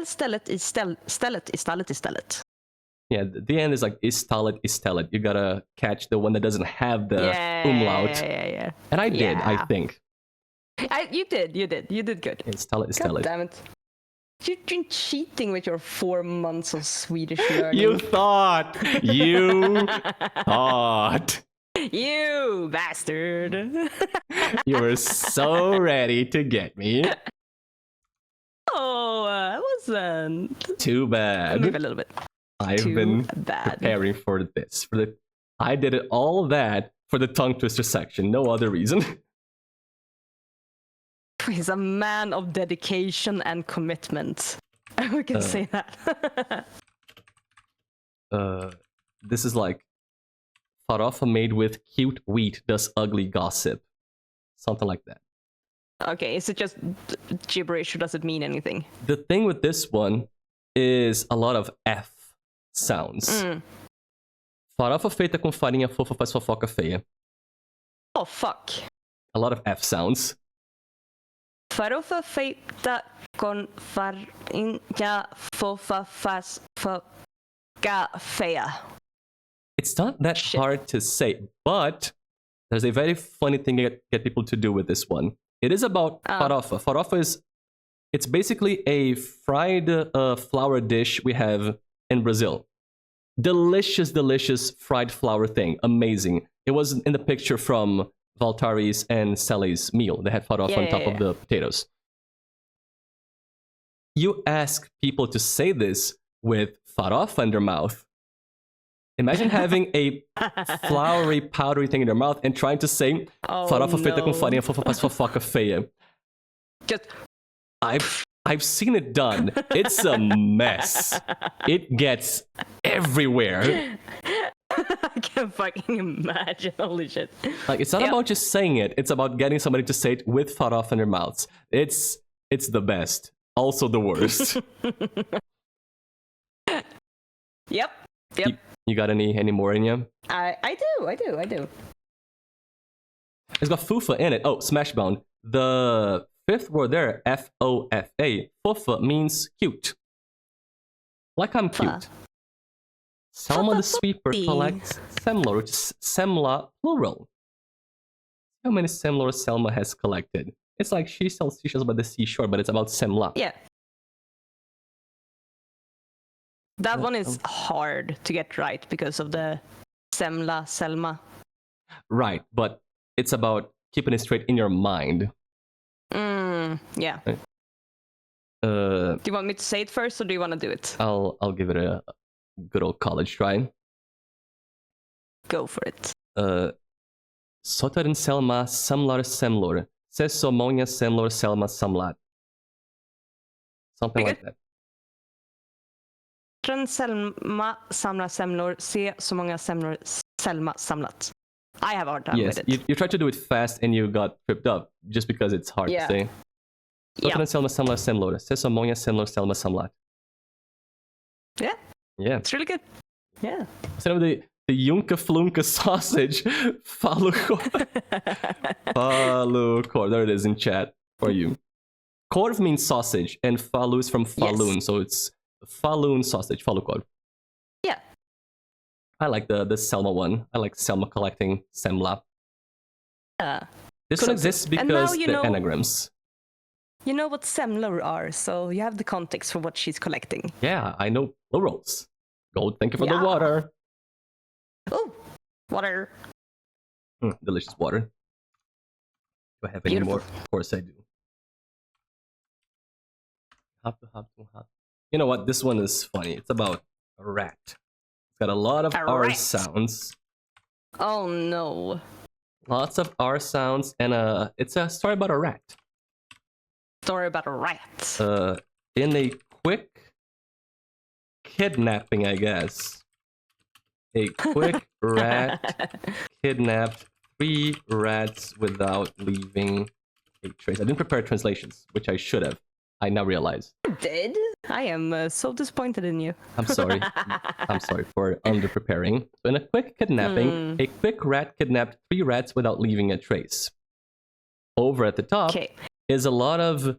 Stället, istället. Yeah, the end is like is tell it. You gotta catch the one that doesn't have the umlaut. Yeah. And I did, I Yeah. think. You did good. It's tell it, is God tell it. damn it. You've been cheating with your 4 months of Swedish learning. You thought. You bastard. You were so ready to get me. Oh, I wasn't. Too Maybe a bad. little bit. I've Too been bad. preparing for this. I did it all that for the tongue twister section. No other reason. He's a man of dedication and commitment. We can say that. This is like farofa made with cute wheat does ugly gossip. Something like that. Okay, is it just gibberish or does it mean anything? The thing with this one is a lot of F sounds. Farofa feita com farinha fofa faz fofoca feia. Oh, fuck. A lot of F sounds. Farofa feita con farinha fofa faz fofoca feia. It's not that Shit. hard to say, but there's a very funny thing to get people to do with this one. It is about farofa. Farofa is It's basically a fried flour dish we have in Brazil. Delicious, delicious fried flour thing. Amazing. It was in the picture from Valtari's and Sally's meal. They had farofa on top of the potatoes. You ask people to say this with farofa in their mouth. Imagine having a floury, powdery thing in their mouth and trying to say farofa feita com farinha fofa pas fofoca feia. Just I've seen it done. It's a mess. It gets everywhere. I can fucking imagine. Holy shit. Like, it's not about just saying it. It's about getting somebody to say it with farofa in their mouths. It's the best. Also the worst. Yep. You got any more in you? I do. It's got fufa in it. Oh, Smashbound. The fifth word there, F-O-F-A. Fufa means cute. Like I'm cute. Selma the sweeper collects semla, which is semla plural. How many semla Selma has collected? It's like she sells seashells by the seashore, but it's about semla. Yeah. That one is hard to get right because of the Selma. Right, but it's about keeping it straight in your mind. Yeah. Right. Do you want me to say it first, or do you want to do it? I'll give it a good old college try. Go for it. Sotarin Selma Samlar Semlor. Sesomonia Semlor Selma Samlat. Something like that. Selma samlar semlor, se så många semlor Selma samlat. I have a hard time yes, with it. You tried to do it fast and you got tripped up just because it's hard to say. Sotarin Selma Samlar Semlor. Sesomonia Semlor Selma Samlat. Yeah. Yeah. It's really good. Yeah. Instead of the Junka Flunka sausage, Falukor. Falukor. There it is in chat for you. Korv means sausage, and Falu is from Falun, so it's Falun sausage, Falukor. Yeah. I like the Selma one. I like Selma collecting semla. This one exists because they're anagrams. You know what semlor are, so you have the context for what she's collecting. Yeah, I know plurals. Gold, thank you for the water. Oh, water. Delicious water. Do I have any more? Of course I do. Hop. You know what? This one is funny. It's about a rat. It's got a lot of R sounds. Oh no. Lots of R sounds, and it's a story about a rat. Story about a rat. In a quick kidnapping, I guess. A quick rat kidnapped 3 rats without leaving a trace. I didn't prepare translations, which I should have. I now realize. You did? I am so disappointed in you. I'm sorry. I'm sorry for under-preparing. So in a quick kidnapping, a quick rat kidnapped 3 rats without leaving a trace. Over at the top is a lot of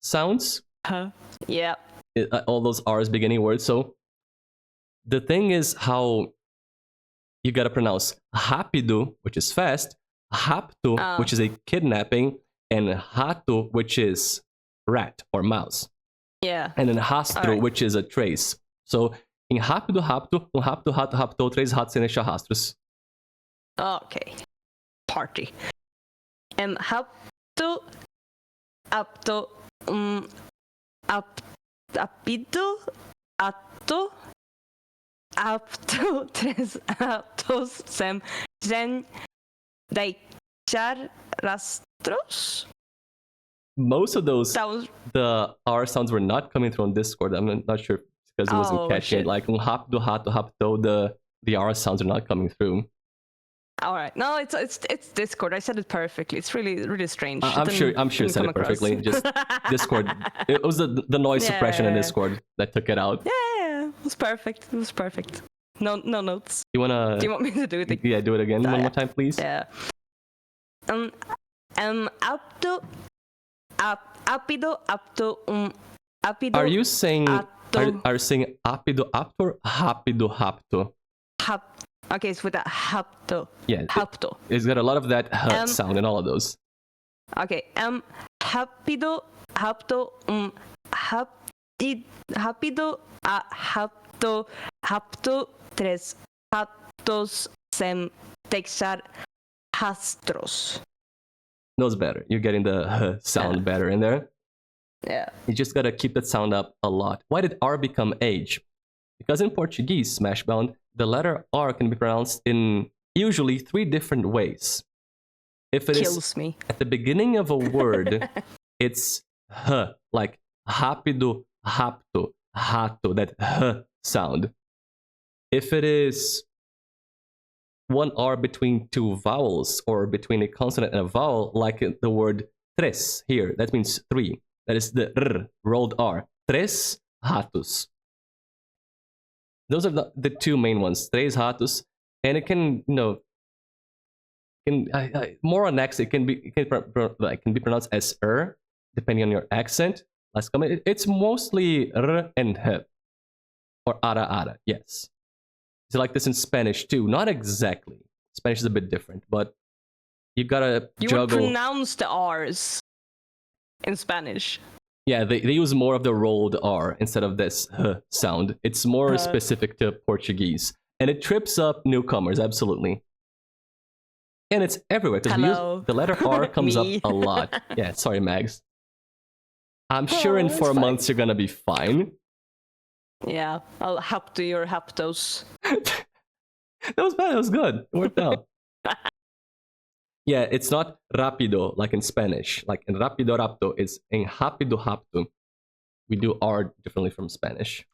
sounds. Yeah. All those R's beginning words. So the thing is how you gotta pronounce rápido, which is fast, rapto, which is a kidnapping, and rato, which is rat or mouse. Yeah. And then rastro, which is a trace. So em rápido, rapto, rapto, rato, raptou, 3 ratos sem deixar rastros. Okay. Party. Rapto, apto, apido, atto, apto, 3 ratos sem deixar rastros. Most of those, the R sounds were not coming through on Discord. I'm not sure because it wasn't catching it. Like rápido, rato, rapto, the R sounds are not coming through. All right, no, it's Discord. I said it perfectly. It's really strange. I'm sure it said it perfectly. Just Discord. It was the noise suppression in Discord that took it out. Yeah, it was perfect. It was perfect. No notes. Do you want me to do it? Yeah, do it again one more time, please. Yeah. Apto, apido, apto, apido. Are you saying are you saying apido, apto, or rapido, rapto? Okay, it's with a hapto. Yeah, hapto. It's got a lot of that sound in all of those. Okay, rapido, Hapto, rápido, hapto, tres patos, sem deixar rastros. Knows better. You're getting the sound better in there. Yeah. You just gotta keep that sound up a lot. Why did R become H? Because in Portuguese, Smashbound, the letter R can be pronounced in usually 3 different ways. If it Kills is me. at the beginning of a word, it's H, like rápido, rapto, rato, that H sound. If it is one R between 2 vowels or between a consonant and a vowel, like the word tres here, that means 3. That is the R, rolled R. Tres ratos. Those are the 2 main ones. Tres ratos, and it can, more on X, it can be pronounced as depending on your accent. Last comment, it's mostly R and H, or ara, yes. It's like this in Spanish too. Not exactly. Spanish is a bit different, but you gotta You juggle. would pronounce the R's in Spanish. Yeah, they use more of the rolled R instead of this sound. It's more specific to Portuguese. And it trips up newcomers, absolutely. And it's everywhere, because the letter R comes up a lot. Yeah, sorry, Mags. I'm sure in 4 months you're gonna be fine. Yeah, I'll hap to your haptos. That was bad, that was good. It worked out. Yeah, it's not rápido like in Spanish. Like in rápido rapto, it's en rápido rapto. We do R differently from Spanish.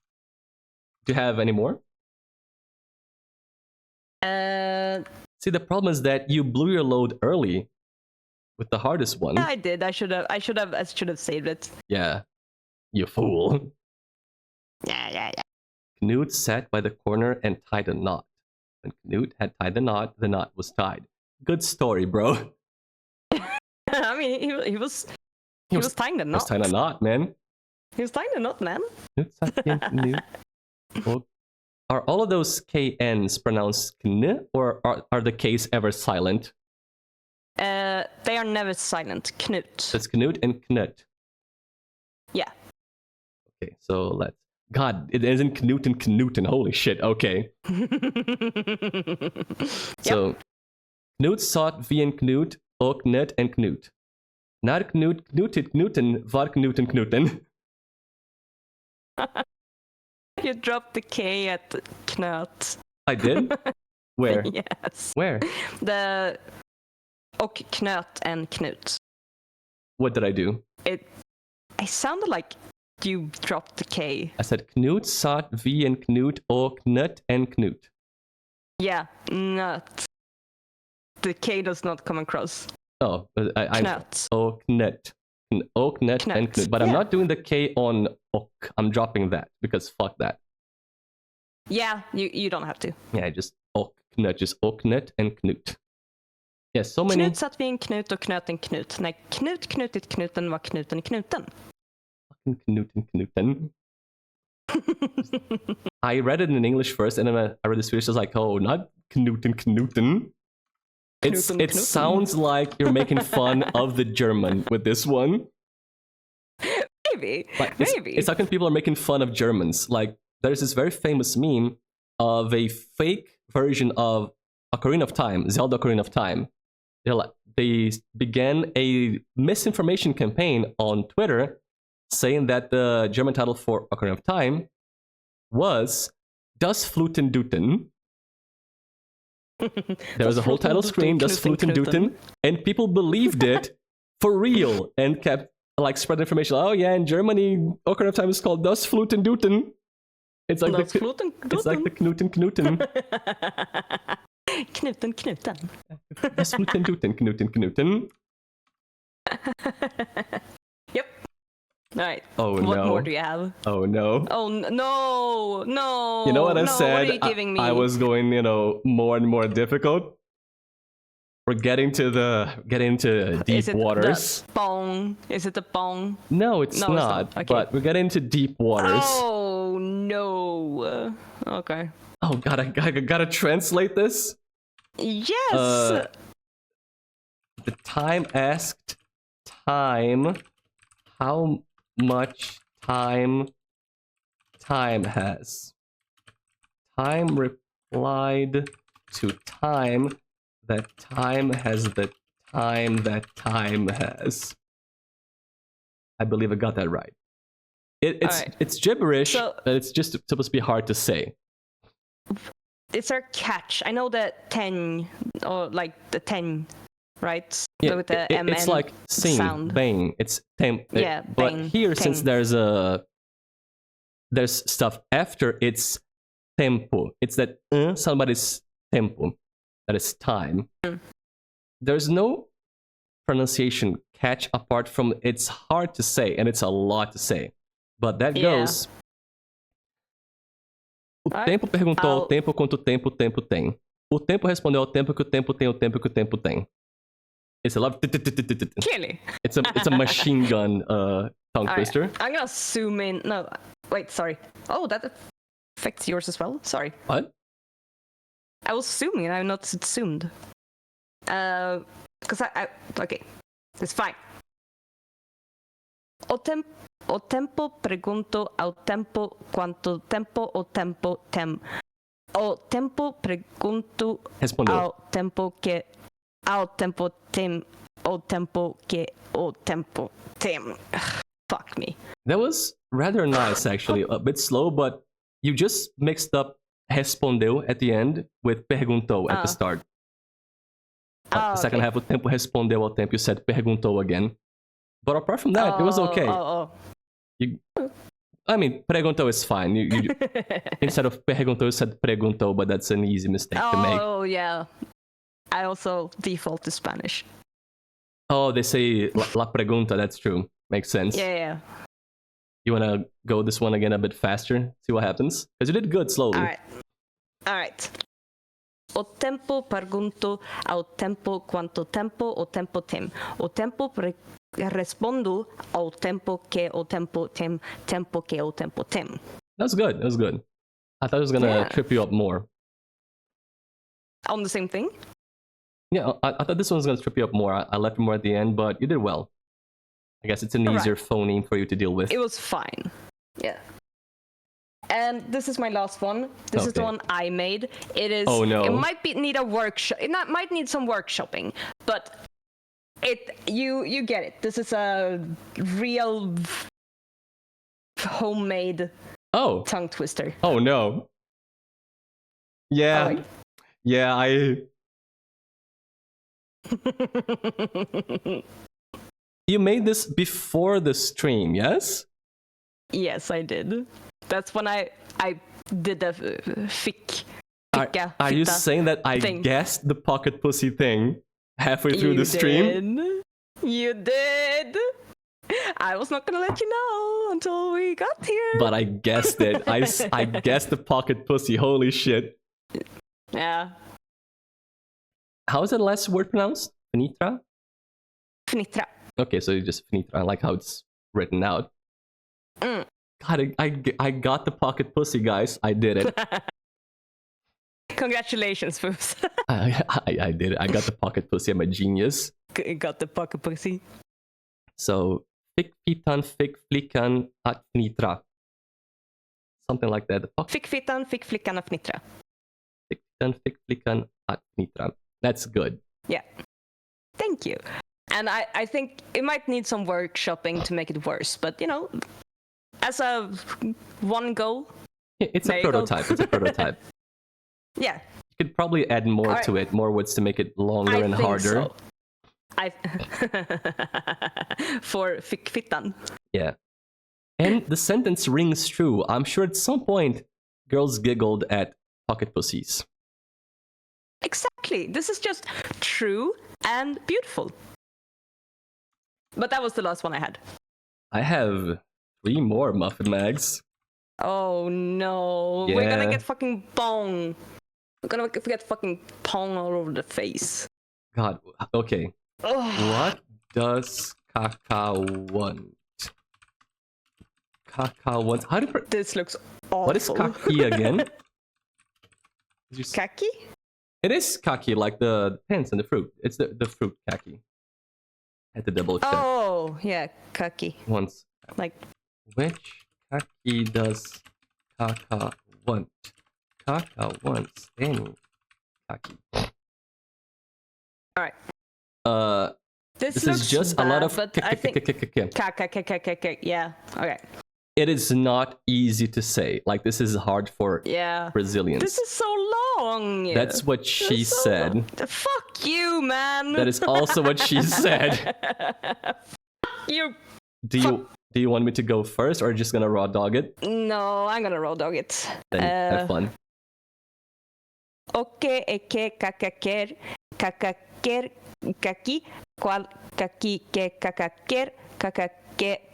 Do you have any more? See, the problem is that you blew your load early with the hardest one. Yeah, I did. I should have saved it. Yeah, you fool. Yeah. Knut sat by the corner and tied a knot. When Knut had tied the knot was tied. Good story, bro. I mean, he was tying the knot. He was tying a knot, man. He was tying the knot, man. Are all of those KNs pronounced kn, or are the Ks ever silent? They are never silent. Knut. So it's Knut and Knut. Yeah. Okay, so let's... God, it isn't Knut and Knuten. Holy shit, okay. So, Knut sought wie en Knut, ook net en Knut. Naar Knut knutet Knuten, var Knuten Knuten. You dropped the K at Knut. I did? Where? Yes. Where? The och Knut and Knut. What did I do? I sounded like you dropped the K. I said Knut sought wie en Knut, ook net en Knut. Yeah, nut. The K does not come across. Oh, I'm Knut. ook net. Ook net en Knut. But I'm not doing the K on ok. I'm dropping that because fuck that. Yeah, you don't have to. Yeah, just ok Knut. Just ook net en Knut. Yeah, so many... Knut satt vid en knut och knöt en knut. När Knut knutit knuten var knuten knuten. Knuten. I read it in English first, and then I read the Swedish. I was like, oh, not Knuten. It sounds like you're making fun of the German with this one. Maybe. Like, Maybe. It's like when people are making fun of Germans. Like, there's this very famous meme of a fake version of Ocarina of Time, Zelda Ocarina of Time. They began a misinformation campaign on Twitter saying that the German title for Ocarina of Time was Das Fluten Duten. There was a whole title screen, Das Fluten Duten, and people believed it for real and kept spreading information. Oh yeah, in Germany, Ocarina of Time is called Das Fluten Duten. It's like the Knuten Knuten. Knuten. Das Fluten Duten, Knuten. Yep. All right. Oh what no. What more do you have? Oh no. Oh no. You know what I said? What are you giving me? I was going, more and more difficult. We're getting into deep waters. The bong? Is it the bong? No, it's not. Okay. But we're getting into deep waters. Oh no. Okay. Oh god, I gotta translate this. Yes. The time asked time how much time has. Time replied to time that time has the time that time has. I believe I got that right. It's gibberish, So- but it's just supposed to be hard to say. It's our catch. I know the 10, or like the 10, right? Yeah, With the it's MN like sing, sound. bang. It's temp. Yeah, but bang, here, since ting. there's stuff after, it's tempo. It's that somebody's tempo. That is time. There's no pronunciation catch apart from it's hard to say, and it's a lot to say. But that goes. O tempo perguntou ao tempo quanto tempo o tempo tem. O tempo respondeu ao tempo que o tempo tem o tempo que o tempo tem. It's a lot. Clearly. It's a machine gun tongue twister. I'm gonna zoom in. No, wait, sorry. Oh, that affects yours as well. Sorry. What? I was zooming and I'm not zoomed. Because I okay, it's fine. O tempo pergunto ao tempo quanto tempo o tempo tem. O tempo pergunto Respondeu. ao tempo que ao tempo tem. O tempo que o tempo tem. Fuck me. That was rather nice, actually. A bit slow, but you just mixed up respondeu at the end with perguntou at the start. The second half, o tempo respondeu ao tempo. You said perguntou again. But apart from that, it was okay. I mean, perguntou is fine. You instead of perguntou, you said preguntou, but that's an easy mistake to make. Oh, yeah. I also default to Spanish. Oh, they say la pregunta. That's true. Makes sense. Yeah. You want to go this one again a bit faster? See what happens? Because you did good slowly. All right. O tempo pergunto ao tempo quanto tempo o tempo tem. O tempo respondo ao tempo que o tempo tem. Tempo que o tempo tem. That was good. That was good. I thought it was going to trip you up more. On the same thing? Yeah, I thought this one was going to trip you up more. I left it more at the end, but you did well. I guess it's an easier phoneme for you to deal with. It was fine. Yeah. And this is my last one. This is the one I made. It is. Oh no. It might need a workshop. Might need some workshopping, but you get it. This is a real homemade tongue twister. Oh no. Yeah. Yeah, You made this before the stream, yes? Yes, I did. That's when I did the Are you saying that I guessed the pocket pussy thing halfway through the stream? You did. I was not gonna let you know until we got here. But I guessed it. I guessed the pocket pussy. Holy shit. Yeah. How is the last word pronounced? Finitra? Finitra. Okay, so you just finitra. I like how it's written out. God, I got the pocket pussy, guys. I did it. Congratulations, foofs. I did it. I got the pocket pussy. I'm a genius. Got the pocket pussy. So, fick fitan, fick flickan, att fnitra. Something like that. Fick fittan, fick flickan, att fnitra. Fick fitan, fick flickan, att fnitra. That's good. Yeah. Thank you. And I think it might need some workshopping to make it worse, but you know, as a one go. Yeah, it's a prototype. It's a prototype. Yeah. You could probably add more to it, more words to make it longer and harder. So. For fick fittan. Yeah. And the sentence rings true. I'm sure at some point girls giggled at pocket pussies. Exactly. This is just true and beautiful. But that was the last one I had. I have 3 more MuffinMags. Oh no. Yeah. We're gonna get fucking bong. We're gonna get fucking pong all over the face. God, okay. What does Kaka want? Kaka wants... How do you... This looks awful. What is kaki again? Kaki? It is kaki, like the pants and the fruit. It's the fruit kaki. Had to double check. Oh, yeah, kaki. Once. Like, Which kaki does Kaka want? Kaka wants any kaki. alright. This looks is just bad, a lot of but I think yeah. Okay. It is not easy to say. Like, this is hard for Yeah. Brazilians. This is so long. That's what she said. Fuck you, man. That is also what she said. You. Do you want me to go first, or just gonna raw dog it? No, I'm gonna raw dog it. Then have fun. Oke eke kakaker kaki cual kaki ke kakake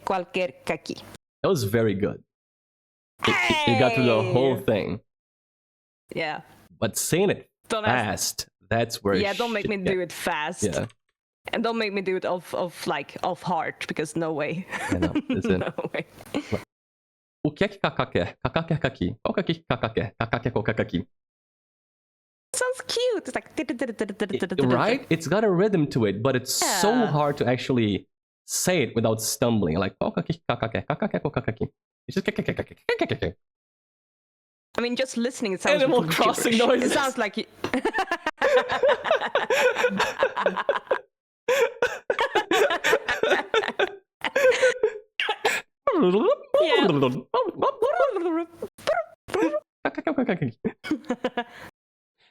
cualquier kaki. That was very good. You got through the whole thing. Yeah. But saying it fast, that's where don't make me do it fast. Yeah. And don't make me do it off heart, because no way. I know, is it? No way. O que é que Kaká quer? Kaká quer kaki. Qual kaki que Kaká quer? Kaká quer qual kaki? Sounds cute. It's like right? It's got a rhythm to it, but it's so hard to actually say it without stumbling. Like, qual kaki que Kaká quer? Kaká quer qual kaki? It's just I mean, just listening, it sounds Animal really Crossing gibberish. noises. It sounds like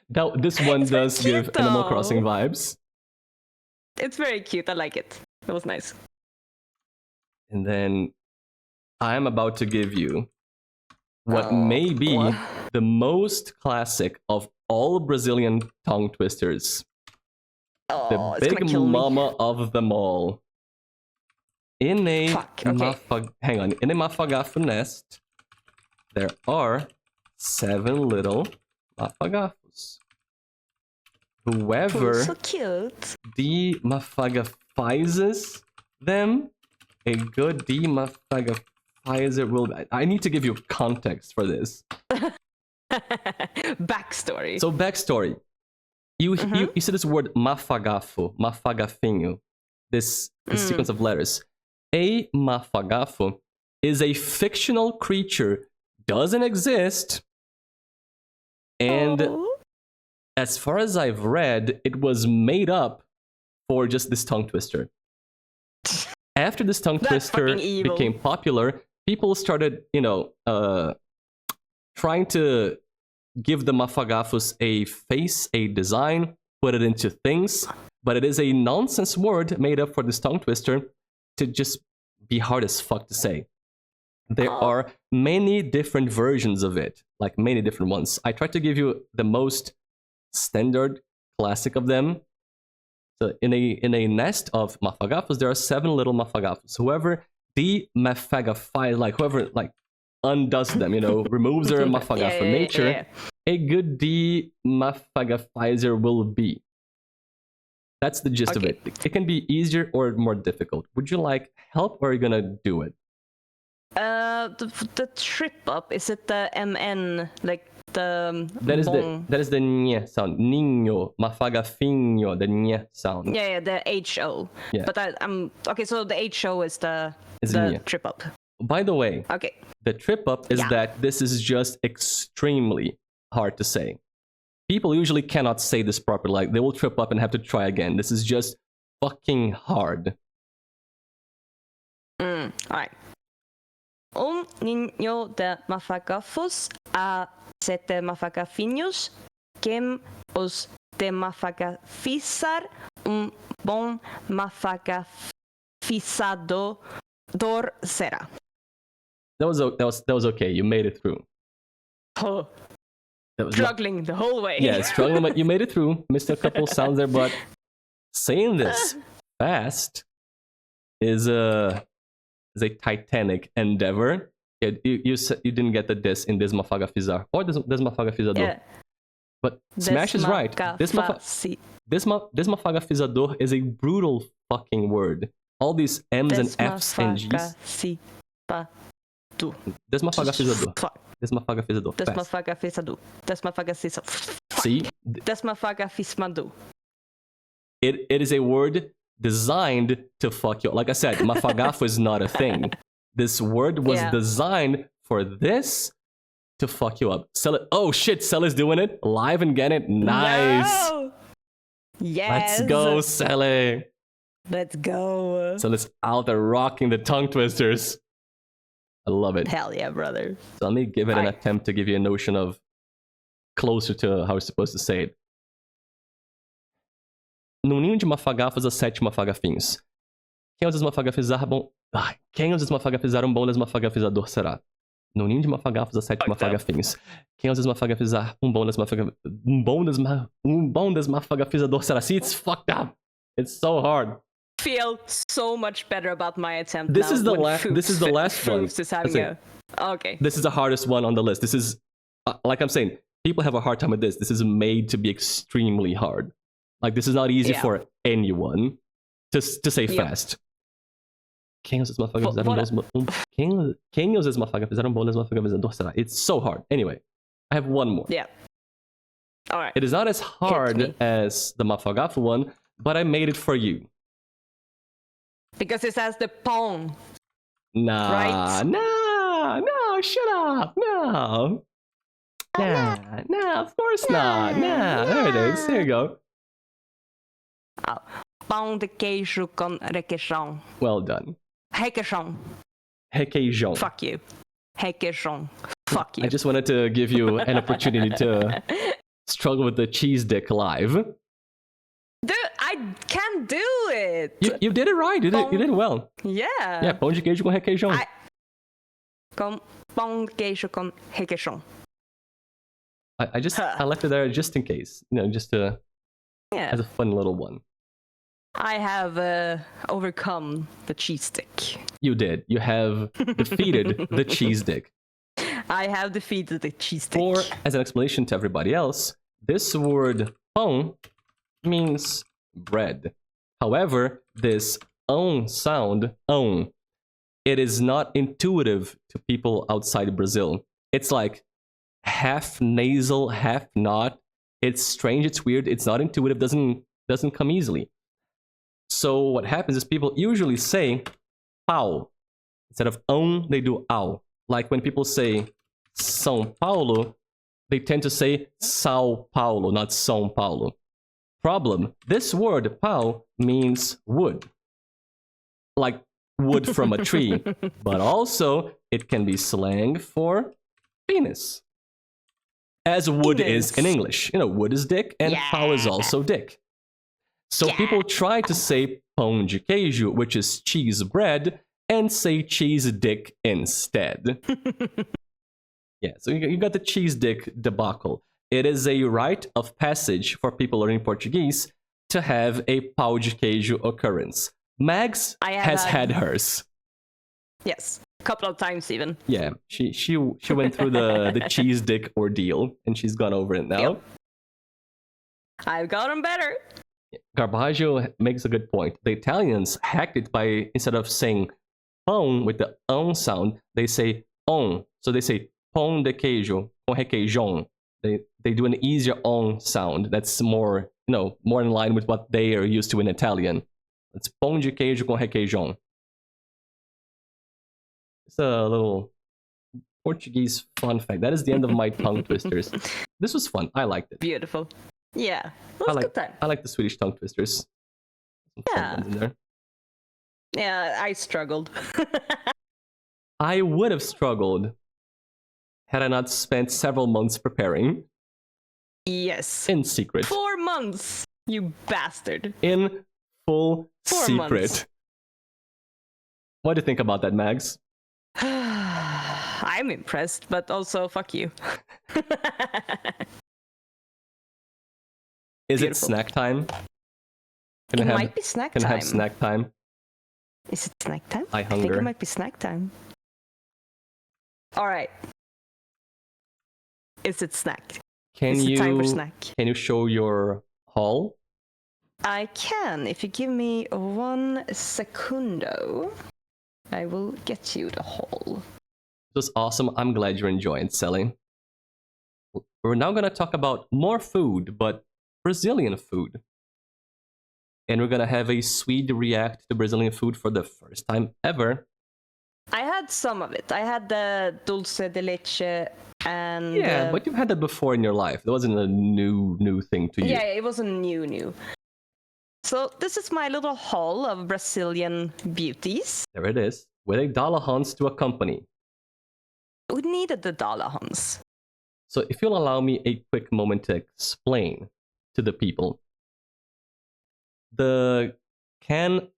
Now, this one does cute, give Animal though. Crossing vibes. It's very cute. I like it. It was nice. And then I'm about to give you what may be the most classic of all Brazilian tongue twisters. The big mama of them all. In a in a mafagafo nest, there are 7 little mafagafos. Whoever So cute. demafagafizes them, a good demafagafizer will. I need to give you context for this. Backstory. So backstory. You see this word mafagafo, mafagafinho, this sequence of letters. A mafagafo is a fictional creature, doesn't exist, and as far as I've read, it was made up for just this tongue twister. After this tongue twister became popular, people started, trying to give the mafagafos a face, a design, put it into things, but it is a nonsense word made up for this tongue twister to just be hard as fuck to say. There are many different versions of it, like many different ones. I tried to give you the most standard classic of them. So in a nest of mafagafos, there are 7 little mafagafos. Whoever demafagafies, whoever undoes them, removes their mafagafo nature, a good demafagafizer will be. That's the gist of it. It can be easier or more difficult. Would you like help, or are you gonna do it? The trip up, is it the MN, like the that is the nye sound. Ninho, mafagafinho, the nye sound. Yeah, the HO. Yeah. But I'm okay. So the HO is the trip up. By the way, the trip up is that this is just extremely hard to say. People usually cannot say this properly. Like, they will trip up and have to try again. This is just fucking hard. Alright. Niño de mafagafos a 7 mafagafinhos, quem os de mafagafizar bom mafagafizador será. That was okay. You made it through. Oh. Struggling the whole way. Yeah, struggling, but you made it through. Missed a couple sounds there, but saying this fast is a titanic endeavor. Yeah, you didn't get the this in desmafagafizar or desmafagafizador. Yeah. But Smash is right. Desmafagafizador is a brutal fucking word. All these M's and F's and G's. Desmafagafizador. Desmafagafizador. Desmafagafizador. Desmafagafizador. See? Desmafagafismador. It is a word designed to fuck you. Like I said, mafagafo is not a thing. This word was designed for this to fuck you up. Sell it. Oh shit, Selly's doing it live and get it. Nice. No! Yes. Let's go, Sally. Let's go. Selly's out there rocking the tongue twisters. I love it. Hell yeah, brother. So let me give it an Alright. attempt to give you a notion of closer to how we're supposed to say it. Num ninho de mafagafos há 7 mafagafinhos. Quem os esmafagafizar bom... Quem os esmafagafizar bom desmafagafizador será. Num ninho de mafagafos há 7 mafagafinhos. Quem os esmafagafizar bom desmafagafizador será. See, it's fucked up. It's so hard. Feel so much better about my attempt This now is the when last. This is the last one. Foofs is having That's okay. This is the hardest one on the list. This is, like I'm saying, people have a hard time with this. This is made to be extremely hard. Like, this is not easy for anyone to say fast. Quem os esmafagafizaram bom desmafagafizador será. It's so hard. Anyway, I have one more. Yeah. All right. It is not as hard as the mafagafu one, but I made it for you. Because it says the pong. Nah, Right? no, shut up, no. Nah, of course not. Nah, there it is. There you go. Oh. Pão de queijo com requeijão. Well done. Requeijão. Requeijão. Fuck you. Requeijão. Fuck you. I just wanted to give you an opportunity to struggle with the cheese dick live. Dude, I can't do it. You did it right. You did it well. Yeah. Yeah, pão de queijo com requeijão. Com pão de queijo com requeijão. I left it there just in case. You know, just as a fun little one. I have overcome the cheese stick. You did. You have defeated the cheese dick. I have defeated the cheese stick. Or, as an explanation to everybody else, this word pão means bread. However, this sound, it is not intuitive to people outside Brazil. It's like half nasal, half not. It's strange, it's weird, it's not intuitive, doesn't come easily. So what happens is people usually say pau. Instead of they do au. Like when people say São Paulo, they tend to say Sao Paulo, not São Paulo. Problem, this word pau means wood. Like wood from a tree. But also, it can be slang for penis. As wood is in English. You know, wood is dick and pau is also dick. So people try to say pão de queijo, which is cheese bread, and say cheese dick instead. Yeah, so you got the cheese dick debacle. It is a rite of passage for people learning Portuguese to have a pão de queijo occurrence. Mags has had hers. Yes, a couple of times even. Yeah, she went through the cheese dick ordeal, and she's gone over it now. Yep. I've gotten better. Garbaggio makes a good point. The Italians hacked it by, instead of saying pão with the sound, they say on. So they say pão de queijo, com requeijão. They do an easier sound that's more in line with what they are used to in Italian. It's pão de queijo com requeijão. It's a little Portuguese fun fact. That is the end of my tongue twisters. This was fun. I liked it. Beautiful. Yeah, it was a good time. I like the Swedish tongue twisters. Some fun ones in there. Yeah, I struggled. I would have struggled had I not spent several months preparing. Yes. In secret. 4 months, you bastard. In full 4 secret. months. What do you think about that, Mags? I'm impressed, but also fuck you. Is it snack time? It might be snack time. Can I have snack time? Is it snack time? I think hunger. it might be snack time. Alright. Is it snack? Is it time for snack? Can you show your haul? I can. If you give me 1 secundo, I will get you the haul. It was awesome. I'm glad you're enjoying selling. We're now going to talk about more food, but Brazilian food. and we're gonna have a Swede react to Brazilian food for the first time ever. I had some of it. I had the dulce de leche and... Yeah, but you've had that before in your life. It wasn't a new thing to you. Yeah, it wasn't new. So this is my little haul of Brazilian beauties. There it is, with a dollar Hans to accompany. We needed the dollar Hans. So if you'll allow me a quick moment to explain to the people. The can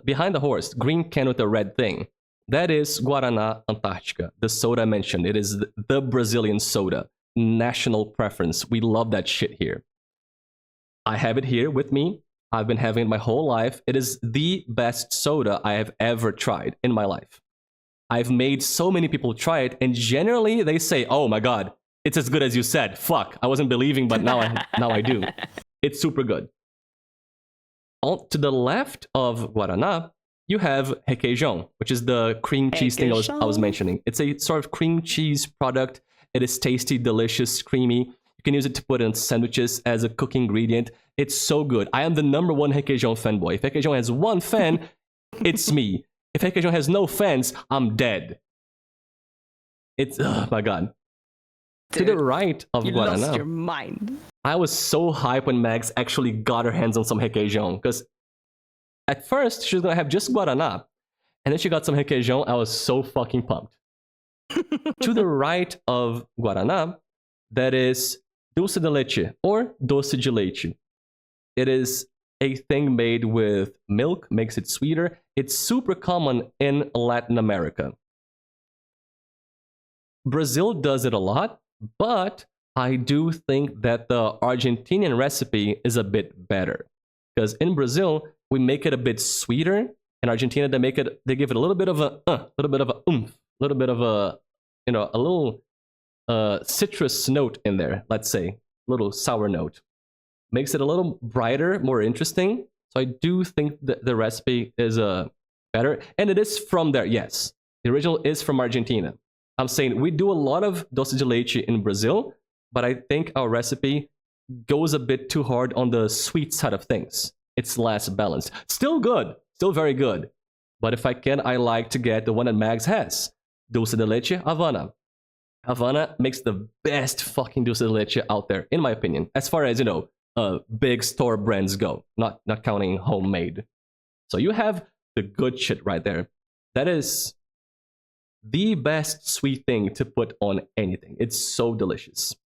behind the horse, green can with a red thing, that is Guaraná Antártica, the soda I mentioned. It is the Brazilian soda, national preference. We love that shit here. I have it here with me. I've been having it my whole life. It is the best soda I have ever tried in my life. I've made so many people try it, and generally they say, "Oh my god, it's as good as you said." Fuck, I wasn't believing, but now I do. It's super good. To the left of Guaraná, you have requeijão, which is the cream cheese thing I was mentioning. It's a sort of cream cheese product. It is tasty, delicious, creamy. You can use it to put in sandwiches as a cooking ingredient. It's so good. I am the #1 requeijão fanboy. If requeijão has one fan, it's me. If requeijão has no fans, I'm dead. It's, oh my god. Dude, to the right of you Guaraná, lost your mind. I was so hyped when Mags actually got her hands on some requeijão, because at first she was gonna have just Guaraná, and then she got some requeijão. I was so fucking pumped. To the right of Guaraná, that is dulce de leche or doce de leite. It is a thing made with milk, makes it sweeter. It's super common in Latin America. Brazil does it a lot, but I do think that the Argentinian recipe is a bit better. Because in Brazil, we make it a bit sweeter. In Argentina, they give it a little bit of a oomph, a little bit of a, a little citrus note in there, let's say, a little sour note. Makes it a little brighter, more interesting. So I do think that the recipe is better. And it is from there, yes. The original is from Argentina. I'm saying we do a lot of doce de leite in Brazil, but I think our recipe goes a bit too hard on the sweet side of things. It's less balanced. Still good, still very good. But if I can, I like to get the one that Mags has. Dulce de leche Havana. Havana makes the best fucking dulce de leche out there, in my opinion. As far as, big store brands go, not counting homemade. So you have the good shit right there. That is the best sweet thing to put on anything. It's so delicious.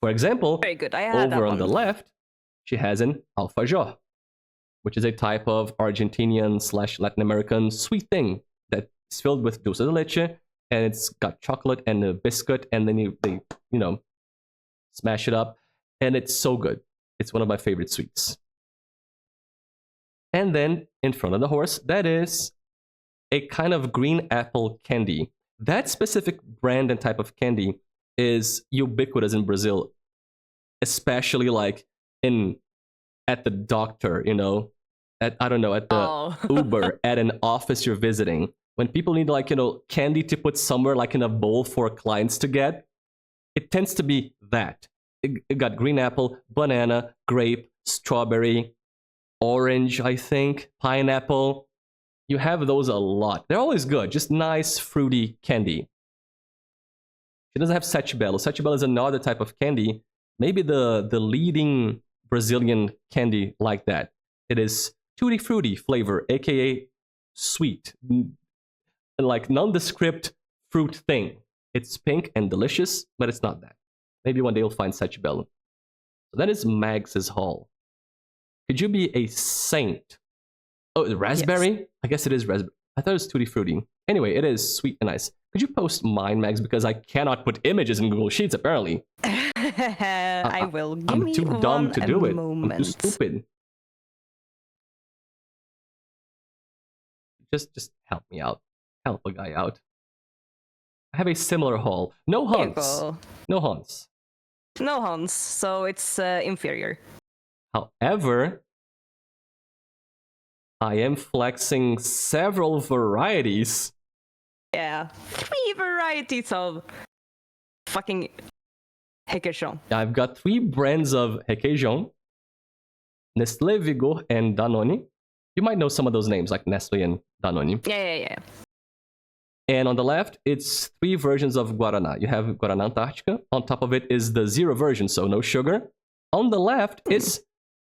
For example, very good. I had over on the left, she has an alfajor, which is a type of Argentinian/Latin American sweet thing that's filled with dulce de leche, and it's got chocolate and a biscuit, and then they smash it up, and it's so good. It's one of my favorite sweets. And then in front of the horse, that is a kind of green apple candy. That specific brand and type of candy is ubiquitous in Brazil, especially like at the doctor, at the Uber, at an office you're visiting. When people need candy to put somewhere like in a bowl for clients to get, it tends to be that. It got green apple, banana, grape, strawberry, orange, I think, pineapple. You have those a lot. They're always good, just nice, fruity candy. It doesn't have sete belo. Sete belo is another type of candy, maybe the leading Brazilian candy like that. It is tutti frutti flavor, aka sweet, like nondescript fruit thing. It's pink and delicious, but it's not that. Maybe one day you'll find sete belo. So that is Mags's haul. Could you be a saint? Oh, raspberry? Yes. I guess it is raspberry. I thought it was tutti frutti. Anyway, it is sweet and nice. Could you post mine, Mags? Because I cannot put images in Google Sheets, apparently. I will. Give I'm me too dumb to do it. Moment. I'm too stupid. Just help me out. Help a guy out. I have a similar haul. No Hans. No Hans. No Hans, so it's inferior. However, I am flexing several varieties. Yeah, 3 varieties of fucking requeijão. I've got 3 brands of requeijão. Nestlé, Vigor, and Danone. You might know some of those names, like Nestle and Danone. Yeah. And on the left, it's 3 versions of Guaraná. You have Guaraná Antártica. On top of it is the 0 version, so no sugar. On the left is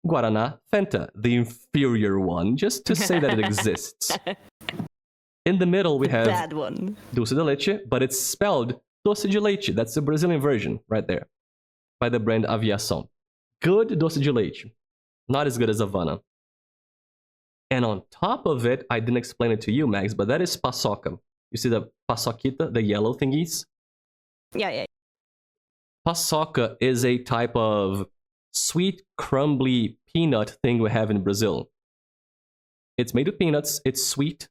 Guaraná Fanta, the inferior one, just to say that it exists. In the middle, we have Bad one. Dulce de Leche, but it's spelled Doce de Leite. That's the Brazilian version right there, by the brand Aviação. Good Doce de Leite. Not as good as Havana. And on top of it, I didn't explain it to you, Mags, but that is paçoca. You see the paçoquita, the yellow thingies? Yeah. Paçoca is a type of sweet, crumbly peanut thing we have in Brazil. It's made of peanuts, it's sweet.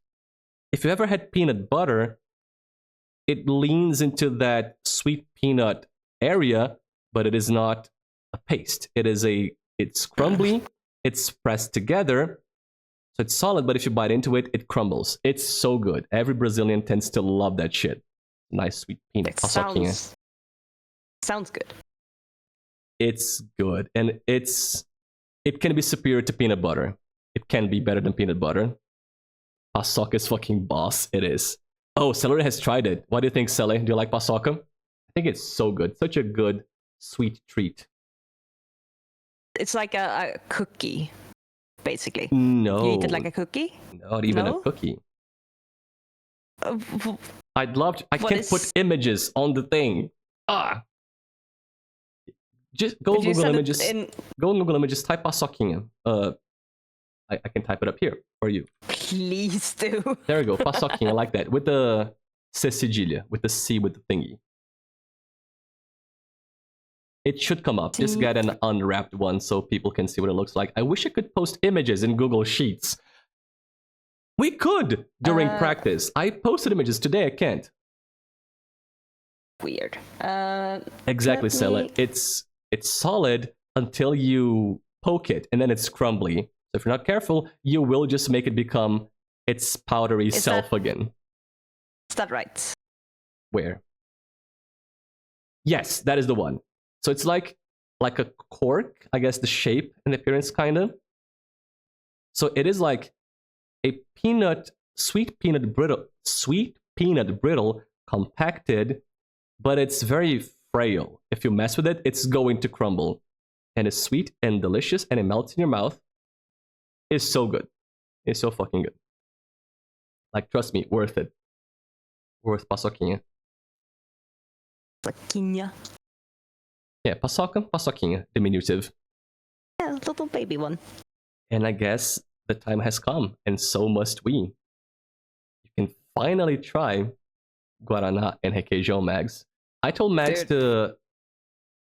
If you ever had peanut butter, it leans into that sweet peanut area, but it is not a paste. It's crumbly, it's pressed together, so it's solid, but if you bite into it, it crumbles. It's so good. Every Brazilian tends to love that shit. Nice sweet peanut. It sounds good. It's good, and it can be superior to peanut butter. It can be better than peanut butter. Paçoca is fucking boss. It is. Oh, Celery has tried it. What do you think, Celery? Do you like paçoca? I think it's so good. Such a good, sweet treat. It's like a cookie, basically. No. You eat it like a cookie? Not even a cookie. I can't put images on the thing. Just go Google Images. Go on Google Images, type paçoquinha. I can type it up here for you. Please do. There we go, paçoquinha, like that. With the C cedilha, with the C with the thingy. It should come up. Just get an unwrapped one so people can see what it looks like. I wish I could post images in Google Sheets. We could during practice. I posted images today, I can't. Weird. Exactly, Sella. It's solid until you poke it, and then it's crumbly. So if you're not careful, you will just make it become its powdery self again. Is that right? Where? Yes, that is the one. So it's like a cork, I guess the shape and appearance kind of. So it is like a sweet peanut brittle compacted, but it's very frail. If you mess with it, it's going to crumble. And it's sweet and delicious and it melts in your mouth. It's so good. It's so fucking good. Like, trust me, worth it. Worth paçoquinha. Paçoquinha. Yeah, paçoquinha, diminutive. Yeah, little baby one. And I guess the time has come, and so must we. You can finally try Guaraná and requeijão, Mags. I told Mags to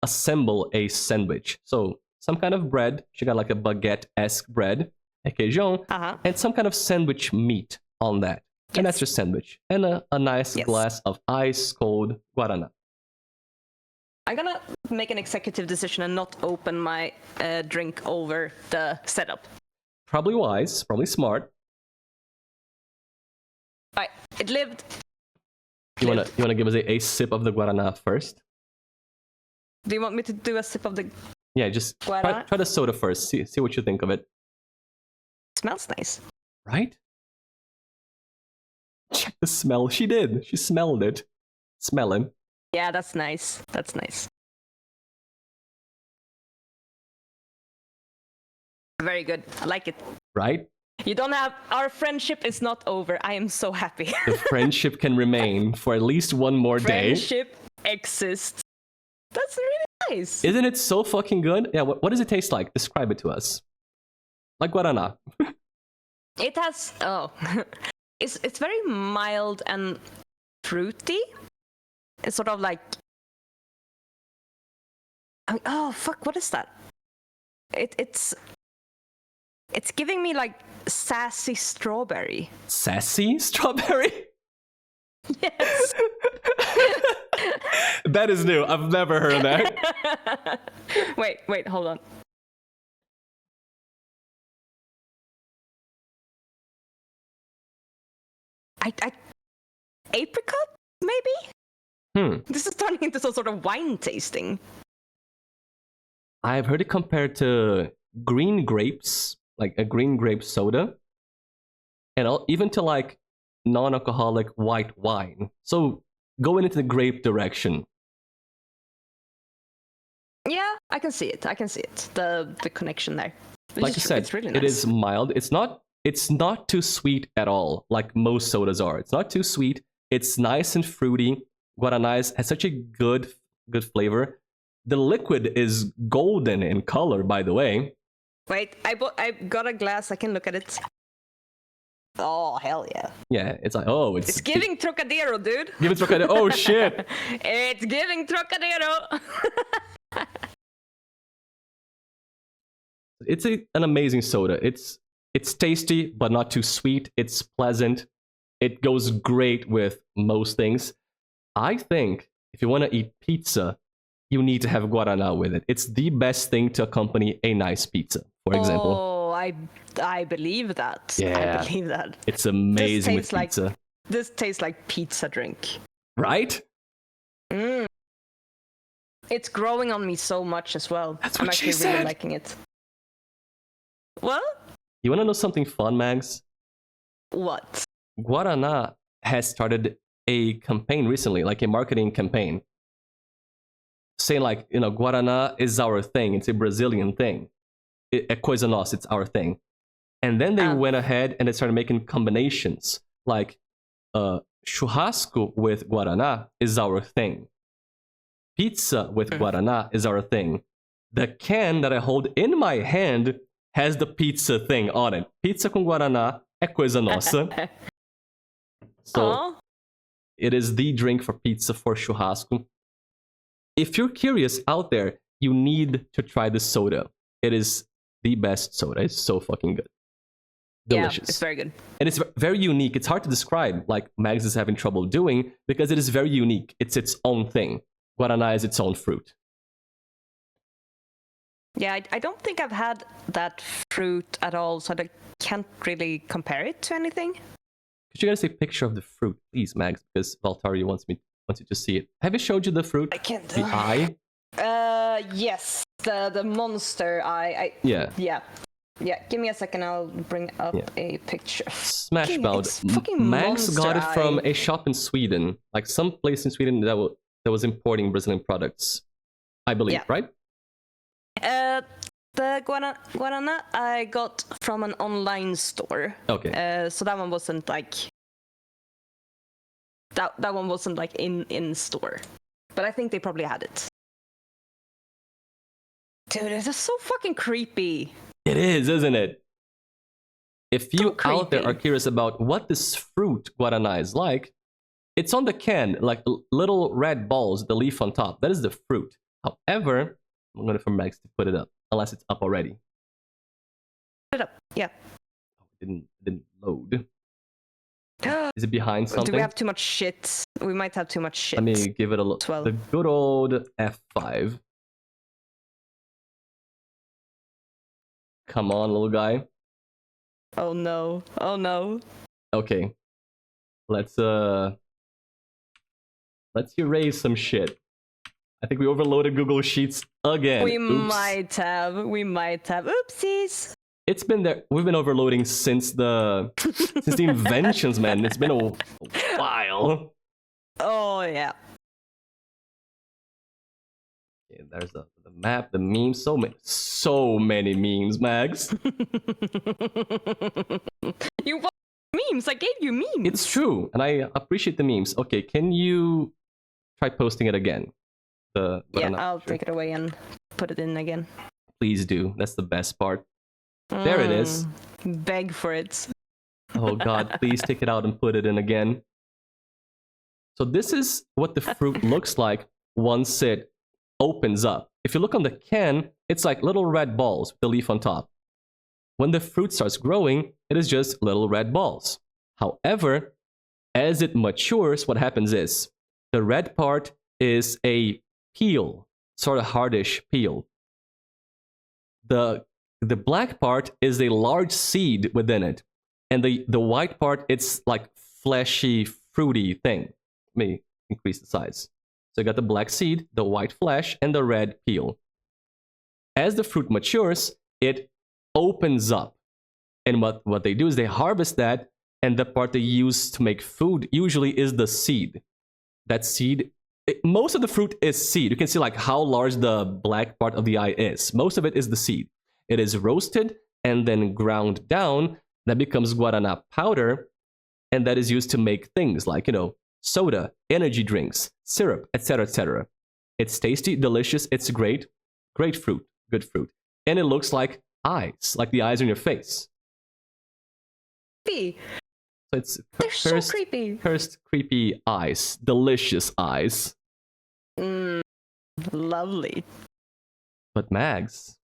assemble a sandwich. So, some kind of bread. She got like a baguette-esque bread, requeijão, and some kind of sandwich meat on that. Yes. And that's your sandwich. And a nice glass of ice-cold Guaraná. I'm gonna make an executive decision and not open my drink over the setup. Probably wise, probably smart. Alright, it lived. You wanna give us a sip of the Guaraná first? Do you want me to do a sip of the Yeah, just try the soda first. See what you think of it. It smells nice. Right? Check the smell. She did. She smelled it. Smelling. Yeah, that's nice. That's nice. Very good. I like it. Right? You don't have... Our friendship is not over. I am so happy. The friendship can remain for at least one more day. Friendship exists. That's really nice. Isn't it so fucking good? Yeah, what does it taste like? Describe it to us. Like Guaraná. It has... Oh. It's very mild and fruity. It's sort of like... Oh, fuck, what is that? It's giving me like sassy strawberry. Sassy strawberry? Yes. That is new. I've never heard that. Wait, hold on. Apricot, maybe? This is turning into some sort of wine tasting. I've heard it compared to green grapes, like a green grape soda, and even to like non-alcoholic white wine. So going into the grape direction. Yeah, I can see it. I can see it. The connection there. Like I said, it's really nice. it is mild. It's not too sweet at all, like most sodas are. It's not too sweet. It's nice and fruity. Guaraná has such a good flavor. The liquid is golden in color, by the way. Wait, I got a glass. I can look at it. Oh, hell yeah. Yeah, it's like, oh, It's giving Trocadero, dude. Giving Trocadero. Oh, shit. It's giving Trocadero. It's an amazing soda. It's tasty, but not too sweet. It's pleasant. It goes great with most things. I think if you want to eat pizza, you need to have Guaraná with it. It's the best thing to accompany a nice pizza, for example. Oh, I believe that. Yeah. I believe that. It's amazing with like, pizza. This tastes like pizza drink. Right? Mm. It's growing on me so much as well. That's I'm what she actually really said. liking it. What? You want to know something fun, Mags? What? Guaraná has started a campaign recently, like a marketing campaign, saying like, Guaraná is our thing. It's a Brazilian thing. É coisa nossa, it's our thing. And then they went ahead and they started making combinations, like churrasco with Guaraná is our thing. Pizza with Guaraná is our thing. The can that I hold in my hand has the pizza thing on it. Pizza com Guaraná é coisa nossa. So it is the drink for pizza, for churrasco. If you're curious out there, you need to try this soda. It is the best soda. It's so fucking good. Delicious. Yeah, it's very good. And it's very unique. It's hard to describe, like Mags is having trouble doing, because it is very unique. It's its own thing. Guaraná is its own fruit. Yeah, I don't think I've had that fruit at all, so I can't really compare it to anything. Could you guys take a picture of the fruit, please, Mags? Because Valtari wants you to see it. Have you showed you the fruit? I can't. The eye? Yes, the monster eye. Yeah. Yeah. Give me a second. I'll bring up a picture. Smashbout. Fucking Max got it monster from eye. a shop in Sweden, like some place in Sweden that was importing Brazilian products, I believe, right? The Guaraná I got from an online store. Okay. So that one wasn't like that one wasn't like in store, but I think they probably had it. Dude, it's just so fucking creepy. It is, isn't it? If you So out there creepy. are curious about what this fruit Guaraná is like, it's on the can, like little red balls, the leaf on top. That is the fruit. However, I'm going for Max to put it up, unless it's up already. Put it up. Yeah. It didn't load. Is it behind something? Do we have too much shit? We might have too much shit. Let me give it a look. Well. The good old F5. Come on, little guy. Oh no. Okay. Let's erase some shit. I think we overloaded Google Sheets again. We Oops. might have. Oopsies. It's been there. We've been overloading since the inventions, man. It's been a while. Oh yeah. Okay, there's the map, the memes. So many memes, Mags. You want memes? I gave you memes. It's true, and I appreciate the memes. Okay, can you try posting it again? I'll take it away and put it in again. Please do. That's the best part. There it is. Beg for it. Oh god, please take it out and put it in again. So this is what the fruit looks like once it opens up. If you look on the can, it's like little red balls with the leaf on top. When the fruit starts growing, it is just little red balls. However, as it matures, what happens is the red part is a peel, sort of hardish peel. The black part is a large seed within it. And the white part, it's like fleshy, fruity thing. Let me increase the size. So you got the black seed, the white flesh, and the red peel. As the fruit matures, it opens up. And what they do is they harvest that, and the part they use to make food usually is the seed. That seed, most of the fruit is seed. You can see like how large the black part of the eye is. Most of it is the seed. It is roasted and then ground down. That becomes guaraná powder, and that is used to make things like, soda, energy drinks, syrup, etc., etc. It's tasty, delicious, it's great. Great fruit, good fruit. And it looks like eyes, like the eyes on your face. Creepy. So it's They're so creepy. Cursed, creepy eyes. Delicious eyes. Lovely. But Mags.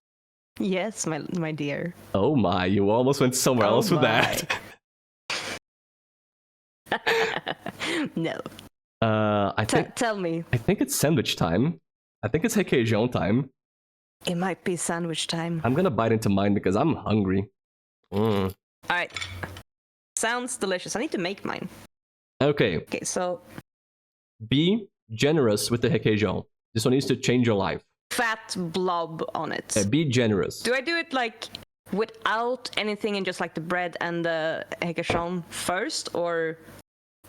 Yes, my dear. Oh my, you almost went somewhere else with that. No. I think. Tell me. I think it's sandwich time. I think it's requeijão time. It might be sandwich time. I'm gonna bite into mine because I'm hungry. All right. Sounds delicious. I need to make mine. Okay. Okay, so Be generous with the requeijão. This one needs to change your life. fat blob on it. Be generous. Do I do it like without anything and just like the bread and the requeijão first, or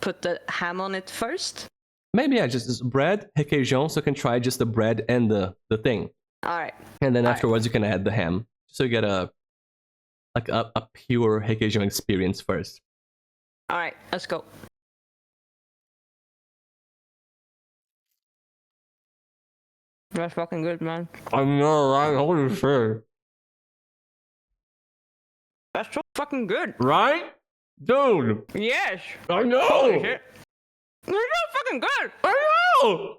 put the ham on it first? Maybe just bread, requeijão, so you can try just the bread and the thing. All right. And then All afterwards you can add the ham. So you get a pure requeijão experience first. All right, let's go. That's fucking good, man. I know, right? Holy shit. That's so fucking good. Right? Dude! Yes. I know! Holy shit. It's so fucking good. I know!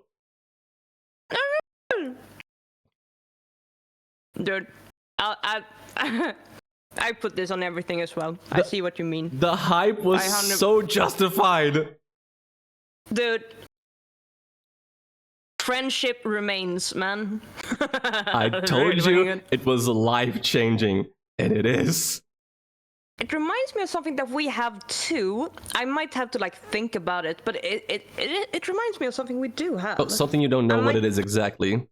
Dude, I put this on everything as well. I see what you mean. The hype was so justified. Dude, friendship remains, man. I told you it was life-changing, and it is. It reminds me of something that we have too. I might have to like think about it, but it reminds me of something we do have. Oh, something you don't know what it is exactly.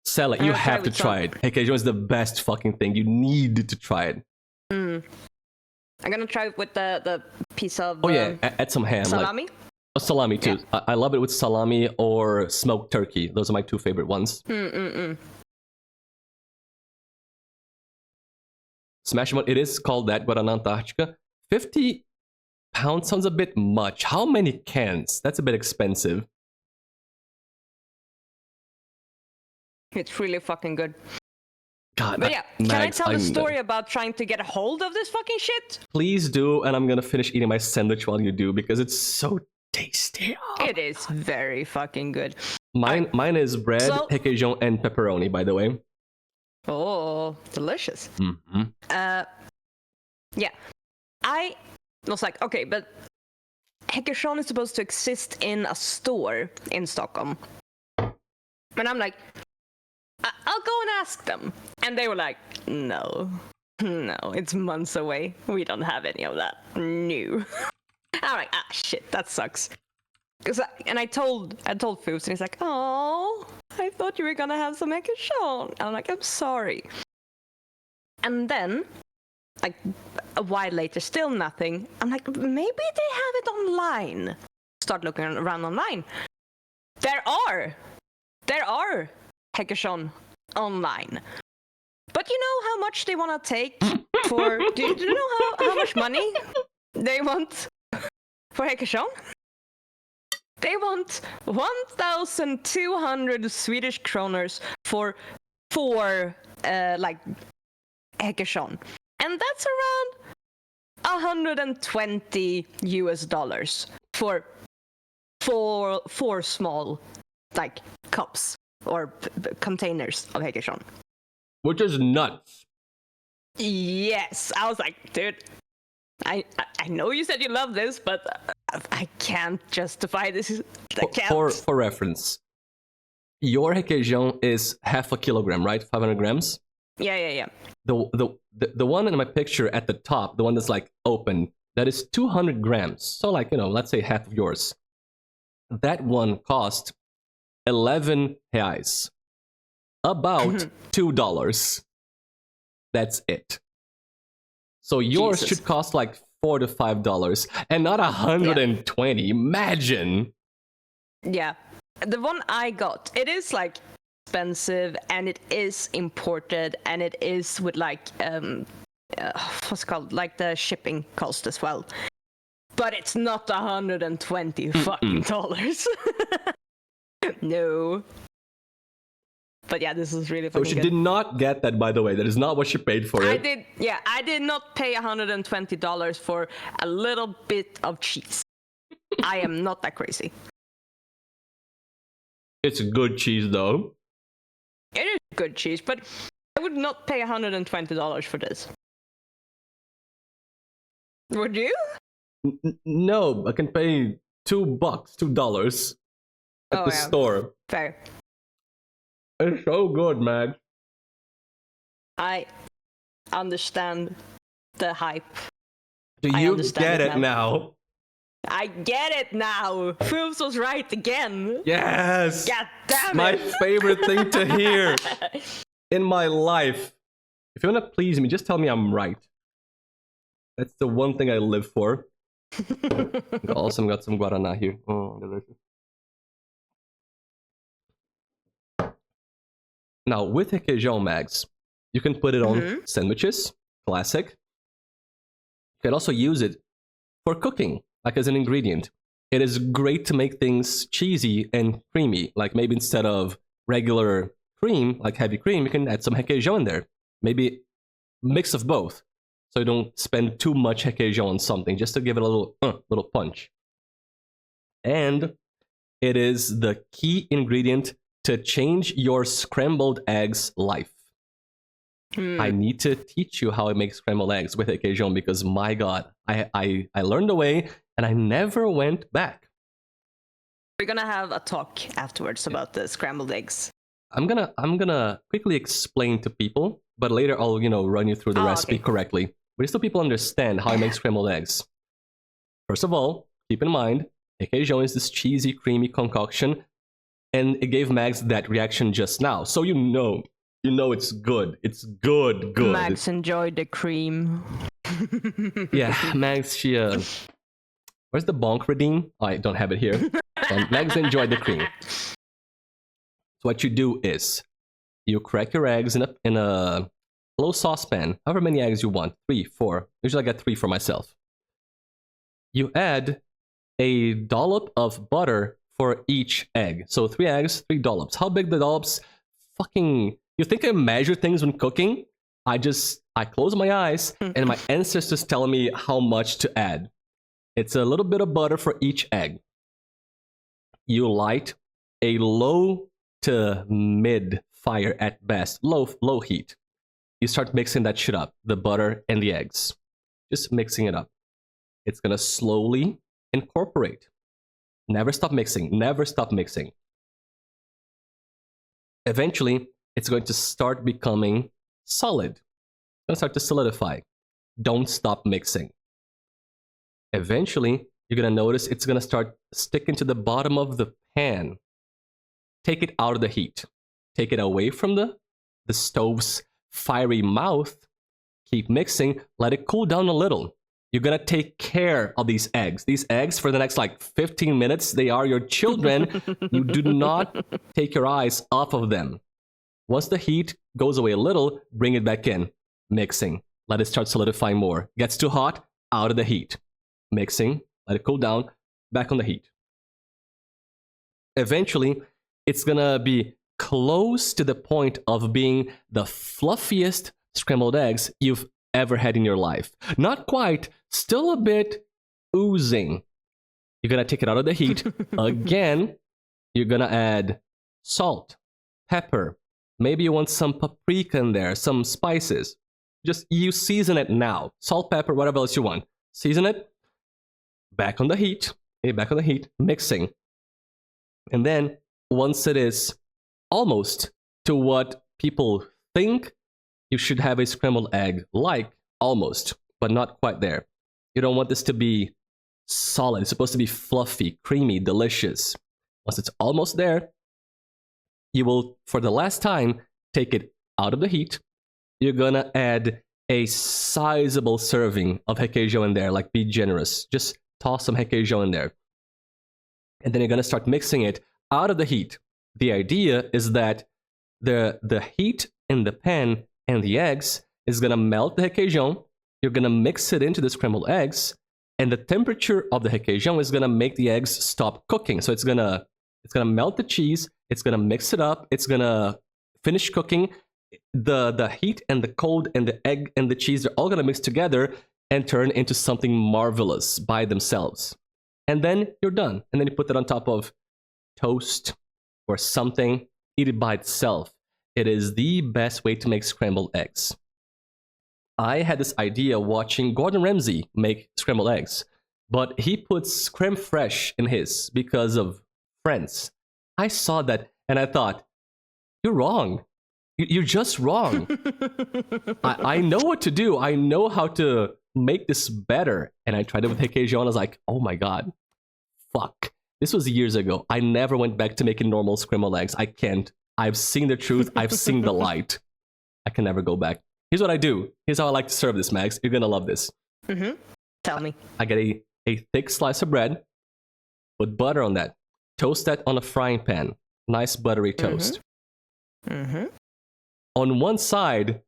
Sell it. You have to try it. Requeijão is the best fucking thing. You need to try it. I'm gonna try it with the piece of add some ham. salami. Salami too. Yeah. I love it with salami or smoked turkey. Those are my two favorite ones. Smash them. It is called that, Guaraná Antártica. 50 pounds sounds a bit much. How many cans? That's a bit expensive. It's really fucking good. God, but yeah, can I tell the story about trying to get a hold of this fucking shit? Please do, and I'm gonna finish eating my sandwich while you do because it's so tasty. It is very fucking good. Mine is bread, requeijão, and pepperoni, by the way. Oh, delicious. Mm-hmm. Yeah. I was like, okay, but requeijão is supposed to exist in a store in Stockholm. And I'm like, I'll go and ask them. And they were like, no, it's months away. We don't have any of that. No. I'm like, shit, that sucks. And I told Foofs, and he's like, oh, I thought you were gonna have some requeijão. I'm like, I'm sorry. And then, like, a while later, still nothing. I'm like, maybe they have it online. Start looking around online. There are requeijão online. But you know how much they want to take for... do you know how much money they want for requeijão? They want 1,200 Swedish kroners for 4 requeijão. And that's around $120 for 4 small cups or containers of requeijão. Which is nuts. Yes, I was like, dude, I know you said you love this, but I can't justify this. I can't. For reference, your requeijão is half a kilogram, right? 500 grams? Yeah. The one in my picture at the top, the one that's like open, that is 200 grams. So like, let's say half of yours. That one cost 11 reais. about $2. That's it. So yours Jesus. should cost like $4 to $5 and not 120. Imagine. Yeah. The one I got, it is like expensive and it is imported and it is with like what's it called, like the shipping cost as well. But it's not 120 fucking dollars. No. But yeah, this is really So fucking she good. did not get that, by the way. That is not what she paid for it. I did not pay $120 for a little bit of cheese. I am not that crazy. It's good cheese, though. It is good cheese, but I would not pay $120 for this. Would you? No, I can pay $2 at the store. Fair. It's so good, man. I understand the hype. Do I you understand get it it now? I get it now. Foofs was right again. Yes! God damn it. My favorite thing to hear in my life. If you want to please me, just tell me I'm right. That's the one thing I live for. Also got some guarana here. Oh, delicious. Now, with requeijão, Mags, you can put it on sandwiches, classic. You can also use it for cooking, like as an ingredient. It is great to make things cheesy and creamy. Like maybe instead of regular cream, like heavy cream, you can add some requeijão in there. Maybe mix of both. So you don't spend too much requeijão on something, just to give it a little punch. And it is the key ingredient to change your scrambled eggs life. I need to teach you how I make scrambled eggs with requeijão because my god, I learned the way and I never went back. We're gonna have a talk afterwards about the scrambled eggs. I'm gonna quickly explain to people, but later I'll run you through the recipe correctly. But just so people understand how I make scrambled eggs. First of all, keep in mind, requeijão is this cheesy, creamy concoction, and it gave Mags that reaction just now. So you know it's good. It's good. Mags enjoyed the cream. Yeah, Mags, she where's the bonk redeem? Oh, I don't have it here. And Mags enjoyed the cream. So what you do is you crack your eggs in a low saucepan, however many eggs you want, 3, 4. Usually I get 3 for myself. You add a dollop of butter for each egg. So 3 eggs, 3 dollops. How big the dollops? Fucking, you think I measure things when cooking? I close my eyes and my ancestors tell me how much to add. It's a little bit of butter for each egg. You light a low to mid fire at best, low heat. You start mixing that shit up, the butter and the eggs. Just mixing it up. It's gonna slowly incorporate. Never stop mixing, never stop mixing. Eventually, it's going to start becoming solid. It's gonna start to solidify. Don't stop mixing. Eventually, you're gonna notice it's gonna start sticking to the bottom of the pan. Take it out of the heat. Take it away from the stove's fiery mouth. Keep mixing. Let it cool down a little. You're gonna take care of these eggs. These eggs for the next 15 minutes, they are your children. You do not take your eyes off of them. Once the heat goes away a little, bring it back in. Mixing. Let it start solidifying more. Gets too hot, out of the heat. Mixing. Let it cool down, back on the heat. Eventually, it's gonna be close to the point of being the fluffiest scrambled eggs you've ever had in your life. Not quite, still a bit oozing. You're gonna take it out of the heat. Again, you're gonna add salt, pepper. Maybe you want some paprika in there, some spices. Just you season it now. Salt, pepper, whatever else you want. Season it. Back on the heat. Okay, back on the heat. Mixing. And then, once it is almost to what people think you should have a scrambled egg like, almost, but not quite there. You don't want this to be solid. It's supposed to be fluffy, creamy, delicious. Once it's almost there, you will, for the last time, take it out of the heat. You're gonna add a sizable serving of requeijão in there, like be generous. Just toss some requeijão in there. And then you're gonna start mixing it out of the heat. The idea is that the heat in the pan and the eggs is gonna melt the requeijão. You're gonna mix it into the scrambled eggs, and the temperature of the requeijão is gonna make the eggs stop cooking. So it's gonna melt the cheese, it's gonna mix it up, it's gonna finish cooking. The heat and the cold and the egg and the cheese are all gonna mix together and turn into something marvelous by themselves. And then you're done. And then you put that on top of toast or something, eat it by itself. It is the best way to make scrambled eggs. I had this idea watching Gordon Ramsay make scrambled eggs, but he puts creme fraiche in his because of Friends. I saw that and I thought, you're wrong. You're just wrong. I know what to do. I know how to make this better. And I tried it with requeijão. I was like, oh my god, fuck. This was years ago. I never went back to making normal scrambled eggs. I can't. I've seen the truth. I've seen the light. I can never go back. Here's what I do. Here's how I like to serve this, Mags. You're gonna love this. Tell me. I get a thick slice of bread, put butter on that, toast that on a frying pan. Nice buttery toast. On one side,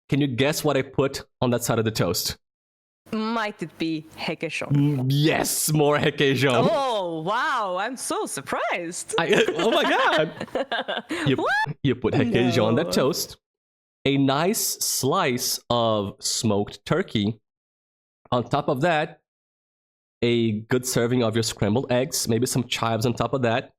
can you guess what I put on that side of the toast? Might it be requeijão? Yes, more requeijão. Oh, wow. I'm so surprised. Oh my god. You put requeijão on that toast. A nice slice of smoked turkey. On top of that, a good serving of your scrambled eggs, maybe some chives on top of that.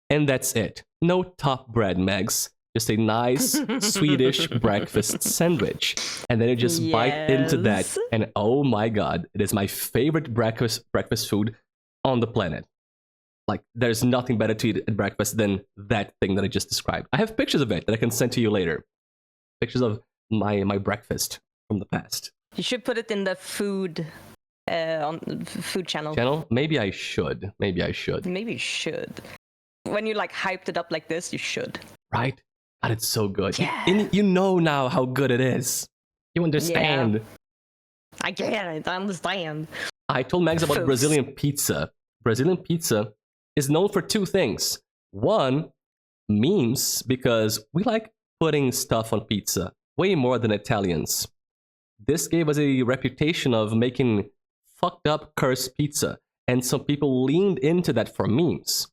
And that's it. No top bread, Megs. Just a nice Swedish breakfast sandwich. And then you just bite into that. And oh my god, it is my favorite breakfast food on the planet. Like, there's nothing better to eat at breakfast than that thing that I just described. I have pictures of it that I can send to you later. Pictures of my breakfast from the past. You should put it in the food on food channel. Maybe I should. Maybe you should. When you like hyped it up like this, you should. Right? God, it's so good. Yeah. You know now how good it is. You understand. Yeah. I get it. I understand. I told Mags about Foofs. Brazilian pizza. Brazilian pizza is known for two things. One, memes, because we like putting stuff on pizza way more than Italians. This gave us a reputation of making fucked up cursed pizza, and some people leaned into that for memes.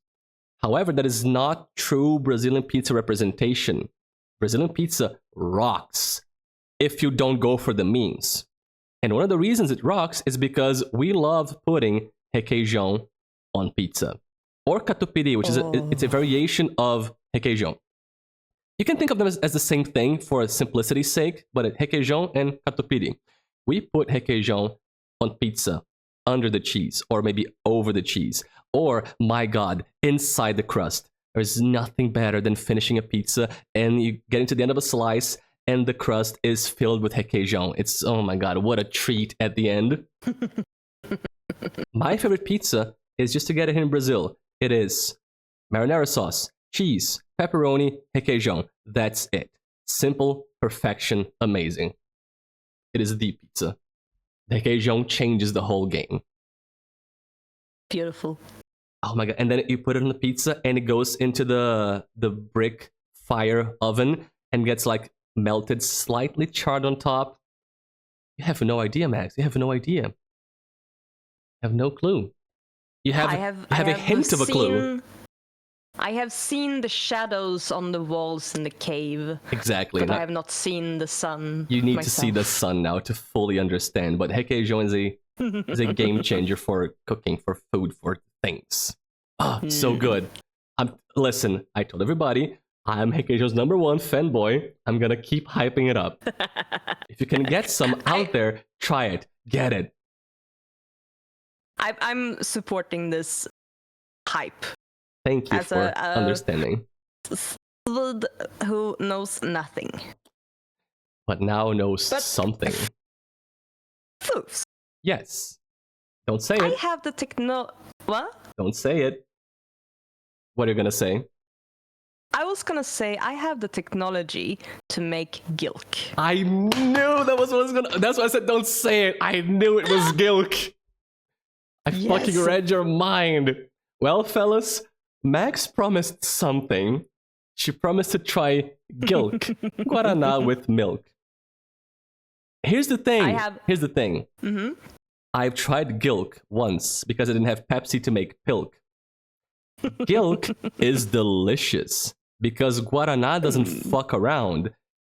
However, that is not true Brazilian pizza representation. Brazilian pizza rocks if you don't go for the memes. And one of the reasons it rocks is because we love putting requeijão on pizza. Or catupiry, which is it's a variation of requeijão. You can think of them as the same thing for simplicity's sake, but requeijão and catupiry. We put requeijão on pizza under the cheese, or maybe over the cheese. Or, my god, inside the crust. There's nothing better than finishing a pizza and you get into the end of a slice and the crust is filled with requeijão. It's, oh my god, what a treat at the end. My favorite pizza is just to get it here in Brazil. It is marinara sauce, cheese, pepperoni, requeijão. That's it. Simple, perfection, amazing. It is the pizza. Requeijão changes the whole game. Beautiful. Oh my god. And then you put it on the pizza and it goes into the brick fire oven and gets like melted, slightly charred on top. You have no idea, Max. You have no idea. You have no clue. You have a hint of a clue. I have seen the shadows on the walls in the cave. Exactly. But I have not seen the sun. You need to see the sun now to fully understand. But requeijão is a game changer for cooking, for food, for things. So good. Listen, I told everybody, I'm requeijão's #1 fanboy. I'm gonna keep hyping it up. If you can get some out there, try it. Get it. I'm supporting this hype. Thank you for understanding. Food who knows nothing. But now knows something. Foofs. Yes. Don't say I it. have the What? Don't say it. What are you gonna say? I will was gonna say I have the technology to make gilk. I knew that was what I was gonna. That's why I said don't say it. I knew it was gilk. I fucking read your mind. Well, fellas, Max promised something. She promised to try gilk, guarana with milk. Here's the thing. Here's the thing. Mm-hmm. I've tried gilk once because I didn't have Pepsi to make pilk. Gilk is delicious because guarana doesn't fuck around.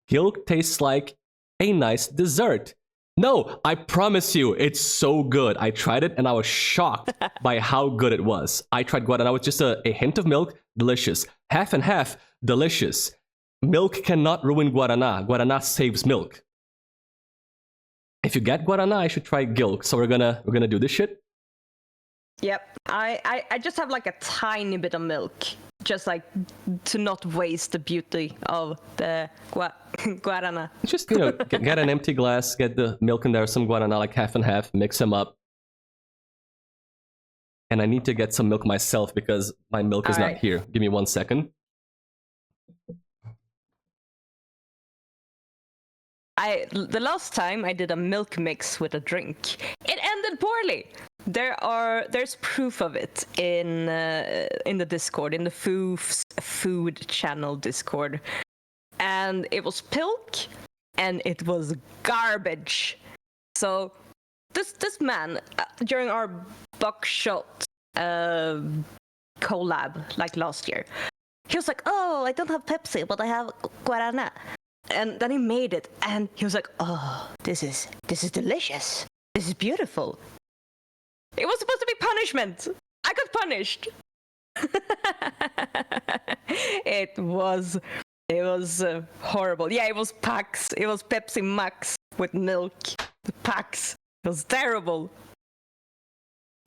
Gilk tastes like a nice dessert. No, I promise you, it's so good. I tried it and I was shocked by how good it was. I tried guarana with just a hint of milk, delicious. Half and half, delicious. Milk cannot ruin guarana. Guarana saves milk. If you get guarana, I should try gilk. So we're gonna do this shit. Yep. I just have like a tiny bit of milk, just like to not waste the beauty of the guarana. Just get an empty glass, get the milk in there, some guarana, like half and half, mix them up. And I need to get some milk myself because my milk is not here. Give me 1 second. The last time I did a milk mix with a drink, it ended poorly. There's proof of it in the Discord, in the foofs food channel Discord, and it was pilk, and it was garbage. So this man during our buckshot collab like last year, he was like, "Oh, I don't have Pepsi, but I have guarana." And then he made it, and he was like, "Oh, this is delicious. This is beautiful." It was supposed to be punishment. I got punished. It was horrible. Yeah, it was Pax. It was Pepsi Max with milk. Pax. It was terrible.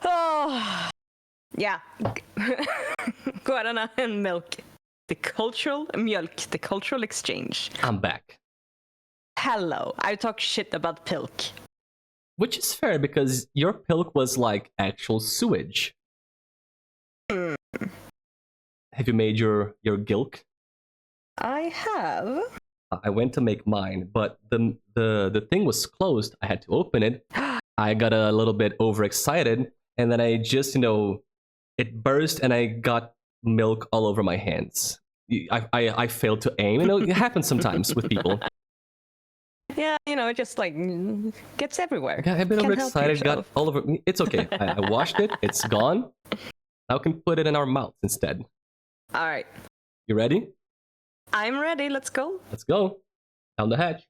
Oh, yeah. Guarana and milk. The cultural exchange. I'm back. Hello. I talk shit about pilk. Which is fair because your pilk was like actual sewage. Have you made your gilk? I have. I went to make mine, but the thing was closed. I had to open it. I got a little bit overexcited, and then I just, it burst, and I got milk all over my hands. I failed to aim. It happens sometimes with people. Yeah, it just like gets everywhere. Got a bit overexcited, got all over me. It's okay. I washed it. It's gone. Now we can put it in our mouth instead. All right. You ready? I'm ready. Let's go. Let's go. Down the hatch.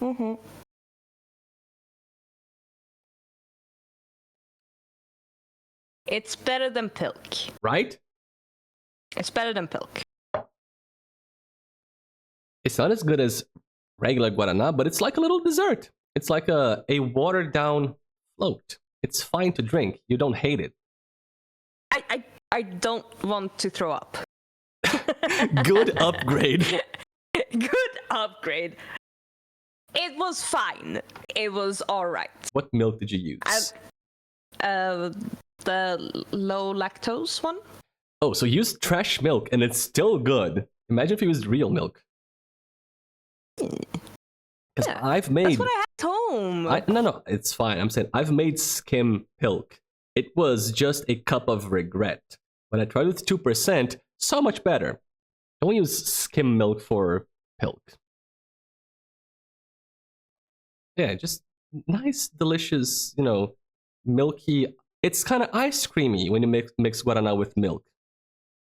Mm-hmm. It's better than pilk. Right? It's better than pilk. It's not as good as regular guarana, but it's like a little dessert. It's like a watered down float. It's fine to drink. You don't hate it. I don't want to throw up. Good upgrade. Good upgrade. It was fine. It was alright. What milk did you use? The low lactose one. Oh, so you used trash milk and it's still good. Imagine if you used real milk. Because Yeah, I've made... That's what I had at home. No, it's fine. I'm saying I've made skim pilk. It was just a cup of regret. When I tried with 2%, so much better. Don't use skim milk for pilk. Yeah, just nice, delicious, milky. It's kind of ice creamy when you mix guarana with milk.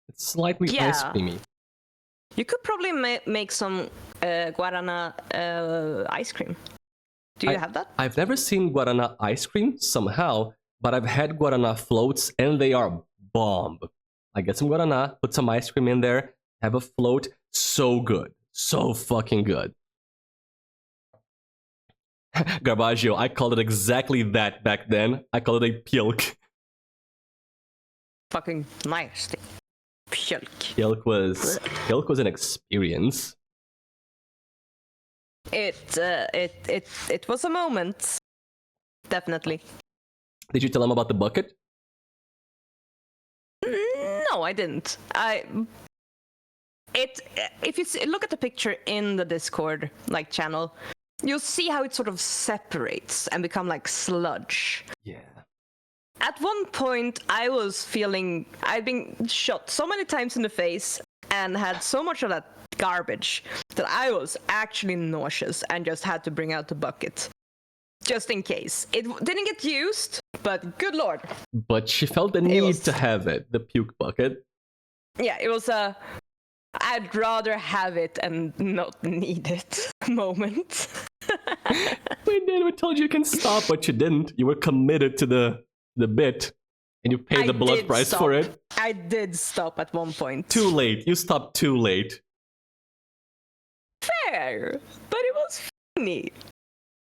It's slightly ice creamy. You could probably make some guarana ice cream. Do you have that? I've never seen guarana ice cream somehow, but I've had guarana floats and they are bomb. I get some guarana, put some ice cream in there, have a float. So good. So fucking good. Garbaggio, I called it exactly that back then. I called it a pilk. Fucking nasty. Pilk. Pilk was an experience. It was a moment. Definitely. Did you tell him about the bucket? No, I didn't. if you look at the picture in the Discord like channel, you'll see how it sort of separates and become like sludge. Yeah. At one point, I was feeling I'd been shot so many times in the face and had so much of that garbage that I was actually nauseous and just had to bring out the bucket. Just in case. It didn't get used, but good lord. But she felt the need to have it, the puke bucket. Yeah, it was I'd rather have it and not need it moment. We told you can stop, but you didn't. You were committed to the bit, and you paid the blood price for it. I did stop at one point. Too late. You stopped too late. Fair, but it was funny.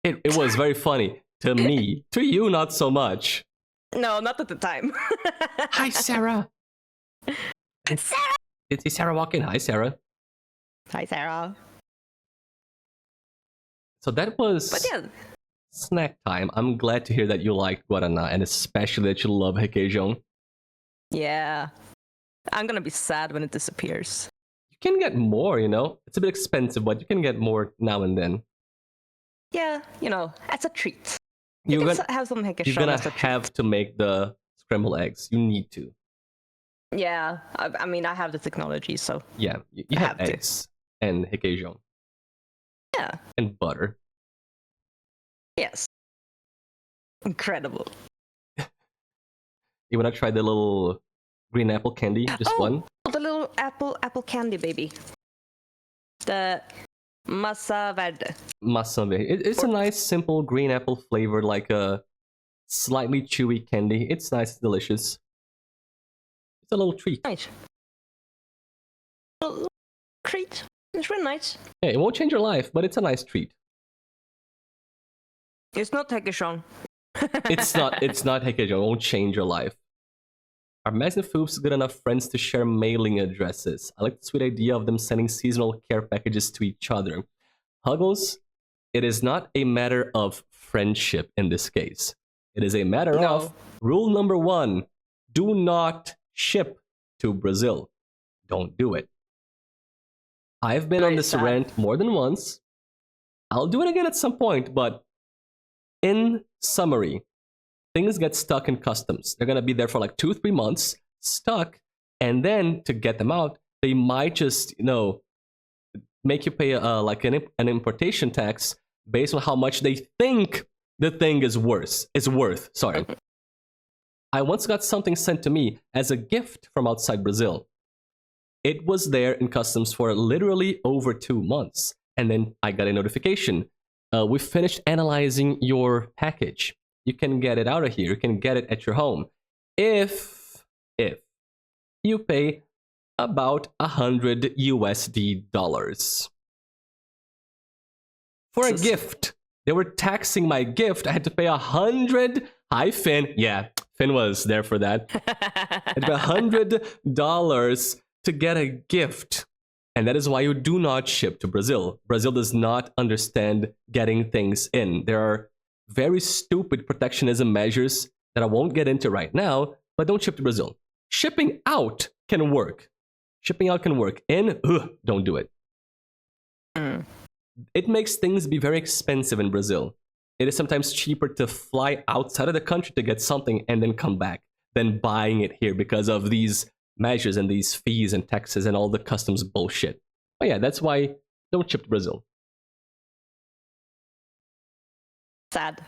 It was very funny. To me. To you, not so much. No, not at the time. Hi, Sarah. Sarah! Is Sarah walking? Hi, Sarah. Hi, Sarah. So that was snack time. I'm glad to hear that you liked Guarana, and especially that you love Requeijão. Yeah. I'm gonna be sad when it disappears. You can get more, you know? It's a bit expensive, but you can get more now and then. Yeah, you know, as a treat. You're gonna have some Requeijão. You're gonna have to make the scrambled eggs. You need to. Yeah, I mean, I have the technology, so... Yeah, you have eggs and Requeijão. Yeah. And butter. Yes. Incredible. You wanna try the little green apple candy? Just one? The little apple candy, baby. The massa verde. Massa verde. It's a nice, simple green apple flavor, like a slightly chewy candy. It's nice, it's delicious. It's a little treat. Nice. A little treat. It's really nice. Yeah, it won't change your life, but it's a nice treat. It's not Requeijão. It's not Requeijão. It won't change your life. Are Mags and Foofs good enough friends to share mailing addresses? I like the sweet idea of them sending seasonal care packages to each other. Huggles, it is not a matter of friendship in this case. It is a matter of rule number 1. Do not ship to Brazil. Don't do it. I've been on this rant more than once. I'll do it again at some point, but in summary, things get stuck in customs. They're going to be there for like 2-3 months, stuck, and then to get them out, they might just, make you pay like an importation tax based on how much they think the thing is worth. Sorry. I once got something sent to me as a gift from outside Brazil. It was there in customs for literally over 2 months. And then I got a notification. We finished analyzing your package. You can get it out of here. You can get it at your home. If you pay about $100 USD. For a gift. They were taxing my gift. I had to pay 100. Hi, Finn. Yeah, Finn was there for that. I had to pay $100 to get a gift. And that is why you do not ship to Brazil. Brazil does not understand getting things in. There are very stupid protectionism measures that I won't get into right now, but don't ship to Brazil. Shipping out can work. Shipping out can work. In, don't do it. It makes things be very expensive in Brazil. It is sometimes cheaper to fly outside of the country to get something and then come back than buying it here because of these measures and these fees and taxes and all the customs bullshit. But yeah, that's why don't ship to Brazil. Sad.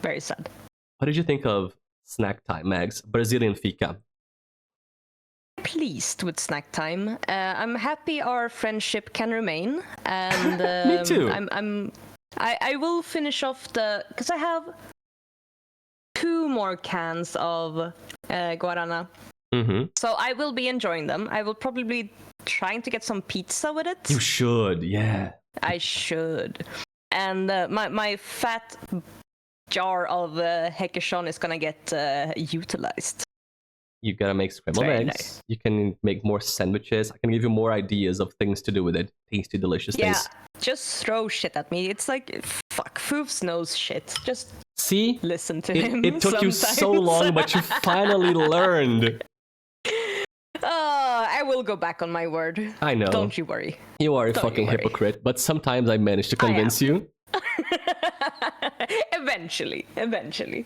Very sad. What did you think of snack time, Mags? Brazilian fika. Pleased with snack time. I'm happy our friendship can remain. And Me too. I will finish off because I have 2 more cans of Guarana. Mm-hmm. So I will be enjoying them. I will probably be trying to get some pizza with it. You should, yeah. I should. And my fat jar of Requeijão is gonna get utilized. You gotta make scrambled eggs. Nice. You can make more sandwiches. I can give you more ideas of things to do with it. Tasty, delicious things. Yeah, just throw shit at me. It's like, fuck, Foofs knows shit. Just listen to him. It took you so long, but you finally learned. Oh, I will go back on my word. I know. Don't you worry. You are a Don't fucking you worry. hypocrite, but sometimes I manage to convince you. Eventually. That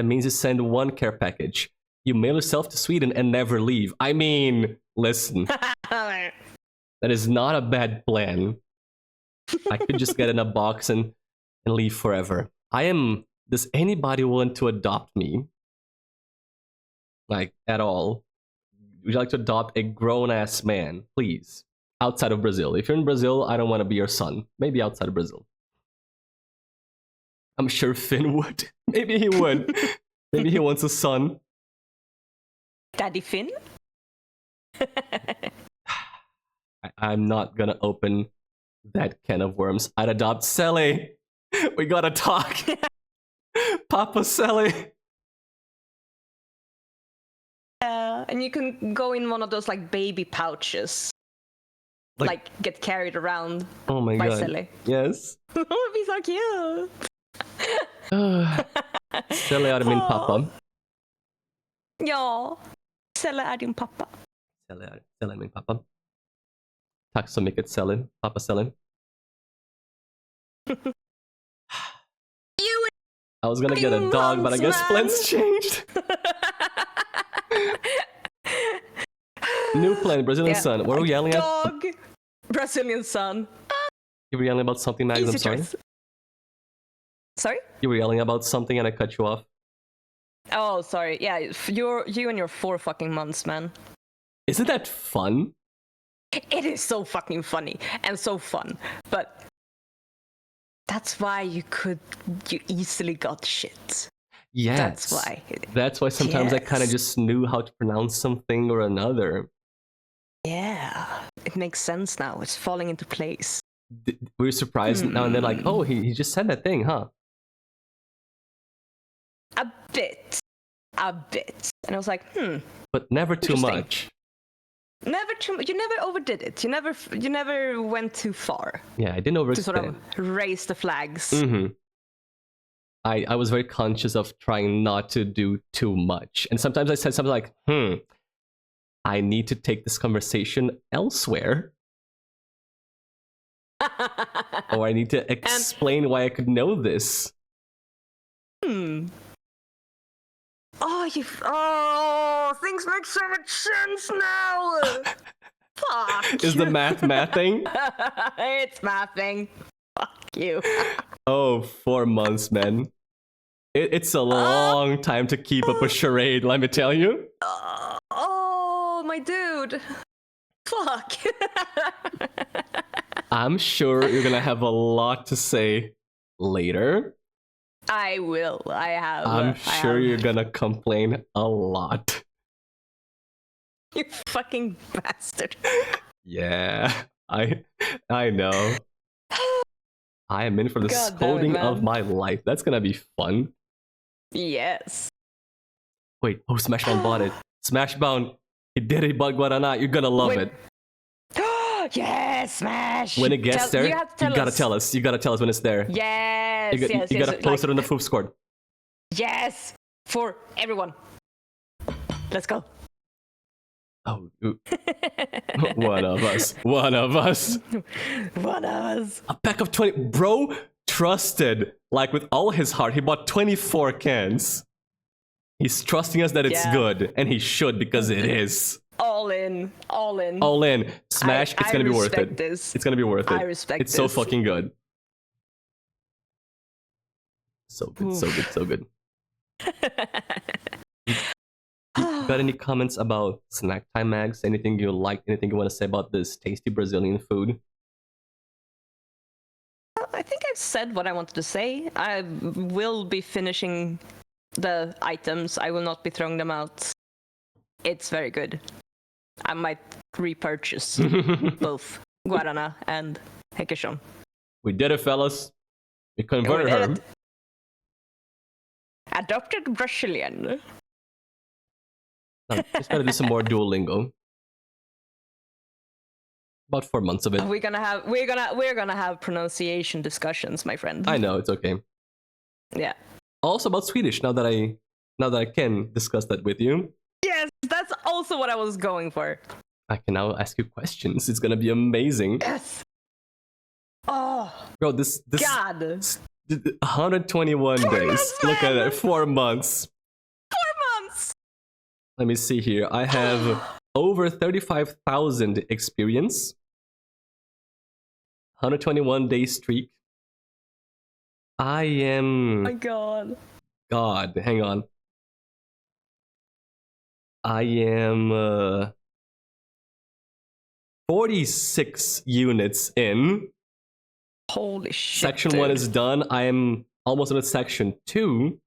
means you send one care package. You mail yourself to Sweden and never leave. I mean, listen. That is not a bad plan. I could just get in a box and leave forever. Does anybody want to adopt me? Like, at all? Would you like to adopt a grown-ass man? Please. Outside of Brazil. If you're in Brazil, I don't want to be your son. Maybe outside of Brazil. I'm sure Finn would. Maybe he would. Maybe he wants a son. Daddy Finn? I'm not gonna open that can of worms. I'd adopt Sally. We gotta talk. Papa Sally. And you can go in one of those like baby pouches. Like get carried around my by god. Sally. Yes. It would be so cute. Sally är min pappa. Ja, Sally är din pappa. Sally är min pappa. Tack så mycket Sally. Pappa Sally. I was gonna get a dog, but I guess plans changed. New plan, Brazilian sun. What are we yelling at? Dog, Brazilian sun. You were yelling about something, Mags. I'm sorry. Sorry? You were yelling about something and I cut you off. Oh, sorry. Yeah, you and your 4 fucking months, man. Isn't that fun? It is so fucking funny and so fun, but that's why you easily got shit. Yes. That's why. That's why sometimes I Yes. kind of just knew how to pronounce something or another. Yeah, it makes sense now. It's falling into place. We're surprised now and then, like, oh, he just said that thing, huh? A bit. And I was like, But never too Interesting. much. Never too much. You never overdid it. You never went too far Yeah, I didn't overextend. to sort of raise the flags. Mm-hmm. I was very conscious of trying not to do too much. And sometimes I said something like, I need to take this conversation elsewhere. Or I need to explain why I could know this. Things make so much sense now. Fuck. Is the mathing? It's mathing. Fuck you. Oh, 4 months, man. It's a long time to keep up a charade, let me tell you. Oh, my dude. Fuck. I'm sure you're gonna have a lot to say later. I will. I'm sure you're gonna complain a lot. You fucking bastard. Yeah, I know. I am in for the God damn it, scolding man. of my life. That's gonna be fun. Yes. Wait, Smashbound bought it. Smashbound, he did it, but Guarana, you're gonna love it. Yes, Smash. When it gets there, you have to gotta tell us. You gotta tell us when it's there. Yes, You gotta post it on the Foofs squad. Yes, for everyone. Let's go. Oh, one of us. One of us. One of us. A pack of 20. Bro trusted, like with all his heart, he bought 24 cans. He's trusting us that it's good, and he should because it is. All in. All in. Smash, it's gonna be worth it. This. It's gonna be worth it. I respect It's so this. fucking good. So good, so good, so good. You got any comments about snack time, Mags? Anything you like? Anything you want to say about this tasty Brazilian food? I think I've said what I wanted to say. I will be finishing the items. I will not be throwing them out. It's very good. I might repurchase both Guarana and Hekeshon. We did it, fellas. We converted We did her. it. Adopted Brazilian. Just gotta do some more Duolingo. About 4 months of it. We're gonna have pronunciation discussions, my friend. I know, it's okay. Yeah. Also about Swedish, now that I can discuss that with you. Yes, that's also also what I was going for. I can now ask you questions. It's gonna be amazing. Yes. Oh, Bro, this God. 121 days. months, Look at man. it, 4 months. 4 months. Let me see here. I have over 35,000 experience. 121 day streak. I am... Oh my God. God, hang on. I am 46 units in. Holy shit. Section 1 dude. is done. I am almost on section 2.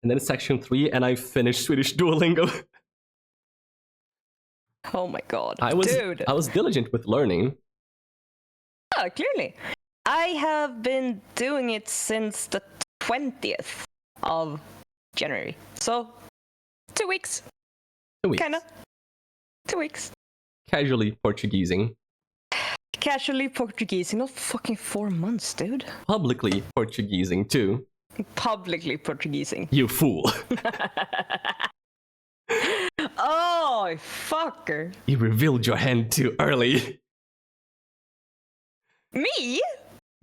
And then section 3, and I finished Swedish Duolingo. Oh my God. I was diligent with learning. Yeah, clearly. I have been doing it since the 20th of January. So, 2 weeks. 2 weeks. Kinda. 2 weeks. Casually Portuguesing. Casually Portuguese, not fucking 4 months, dude. Publicly Portuguesing too. Publicly Portuguesing. You fool. Oh, fucker. You revealed your hand too early. Me?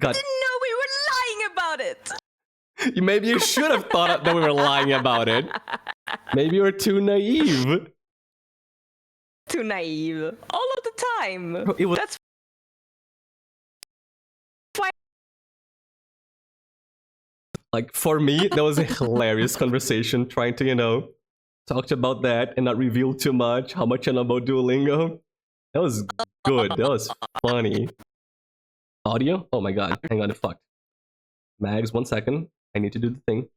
God, Didn't know we were lying about it. maybe you should have thought that we were lying about it. Maybe you were too naive. Too naive. All of the time. It was That's why. like, for me, that was a hilarious conversation trying to, talk about that and not reveal too much, how much I know about Duolingo. That was good. That was funny. Audio? Oh my god. Hang on, it fucked. Mags, 1 second. I need to do the thing.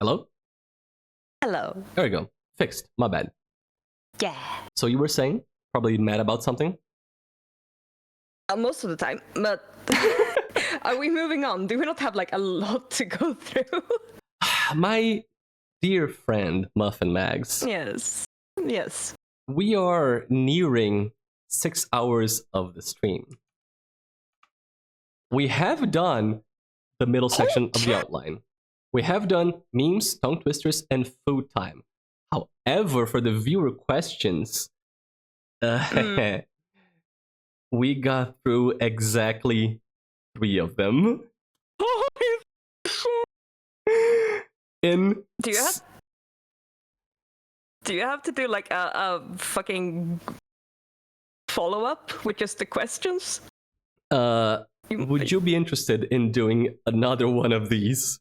Hello? Hello. There we go. Fixed. My bad. Yeah. So you were saying? Probably mad about something? Most of the time, but are we moving on? Do we not have like a lot to go through? My dear friend, MuffinMags. Yes. Yes. We are nearing 6 hours of the stream. We have done the middle section of the outline. We have done memes, tongue twisters, and food time. However, for the viewer questions, we got through exactly 3 of them. In Do you have to do like a fucking follow up with just the questions? would you be interested in doing another one of these?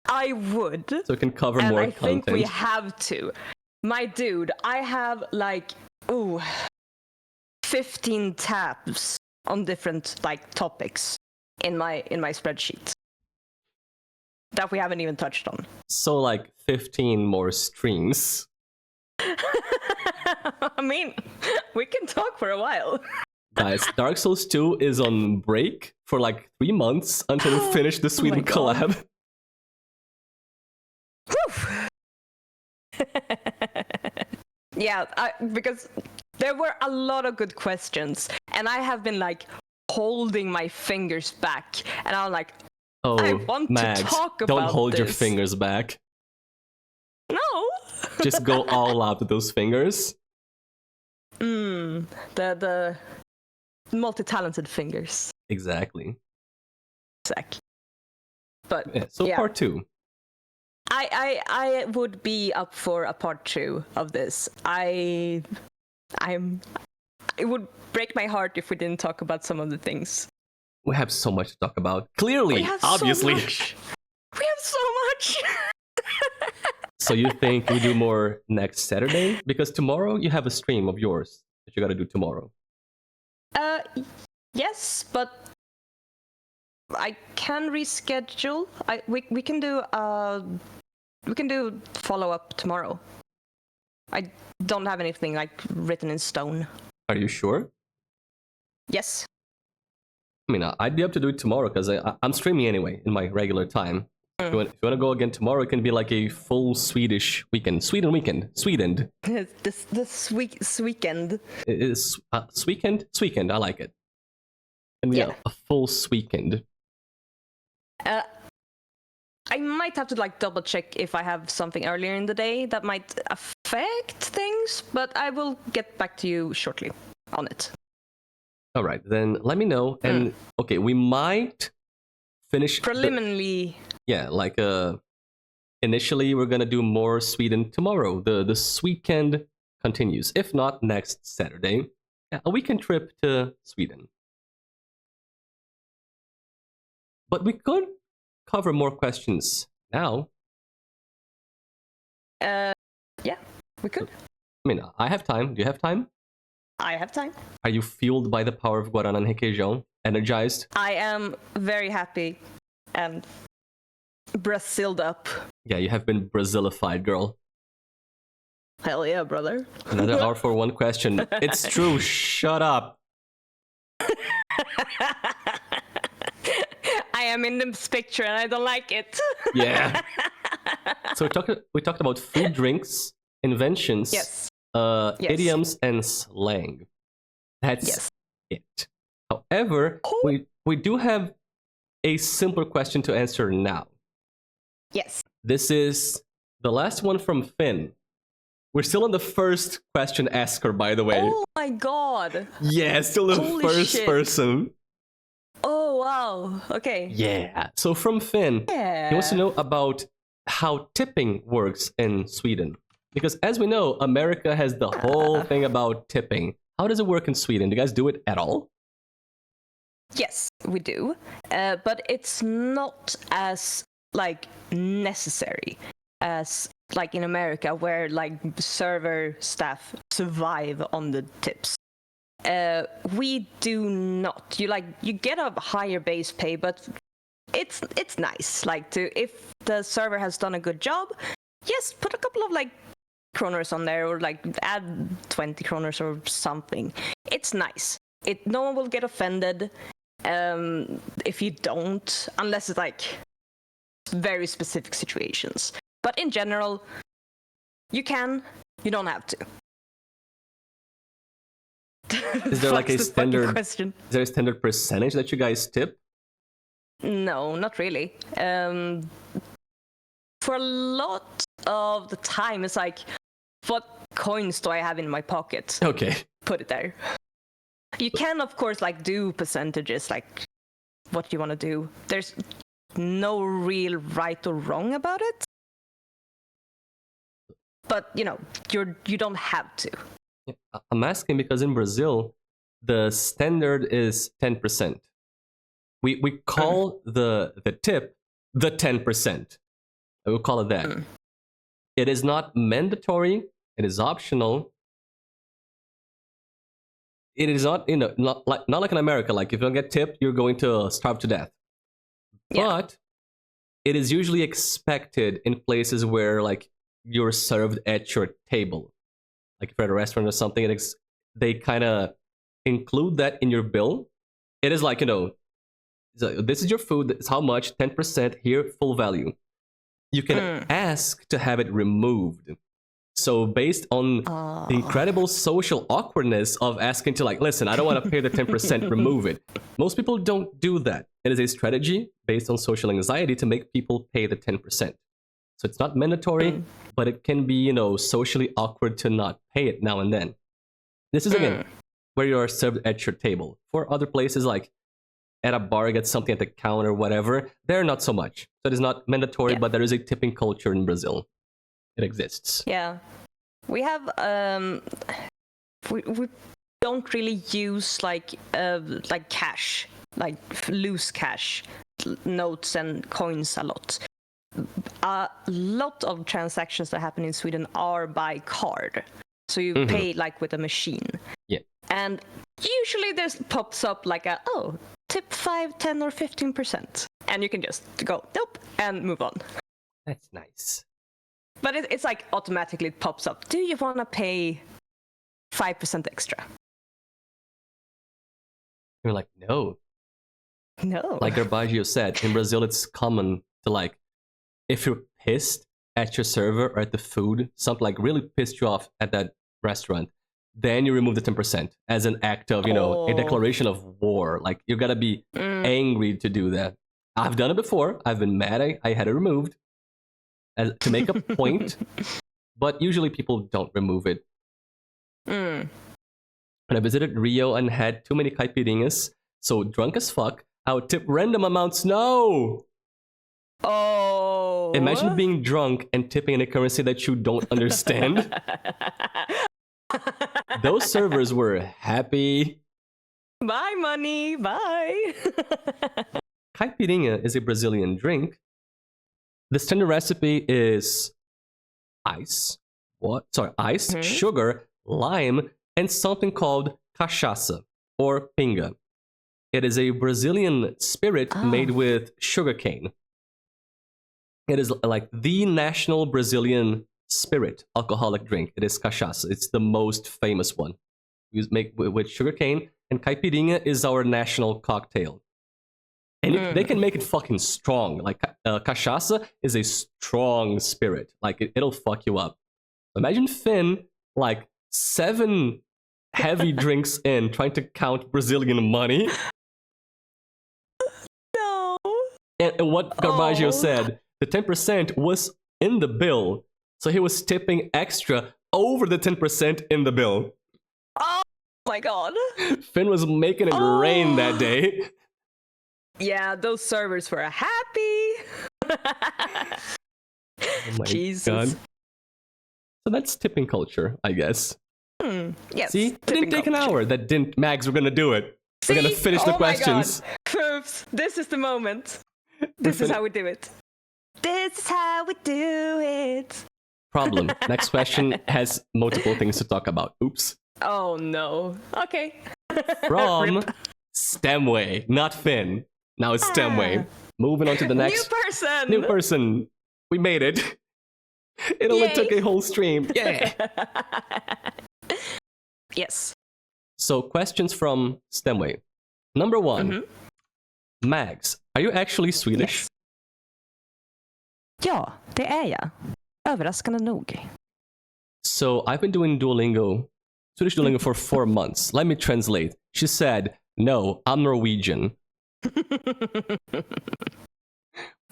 I would. So we can cover And more I content. think we have to. My dude, I have like 15 tabs on different like topics in my spreadsheet that we haven't even touched on. So like 15 more streams. I mean, we can talk for a while. Guys, Dark Souls 2 is on break for like 3 months until we finish the Sweden God. collab. Yeah, because there were a lot of good questions, and I have been like holding my fingers back, and I'm like, Oh, I want Mags, to talk about don't hold your this. fingers back. No. Just go all out with those fingers. The multi-talented fingers. Exactly. Exactly. But Yeah, so yeah. part 2. I would be up for a part 2 of this. It would break my heart if we didn't talk about some of the things. We have so much to talk about. Clearly, We have obviously. so much. We have so much. So you think we do more next Saturday? Because tomorrow you have a stream of yours that you gotta do tomorrow. Yes, but I can reschedule. We can do follow up tomorrow. I don't have anything like written in stone. Are you sure? Yes. I mean, I'd be up to do it tomorrow because I'm streaming anyway in my regular time. If you want to go again tomorrow, it can be like a full Swedish weekend. Sweden weekend. Sweden. This Sweekend. It is Sweekend? Sweekend, I like it. And we Yeah. have a full Sweekend. I might have to like double check if I have something earlier in the day that might affect things, but I will get back to you shortly on it. All right, then let me know. And okay, we might finish preliminarily. Initially we're gonna do more Sweden tomorrow. The Sweekend continues. If not, next Saturday, a weekend trip to Sweden. But we could cover more questions now. Yeah, we could. I mean, I have time. Do you have time? I have time. Are you fueled by the power of Guaraná and Requeijão? Energized? I am very happy and Braziled up. Yeah, you have been Brazilified, girl. Hell yeah, brother. Another hour for one question. It's true. Shut up. I am in this picture and I don't like it. Yeah. So we talked about food, drinks, inventions, Yes. idioms, and slang. That's it. However, we do have a simpler question to answer now. Yes. This is the last one from Finn. We're still on the first question asker, by the way. Oh my god. Yeah, still the Holy first shit. person. Oh wow. Okay. Yeah. So from Finn, he wants to know about how tipping works in Sweden. Because as we know, America has the whole thing about tipping. How does it work in Sweden? Do you guys do it at all? Yes, we do. But it's not as like necessary as like in America, where like server staff survive on the tips. We do not. You get a higher base pay, but it's nice. Like if the server has done a good job, yes, put a couple of like kroners on there, or like add 20 kroners or something. It's nice. No one will get offended if you don't, unless it's like very specific situations. But in general, you don't have to. Is there like a standard question? Is there a standard percentage that you guys tip? No, not really. For a lot of the time, it's like, what coins do I have in my pocket? Okay. Put it there. You can, of course, like do percentages, like what you want to do. There's no real right or wrong about it. But, you don't have to. I'm asking because in Brazil, the standard is 10%. We call the tip the 10%. I will call it that. It is not mandatory. It is optional. It is not, not like in America. Like if you don't get tipped, you're going to starve to death. Yeah. But it is usually expected in places where like you're served at your table. Like if you're at a restaurant or something, they kind of include that in your bill. It is like, this is your food. It's how much? 10% here, full value. You can ask to have it removed. So based on the incredible social awkwardness of asking to like, listen, I don't want to pay the 10%, remove it. Most people don't do that. It is a strategy based on social anxiety to make people pay the 10%. So it's not mandatory, but it can be, socially awkward to not pay it now and then. This is, again, where you are served at your table. For other places, like at a bar, get something at the counter, whatever, they're not so much. So it is not mandatory, but there is a tipping culture in Brazil. It exists. Yeah. We have, we don't really use like cash, like loose cash, notes and coins a lot. A lot of transactions that happen in Sweden are by card. So you pay like with a machine. Yeah. And usually there's pops up like tip 5, 10 or 15%. And you can just go, nope, and move on. That's nice. But it's like automatically it pops up. Do you want to pay 5% extra? You're like, no. No. Like Garbaggio said, in Brazil it's common to like, if you're pissed at your server or at the food, something like really pissed you off at that restaurant, then you remove the 10% as an act of, a declaration of war. Like you gotta be angry to do that. I've done it before. I've been mad I had it removed to make a point, but usually people don't remove it. Mm. When I visited Rio and had too many caipirinhas, so drunk as fuck, I would tip random amounts. No! Oh. Imagine being drunk and tipping in a currency that you don't understand. Those servers were happy. Bye, money. Bye. Caipirinha is a Brazilian drink. The standard recipe is ice, sugar, lime, and something called cachaça or pinga. It is a Brazilian spirit made with sugarcane. It is like the national Brazilian spirit alcoholic drink. It is cachaça. It's the most famous one. We make with sugarcane, and caipirinha is our national cocktail. And they can make it fucking strong. Like cachaça is a strong spirit. Like it'll fuck you up. Imagine Finn like 7 heavy drinks in, trying to count Brazilian money. No. And what Garbaggio said, the 10% was in the bill. So he was tipping extra over the 10% in the bill. Oh my god. Finn was making it rain that day. Yeah, those servers were happy. Oh my Jesus. God. So that's tipping culture, I guess. Yes. See, it didn't take an hour. That didn't. Mags, we're gonna do it. See? We're gonna finish the Oh questions. My God. Foofs, this is the moment. This is how we do it. This is how we do it. Problem. Next question has multiple things to talk about. Oops. Oh no. Okay. From Stemway, not Finn. Now it's Stemway. Moving on to the next. New person. New person. We made it. It only Yay. took a whole stream. Yeah. Yes. So questions from Stemway. Number 1. Mags, are you actually Swedish? Yes. Ja, det är jag. Överraskande nog. So I've been doing Swedish Duolingo for 4 months. Let me translate. She said, no, I'm Norwegian.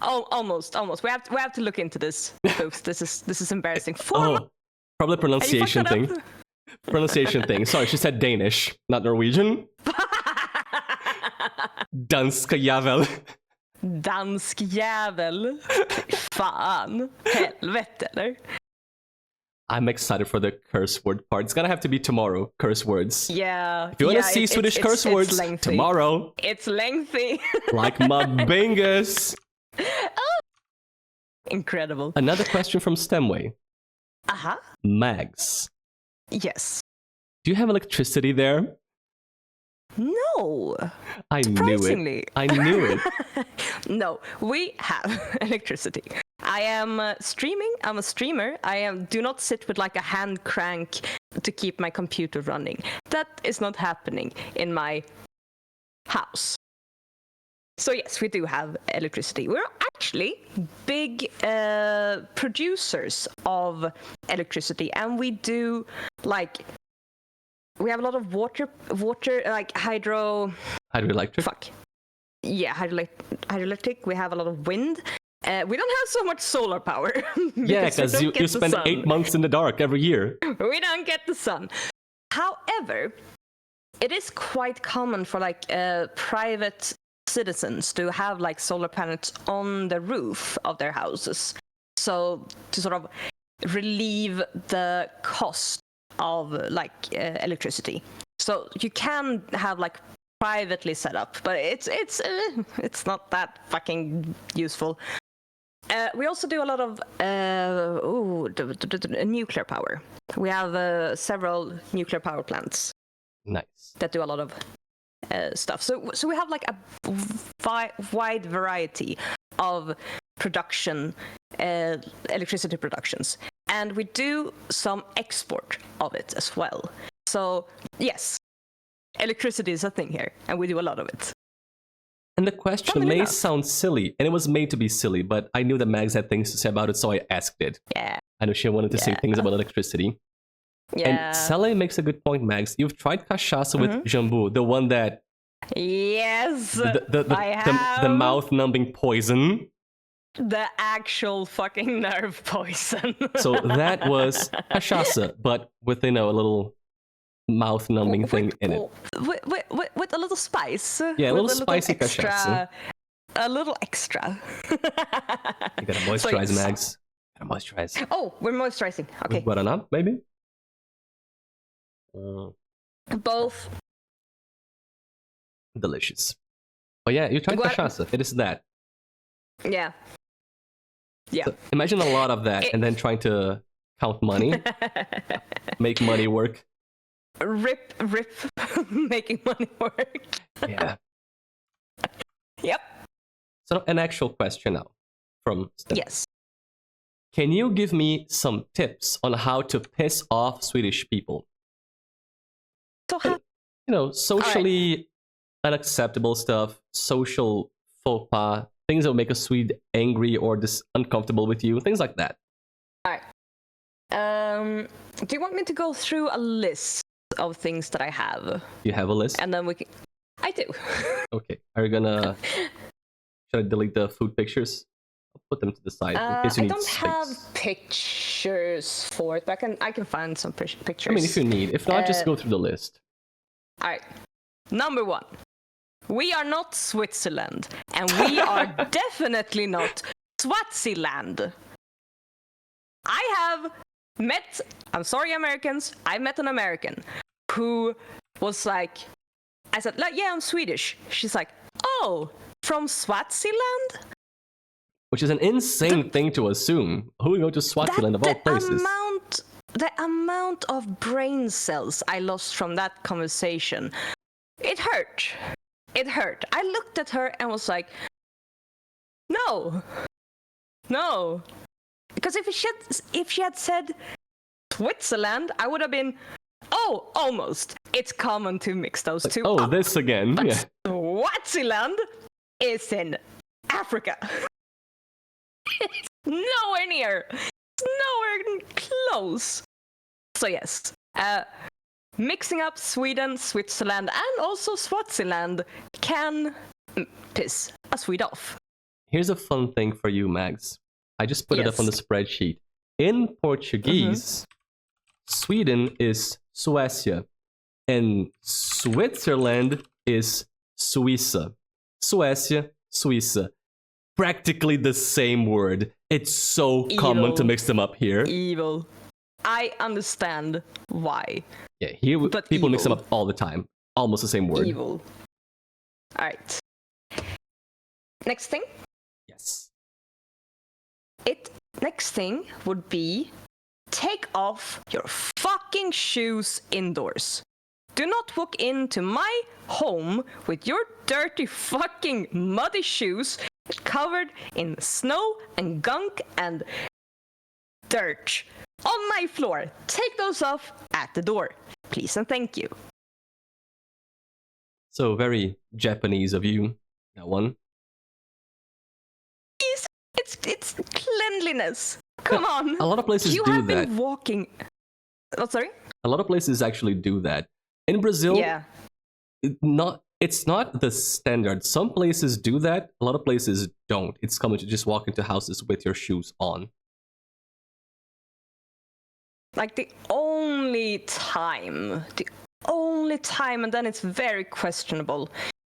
Oh, almost. We have to look into this, folks. This is embarrassing. 4 months. Probably pronunciation And you thing. Pronunciation thing. Sorry, she said Danish, not Norwegian. Danska jävel. Dansk jävel. Fan. Helvete, eller? I'm excited for the curse word part. It's gonna have to be tomorrow, curse words. Yeah. If you wanna see Swedish curse words, lengthy. tomorrow. It's lengthy. Like my bingus. Incredible. Another question from Stemway. Uh-huh. Mags, Yes. do you have electricity there? No. I knew Surprisingly. it. I knew it. No, we have electricity. I am streaming. I'm a streamer. Do not sit with like a hand crank to keep my computer running. That is not happening in my house. So yes, we do have electricity. We're actually big producers of electricity, and we do we have a lot of water like Hydroelectric? Fuck. Yeah, hydroelectric. We have a lot of wind. We don't have so much solar power. Yeah, because you spend 8 months in the dark every year. We don't get the sun. However, it is quite common for private citizens to have solar panels on the roof of their houses. So to sort of relieve the cost of electricity. So you can have privately set up, but it's not that fucking useful. We also do a lot of nuclear power. We have several nuclear power plants. Nice. That do a lot of stuff. So we have a wide variety of production, electricity productions, and we do some export of it as well. So yes, electricity is a thing here, and we do a lot of it. And the question may sound silly, and it was made to be silly, but I knew that Mags had things to say about it, so I asked it. Yeah. I know she wanted to say things about electricity. Yeah. And Sally makes a good point, Mags. You've tried cachaça with jambu, the one that Yes, I the have mouth-numbing poison. the actual fucking nerve poison. So that was cachaça, but with, a little mouth-numbing thing in it. With a little spice. Yeah, a with little spicy extra, cachaça. A little extra. You gotta moisturize, yes. Mags. Gotta moisturize. Oh, we're moisturizing. Okay. With guaraná, maybe? Both. Delicious. Oh yeah, you tried cachaça. It is that. Yeah. Yeah. So imagine a lot of that and then trying to count money. Make money work. Rip, making money work. Yeah. Yep. So an actual question now from Steph. Yes. Can you give me some tips on how to piss off Swedish people? So how? Socially unacceptable stuff, social faux pas, things that will make a Swede angry or just uncomfortable with you, things like that. All right. Do you want me to go through a list of things that I have? You have a list? And then we can... I do. Okay. Are you gonna... Should I delete the food pictures? I'll put them to the side in case you I need don't space. have pictures for it, but I can find some pictures. I mean, if you need. If not, just go through the list. All right. Number 1. We are not Switzerland, and we are definitely not Swaziland. I have met, I'm sorry, Americans, I met an American who was like, I said, yeah, I'm Swedish. She's like, oh, from Swaziland? Which is an insane thing to assume. Who would go to Swaziland of all places? The amount of brain cells I lost from that conversation, it hurt. It hurt. I looked at her and was like, no. Because if she had said Switzerland, I would have been, oh, almost. It's common to mix those two up. This again. But yeah. Swaziland is in Africa. It's nowhere near. It's nowhere close. So yes, mixing up Sweden, Switzerland, and also Swaziland can piss a Swede off. Here's a fun thing for you, Mags. I just put it up on the spreadsheet. In Portuguese, Sweden is Suécia, and Switzerland is Suíça. Suécia, Suíça. Practically the same word. It's so common to mix them up here. Evil. I understand why. Yeah, here people mix them up all the time. Almost the same word. Evil. Alright. Next thing? Yes. Next thing would be take off your fucking shoes indoors. Do not walk into my home with your dirty fucking muddy shoes covered in snow and gunk and dirt on my floor. Take those off at the door, please and thank you. So very Japanese of you, that one. It's cleanliness. Come on. A lot of places you do have that. Been walking. Oh, sorry. A lot of places actually do that. In Brazil, it's not the standard. Some places do that. A lot of places don't. It's common to just walk into houses with your shoes on. Like the only time, and then it's very questionable,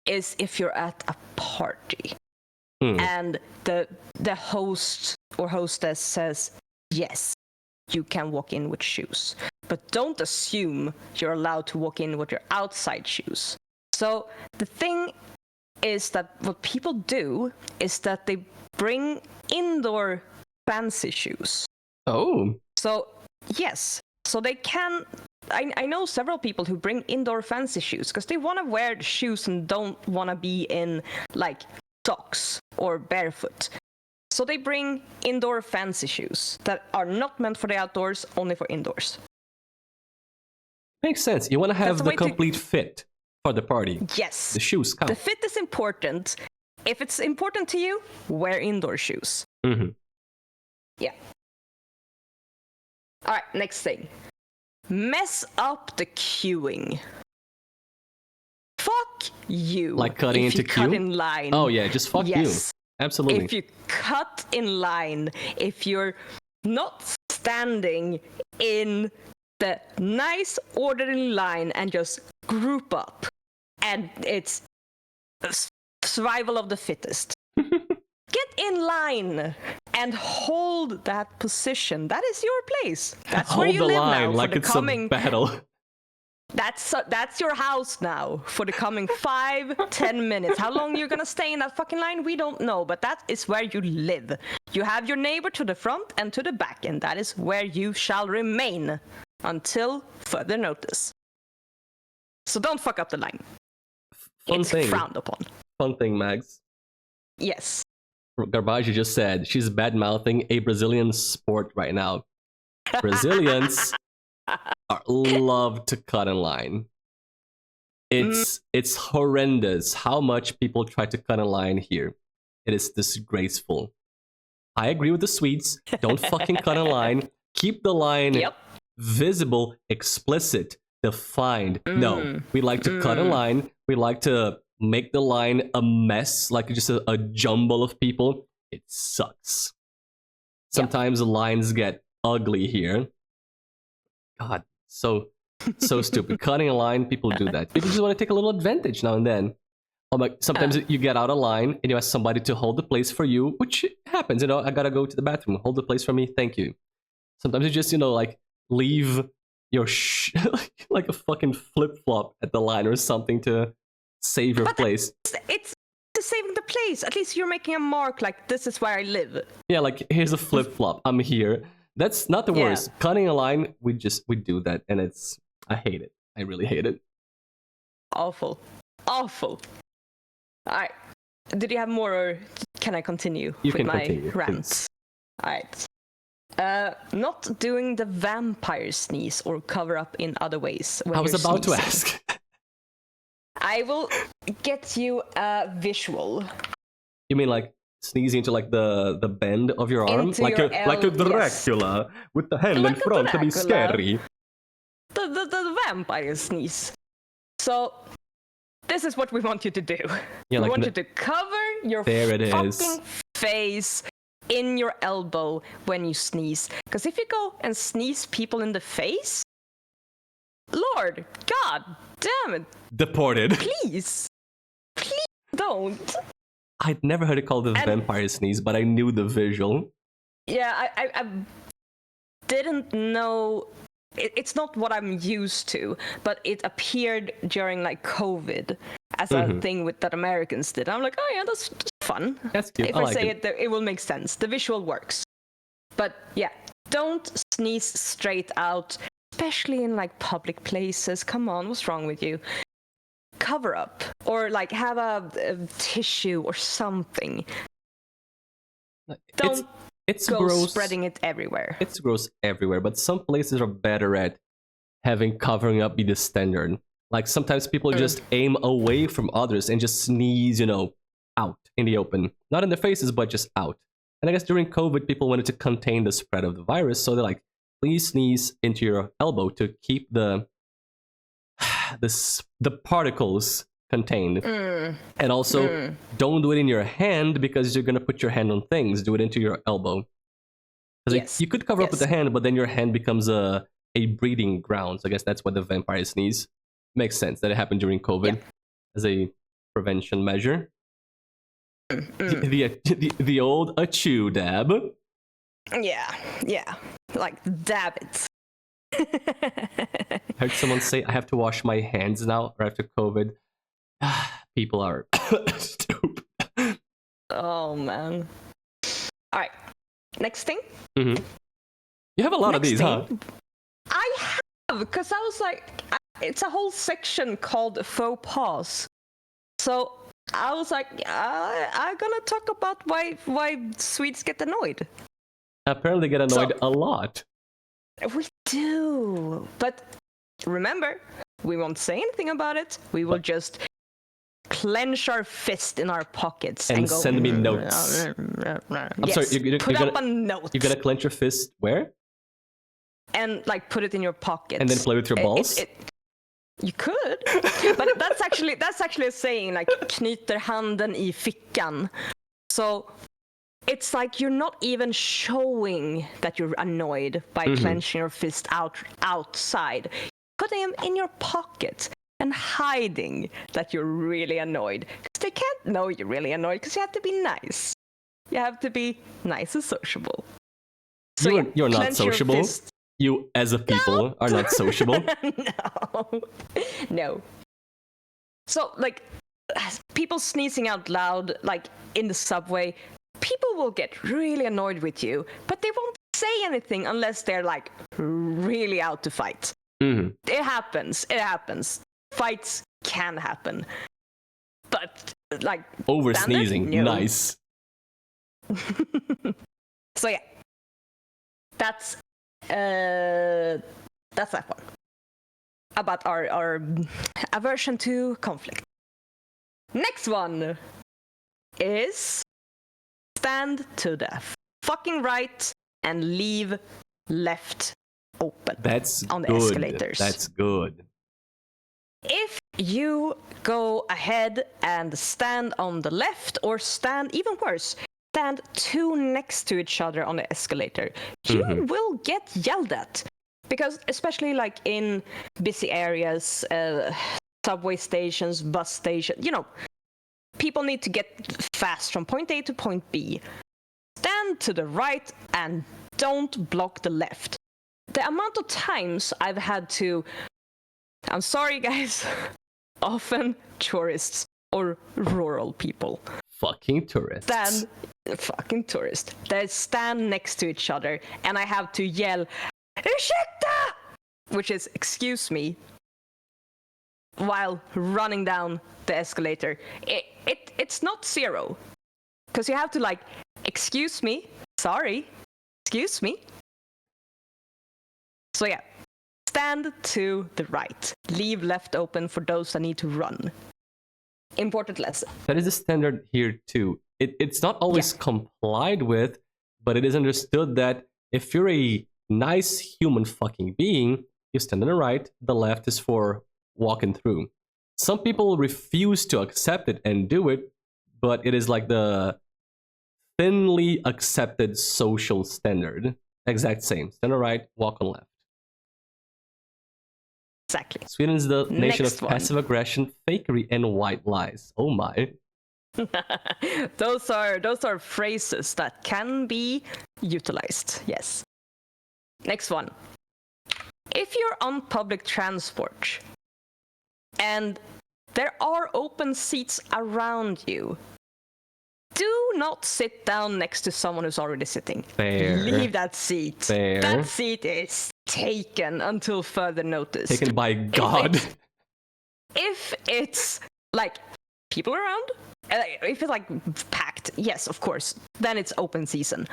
is if you're at a party and the host or hostess says, yes, you can walk in with shoes. But don't assume you're allowed to walk in with your outside shoes. So the thing is that what people do is that they bring indoor fancy shoes. Oh. So, yes. So they can... I know several people who bring indoor fancy shoes because they want to wear the shoes and don't want to be in, like, socks or barefoot. So they bring indoor fancy shoes that are not meant for the outdoors, only for indoors. Makes sense. You want to have the complete fit for the party. Yes. The shoes count. The fit is important. If it's important to you, wear indoor shoes. Mm-hmm. Yeah. All right, next thing. Mess up the queuing. Fuck you. Like cutting if into you cut queue? in line. Oh yeah, just fuck you. Yes. Absolutely. If you cut in line, if you're not standing in the nice orderly line and just group up, and it's survival of the fittest. Get in line and hold that position. That is your place. That's where Hold you the live line now like for the it's coming. a battle. That's your house now for the coming 5-10 minutes. How long you're gonna stay in that fucking line, we don't know, but that is where you live. You have your neighbor to the front and to the back, and that is where you shall remain until further notice. So don't fuck up the line. It's frowned upon. Fun thing, Mags. Yes. Garbage just said she's bad-mouthing a Brazilian sport right now. Brazilians love to cut in line. It's horrendous how much people try to cut in line here. It is disgraceful. I agree with the Swedes. Don't fucking cut in line. Keep the line visible, explicit, defined. No, we like to cut in line. We like to make the line a mess, like just a jumble of people. It sucks. Sometimes the lines get ugly here. God, so stupid. Cutting a line, people do that. People just want to take a little advantage now and then. Sometimes you get out of line and you ask somebody to hold the place for you, which happens. I gotta go to the bathroom. Hold the place for me, thank you. Sometimes you just like leave your like a fucking flip flop at the line or something to save your place. It's saving the place. At least you're making a mark. Like, this is where I live. Yeah, like here's a flip flop. I'm here. That's not the worst. Cutting a line, we do that, and I hate it. I really hate it. Awful. Alright. Did you have more, or can I continue with my rants? Alright. Not doing the vampire sneeze or cover up in other ways. I was about to ask. I will get you a visual. You mean like sneezing into like the bend of your arm, like a Dracula with the hand in front to be scary. The vampire sneeze. So this is what we want you to do. We want you to cover your fucking face in your elbow when you sneeze. Because if you go and sneeze people in the face, Lord, God damn it. Deported. Please don't. I'd never heard it called the vampire sneeze, but I knew the visual. Yeah, I didn't know. It's not what I'm used to, but it appeared during like COVID as a thing that Americans did. I'm like, oh yeah, that's fun. That's cute. If I say it, it will make sense. The visual works. But yeah, don't sneeze straight out, especially in like public places. Come on, what's wrong with you? Cover up, or like have a tissue or something. Don't go gross. Spreading it everywhere. It's gross everywhere, but some places are better at having covering up be the standard. Like sometimes people just aim away from others and just sneeze, out in the open. Not in their faces, but just out. And I guess during COVID, people wanted to contain the spread of the virus, so they're like, please sneeze into your elbow to keep the particles contained. And also, don't do it in your hand because you're going to put your hand on things. Do it into your elbow. Because you could cover up with the hand, but then your hand becomes a breeding ground. So I guess that's why the vampire sneeze makes sense that it happened during COVID as a prevention measure. The old achoo dab. Yeah. Like dab it. I heard someone say I have to wash my hands now or after COVID. People are stupid. Oh man. Alright. Next thing. You have a lot of these, huh? I have, because I was like, it's a whole section called faux pas. So I was like, I'm gonna talk about why Swedes get annoyed. Apparently get annoyed a lot. We do. But remember, we won't say anything about it. We will just clench our fist in our pockets and go, send me notes. I'm sorry, put up a note. You're gonna clench your fist where? And like put it in your pocket. And then play with your balls? You could, but that's actually a saying, like knyter handen I fickan. So it's like you're not even showing that you're annoyed by clenching your fist outside. Put them in your pocket and hiding that you're really annoyed. Because they can't know you're really annoyed because you have to be nice. You have to be nice and sociable. So you're not sociable. You, as a people, are not sociable. No. So, like, people sneezing out loud, like, in the subway, people will get really annoyed with you, but they won't say anything unless they're, like, really out to fight. Mm-hmm. It happens. Fights can happen. But, like... Over sneezing. No. Nice. So, yeah. That's that one. About our aversion to conflict. Next one is stand to the fucking right and leave left open. That's on the good. escalators. That's good. If you go ahead and stand on the left, or stand, even worse, stand two next to each other on the escalator, you will get yelled at. Because especially like in busy areas, subway stations, bus stations, you know, people need to get fast from point A to point B. Stand to the right and don't block the left. The amount of times I've had to, I'm sorry guys, often tourists or rural people. Fucking tourists. Fucking tourists. They stand next to each other and I have to yell, "Ursäkta!" which is excuse me, while running down the escalator. It's not zero. Because you have to like, excuse me, sorry, excuse me. So yeah, stand to the right. Leave left open for those that need to run. Important lesson. That is a standard here too. It's not always complied with, but it is understood that if you're a nice human fucking being, you stand on the right, the left is for walking through. Some people refuse to accept it and do it, but it is like the thinly accepted social standard. Exact same. Stand on the right, walk on left. Exactly. Sweden is the nation Next of one. passive aggression, fakery, and white lies. Oh my. Those are phrases that can be utilized. Yes. Next one. If you're on public transport and there are open seats around you, do not sit down next to someone who's already sitting. Fair. Leave that seat. Fair. That seat is taken until further notice. Taken by God. If it's like people around, if it's like packed, yes, of course, then it's open season.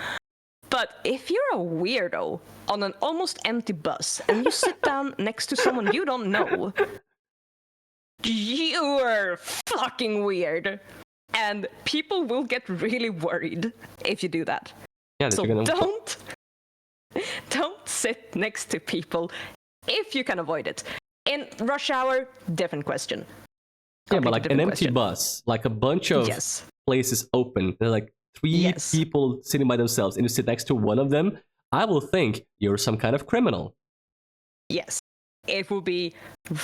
But if you're a weirdo on an almost empty bus and you sit down next to someone you don't know, you're fucking weird. And people will get really worried if you do that. Yeah, so you're gonna... don't sit next to people if you can avoid it. In rush hour, different question. Yeah, but like an empty bus, like a bunch of places open, there's like three people sitting by themselves, and you sit next to one of them, I will think you're some kind of criminal. Yes. It will be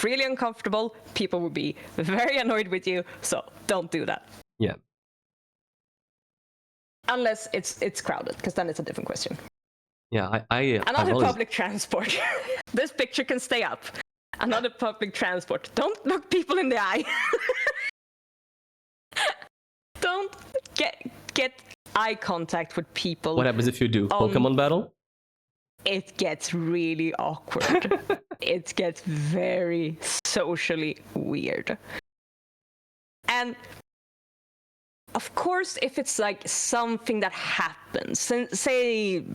really uncomfortable. People will be very annoyed with you, so don't do that. Yeah. Unless it's crowded, because then it's a different question. Yeah, Another public transport. This picture can stay up. Another public transport. Don't look people in the eye. Don't get eye contact with people. What happens if you do? Pokemon battle? It gets really awkward. It gets very socially weird. And of course, if it's like something that happens, say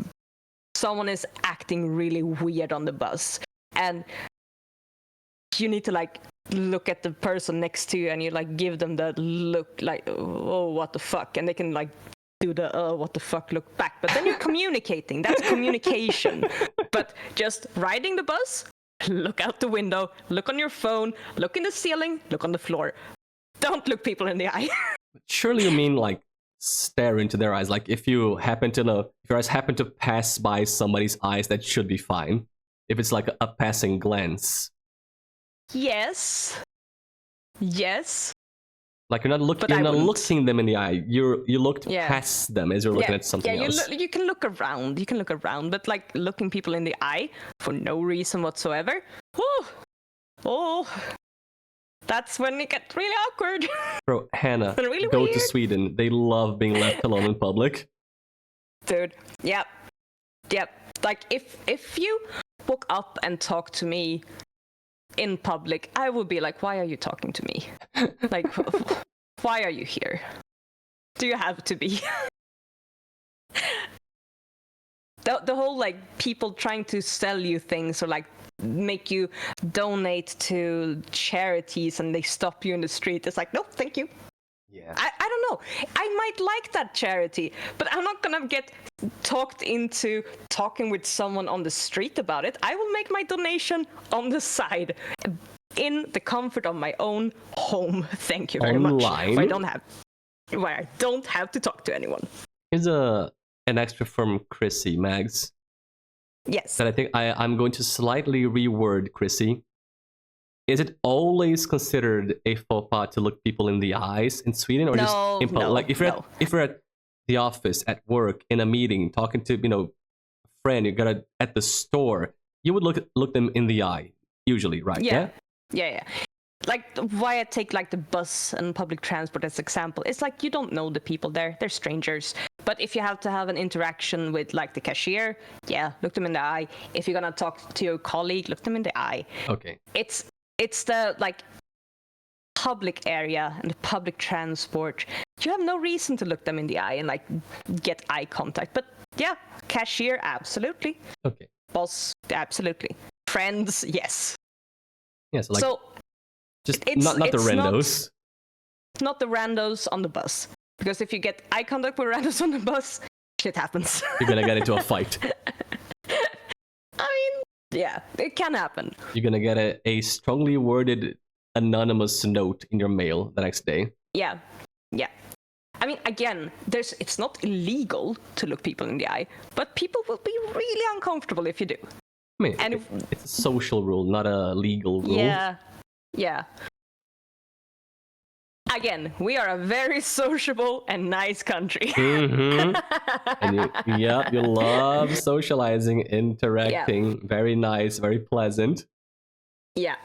someone is acting really weird on the bus, and you need to like look at the person next to you and you like give them the look like, oh, what the fuck, and they can like do the what the fuck look back, but then you're communicating. That's communication. But just riding the bus, look out the window, look on your phone, look in the ceiling, look on the floor. Don't look people in the eye. Surely you mean like stare into their eyes. Like if you happen to know, if your eyes happen to pass by somebody's eyes, that should be fine. If it's like a passing glance. Yes. Yes. Like you're not looking them in the eye. You looked past them as you're looking at something else. You can look around. You can look around, but like looking people in the eye for no reason whatsoever. Oh, that's when it gets really awkward. Bro, Hannah, really go weird. to Sweden. They love being left alone in public. Dude, yep. Like if you walk up and talk to me in public, I would be like, why are you talking to me? Like, why are you here? Do you have to be? The whole like people trying to sell you things or like make you donate to charities and they stop you in the street. It's like, no, thank you. Yeah. I don't know. I might like that charity, but I'm not gonna get talked into talking with someone on the street about it. I will make my donation on the side, in the comfort of my own home. Thank you very much. Where I don't have to talk to anyone. Here's an extra from Chrissy Mags. Yes. That I think I'm going to slightly reword, Chrissy. Is it always considered a faux pas to look people in the eyes in Sweden, or just in public? Like if you're at the office, at work, in a meeting, talking to a friend, you got at the store, you would look them in the eye usually, right? Yeah. Like why I take like the bus and public transport as example. It's like you don't know the people there; they're strangers. But if you have to have an interaction with like the cashier, look them in the eye. If you're gonna talk to your colleague, look them in the eye. Okay. It's the like public area and the public transport. You have no reason to look them in the eye and like get eye contact. But cashier, absolutely. Okay. Boss, absolutely. Friends, yes. Yeah, so like just it's not the randos. Not the randos on the bus. Because if you get eye contact with randos on the bus, shit happens. You're gonna get into a fight. Yeah, it can happen. You're gonna get a strongly worded anonymous note in your mail the next day. Yeah. I mean, again, it's not illegal to look people in the eye, but people will be really uncomfortable if you do. I mean, it's a social rule, not a legal rule. Yeah. Again, we are a very sociable and nice country. Mm-hmm. And you love socializing, interacting. Yeah. Very nice, very pleasant. Yeah.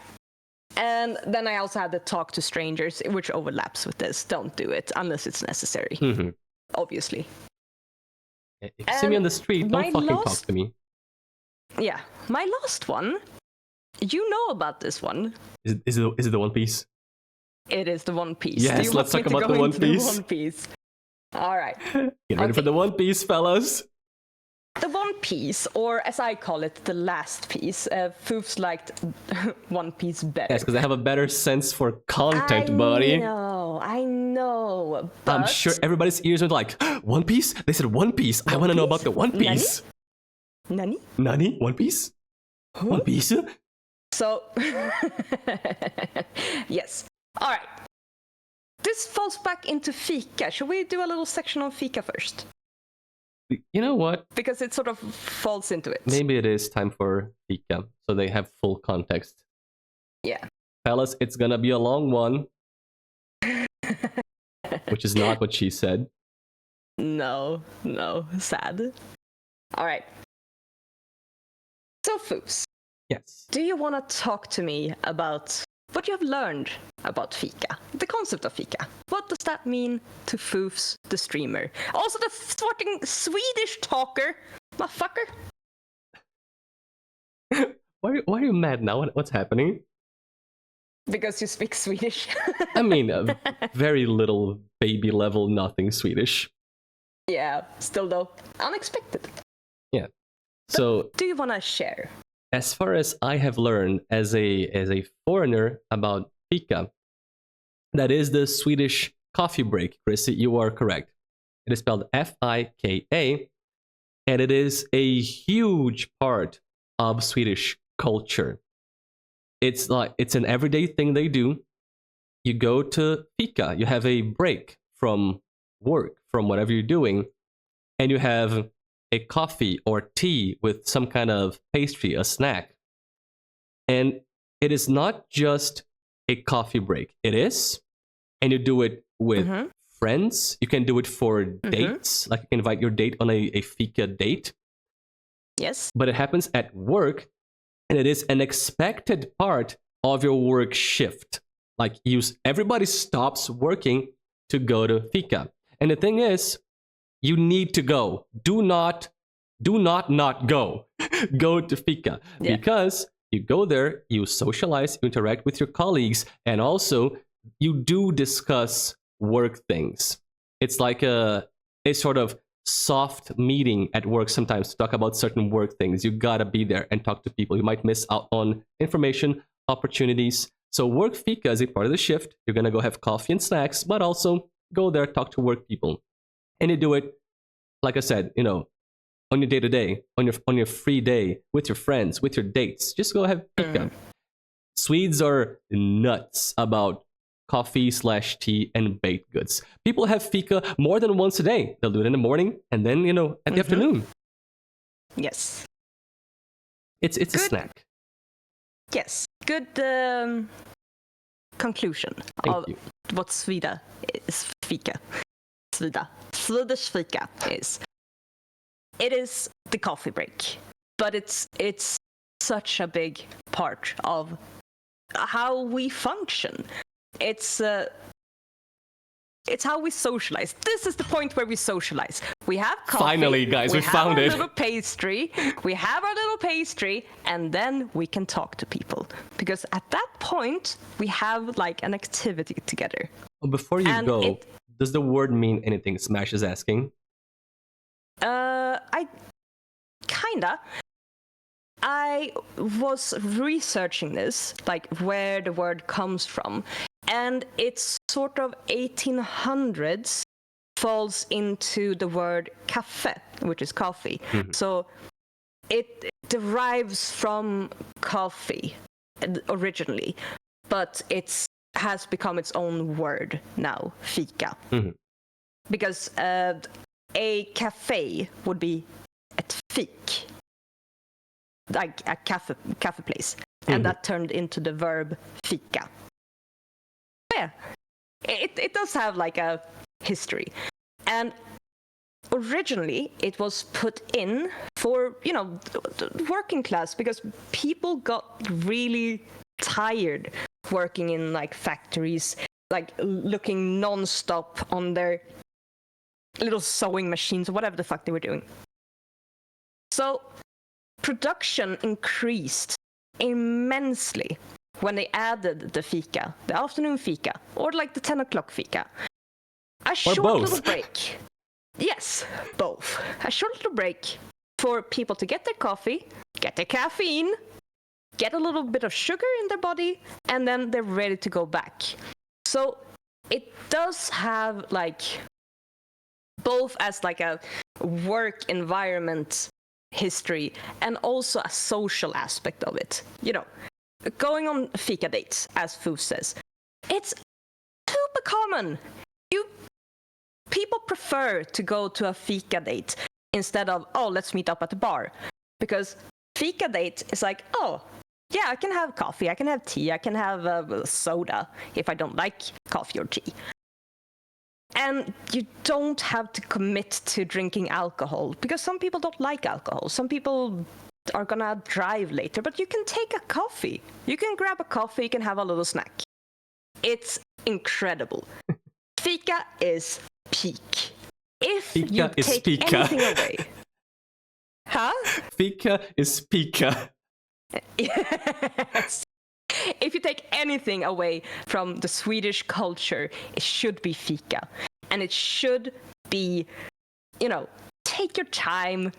And then I also had the talk to strangers, which overlaps with this. Don't do it unless it's necessary. Mm-hmm. Obviously. If you see me on the street, don't fucking talk to me. Yeah. My last one, you know about this one. Is it the One Piece? It is the One Piece. Yes, let's talk about the One Piece. The One Piece. All right. Get ready for the One Piece, fellas. The One Piece, or as I call it, the last piece. Foofs liked One Piece better. Yes, because I have a better sense for content, buddy. I know. But I'm sure everybody's ears went like, One Piece? They said One Piece. I want to know about the One Piece. Nani? One Piece? Huh? One Piece? So, yes. All right. This falls back into Fika. Should we do a little section on Fika first? You know what? Because it sort of falls into it. Maybe it is time for Fika, so they have full context. Yeah. Fellas, it's gonna be a long one. Which is not what she said. No. Sad. All right. So, Foofs. Yes. Do you want to talk to me about what you have learned about Fika? The concept of Fika. What does that mean to Foofs, the streamer? Also the fucking Swedish talker, motherfucker. Why are you mad now? What's happening? Because you speak Swedish. I mean, very little baby level nothing Swedish. Yeah, still though, unexpected. Yeah. So, do you want to share? As far as I have learned as a foreigner about Fika, that is the Swedish coffee break, Chrissy, you are correct. It is spelled Fika, and it is a huge part of Swedish culture. it's an everyday thing they do. You go to fika, you have a break from work, from whatever you're doing, and you have a coffee or tea with some kind of pastry, a snack. And it is not just a coffee break. It is, and you do it with friends. You can do it for dates, like you can invite your date on a fika date. Yes. But it happens at work, and it is an expected part of your work shift. Like everybody stops working to go to fika. And the thing is, you need to go. Do not go. Go to fika. Yeah. Because you go there, you socialize, you interact with your colleagues, and also you do discuss work things. It's like a sort of soft meeting at work sometimes to talk about certain work things. You gotta be there and talk to people. You might miss out on information, opportunities. So work fika is a part of the shift. You're gonna go have coffee and snacks, but also go there, talk to work people. And you do it, like I said, on your day-to-day, on your free day, with your friends, with your dates. Just go have fika. Swedes are nuts about coffee/tea and baked goods. People have fika more than once a day. They'll do it in the morning and then, at the afternoon. Yes. It's a snack. Yes. Good conclusion of what Swedish fika is. It is the coffee break, but it's such a big part of how we function. It's how we socialize. This is the point where we socialize. We have coffee. Finally, guys, we found it. We have our little pastry, and then we can talk to people. Because at that point, we have like an activity together. Before you go, does the word mean anything? Smash is asking. I was researching this, like where the word comes from, and it's sort of 1800s falls into the word kaffe, which is coffee. So it derives from coffee originally, but it has become its own word now, fika. Because a cafe would be ett fik, like a cafe place, and that turned into the verb fika. Yeah, it does have like a history, and originally it was put in for the working class, because people got really tired working in like factories, like looking non-stop on their little sewing machines or whatever the fuck they were doing. So production increased immensely when they added the fika, the afternoon fika, or like the 10 o'clock fika. A short little break. Yes, both. A short little break for people to get their coffee, get their caffeine, get a little bit of sugar in their body, and then they're ready to go back. So it does have like both as like a work environment history and also a social aspect of it. Going on fika dates, as Foofs says, it's super common. People prefer to go to a fika date instead of, let's meet up at the bar. Because fika date is like, yeah, I can have coffee, I can have tea, I can have a soda if I don't like coffee or tea. And you don't have to commit to drinking alcohol, because some people don't like alcohol. Some people are gonna drive later, but you can take a coffee. You can grab a coffee, you can have a little snack. It's incredible. Fika is peak. If you take anything away. Huh? Fika is pika. Yes. If you take anything away from the Swedish culture, it should be fika. And it should be, take your time,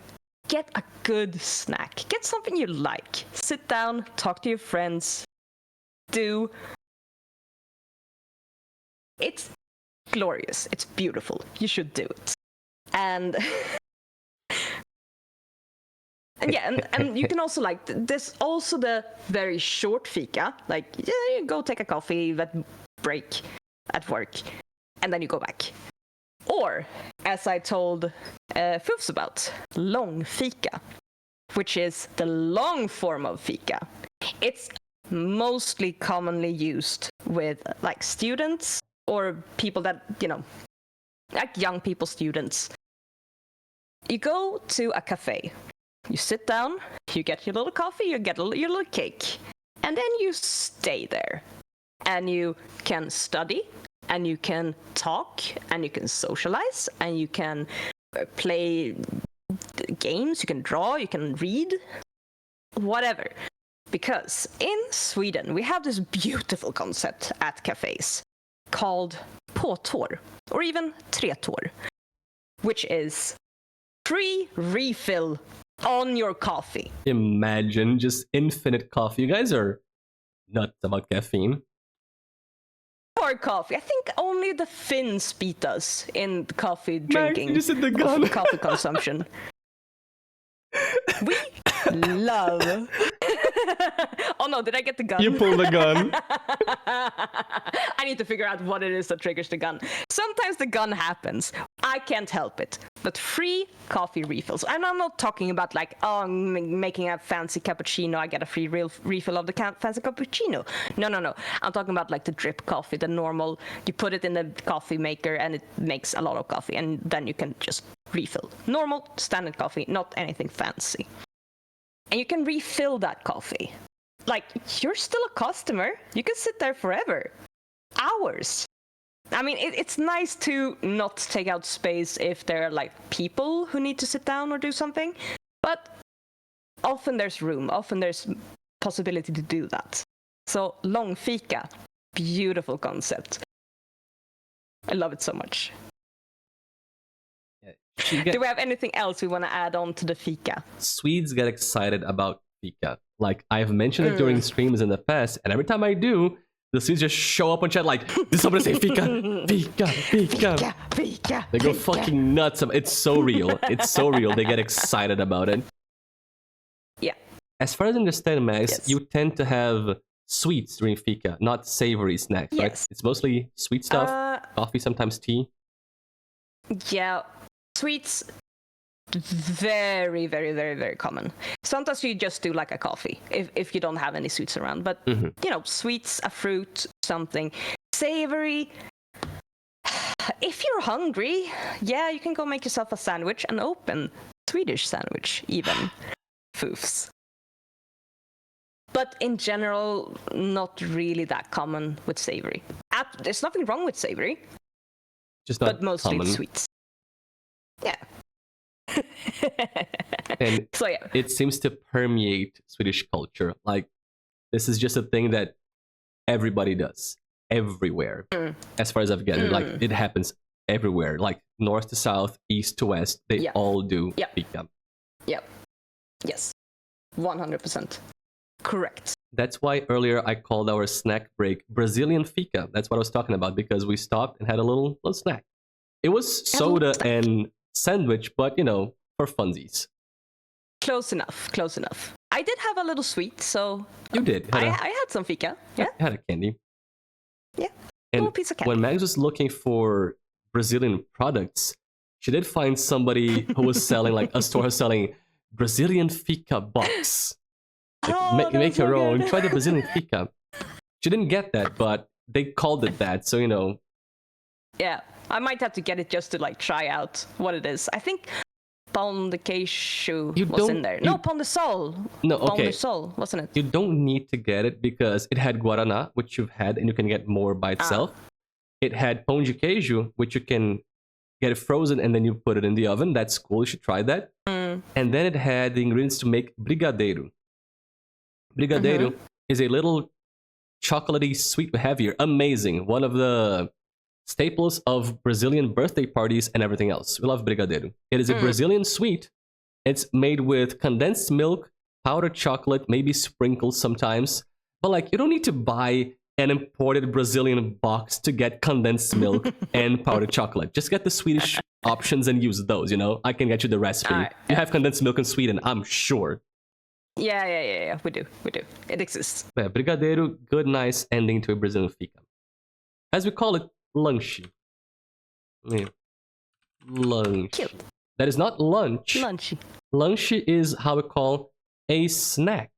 get a good snack, get something you like. Sit down, talk to your friends, It's glorious, it's beautiful, you should do it. And And yeah, and you can also like, there's also the very short fika. Like, yeah, you go take a coffee, that break at work, and then you go back. Or, as I told Foofs about, long fika, which is the long form of fika. It's mostly commonly used with like students or people that, you know, like young people, students. You go to a cafe, you sit down, you get your little coffee, you get your little cake, and then you stay there. And you can study, and you can talk, and you can socialize, and you can play games, you can draw, you can read, whatever. Because in Sweden, we have this beautiful concept at cafes called påtår, or even tretår, which is free refill on your coffee. Imagine just infinite coffee. You guys are nuts about caffeine. Or coffee. I think only the Finns beat us in coffee drinking. You just hit the gun. Coffee consumption. We love. Oh no, did I get the gun? You pulled the gun. I need to figure out what it is that triggers the gun. Sometimes the gun happens. I can't help it. But free coffee refills. And I'm not talking about like, oh, I'm making a fancy cappuccino, I get a free refill of the fancy cappuccino. No. I'm talking about like the drip coffee, the normal, you put it in the coffee maker and it makes a lot of coffee and then you can just refill. Normal, standard coffee, not anything fancy. And you can refill that coffee. Like, you're still a customer. You can sit there forever. Hours. I mean, it's nice to not take out space if there are, like, people who need to sit down or do something. But often there's room. Often there's possibility to do that. So, long fika. Beautiful concept. I love it so much. Do we have anything else we want to add on to the fika? Swedes get excited about fika. Like, I've mentioned it during streams in the past, and every time I do, the Swedes just show up on chat like, did somebody say fika? Fika, fika. Fika. They go fucking nuts. It's so real. It's so real. They get excited about it. Yeah. As far as I understand, Max, Yes. you tend to have sweets during fika, not savory snacks, right? Yes. It's mostly sweet stuff, coffee, sometimes tea. Yeah. Sweets, very, very, very, very common. Sometimes you just do like a coffee if you don't have any sweets around. But, you know, sweets, a fruit, something. Savory, if you're hungry, yeah, you can go make yourself a sandwich, an open Swedish sandwich, even. Foofs. But in general, not really that common with savory. There's nothing wrong with savory, Just not but mostly common. sweets. Yeah. And So yeah. it seems to permeate Swedish culture. Like, this is just a thing that everybody does, everywhere. As far as I've gathered, like, it happens everywhere. Like, north to south, east to west, they all do fika. Yep. Yes. 100%. Correct. That's why earlier I called our snack break Brazilian fika. That's what I was talking about, because we stopped and had a little snack. It was soda and sandwich, but, you know, for funsies. Close enough. I did have a little sweet, so You did. I had some fika. Yeah. Had a candy. Yeah. And Little piece of candy. when Mags was looking for Brazilian products, she did find somebody who was selling, like a store selling Brazilian fika box. Like, make your own. Try the Brazilian fika. She didn't get that, but they called it that, so, you know. Yeah. I might have to get it just to like try out what it is. I think Pão de Queijo was in there. No, Pão de Sol. No, Pão okay. de Sol, wasn't it? You don't need to get it because it had guaraná, which you've had, and you can get more by itself. It had pão de queijo, which you can get it frozen and then you put it in the oven. That's cool. You should try that. And then it had the ingredients to make brigadeiro. Brigadeiro is a little chocolatey, sweet, heavier, amazing. One of the staples of Brazilian birthday parties and everything else. We love brigadeiro. It is a Brazilian sweet. It's made with condensed milk, powdered chocolate, maybe sprinkles sometimes. But like, you don't need to buy an imported Brazilian box to get condensed milk and powdered chocolate. Just get the Swedish options and use those, you know? I can get you the recipe. Alright, You have condensed milk in Sweden, I'm sure. Yeah. We do. It exists. Yeah, brigadeiro, good, nice ending to a Brazilian fika. As we call it, lanche. Yeah. Lunch. Cute. That is not lunch. Lunchy. Lunch is how we call a snack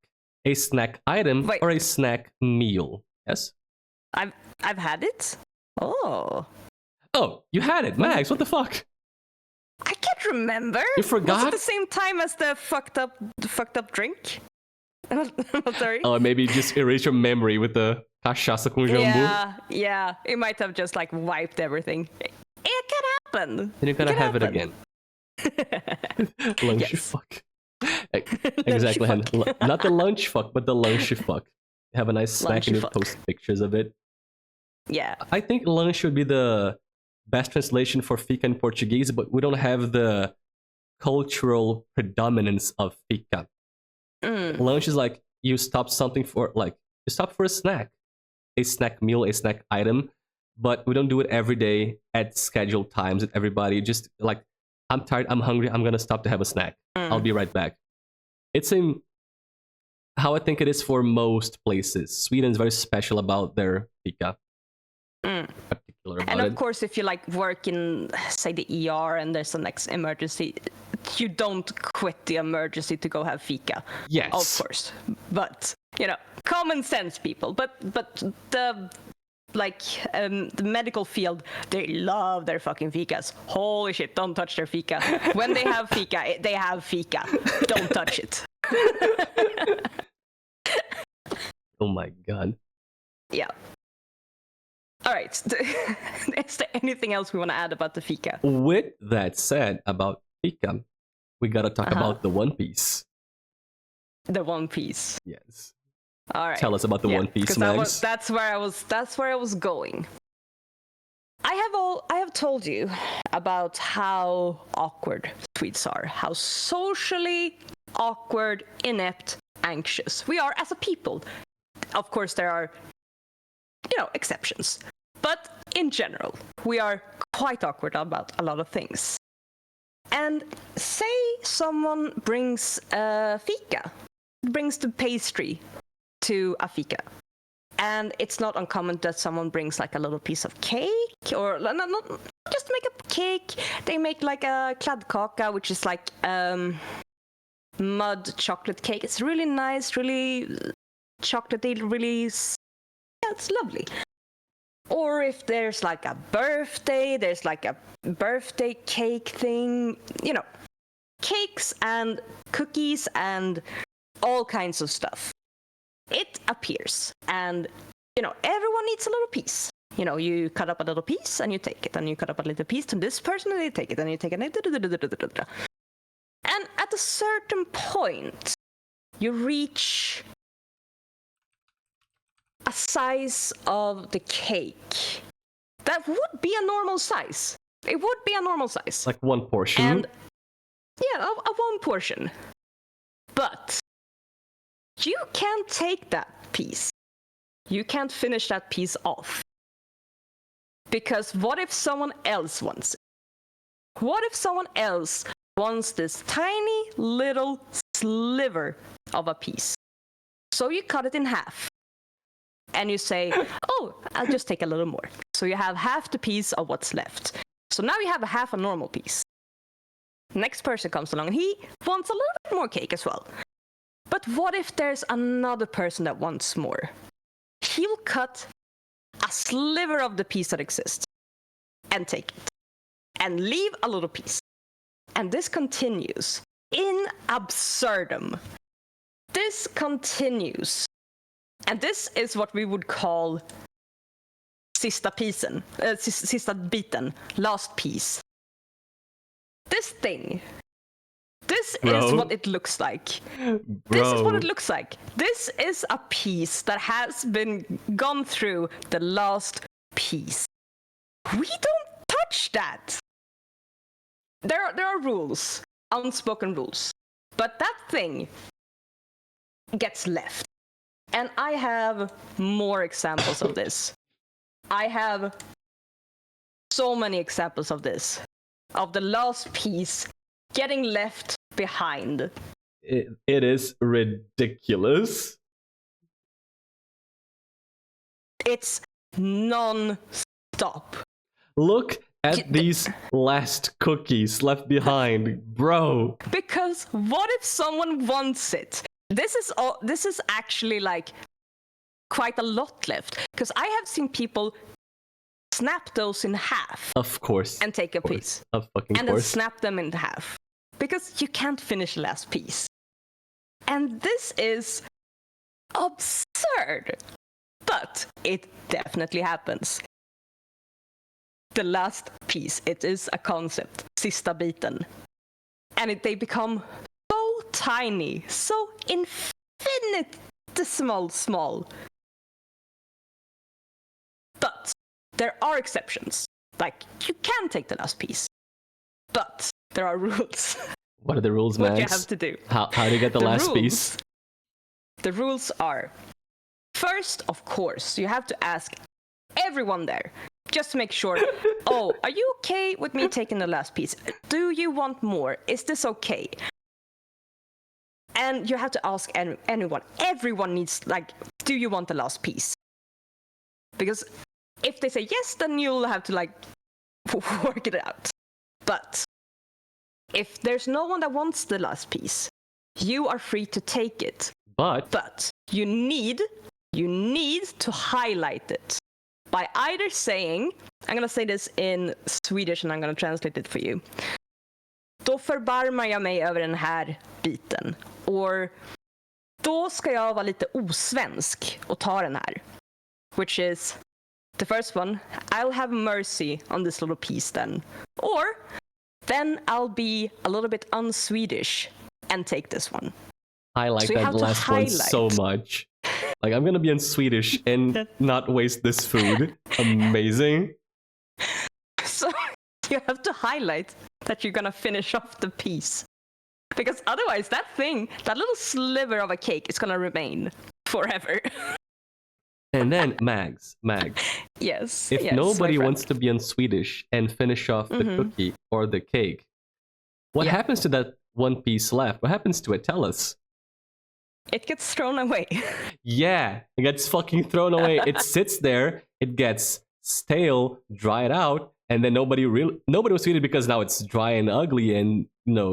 item, Wait. or a snack meal. Yes? I've had it. Oh. Oh, you had it. Mags, what the fuck? I can't remember. You forgot? Was it the same time as the fucked up drink? I'm sorry. Oh, maybe you just erase your memory with the cachaça com jambu. Yeah. It might have just like wiped everything. It can happen. Then you gotta Can have it happen. again. Lunch Yes. fuck. Exactly, Lunch Hen. Not the lunch fuck, but the lunch fuck. You have a nice snack and you fuck. post pictures of it. Yeah. I think lunch would be the best translation for fika in Portuguese, but we don't have the cultural predominance of fika. Lunch is like you stop something for you stop for a snack meal, a snack item, but we don't do it every day at scheduled times with everybody. Just like, I'm tired, I'm hungry, I'm gonna stop to have a snack. I'll be right back. It's in how I think it is for most places. Sweden is very special about their fika. Particular about And of it. course, if you like work in, say, the ER and there's a next emergency, you don't quit the emergency to go have fika. Yes. Of course. But, you know, common sense people. But the the medical field, they love their fucking fikas. Holy shit, don't touch their fika. When they have fika, they have fika. Don't touch it. Oh my god. Yeah. All right. Is there anything else we want to add about the fika? With that said, about fika, we gotta talk about the One Piece. The One Piece. Yes. All right. Tell us about the One Piece, 'cause Mags. that's where I was going. I have told you about how awkward Swedes are, how socially awkward, inept, anxious we are as a people. Of course, there are, exceptions, but in general, we are quite awkward about a lot of things. And say someone brings fika, brings the pastry to a fika. And it's not uncommon that someone brings like a little piece of cake, or not just make a cake. They make like a kladdkaka, which is like mud chocolate cake. It's really nice, really chocolatey, really, it's lovely. Or if there's like a birthday, there's like a birthday cake thing, cakes and cookies and all kinds of stuff. It appears, and everyone needs a little piece. You cut up a little piece and you take it, and you cut up a little piece to this person and they take it, and you take it. And at a certain point, you reach a size of the cake that would be a normal size. It would be a normal size. Like one portion. And yeah, a one portion. But you can't take that piece. You can't finish that piece off. Because what if someone else wants it? What if someone else wants this tiny little sliver of a piece? So you cut it in half. And you say, oh, I'll just take a little more. So you have half the piece of what's left. So now you have a half a normal piece. Next person comes along and he wants a little bit more cake as well. But what if there's another person that wants more? He'll cut a sliver of the piece that exists and take it and leave a little piece. And this continues in absurdum. This continues. And this is what we would call sista biten, last piece. This thing. This is what it looks like. This is what it looks like. This is a piece that has been gone through the last piece. We don't touch that. There are rules, unspoken rules. But that thing gets left. And I have more examples of this. I have so many examples of this. Of the last piece getting left behind. It is ridiculous. It's non-stop. Look at these last cookies left behind, bro. Because what if someone wants it? This is actually like quite a lot left. Because I have seen people snap those in half. Of course. And take a piece. Of fucking and course. then snap them in half. Because you can't finish the last piece. And this is absurd. But it definitely happens. The last piece, it is a concept, sista biten. And they become so tiny, so infinitesimal small. But there are exceptions. Like, you can take the last piece. But there are rules. What are the rules, Max? What you have to do. How do you get the last piece? The rules are, first, of course, you have to ask everyone there. Just to make sure, oh, are you okay with me taking the last piece? Do you want more? Is this okay? And you have to ask anyone. Everyone needs, like, do you want the last piece? Because if they say yes, then you'll have to, like, work it out. But if there's no one that wants the last piece, you are free to take it. But you need to highlight it. By either saying, I'm going to say this in Swedish and I'm going to translate it for you. Då förbarmar jag mig över den här biten. Or, då ska jag vara lite osvensk och ta den här. Which is, the first one, I'll have mercy on this little piece then. Or, then I'll be a little bit un-Swedish and take this one. I like So that last one so much. Like, I'm gonna be in Swedish and not waste this food. Amazing. So you have to highlight that you're gonna finish off the piece. Because otherwise that little sliver of a cake is gonna remain forever. And then, Mags. Yes. If nobody wants to be in Swedish and finish off the cookie or the cake, what happens to that one piece left? What happens to it? Tell us. It gets thrown away. Yeah, it gets fucking thrown away. It sits there, it gets stale, dried out, and then nobody was eating it because now it's dry and ugly and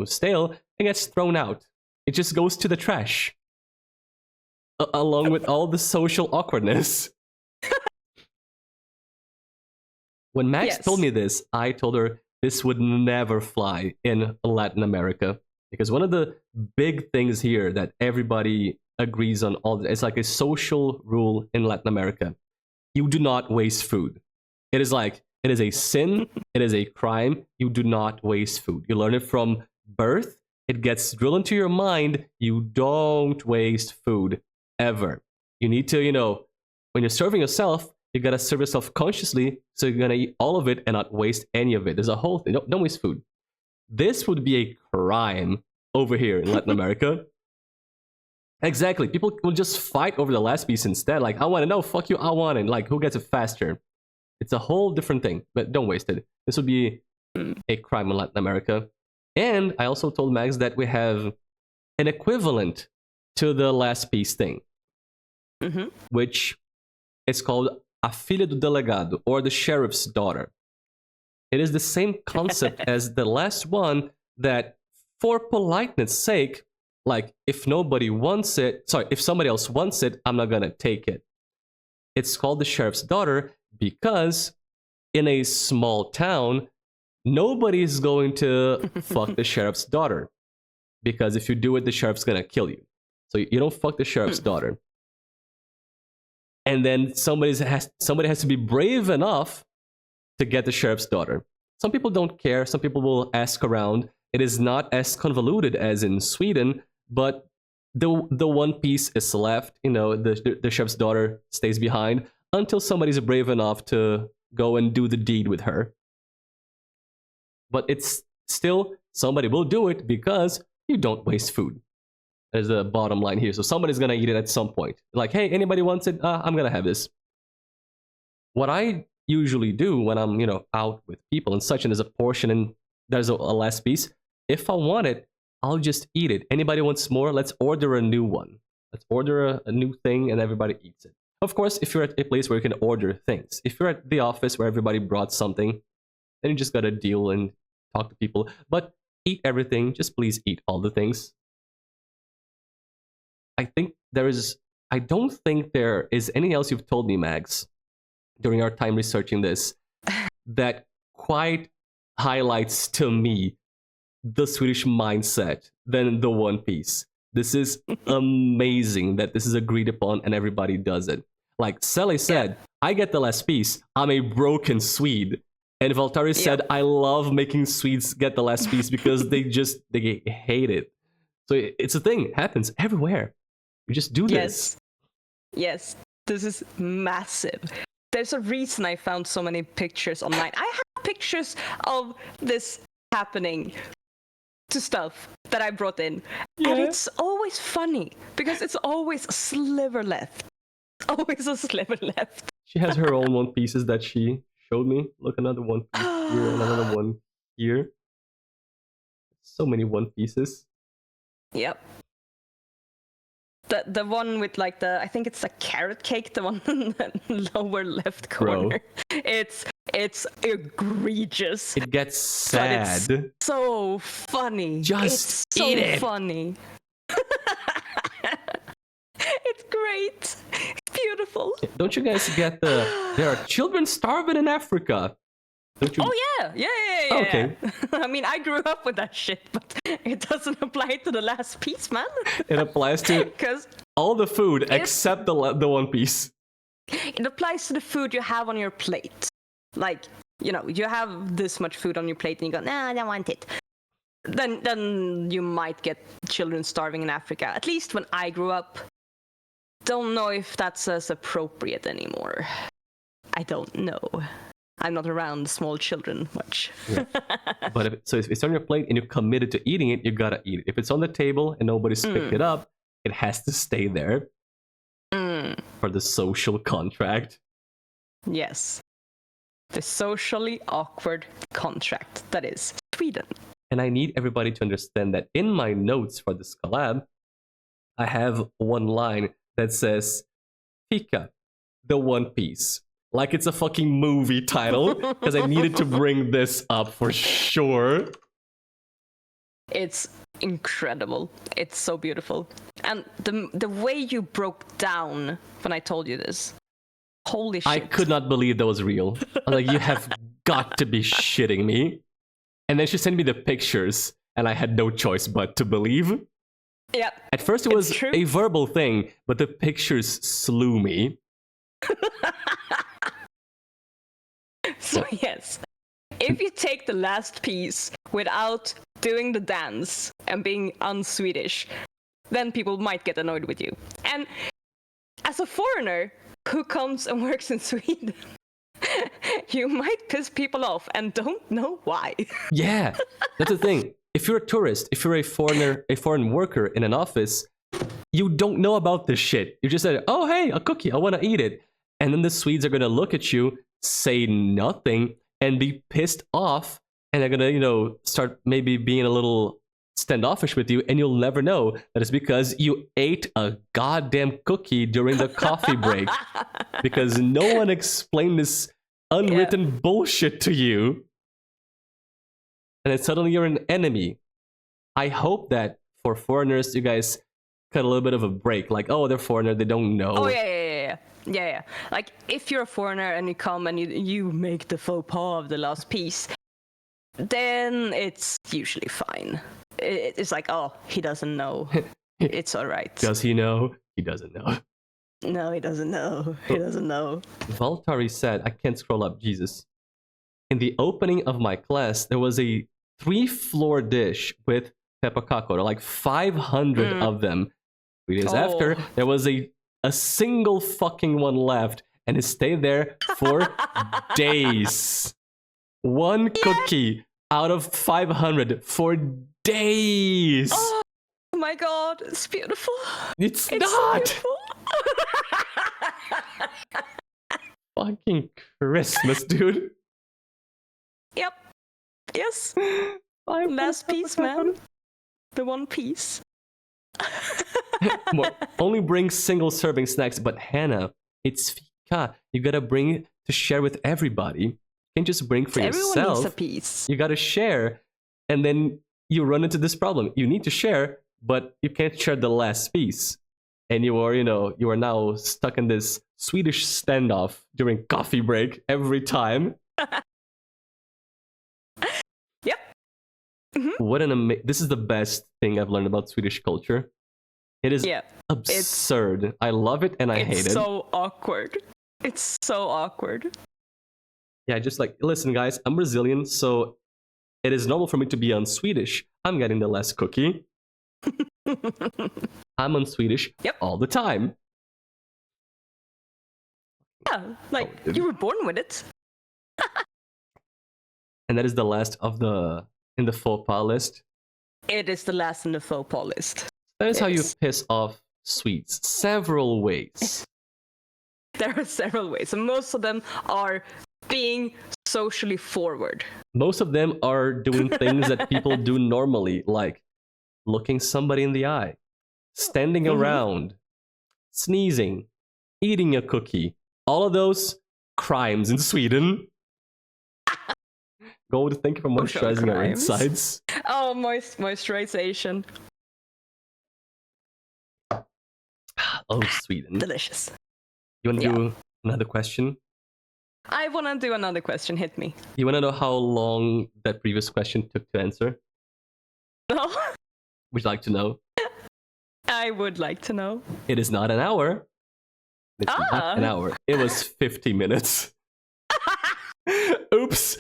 stale. It gets thrown out. It just goes to the trash. Along with all the social awkwardness. When Max told me this, I told her this would never fly in Latin America. Because one of the big things here that everybody agrees on, it's like a social rule in Latin America. You do not waste food. It is a sin. It is a crime. You do not waste food. You learn it from birth. It gets drilled into your mind. You don't waste food ever. You need to, when you're serving yourself, you gotta serve yourself consciously. So you're gonna eat all of it and not waste any of it. There's a whole thing. Don't waste food. This would be a crime over here in Latin America. Exactly. People will just fight over the last piece instead. Like, I want it. No, fuck you. I want it. Like, who gets it faster? It's a whole different thing. But don't waste it. This would be a crime in Latin America. And I also told Mags that we have an equivalent to the last piece thing. Which is called a filha do delegado, or the sheriff's daughter. It is the same concept as the last one, that for politeness sake, like, if somebody else wants it, I'm not gonna take it. It's called the sheriff's daughter because in a small town, nobody's going to fuck the sheriff's daughter. Because if you do it, the sheriff's gonna kill you. So you don't fuck the sheriff's daughter. And then somebody has to be brave enough to get the sheriff's daughter. Some people don't care. Some people will ask around. It is not as convoluted as in Sweden, but the one piece is left. The sheriff's daughter stays behind until somebody's brave enough to go and do the deed with her. But it's still, somebody will do it because you don't waste food. There's the bottom line here. So somebody's gonna eat it at some point. Like, hey, anybody wants it? I'm gonna have this. What I usually do when I'm, out with people and such, and there's a portion and there's a last piece, if I want it, I'll just eat it. Anybody wants more? Let's order a new one. Let's order a new thing and everybody eats it. Of course, if you're at a place where you can order things. If you're at the office where everybody brought something, then you just gotta deal and talk to people. But eat everything. Just please eat all the things. I don't think there is anything else you've told me, Mags, during our time researching this, that quite highlights to me the Swedish mindset than the One Piece. This is amazing that this is agreed upon and everybody does it. Like Sally said, I get the last piece. I'm a broken Swede. And Valtari said, I love making Swedes get the last piece because they hate it. So it's a thing. It happens everywhere. We just do this. Yes, this is massive. There's a reason I found so many pictures online. I have pictures of this happening to stuff that I brought in. Yeah. And it's always funny because it's always a sliver left. Always a sliver left. She has her own One Pieces that she showed me. Look, another One Piece here, another one here. So many One Pieces. Yep. The one with like I think it's a carrot cake, the one in the lower left corner. Bro. It's egregious. It gets sad. But it's so funny. Just it's so eat it. Funny. It's great. It's beautiful. Don't you guys get there are children starving in Africa? Don't you? Oh yeah. Okay. I mean, I grew up with that shit, but it doesn't apply to the last piece, man. It applies to all the food except the One Piece. It applies to the food you have on your plate. Like, you have this much food on your plate and you go, nah, I don't want it. Then you might get children starving in Africa. At least when I grew up. Don't know if that's as appropriate anymore. I don't know. I'm not around small children much. Yeah. But if it's on your plate and you're committed to eating it, you gotta eat it. If it's on the table and nobody's picked it up, it has to stay there for the social contract. Yes. The socially awkward contract that is Sweden. And I need everybody to understand that in my notes for this collab, I have one line that says, Fika, the One Piece. Like it's a fucking movie title, because I needed to bring this up for sure. It's incredible. It's so beautiful. And the way you broke down when I told you this, holy shit. I could not believe that was real. I was like, you have got to be shitting me. And then she sent me the pictures, and I had no choice but to believe. Yeah. At first it was a verbal thing, but the pictures slew me. So yes, if you take the last piece without doing the dance and being un-Swedish, then people might get annoyed with you. And as a foreigner who comes and works in Sweden, you might piss people off and don't know why. Yeah, that's the thing. If you're a tourist, if you're a foreign worker in an office, you don't know about this shit. You just said, oh, hey, a cookie, I want to eat it. And then the Swedes are going to look at you, say nothing, and be pissed off. And they're going to, start maybe being a little standoffish with you. And you'll never know that it's because you ate a goddamn cookie during the coffee break. Because no one explained this unwritten bullshit to you. And then suddenly you're an enemy. I hope that for foreigners, you guys cut a little bit of a break. Like, oh, they're foreigner, they don't know. Oh, yeah. Like, if you're a foreigner and you come and you make the faux pas of the last piece, then it's usually fine. It's like, oh, he doesn't know. It's all right. Does he know? He doesn't know. No, he doesn't know. He doesn't know. Valtari said, I can't scroll up, Jesus. In the opening of my class, there was a 3-floor dish with pepakakor, like 500 of them. 3 days after, there was a single fucking one left, and it stayed there for days. One cookie out of 500 for days. Oh my god, it's beautiful. It's It's not! beautiful. Fucking Christmas, dude. Yep. Yes. Five Last minutes, piece, 5 man. minutes. The one piece. Well, only bring single serving snacks, but Hannah, it's fika. You gotta bring to share with everybody. You can't just bring for Everyone yourself. needs a piece. You gotta share, and then you run into this problem. You need to share, but you can't share the last piece. And you are, you are now stuck in this Swedish standoff during coffee break every time. Yep. What this is the best thing I've learned about Swedish culture. It is absurd. I love it and I hate it. It's so awkward. It's so awkward. Yeah, just like, listen, guys, I'm Brazilian, so it is normal for me to be on Swedish. I'm getting the last cookie. I'm on Swedish all the time. Yeah, like, you were born with it. And that is the last of in the faux pas list. It is the last in the faux pas list. That is how you piss off Swedes. Several ways. There are several ways, and most of them are being socially forward. Most of them are doing things that people do normally, like looking somebody in the eye, standing around, sneezing, eating a cookie. All of those crimes in Sweden. Gold, thank you for moisturizing our insides. Oh, moisturization. Oh, Sweden. Delicious. You want to do another question? I want to do another question. Hit me. You want to know how long that previous question took to answer? No. Would you like to know? I would like to know. It is not an hour. It's not an hour. It was 50 minutes. Oops.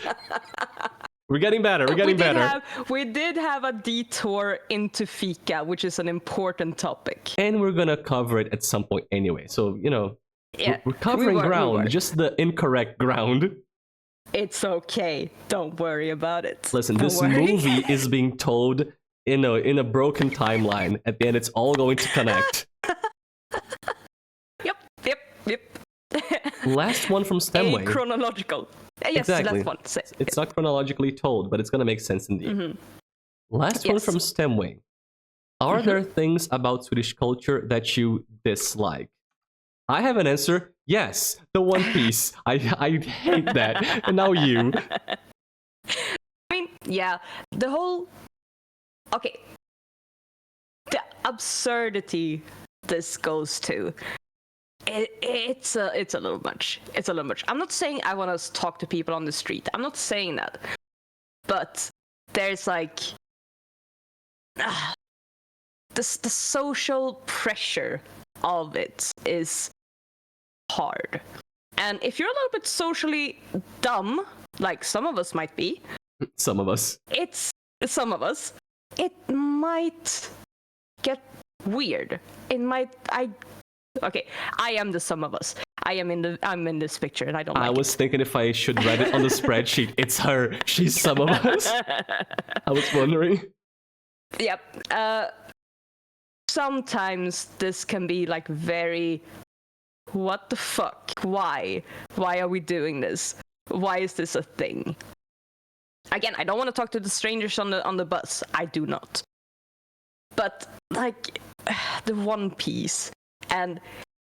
We're getting better. We're getting better. We did have a detour into fika, which is an important topic. And we're going to cover it at some point anyway. So, yeah, we're covering ground, just the incorrect ground. It's okay. Don't worry about it. Listen, this movie is being told in a broken timeline. At the end, it's all going to connect. Yep. Last one from Stemway. Chronological. Yes, exactly. last one. It's not chronologically told, but it's going to make sense indeed. Last one from Stemway. Are there things about Swedish culture that you dislike? I have an answer. Yes, the One Piece. I hate that. And now you. I mean, yeah, the whole... Okay. The absurdity this goes to. It's a little much. It's a little much. I'm not saying I want to talk to people on the street. I'm not saying that. But there's like... the social pressure of it is hard. And if you're a little bit socially dumb, like some of us might be... Some of us. It might get weird. It might... Okay, I am the sum of us. I'm in this picture and I don't like it. I was thinking if I should write it on the spreadsheet. It's her. She's some of us. I was wondering. Yep. Sometimes this can be like very... What the fuck? Why? Why are we doing this? Why is this a thing? Again, I don't want to talk to the strangers on the bus. I do not. But like the One Piece and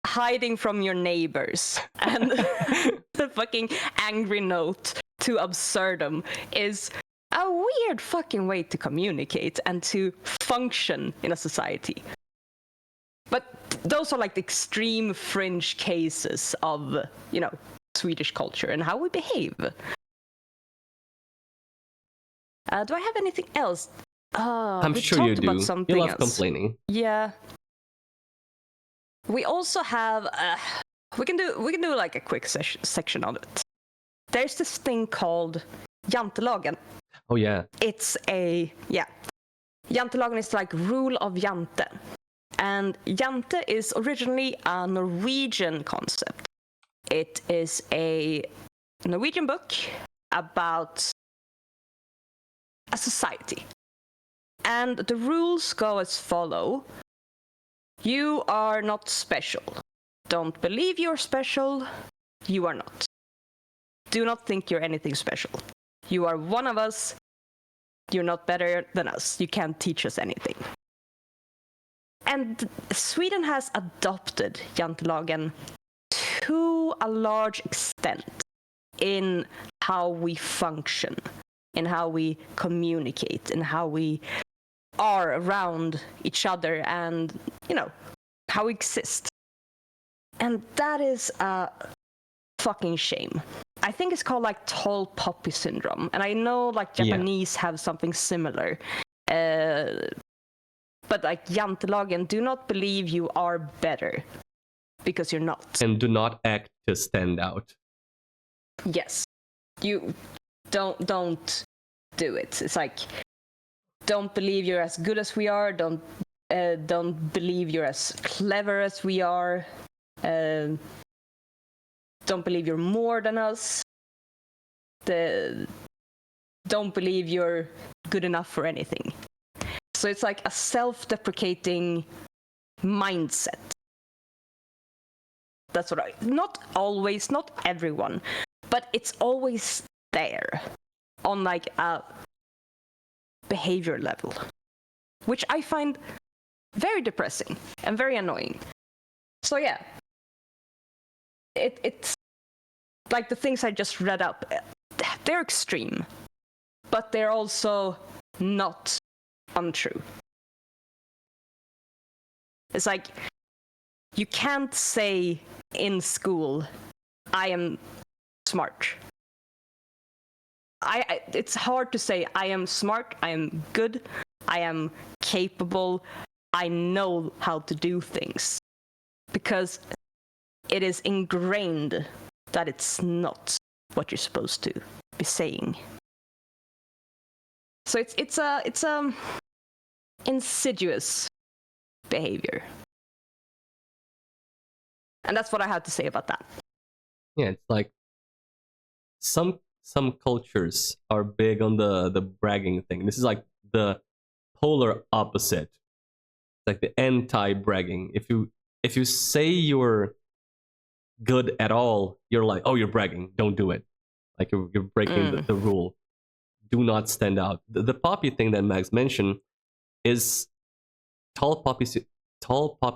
hiding from your neighbors and the fucking angry note to absurdum is a weird fucking way to communicate and to function in a society. But those are like the extreme fringe cases of, Swedish culture and how we behave. Do I have anything else? I'm sure you do. You love complaining. Yeah. We also have we can do like a quick section on it. There's this thing called jantelagen. Oh yeah. It's Jantelagen is like rule of jante. And jante is originally a Norwegian concept. It is a Norwegian book about a society. And the rules go as follow. You are not special. Don't believe you're special. You are not. Do not think you're anything special. You are one of us. You're not better than us. You can't teach us anything. And Sweden has adopted jantelagen to a large extent in how we function, in how we communicate, in how we are around each other and, you know, how we exist. And that is a fucking shame. I think it's called like tall poppy syndrome. And I know like Japanese have something similar. But like jantelagen, do not believe you are better because you're not. And do not act to stand out. Yes. You don't do it. It's like, don't believe you're as good as we are. Don't believe you're as clever as we are. Don't believe you're more than us. Don't believe you're good enough for anything. So it's like a self-deprecating mindset. That's what not always, not everyone, but it's always there on like a behavior level, which I find very depressing and very annoying. So yeah, it's like the things I just read up, they're extreme, but they're also not untrue. It's like, you can't say in school, I am smart. It's hard to say I am smart, I am good, I am capable, I know how to do things. Because it is ingrained that it's not what you're supposed to be saying. So it's a insidious behavior. And that's what I have to say about that. Yeah, it's like some cultures are big on the bragging thing. This is like the polar opposite. It's like the anti-bragging. If you say you're good at all, you're like, oh, you're bragging. Don't do it. Like you're breaking the rule. Do not stand out. The poppy thing that Max mentioned is tall poppy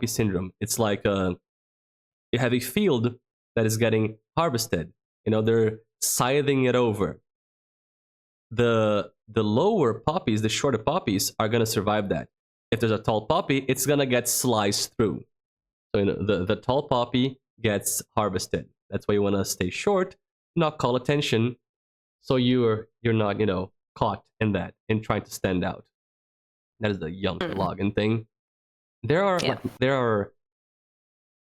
syndrome. It's like you have a field that is getting harvested. You know, they're scything it over. The lower poppies, the shorter poppies, are gonna survive that. If there's a tall poppy, it's gonna get sliced through. So you know, the tall poppy gets harvested. That's why you wanna stay short, not call attention, so you're not, you know, caught in that, in trying to stand out. That is the jantelagen thing. There are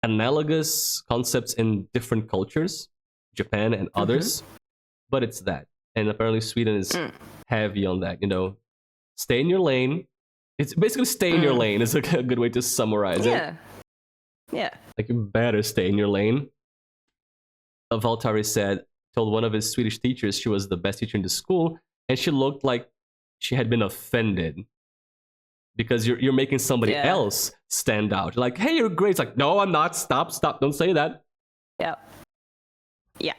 analogous concepts in different cultures, Japan and others, but it's that. And apparently Sweden is heavy on that, you know. Stay in your lane. It's basically stay in your lane is a good way to summarize it. Yeah. Like, you better stay in your lane. Valtari told one of his Swedish teachers she was the best teacher in the school, and she looked like she had been offended. Because you're making somebody else stand out. Like, hey, you're great. It's like, no, I'm not. Stop. Don't say that. Yeah. Yeah.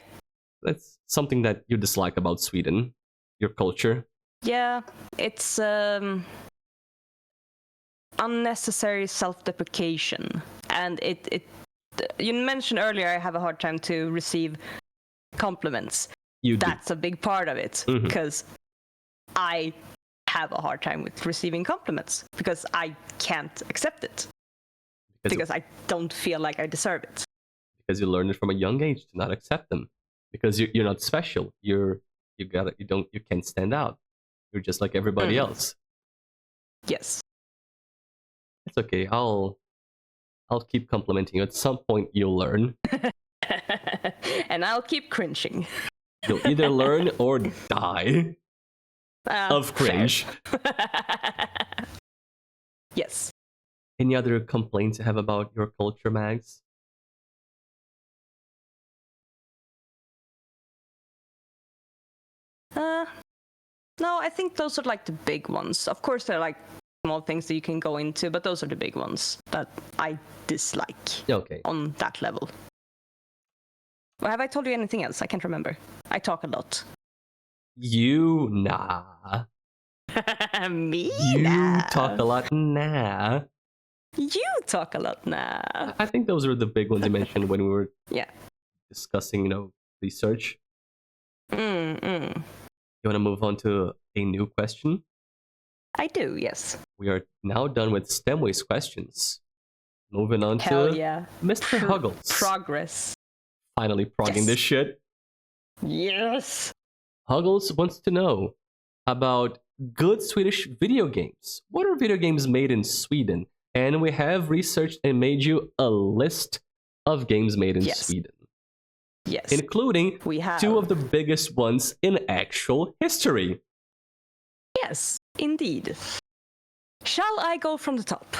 That's something that you dislike about Sweden, your culture. Yeah, it's unnecessary self-deprecation. And you mentioned earlier I have a hard time to receive compliments. That's a big part of it. Because I have a hard time with receiving compliments because I can't accept it because I don't feel like I deserve it. Because you learned it from a young age to not accept them because you're not special. You can't stand out. You're just like everybody else. Yes. It's okay. I'll keep complimenting you. At some point, you'll learn. And I'll keep cringing. You'll either learn or die. Of cringe. Yes. Any other complaints you have about your culture, Mags? No, I think those are like the big ones. Of course, there are like small things that you can go into, but those are the big ones that I dislike Okay. on that level. Well, have I told you anything else? I can't remember. I talk a lot. Nah. Me? You Nah. talk a lot. Nah. You talk a lot, nah. I think those are the big ones you mentioned when we were discussing, research. Mm. You want to move on to a new question? I do, yes. We are now done with STEMways questions. Moving on Hell to yeah. Mr. Huggles. Progress. Finally progging this shit. Yes. Huggles wants to know about good Swedish video games. What are video games made in Sweden? And we have researched and made you a list of games made in Sweden. Yes. Including we have 2 of the biggest ones in actual history. Yes, indeed. Shall I go from the top?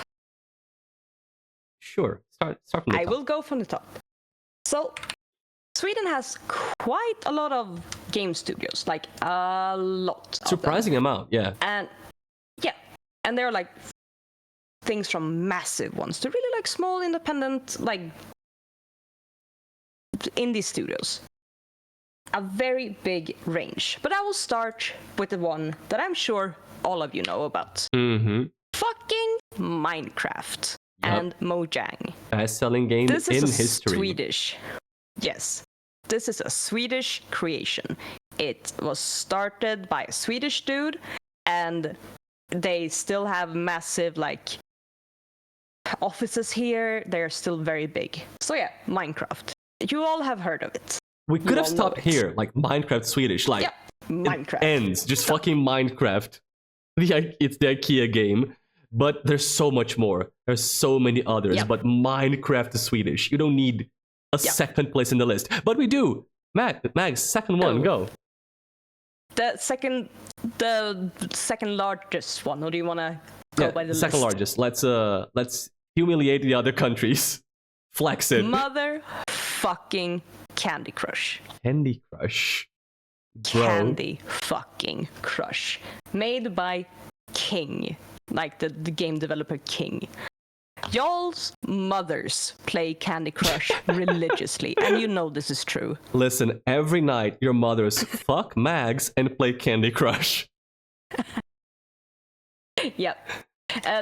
Sure. Start from the top. I will go from the top. So, Sweden has quite a lot of game studios, like a lot. Surprising amount, yeah. And they're like things from massive ones to really like small independent like indie studios. A very big range. But I will start with the one that I'm sure all of you know about. Mm-hmm. Fucking Minecraft and Mojang. Best-selling game This is in a history. Swedish. Yes. This is a Swedish creation. It was started by a Swedish dude, and they still have massive like offices here. They're still very big. So yeah, Minecraft. You all have heard of it. We could have stopped here, like Minecraft Swedish, like Minecraft. It ends, just fucking Minecraft. It's the IKEA game, but there's so much more. There's so many others, but Minecraft is Swedish. You don't need a second place in the list, but we do. Mags, second one, go. The second largest one. Or do you want to go by the second list? largest. Let's humiliate the other countries. Flex it. Motherfucking Candy Crush. Candy Crush. Bro. Candy fucking Crush. Made by King. Like the game developer King. Y'all's mothers play Candy Crush religiously, and you know this is true. Listen, every night your mothers fuck Mags and play Candy Crush. Yep.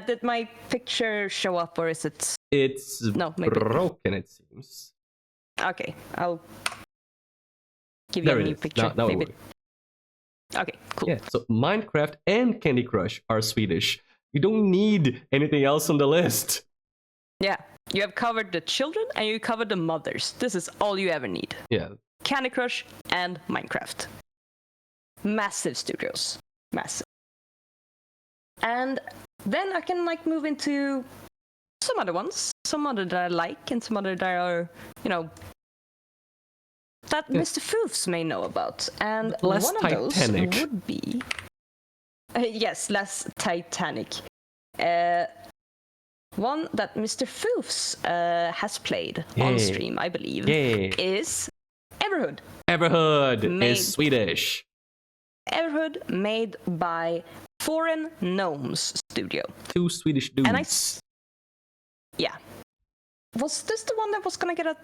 Did my picture show up, or is it? It's broken, it seems. Okay, I'll give you a new picture. Now maybe. Okay, cool. Yeah, so Minecraft and Candy Crush are Swedish. You don't need anything else on the list. Yeah, you have covered the children and you covered the mothers. This is all you ever need. Yeah. Candy Crush and Minecraft. Massive studios. Massive. And then I can like move into some other ones. Some other that I like and some other that are, that Mr. Foofs may know about. And less one of Titanic. those would be... yes, less Titanic. One that Mr. Foofs has played on stream, I believe, is Everhood. Everhood is Swedish. Everhood made by Foreign Gnomes Studio. 2 Swedish dudes. And was this the one that was gonna get a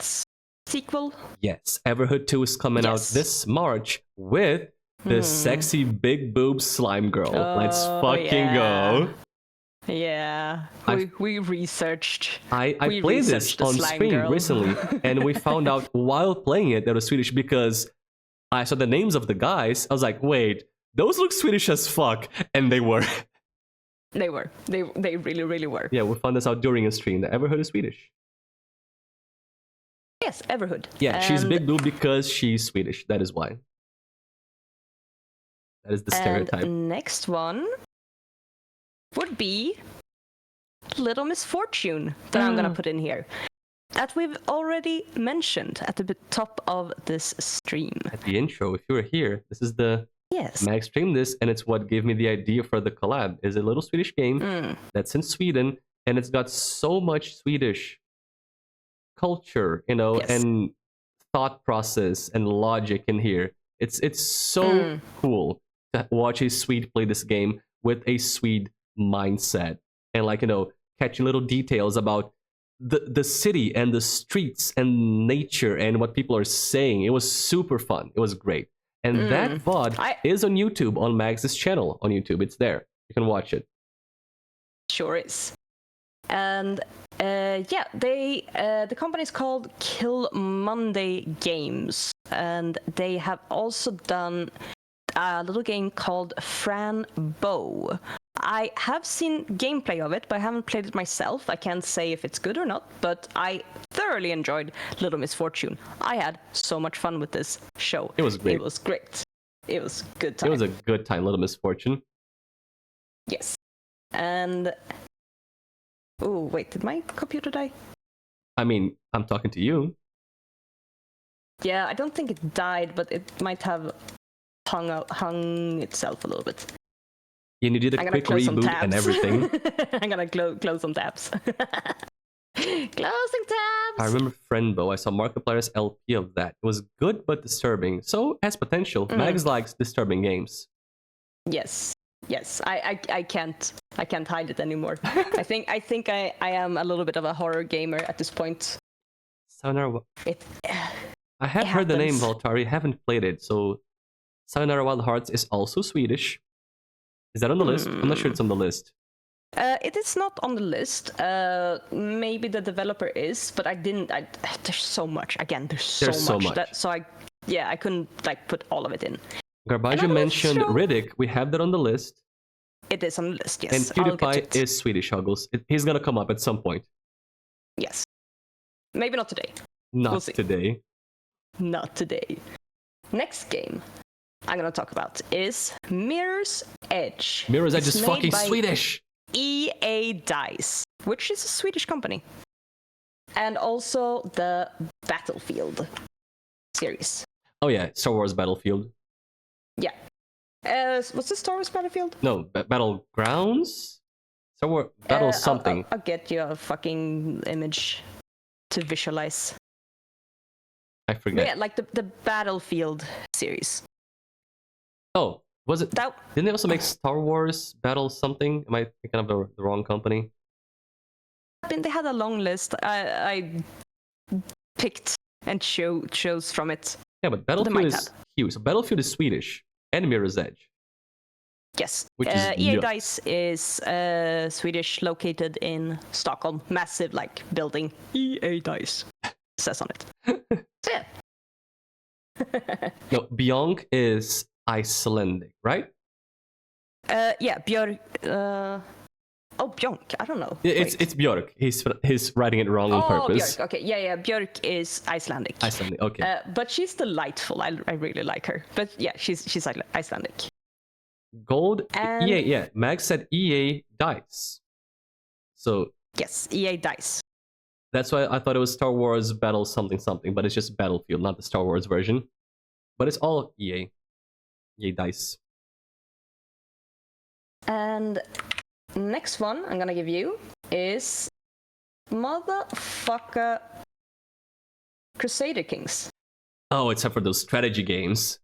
sequel? Yes, Everhood 2 is coming out this March with the sexy big boob slime girl. Let's fucking go. Yeah, we researched. I played this on stream recently, and we found out while playing it that it was Swedish because I saw the names of the guys. I was like, wait, those look Swedish as fuck, and they were. They were. They really, really were. Yeah, we found this out during a stream. That Everhood is Swedish. Yes, Everhood. Yeah, she's big boob because she's Swedish. That is why. That is the stereotype. And next one would be Little Misfortune that I'm gonna put in here. That we've already mentioned at the top of this stream. At the intro, if you were here, this is the Mag streamed this, and it's what gave me the idea for the collab. Is a little Swedish game that's in Sweden, and it's got so much Swedish culture, and thought process and logic in here. It's so cool. to watch a Swede play this game with a Swede mindset and like, you know, catching little details about the city and the streets and nature and what people are saying. It was super fun. It was great. And that VOD is on YouTube, on Mags' channel on YouTube. It's there. You can watch it. Sure is. And yeah, the company is called Kill Monday Games, and they have also done a little game called Fran Bow. I have seen gameplay of it, but I haven't played it myself. I can't say if it's good or not, but I thoroughly enjoyed Little Misfortune. I had so much fun with this show. It was great. It was great. It was a good time. It was a good time, Little Misfortune. Yes. And... oh, wait, did my computer die? I mean, I'm talking to you. Yeah, I don't think it died, but it might have hung itself a little bit. You did a quick reboot and everything. I'm gonna close some tabs. Closing tabs! I remember Friendbow. I saw Markiplier's LP of that. It was good but disturbing. So, has potential. Mags likes disturbing games. Yes. Yes. I can't hide it anymore. I think I am a little bit of a horror gamer at this point. Sayonara. I have heard the name Valtari, haven't played it, so Sayonara Wild Hearts is also Swedish. Is that on the list? I'm not sure it's on the list. It is not on the list. Maybe the developer is, but I didn't. There's so much. Again, there's so much. I couldn't like put all of it in. Garbaggio mentioned Riddick. We have that on the list. It is on the list, yes. And PewDiePie is Swedish, Huggles. He's gonna come up at some point. Yes. Maybe not today. Not today. Not today. Next game I'm gonna talk about is Mirror's Edge. Mirror's Edge is fucking Swedish! EA Dice, which is a Swedish company. And also the Battlefield series. Oh yeah, Star Wars Battlefield. Yeah. Was this Star Wars Battlefield? No, Battlegrounds? Star Wars Battle something. I'll get you a fucking image to visualize. I forget. But yeah, like the Battlefield series. Oh, was it? Didn't they also make Star Wars Battle something? Am I thinking of the wrong company? I mean, they had a long list. I picked and chose from it. Yeah, but Battlefield is huge. So Battlefield is Swedish, and Mirror's Edge. Yes. Which is EA Dice is Swedish, located in Stockholm. Massive, like, building. EA Dice says on it. So, yeah. No, Bjork is Icelandic, right? Yeah, Björk. Oh, Björk. I don't know. It's Björk. He's writing it wrong on purpose. Björk. Okay, yeah. Björk is Icelandic. Icelandic. Okay. But she's delightful. I really like her. But yeah, she's Icelandic. Gold. EA. Yeah, Max said EA Dice. So. Yes, EA Dice. That's why I thought it was Star Wars Battle something, but it's just Battlefield, not the Star Wars version. But it's all EA. EA Dice. And next one I'm gonna give you is motherfucker Crusader Kings. Oh, except for those strategy games.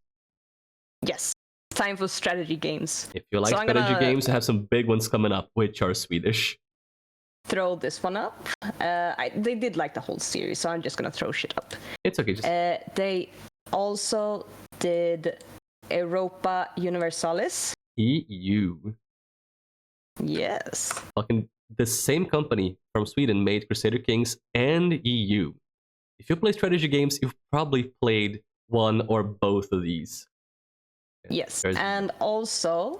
Yes, time for strategy games. If you like strategy games, you have some big ones coming up, which are Swedish. Throw this one up. They did like the whole series, so I'm just gonna throw shit up. It's okay. They also did Europa Universalis. EU. Yes. Fucking the same company from Sweden made Crusader Kings and EU. If you play strategy games, you've probably played one or both of these. Yes, and also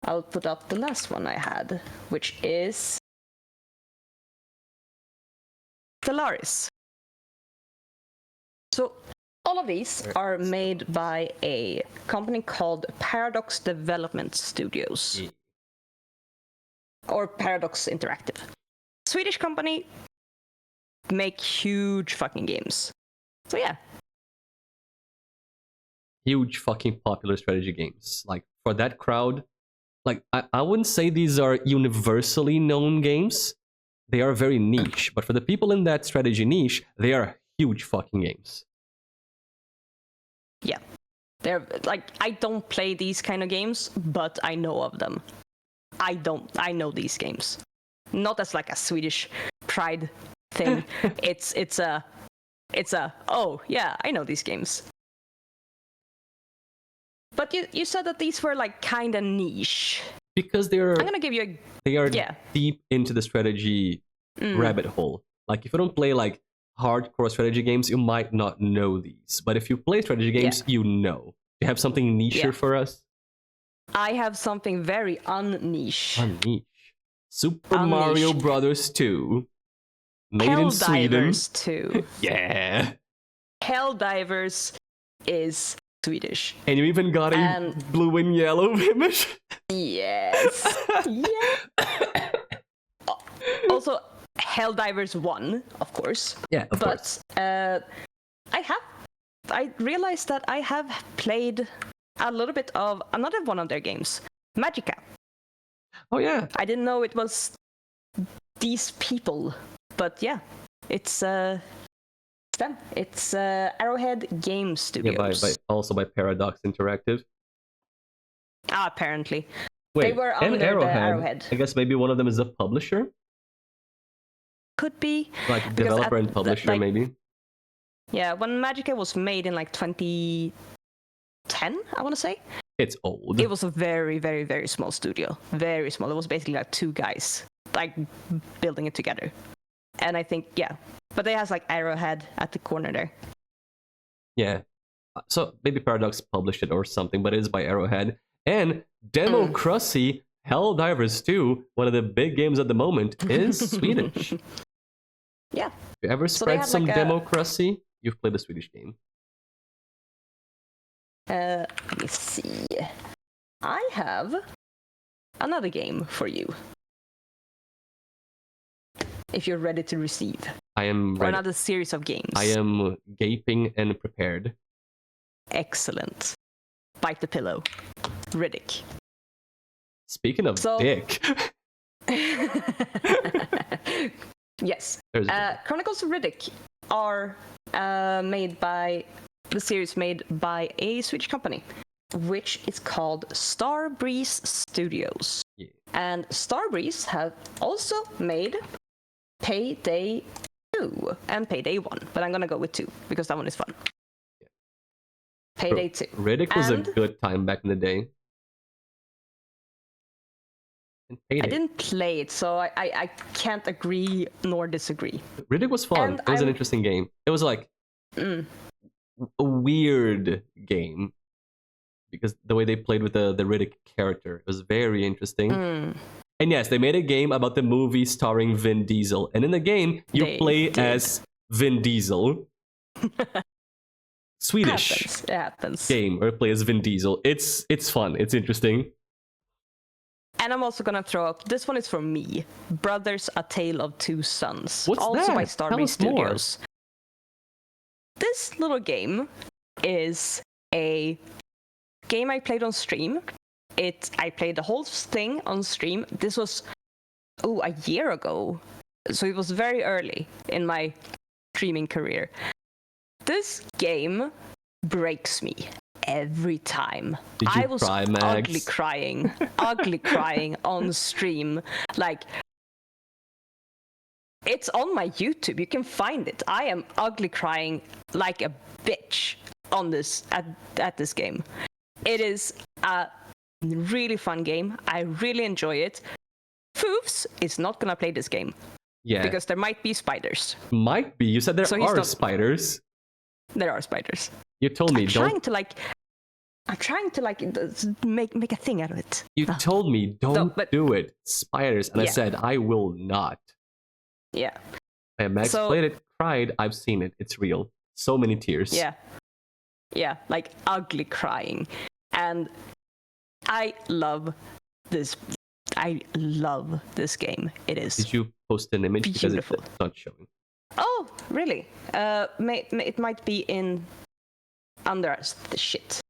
I'll put up the last one I had, which is Stellaris. So all of these are made by a company called Paradox Development Studios. Yeah. Or Paradox Interactive. Swedish company, make huge fucking games. So yeah. Huge fucking popular strategy games. Like, for that crowd, like, I wouldn't say these are universally known games. They are very niche. But for the people in that strategy niche, they are huge fucking games. Yeah. They're like, I don't play these kind of games, but I know of them. I know these games. Not as like a Swedish pride thing. it's a oh yeah, I know these games. But you said that these were like kind of niche. Because they're I'm gonna give you they are deep into the strategy rabbit hole. Like if you don't play like hardcore strategy games, you might not know these. But if you play strategy games, you know. You have something nicher for us? I have something very unniche. Unniche. Super Mario Brothers 2. Made in Sweden. Helldivers 2. Yeah. Helldivers is Swedish. And you even got a blue and yellow image? Yes. Yeah. Also, Helldivers 1, of course. Yeah, of course. But I realized that I have played a little bit of another one of their games, Magica. Oh yeah. I didn't know it was these people, but yeah, it's them. It's Arrowhead Game Studios. Yeah, also by Paradox Interactive. Apparently. Wait, they were under Arrowhead. the Arrowhead. I guess maybe one of them is a publisher? Could be. Like developer and publisher, maybe? Yeah, when Magica was made in like 2010, I want to say. It's old. It was a very, very, very small studio. Very small. It was basically like two guys, like building it together. And I think, but they has like Arrowhead at the corner there. Yeah. So maybe Paradox published it or something, but it is by Arrowhead. And Democracy Helldivers 2, one of the big games at the moment, is Swedish. Yeah. If you ever spread some like Democracy, you've played the Swedish game. Let me see. I have another game for you. If you're ready to receive. I am ready. Or another series of games. I am gaping and prepared. Excellent. Bite the pillow. Riddick. Speaking of dick. Yes. Chronicles of Riddick are the series made by a Swedish company, which is called Starbreeze Studios. Yeah. And Starbreeze have also made Payday 2 and Payday 1, but I'm gonna go with 2 because that one is fun. Yeah. Payday 2. Riddick was a good time back in the day. I didn't play it, so I can't agree nor disagree. Riddick was fun. It was an interesting game. It was like a weird game because the way they played with the Riddick character was very interesting. And yes, they made a game about the movie starring Vin Diesel. And in the game, you play as Vin Diesel. Swedish It happens. game where you play as Vin Diesel. It's fun. It's interesting. And I'm also gonna throw up. This one is for me. Brothers: A Tale of Two Sons. What's also that? by Starbreeze Studios. More. This little game is a game I played on stream. I played the whole thing on stream. This was a year ago, so it was very early in my streaming career. This game breaks me every time. I was cry, Mags? ugly crying on stream. Like, it's on my YouTube. You can find it. I am ugly crying like a bitch on this at this game. It is a really fun game. I really enjoy it. Foofs is not gonna play this game. Yeah. Because there might be spiders. Might be. You said there are spiders. There are spiders. You told me I'm trying to make a thing out of it. You told me don't do it. Spiders. And I said I will not. Yeah. And Max played it, cried. I've seen it. It's real. So many tears. Yeah. Yeah, like ugly crying. And I love this. I love this game. It is. Did you post an image? Beautiful. Because it's not showing. Oh, really? It might be under the shit.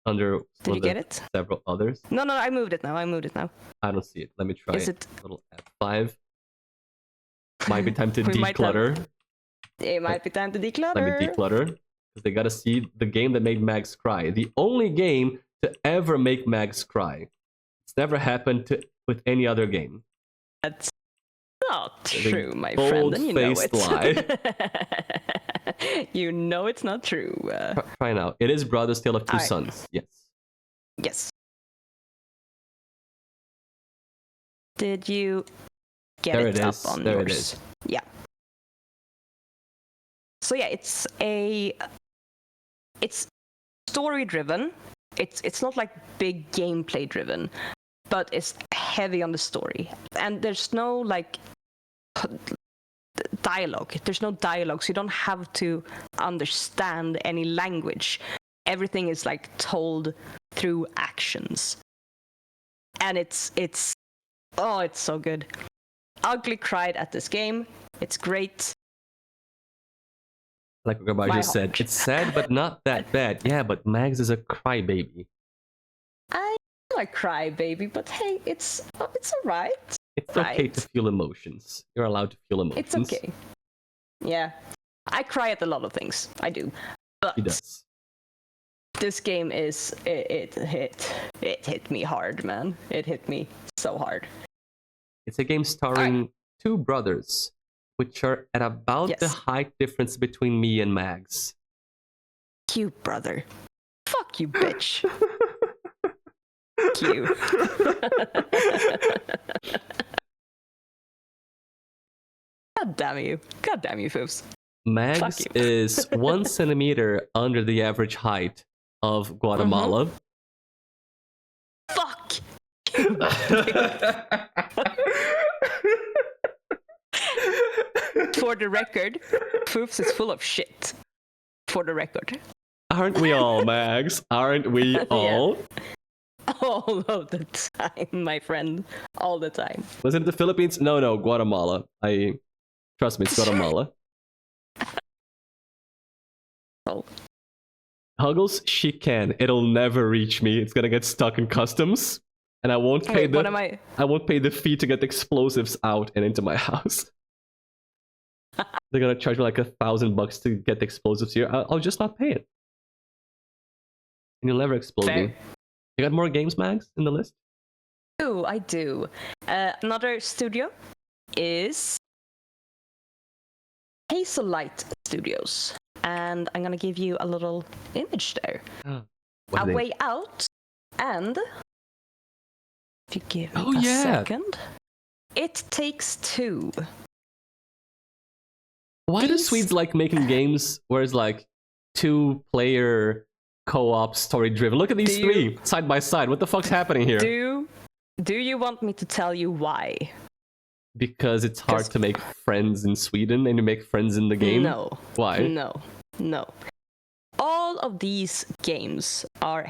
Under. Did you get it? Several others. No, I moved it now. I don't see it. Let me try. Is it little F5? Might be time to declutter. It might be time to declutter. Let me declutter. because they gotta see the game that made Mags cry. The only game to ever make Mags cry. It's never happened with any other game. That's not The true, my friend, and you know bold-faced it. lie. You know it's not true. Try now. It is Brother's Tale of Two Alright. Sons. Yes. Yes. Did you get There it it up is. on There it yours? is. Yeah. So yeah, it's story driven. It's not like big gameplay driven, but it's heavy on the story. And there's no like dialogue. There's no dialogue, so you don't have to understand any language. Everything is like told through actions. And it's so good. Ugly cried at this game. It's great. Like Gabar My just said, heart. it's sad but not that bad. Yeah, but Mags is a crybaby. I like cry, baby, but hey, it's alright. It's okay Right. to feel emotions. You're allowed to feel emotions. It's okay. Yeah, I cry at a lot of things. I do, but He does. this game is it hit me hard, man. It hit me so hard. It's a game starring two brothers, which are at about the Yes. height difference between me and Mags. You brother, fuck you, bitch. Fuck you. God damn you, foofs. Mags you. is 1 centimeter under the average height of Guatemala. Fuck. For the record, Foofs is full of shit. For the record. Aren't we all, Mags? Aren't we all? All of the time, my friend. All the time. Was it the Philippines? No, Guatemala. Trust me, it's Guatemala. Oh. Huggles, she can. It'll never reach me. It's gonna get stuck in customs, and I won't pay Wait, what am I? I won't pay the fee to get the explosives out and into my house. They're gonna charge me like $1,000 to get the explosives here. I'll just not pay it, and you'll never explode Fair. me. You got more games, Mags, in the list? I do. Another studio is Hazelight Studios. And I'm gonna give you a little image there. What A are they? Way Out, and if you give me Oh, a yeah. second, It Takes Two. Why do These- Swedes like making games where it's like 2-player co-op story driven? Look at these Do you- three side by side. What the fuck's happening here? Do you want me to tell you why? Because it's hard 'Cause- to make friends in Sweden and you make friends in the game? No. Why? No. All of these games are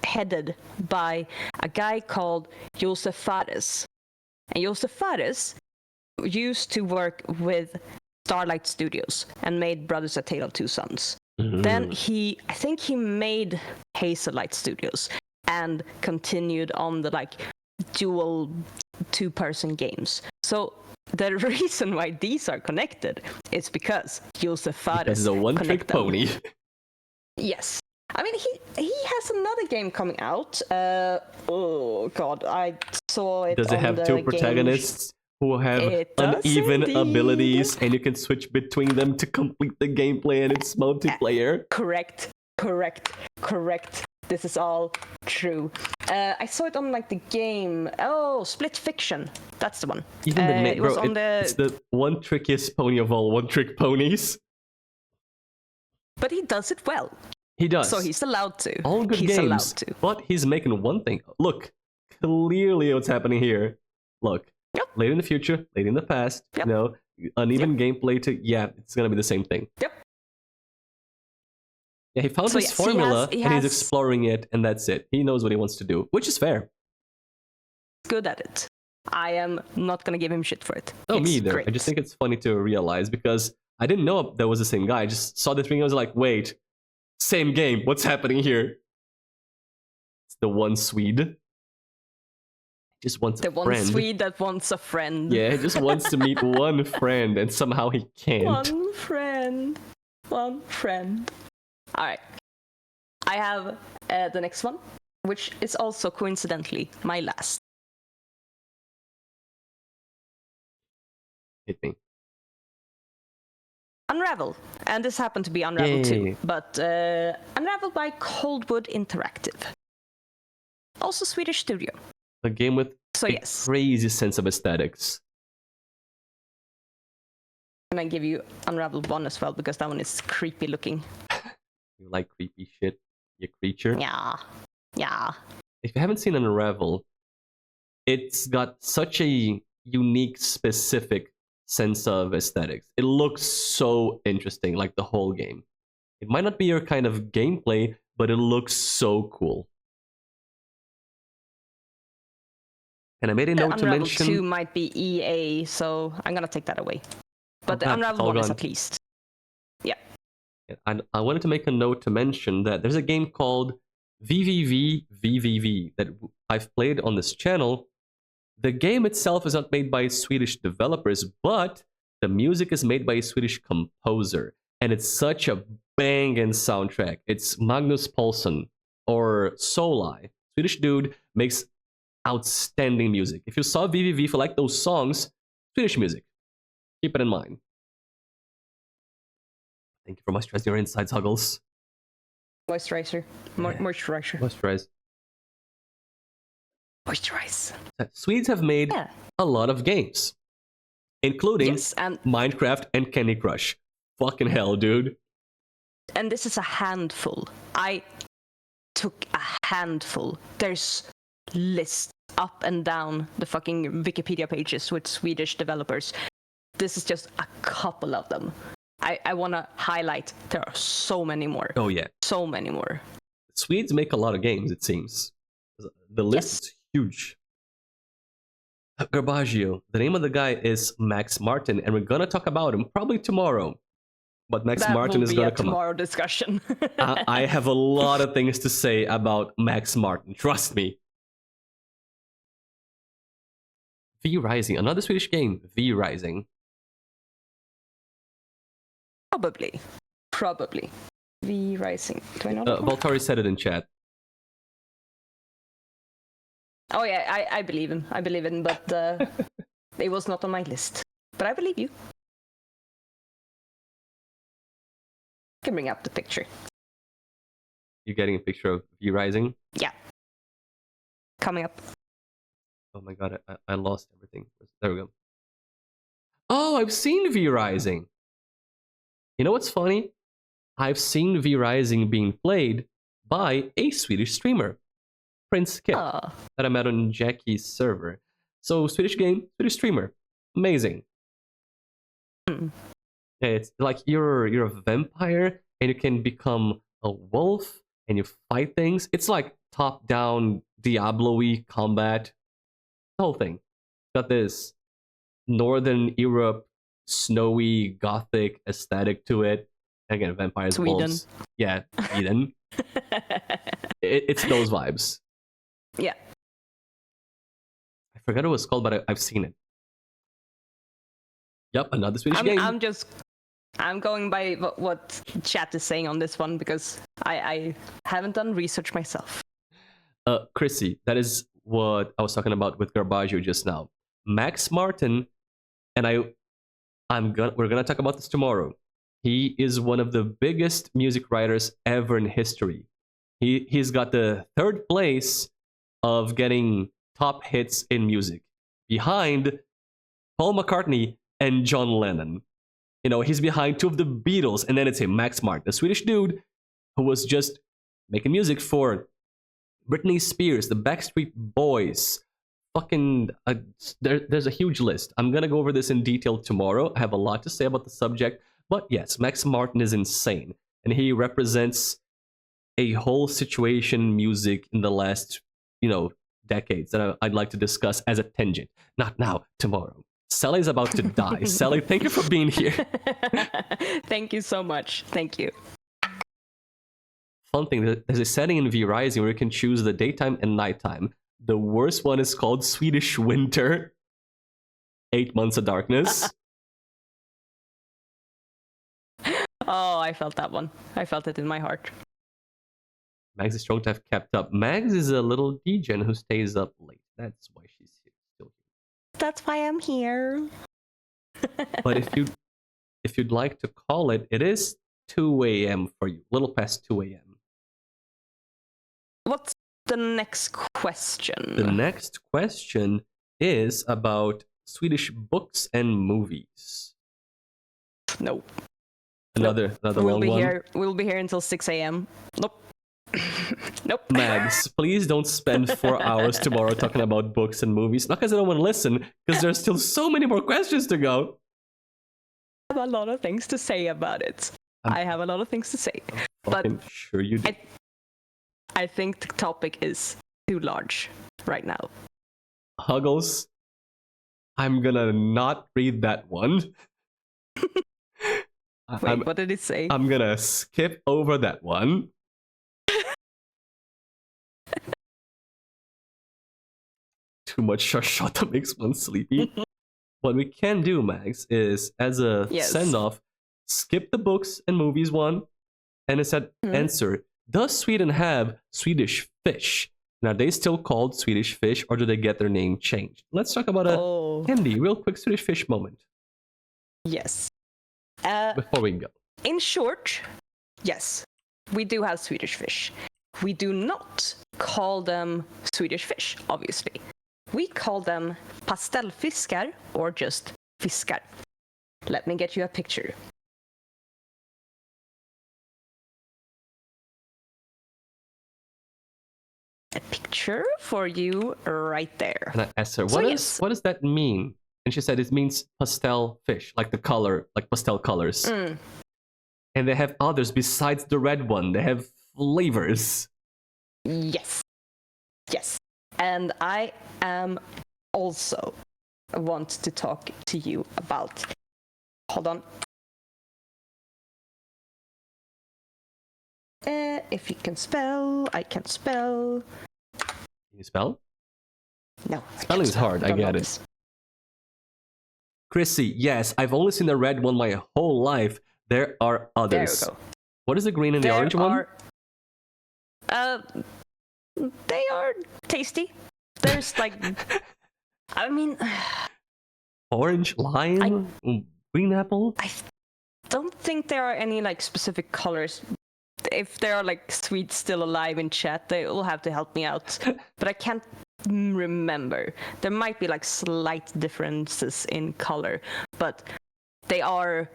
headed by a guy called Josef Fares. And Josef Fares used to work with Starlight Studios and made Brothers: A Tale of Two Sons. Then I think he made Hazelight Studios and continued on the like dual two-person games. So the reason why these are connected is because Josef Fares This is a one-trick connect them. pony. Yes. I mean, he has another game coming out. Oh god, I saw it. Does it on have the two game protagonists who have It does uneven indeed. abilities and you can switch between them to complete the gameplay and it's multiplayer? Correct. This is all true. I saw it on like the game. Oh, Split Fiction. That's the one. Even the it name, was bro, on it's the one trickiest pony of all one-trick ponies. But he does it well, He does. so he's allowed to. all good he's games, allowed to. but he's making one thing. Look, clearly what's happening here. Look, Yep. late in the future, late in the past, Yep. you know, uneven gameplay to, yeah, it's gonna be the same thing. Yep. Yeah, he found So his yes, he formula he and he's has- exploring it, and that's it. He knows what he wants to do, which is fair. Good at it. I am not gonna give him shit for it. No, It's me either. Great. I just think it's funny to realize because I didn't know that was the same guy. I just saw the thing and I was like, wait, same game. What's happening here? It's the one Swede. Just wants the a one friend. Swede that wants a friend. Yeah, he just wants to meet one friend and somehow he can't. One friend. One friend. All right. I have the next one, which is also coincidentally my last. Hit me. Unravel, and this happened to be Unravel Yay. 2, but Unravel by Coldwood Interactive. Also Swedish studio. A game with So a yes, crazy sense of aesthetics. and I give you Unravel 1 as well, because that one is creepy looking. You like creepy shit, you creature? Yeah. Yeah. If you haven't seen Unravel, it's got such a unique, specific sense of aesthetics. It looks so interesting, like the whole game. It might not be your kind of gameplay, but it looks so cool. And I made a note to Unravel mention... 2 might be EA, so I'm gonna take that away. But the Unravel 1 is at least. Yeah. I wanted to make a note to mention that there's a game called VVV that I've played on this channel. The game itself is not made by Swedish developers, but the music is made by a Swedish composer. And it's such a banging soundtrack. It's Magnus Paulsson, or Solai. Swedish dude, makes outstanding music. If you saw VVV for like those songs, Swedish music. Keep it in mind. Thank you for moisturizing your insides, Huggles. Moisturizer. Moisturizer. Moisturize. Moisturize. Swedes have made a lot of games, including and Minecraft and Candy Crush. Fucking hell, dude. And this is a handful. I took a handful. There's lists up and down the fucking Wikipedia pages with Swedish developers. This is just a couple of them. I want to highlight there are so many more. Oh, yeah. So many more. Swedes make a lot of games, it seems. The list is huge. Garbaggio. The name of the guy is Max Martin, and we're going to talk about him probably tomorrow. But Max Martin is going to come tomorrow discussion. I have a lot of things to say about Max Martin. Trust me. V Rising. Another Swedish game. V Rising. Probably. V Rising. Do I know that? Voltari said it in chat. Oh yeah, I believe him. But it was not on my list. But I believe you. I can bring up the picture. You getting a picture of V Rising? Yeah. Coming up. Oh my god, I lost everything. There we go. Oh, I've seen V Rising. You know what's funny? I've seen V Rising being played by a Swedish streamer, Prince Kip, that I met on Jackie's server. So Swedish game, Swedish streamer, amazing. It's like you're a vampire and you can become a wolf and you fight things. It's like top-down Diablo-y combat. The whole thing. Got this Northern Europe, snowy, gothic aesthetic to it. Again, vampires, Sweden. wolves. Yeah, Sweden. It's those vibes. Yeah. I forgot what it was called, but I've seen it. Yep, another Swedish game. I'm going by what chat is saying on this one because I haven't done research myself. Chrissy, that is what I was talking about with Garbaggio just now. Max Martin, and we're gonna talk about this tomorrow. He is one of the biggest music writers ever in history. He's got the third place of getting top hits in music, behind Paul McCartney and John Lennon. You know, he's behind two of the Beatles, and then it's him, Max Martin, a Swedish dude who was just making music for Britney Spears, the Backstreet Boys. Fucking, there's a huge list. I'm gonna go over this in detail tomorrow. I have a lot to say about the subject, but yes, Max Martin is insane, and he represents a whole situation in music in the last, decades that I'd like to discuss as a tangent. Not now, tomorrow. Sally's about to die. Sally, thank you for being here. Thank you so much. Thank you. Fun thing, there's a setting in V Rising where you can choose the daytime and nighttime. The worst one is called Swedish Winter. 8 Months of Darkness. Oh, I felt that one. I felt it in my heart. Mags is strong to have kept up. Mags is a little degen who stays up late. That's why she's here, still here. That's why I'm here. But if you'd like to call it, it is 2 a.m. for you. A little past 2 a.m. What's the next question? The next question is about Swedish books and movies. No. Another We'll long be one. here. We'll be here until 6 a.m. Nope. Nope. Mags, please don't spend 4 hours tomorrow talking about books and movies. Not because I don't want to listen, because there's still so many more questions to go. I have a lot of things to say about it. I have a lot of things to say. But Sure you do. I think the topic is too large right now. Huggles, I'm gonna not read that one. Wait, what did it say? I'm gonna skip over that one. Too much shashata makes one sleepy. What we can do, Mags, is as a send-off, skip the books and movies one, and instead answer, does Sweden have Swedish fish? And are they still called Swedish fish, or do they get their name changed? Let's talk about a handy, real quick Swedish fish moment. Yes. Before we go. In short, yes, we do have Swedish fish. We do not call them Swedish fish, obviously. We call them pastellfiskar or just fiskar. Let me get you a picture. A picture for you right there. And I asked her, So what does that mean? And she said it means pastel fish, like the color, like pastel colors. And they have others besides the red one. They have flavors. Yes. Yes. And I am also want to talk to you about. Hold on. If you can spell, I can spell. Can you spell? No. Spelling is hard, I get it. Chrissy, yes, I've only seen the red one my whole life. There are others. There we go. What is the green and the orange one? They are tasty. There's like, I mean, orange, lime, green apple. I don't think there are any like specific colors. If there are like Swedes still alive in chat, they will have to help me out. But I can't remember. There might be like slight differences in color, but they are.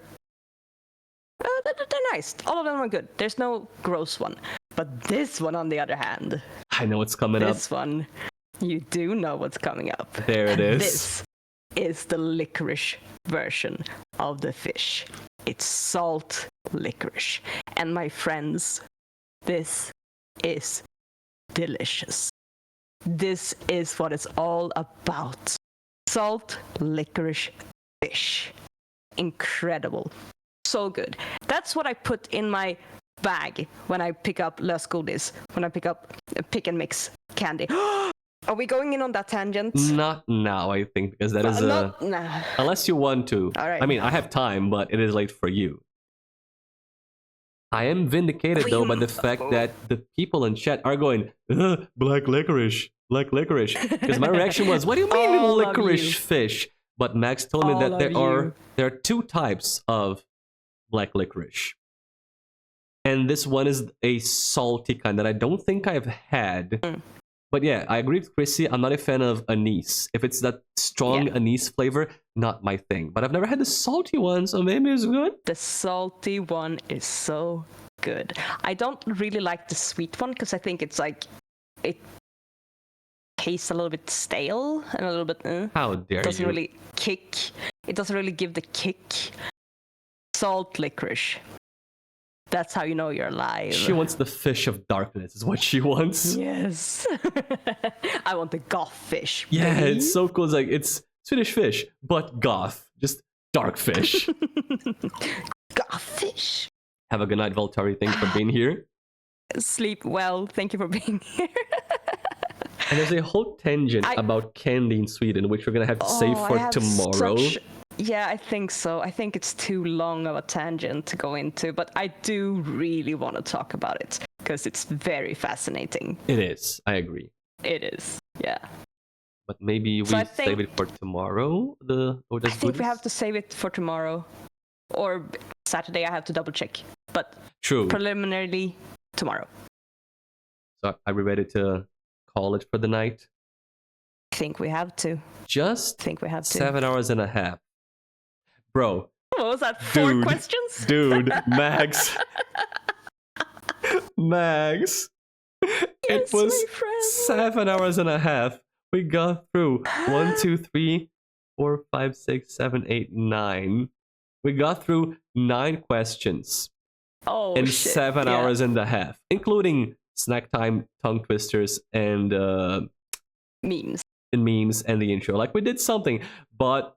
They're nice. All of them are good. There's no gross one. But this one, on the other hand, I know what's coming up. This one, you do know what's coming up. There it is. This is the licorice version of the fish. It's salt licorice. And my friends, this is delicious. This is what it's all about. Salt licorice fish. Incredible. So good. That's what I put in my bag when I pick up lösgodis, when I pick up pick and mix candy. Are we going in on that tangent? Not now, I think, because that is unless you want to. All right. I mean, I have time, but it is late for you. I am vindicated though by the fact that the people in chat are going, black licorice, because my reaction was, what do you mean licorice fish? But Max told me that there are two types of black licorice. And this one is a salty kind that I don't think I've had. But yeah, I agree with Chrissy. I'm not a fan of anise. If it's that strong anise flavor, not my thing. But I've never had the salty one, so maybe it's good. The salty one is so good. I don't really like the sweet one because I think it's like, it tastes a little bit stale and a little bit. How dare you? It doesn't really kick. It doesn't really give the kick. Salt licorice. That's how you know you're alive. She wants the fish of darkness, is what she wants. Yes. I want the goth fish. Yeah, baby. it's so cool. It's like, it's Swedish fish, but goth. Just dark fish. Goth fish. Have a good night, Valtari. Thanks for being here. Sleep well. Thank you for being here. And there's a whole tangent about candy in Sweden, which we're going to have to save for tomorrow. Yeah, I think so. I think it's too long of a tangent to go into, but I do really want to talk about it because it's very fascinating. It is. I agree. It is. Yeah. But maybe we save it for tomorrow. I think we have to save it for tomorrow, or Saturday. I have to double check. But true. Preliminarily tomorrow. So are we ready to call it for the night? I think we have to. Just think we have to. 7 hours and a half. Bro. What was that? 4 questions? Dude, Mags. Mags. Yes, it was my friend. 7 hours and a half. We got through 1, 2, 3, 4, 5, 6, 7, 8, 9. We got through 9 questions in shit. 7 hours and a half, including snack time, tongue twisters, and memes. And memes and the intro. Like, we did something, but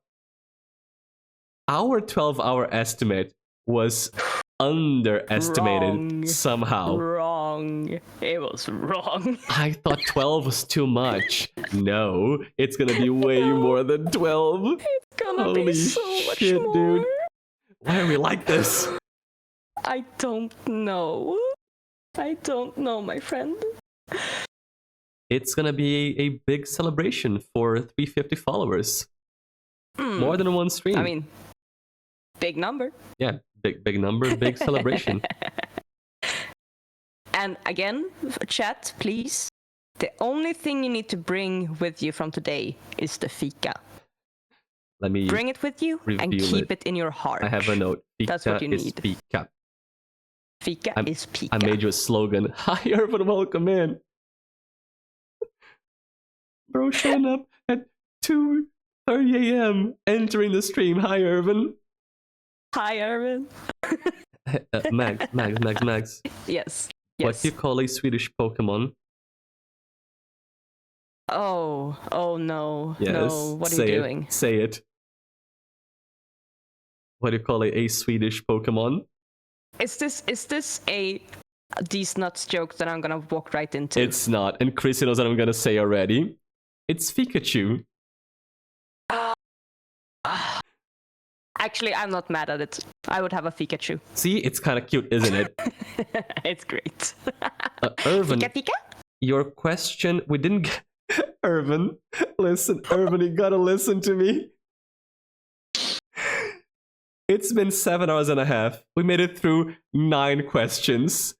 our 12-hour estimate was underestimated somehow. Wrong. It was wrong. I thought 12 was too much. No, it's gonna be way more than 12. It's gonna Holy be so much shit, more. dude. Why are we like this? I don't know. I don't know, my friend. It's gonna be a big celebration for 350 followers. More than one stream. I mean, big number. Yeah, big number, big celebration. And again, chat, please. The only thing you need to bring with you from today is the fika. Let me bring it with you and keep it in your heart. I have a note. Fika That's what you is need. Fika. Fika is pika. I made you a slogan. Hi, Urban, welcome in. Bro, showing up at 2:30 a.m. entering the stream. Hi, Urban. Hi, Urban. Mags. Yes. What do you call a Swedish Pokemon? Oh no. Yes. No, what are you doing? Say it. What do you call a Swedish Pokemon? Is this a these nuts joke that I'm gonna walk right into? It's not, and Chrissy knows what I'm gonna say already. It's Pikachu. Actually, I'm not mad at it. I would have a Pikachu. See, it's kind of cute, isn't it? It's great. Irvin, Pika? Your question, we didn't get... Irvin, listen, Irvin, you gotta listen to me. It's been 7 hours and a half. We made it through 9 questions.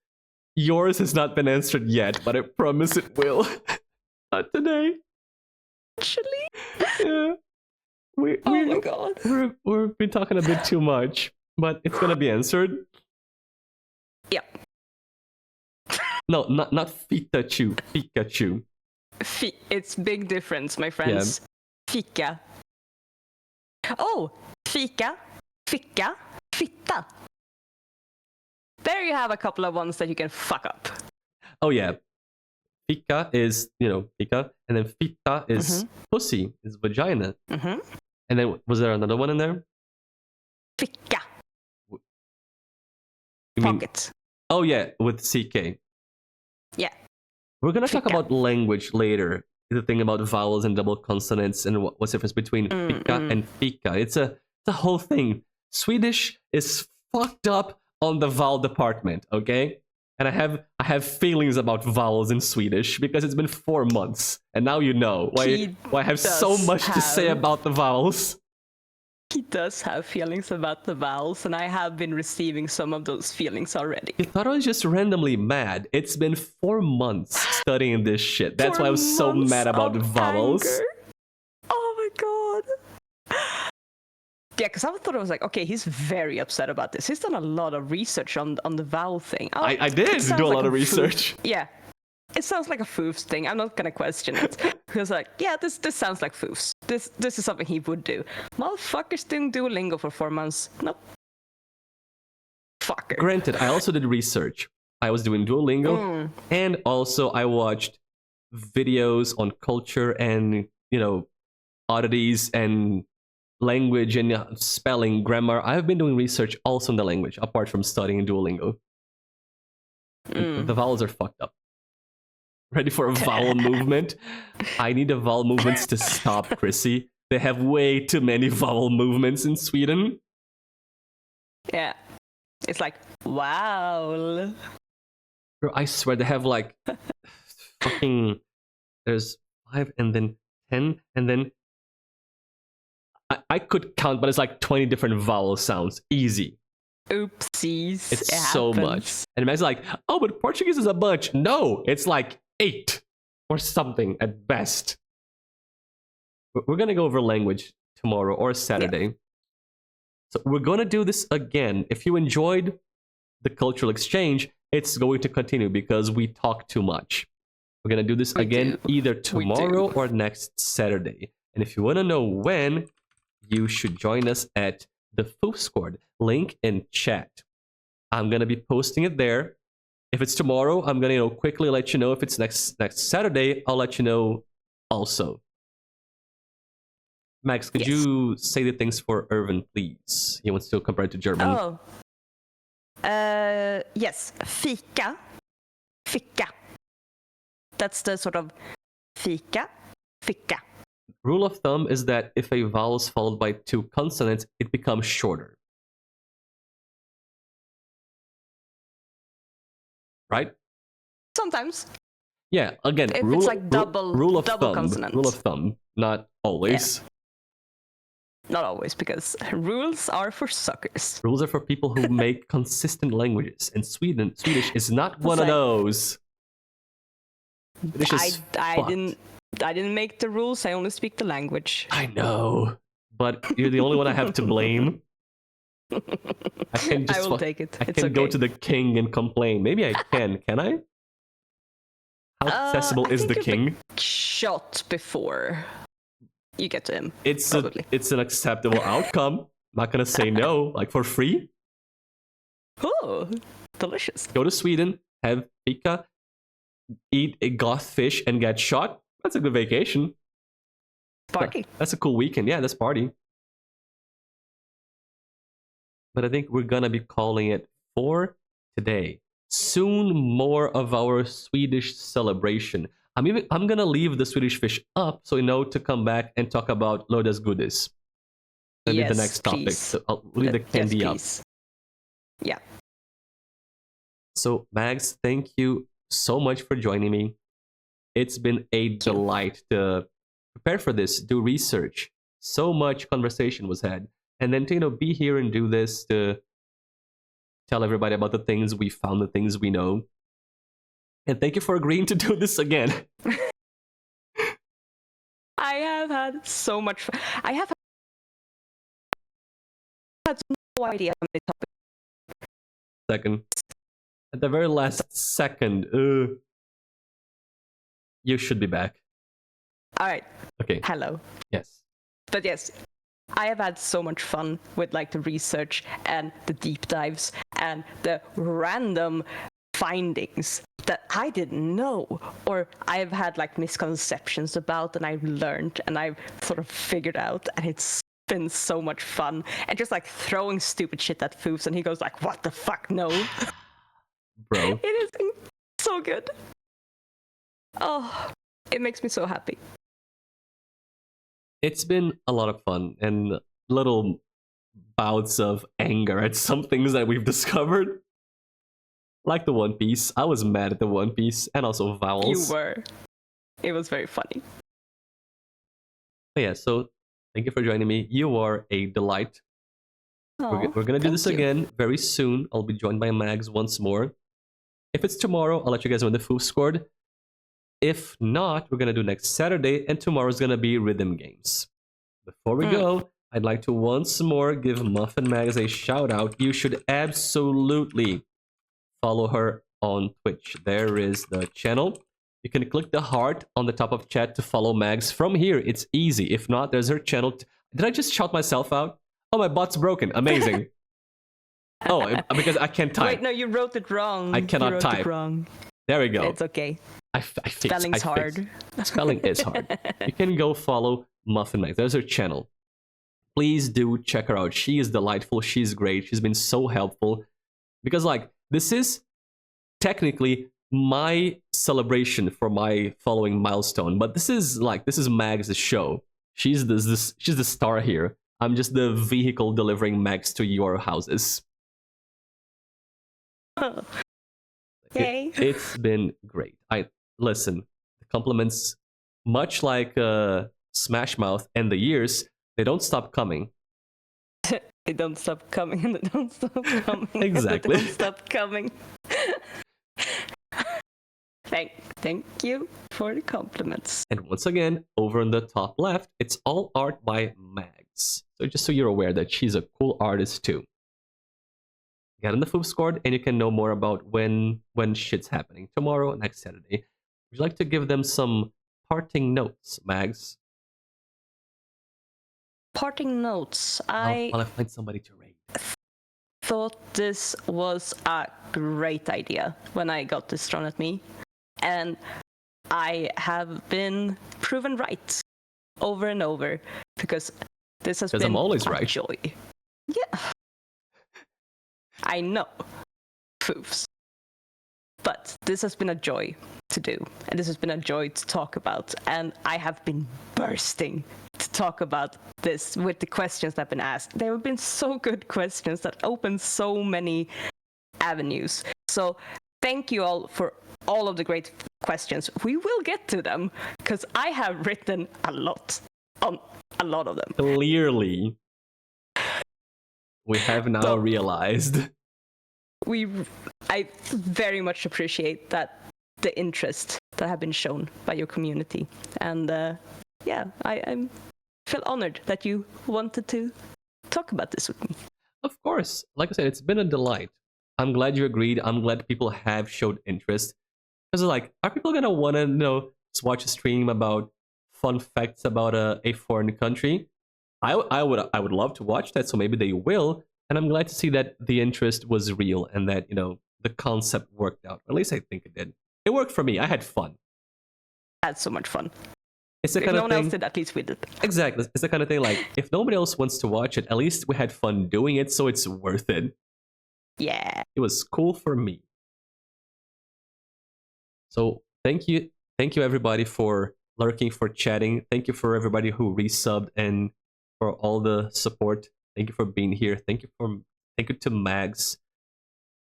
Yours has not been answered yet, but I promise it will. Not today. Actually? Yeah. Oh my god. We've been talking a bit too much, but it's gonna be answered. Yep. No, not Pikachu. Pikachu. It's big difference, my friends. Yeah. Fika. Oh, fika, ficka, fitta. There you have a couple of ones that you can fuck up. Oh yeah. Fika is, fika, and then fitta is pussy, is vagina. And then, was there another one in there? Ficka. Pocket. Oh yeah, with CK. Yeah. We're gonna talk about language later. The thing about vowels and double consonants and what's the difference between fika and fika. It's a whole thing. Swedish is fucked up on the vowel department, okay? And I have feelings about vowels in Swedish because it's been 4 months, and now you know why I have so much to say about the vowels. He does have feelings about the vowels, and I have been receiving some of those feelings already. You thought I was just randomly mad. It's been 4 months studying this shit. That's why I was so mad about vowels. Anger? Oh my god. Yeah, because I thought I was like, okay, he's very upset about this. He's done a lot of research on the vowel thing. I did do a lot of research. Yeah. It sounds like a foofs thing. I'm not gonna question it. Because like, yeah, this sounds like foofs. This is something he would do. Motherfuckers doing Duolingo for 4 months. Nope. Fucker. Granted, I also did research. I was doing Duolingo, and also I watched videos on culture and, oddities and language and spelling, grammar. I've been doing research also in the language, apart from studying Duolingo. The vowels are fucked up. Ready for a vowel movement? I need the vowel movements to stop, Chrissy. They have way too many vowel movements in Sweden. Yeah. It's like, wow. Bro, I swear they have like fucking. There's 5 and then 10 and then. I could count, but it's like 20 different vowel sounds. Easy. Oopsies. It's it so happens. much. And Mag's like, oh, but Portuguese is a bunch. No, it's like 8 or something at best. We're going to go over language tomorrow or Saturday. Yeah. So we're going to do this again. If you enjoyed the cultural exchange, it's going to continue because we talk too much. We're going to do this again either tomorrow or next Saturday. And if you want to know when, you should join us at the Foofs Squad. Link in chat. I'm going to be posting it there. If it's tomorrow, I'm going to quickly let you know. If it's next Saturday, I'll let you know also. Max, could you say the things for Irvin, please? He wants to compare it to German. Oh. Yes. Fika. Ficka. That's the sort of fika. Ficka. Rule of thumb is that if a vowel is followed by 2 consonants, it becomes shorter. Right? Sometimes. Yeah, again, if rule it's like rule of double thumb. consonants. Rule of thumb, not always. Yeah. Not always, because rules are for suckers. Rules are for people who make consistent languages. And Swedish is not one of those. I didn't make the rules. I only speak the language. I know, but you're the only one I have to blame. I will take it. I can go to the king and complain. Maybe I can. Can I? How accessible is the king? Shot before you get to him. It's an acceptable outcome. Not gonna say no. Like for free. Oh, delicious. Go to Sweden, have fika, eat a goth fish, and get shot. That's a good vacation. Party. That's a cool weekend. Yeah, that's party. But I think we're gonna be calling it for today. Soon more of our Swedish celebration. I'm gonna leave the Swedish fish up so you know to come back and talk about Lördags godis. That'll be the next topic. So I'll leave the candy up. Yeah. So Mags, thank you so much for joining me. It's been a delight to prepare for this, do research. So much conversation was had. And then to be here and do this, to tell everybody about the things we found, the things we know. And thank you for agreeing to do this again. I have had so much fun. I have had no idea how many topics. Second. At the very last second, you should be back. All right. Okay. Hello. Yes. But yes, I have had so much fun with like the research and the deep dives and the random findings that I didn't know, or I've had like misconceptions about, and I've learned and I've sort of figured out, and it's been so much fun. And just like throwing stupid shit at Foofs, and he goes like, "What the fuck, no." Bro. It is so good. Oh, it makes me so happy. It's been a lot of fun and little bouts of anger at some things that we've discovered. Like the One Piece. I was mad at the One Piece and also vowels. You were. It was very funny. But yeah, so thank you for joining me. You are a delight. We're going to do this again very soon. I'll be joined by Mags once more. If it's tomorrow, I'll let you guys know when the Foofs scored. If not, we're going to do next Saturday, and tomorrow's going to be rhythm games. Before we go, I'd like to once more give MuffinMags a shout out. You should absolutely follow her on Twitch. There is the channel. You can click the heart on the top of chat to follow Mags. From here, it's easy. If not, there's her channel. Did I just shout myself out? Oh, my bot's broken. Amazing. Because I can't type. Wait, no, you wrote it wrong. I cannot type. Wrong. There we go. It's okay. Spelling's hard. Spelling is hard. You can go follow MuffinMags. There's her channel. Please do check her out. She is delightful. She's great. She's been so helpful. Because, this is technically my celebration for my following milestone. But this is Mags' show. She's the star here. I'm just the vehicle delivering mags to your houses. Yay. It's been great. Listen, the compliments, much like Smash Mouth and the years, they don't stop coming. They don't stop coming and they don't stop coming. Exactly. They don't stop coming. Thank you for the compliments. And once again, over on the top left, it's all art by Mags. So just so you're aware that she's a cool artist too. Get on the Foofs Squad and you can know more about when shit's happening. Tomorrow, next Saturday. Would you like to give them some parting notes, Mags? Parting notes. While I find somebody to rate. Thought this was a great idea when I got this thrown at me. And I have been proven right over and over because this has been I'm always a right. joy. Yeah. I know. Foofs. But this has been a joy to do. And this has been a joy to talk about. And I have been bursting to talk about this with the questions that have been asked. There have been so good questions that open so many avenues. So thank you all for all of the great questions. We will get to them because I have written a lot on a lot of them. Clearly, we have now realized. I very much appreciate that the interest that have been shown by your community, and I feel honored that you wanted to talk about this with me. Of course, like I said, it's been a delight. I'm glad you agreed. I'm glad people have showed interest. Because like, are people gonna want to watch a stream about fun facts about a foreign country? I would love to watch that, so maybe they will. And I'm glad to see that the interest was real and that the concept worked out. Or at least I think it did. It worked for me. I had fun. I had so much fun. It's the If kind no of one thing. else did, at least we did. Exactly. It's the kind of thing like if nobody else wants to watch it, at least we had fun doing it, so it's worth it. Yeah. It was cool for me. So thank you everybody for lurking, for chatting. Thank you for everybody who resubbed and for all the support. Thank you for being here. Thank you to Mags.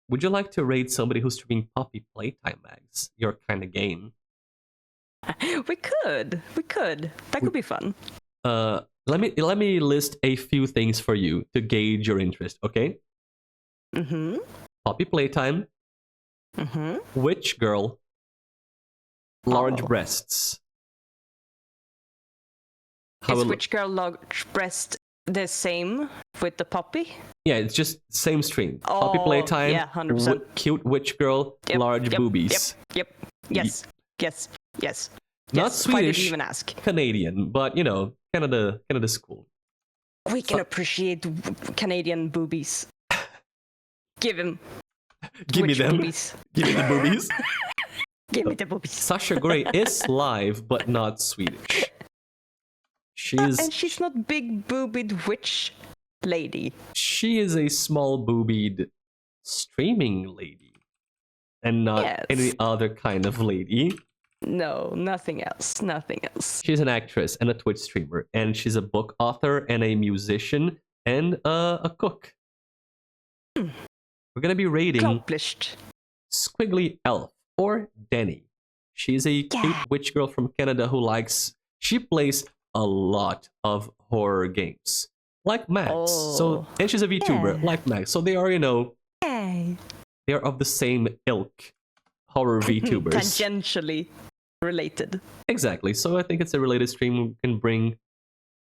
Would you like to raid somebody who's streaming Poppy Playtime, Mags? Your kind of game. We could. That could be fun. Let me list a few things for you to gauge your interest, okay? Mm-hmm. Poppy Playtime. Mm-hmm. Witch Girl. Large breasts. Is Witch Girl large breast the same with the Poppy? Yeah, it's just same stream. Poppy Playtime. Yeah, 100%. Cute Witch Girl. Large boobies. Yep. Yes. Not Yes, why did Swedish. you even ask? Canadian, but Canada school. We can appreciate Canadian boobies. Give him. Give me Which them. boobies? Give me the boobies. Give me the boobies. Sasha Grey is live, but not Swedish. And she's not big boobied witch lady. She is a small boobied streaming lady, and not any other kind of lady. No, nothing else. She's an actress and a Twitch streamer, and she's a book author and a musician and a cook. We're gonna be rating Accomplished. Squiggly Elf or Denny. She's a cute witch girl from Canada she plays a lot of horror games, like Max. And she's a VTuber, like Max. So they are, they are of the same ilk, horror VTubers. Tangentially related. Exactly. So I think it's a related stream. We can bring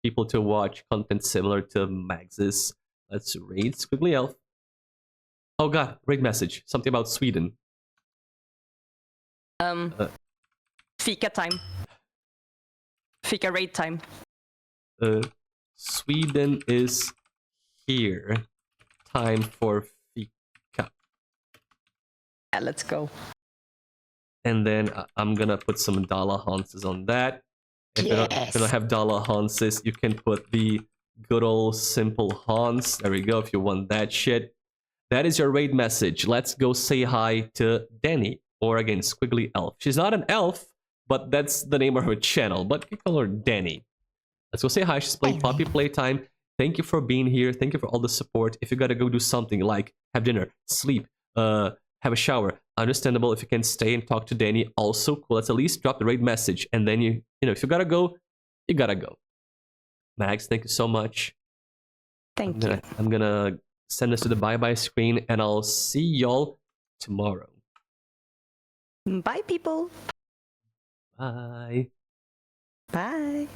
people to watch content similar to Max's. Let's raid Squiggly Elf. Oh god, raid message. Something about Sweden. Fika time. Fika raid time. Sweden is here. Time for Fika. Yeah, let's go. And then I'm gonna put some dollar Hanses on that. If you don't have dollar Hanses, you can put the good old simple Hans. There we go, if you want that shit. That is your raid message. Let's go say hi to Danny, or again, Squiggly Elf. She's not an elf, but that's the name of her channel. But you call her Danny. Let's go say hi. She's playing Poppy Playtime. Thank you for being here. Thank you for all the support. If you gotta go do something like have dinner, sleep, have a shower, understandable. If you can stay and talk to Danny, also cool. Let's at least drop the raid message. And then you know, if you gotta go, you gotta go. Mags, thank you so much. Thank you. I'm gonna send this to the bye-bye screen, and I'll see y'all tomorrow. Bye, people. Bye. Bye.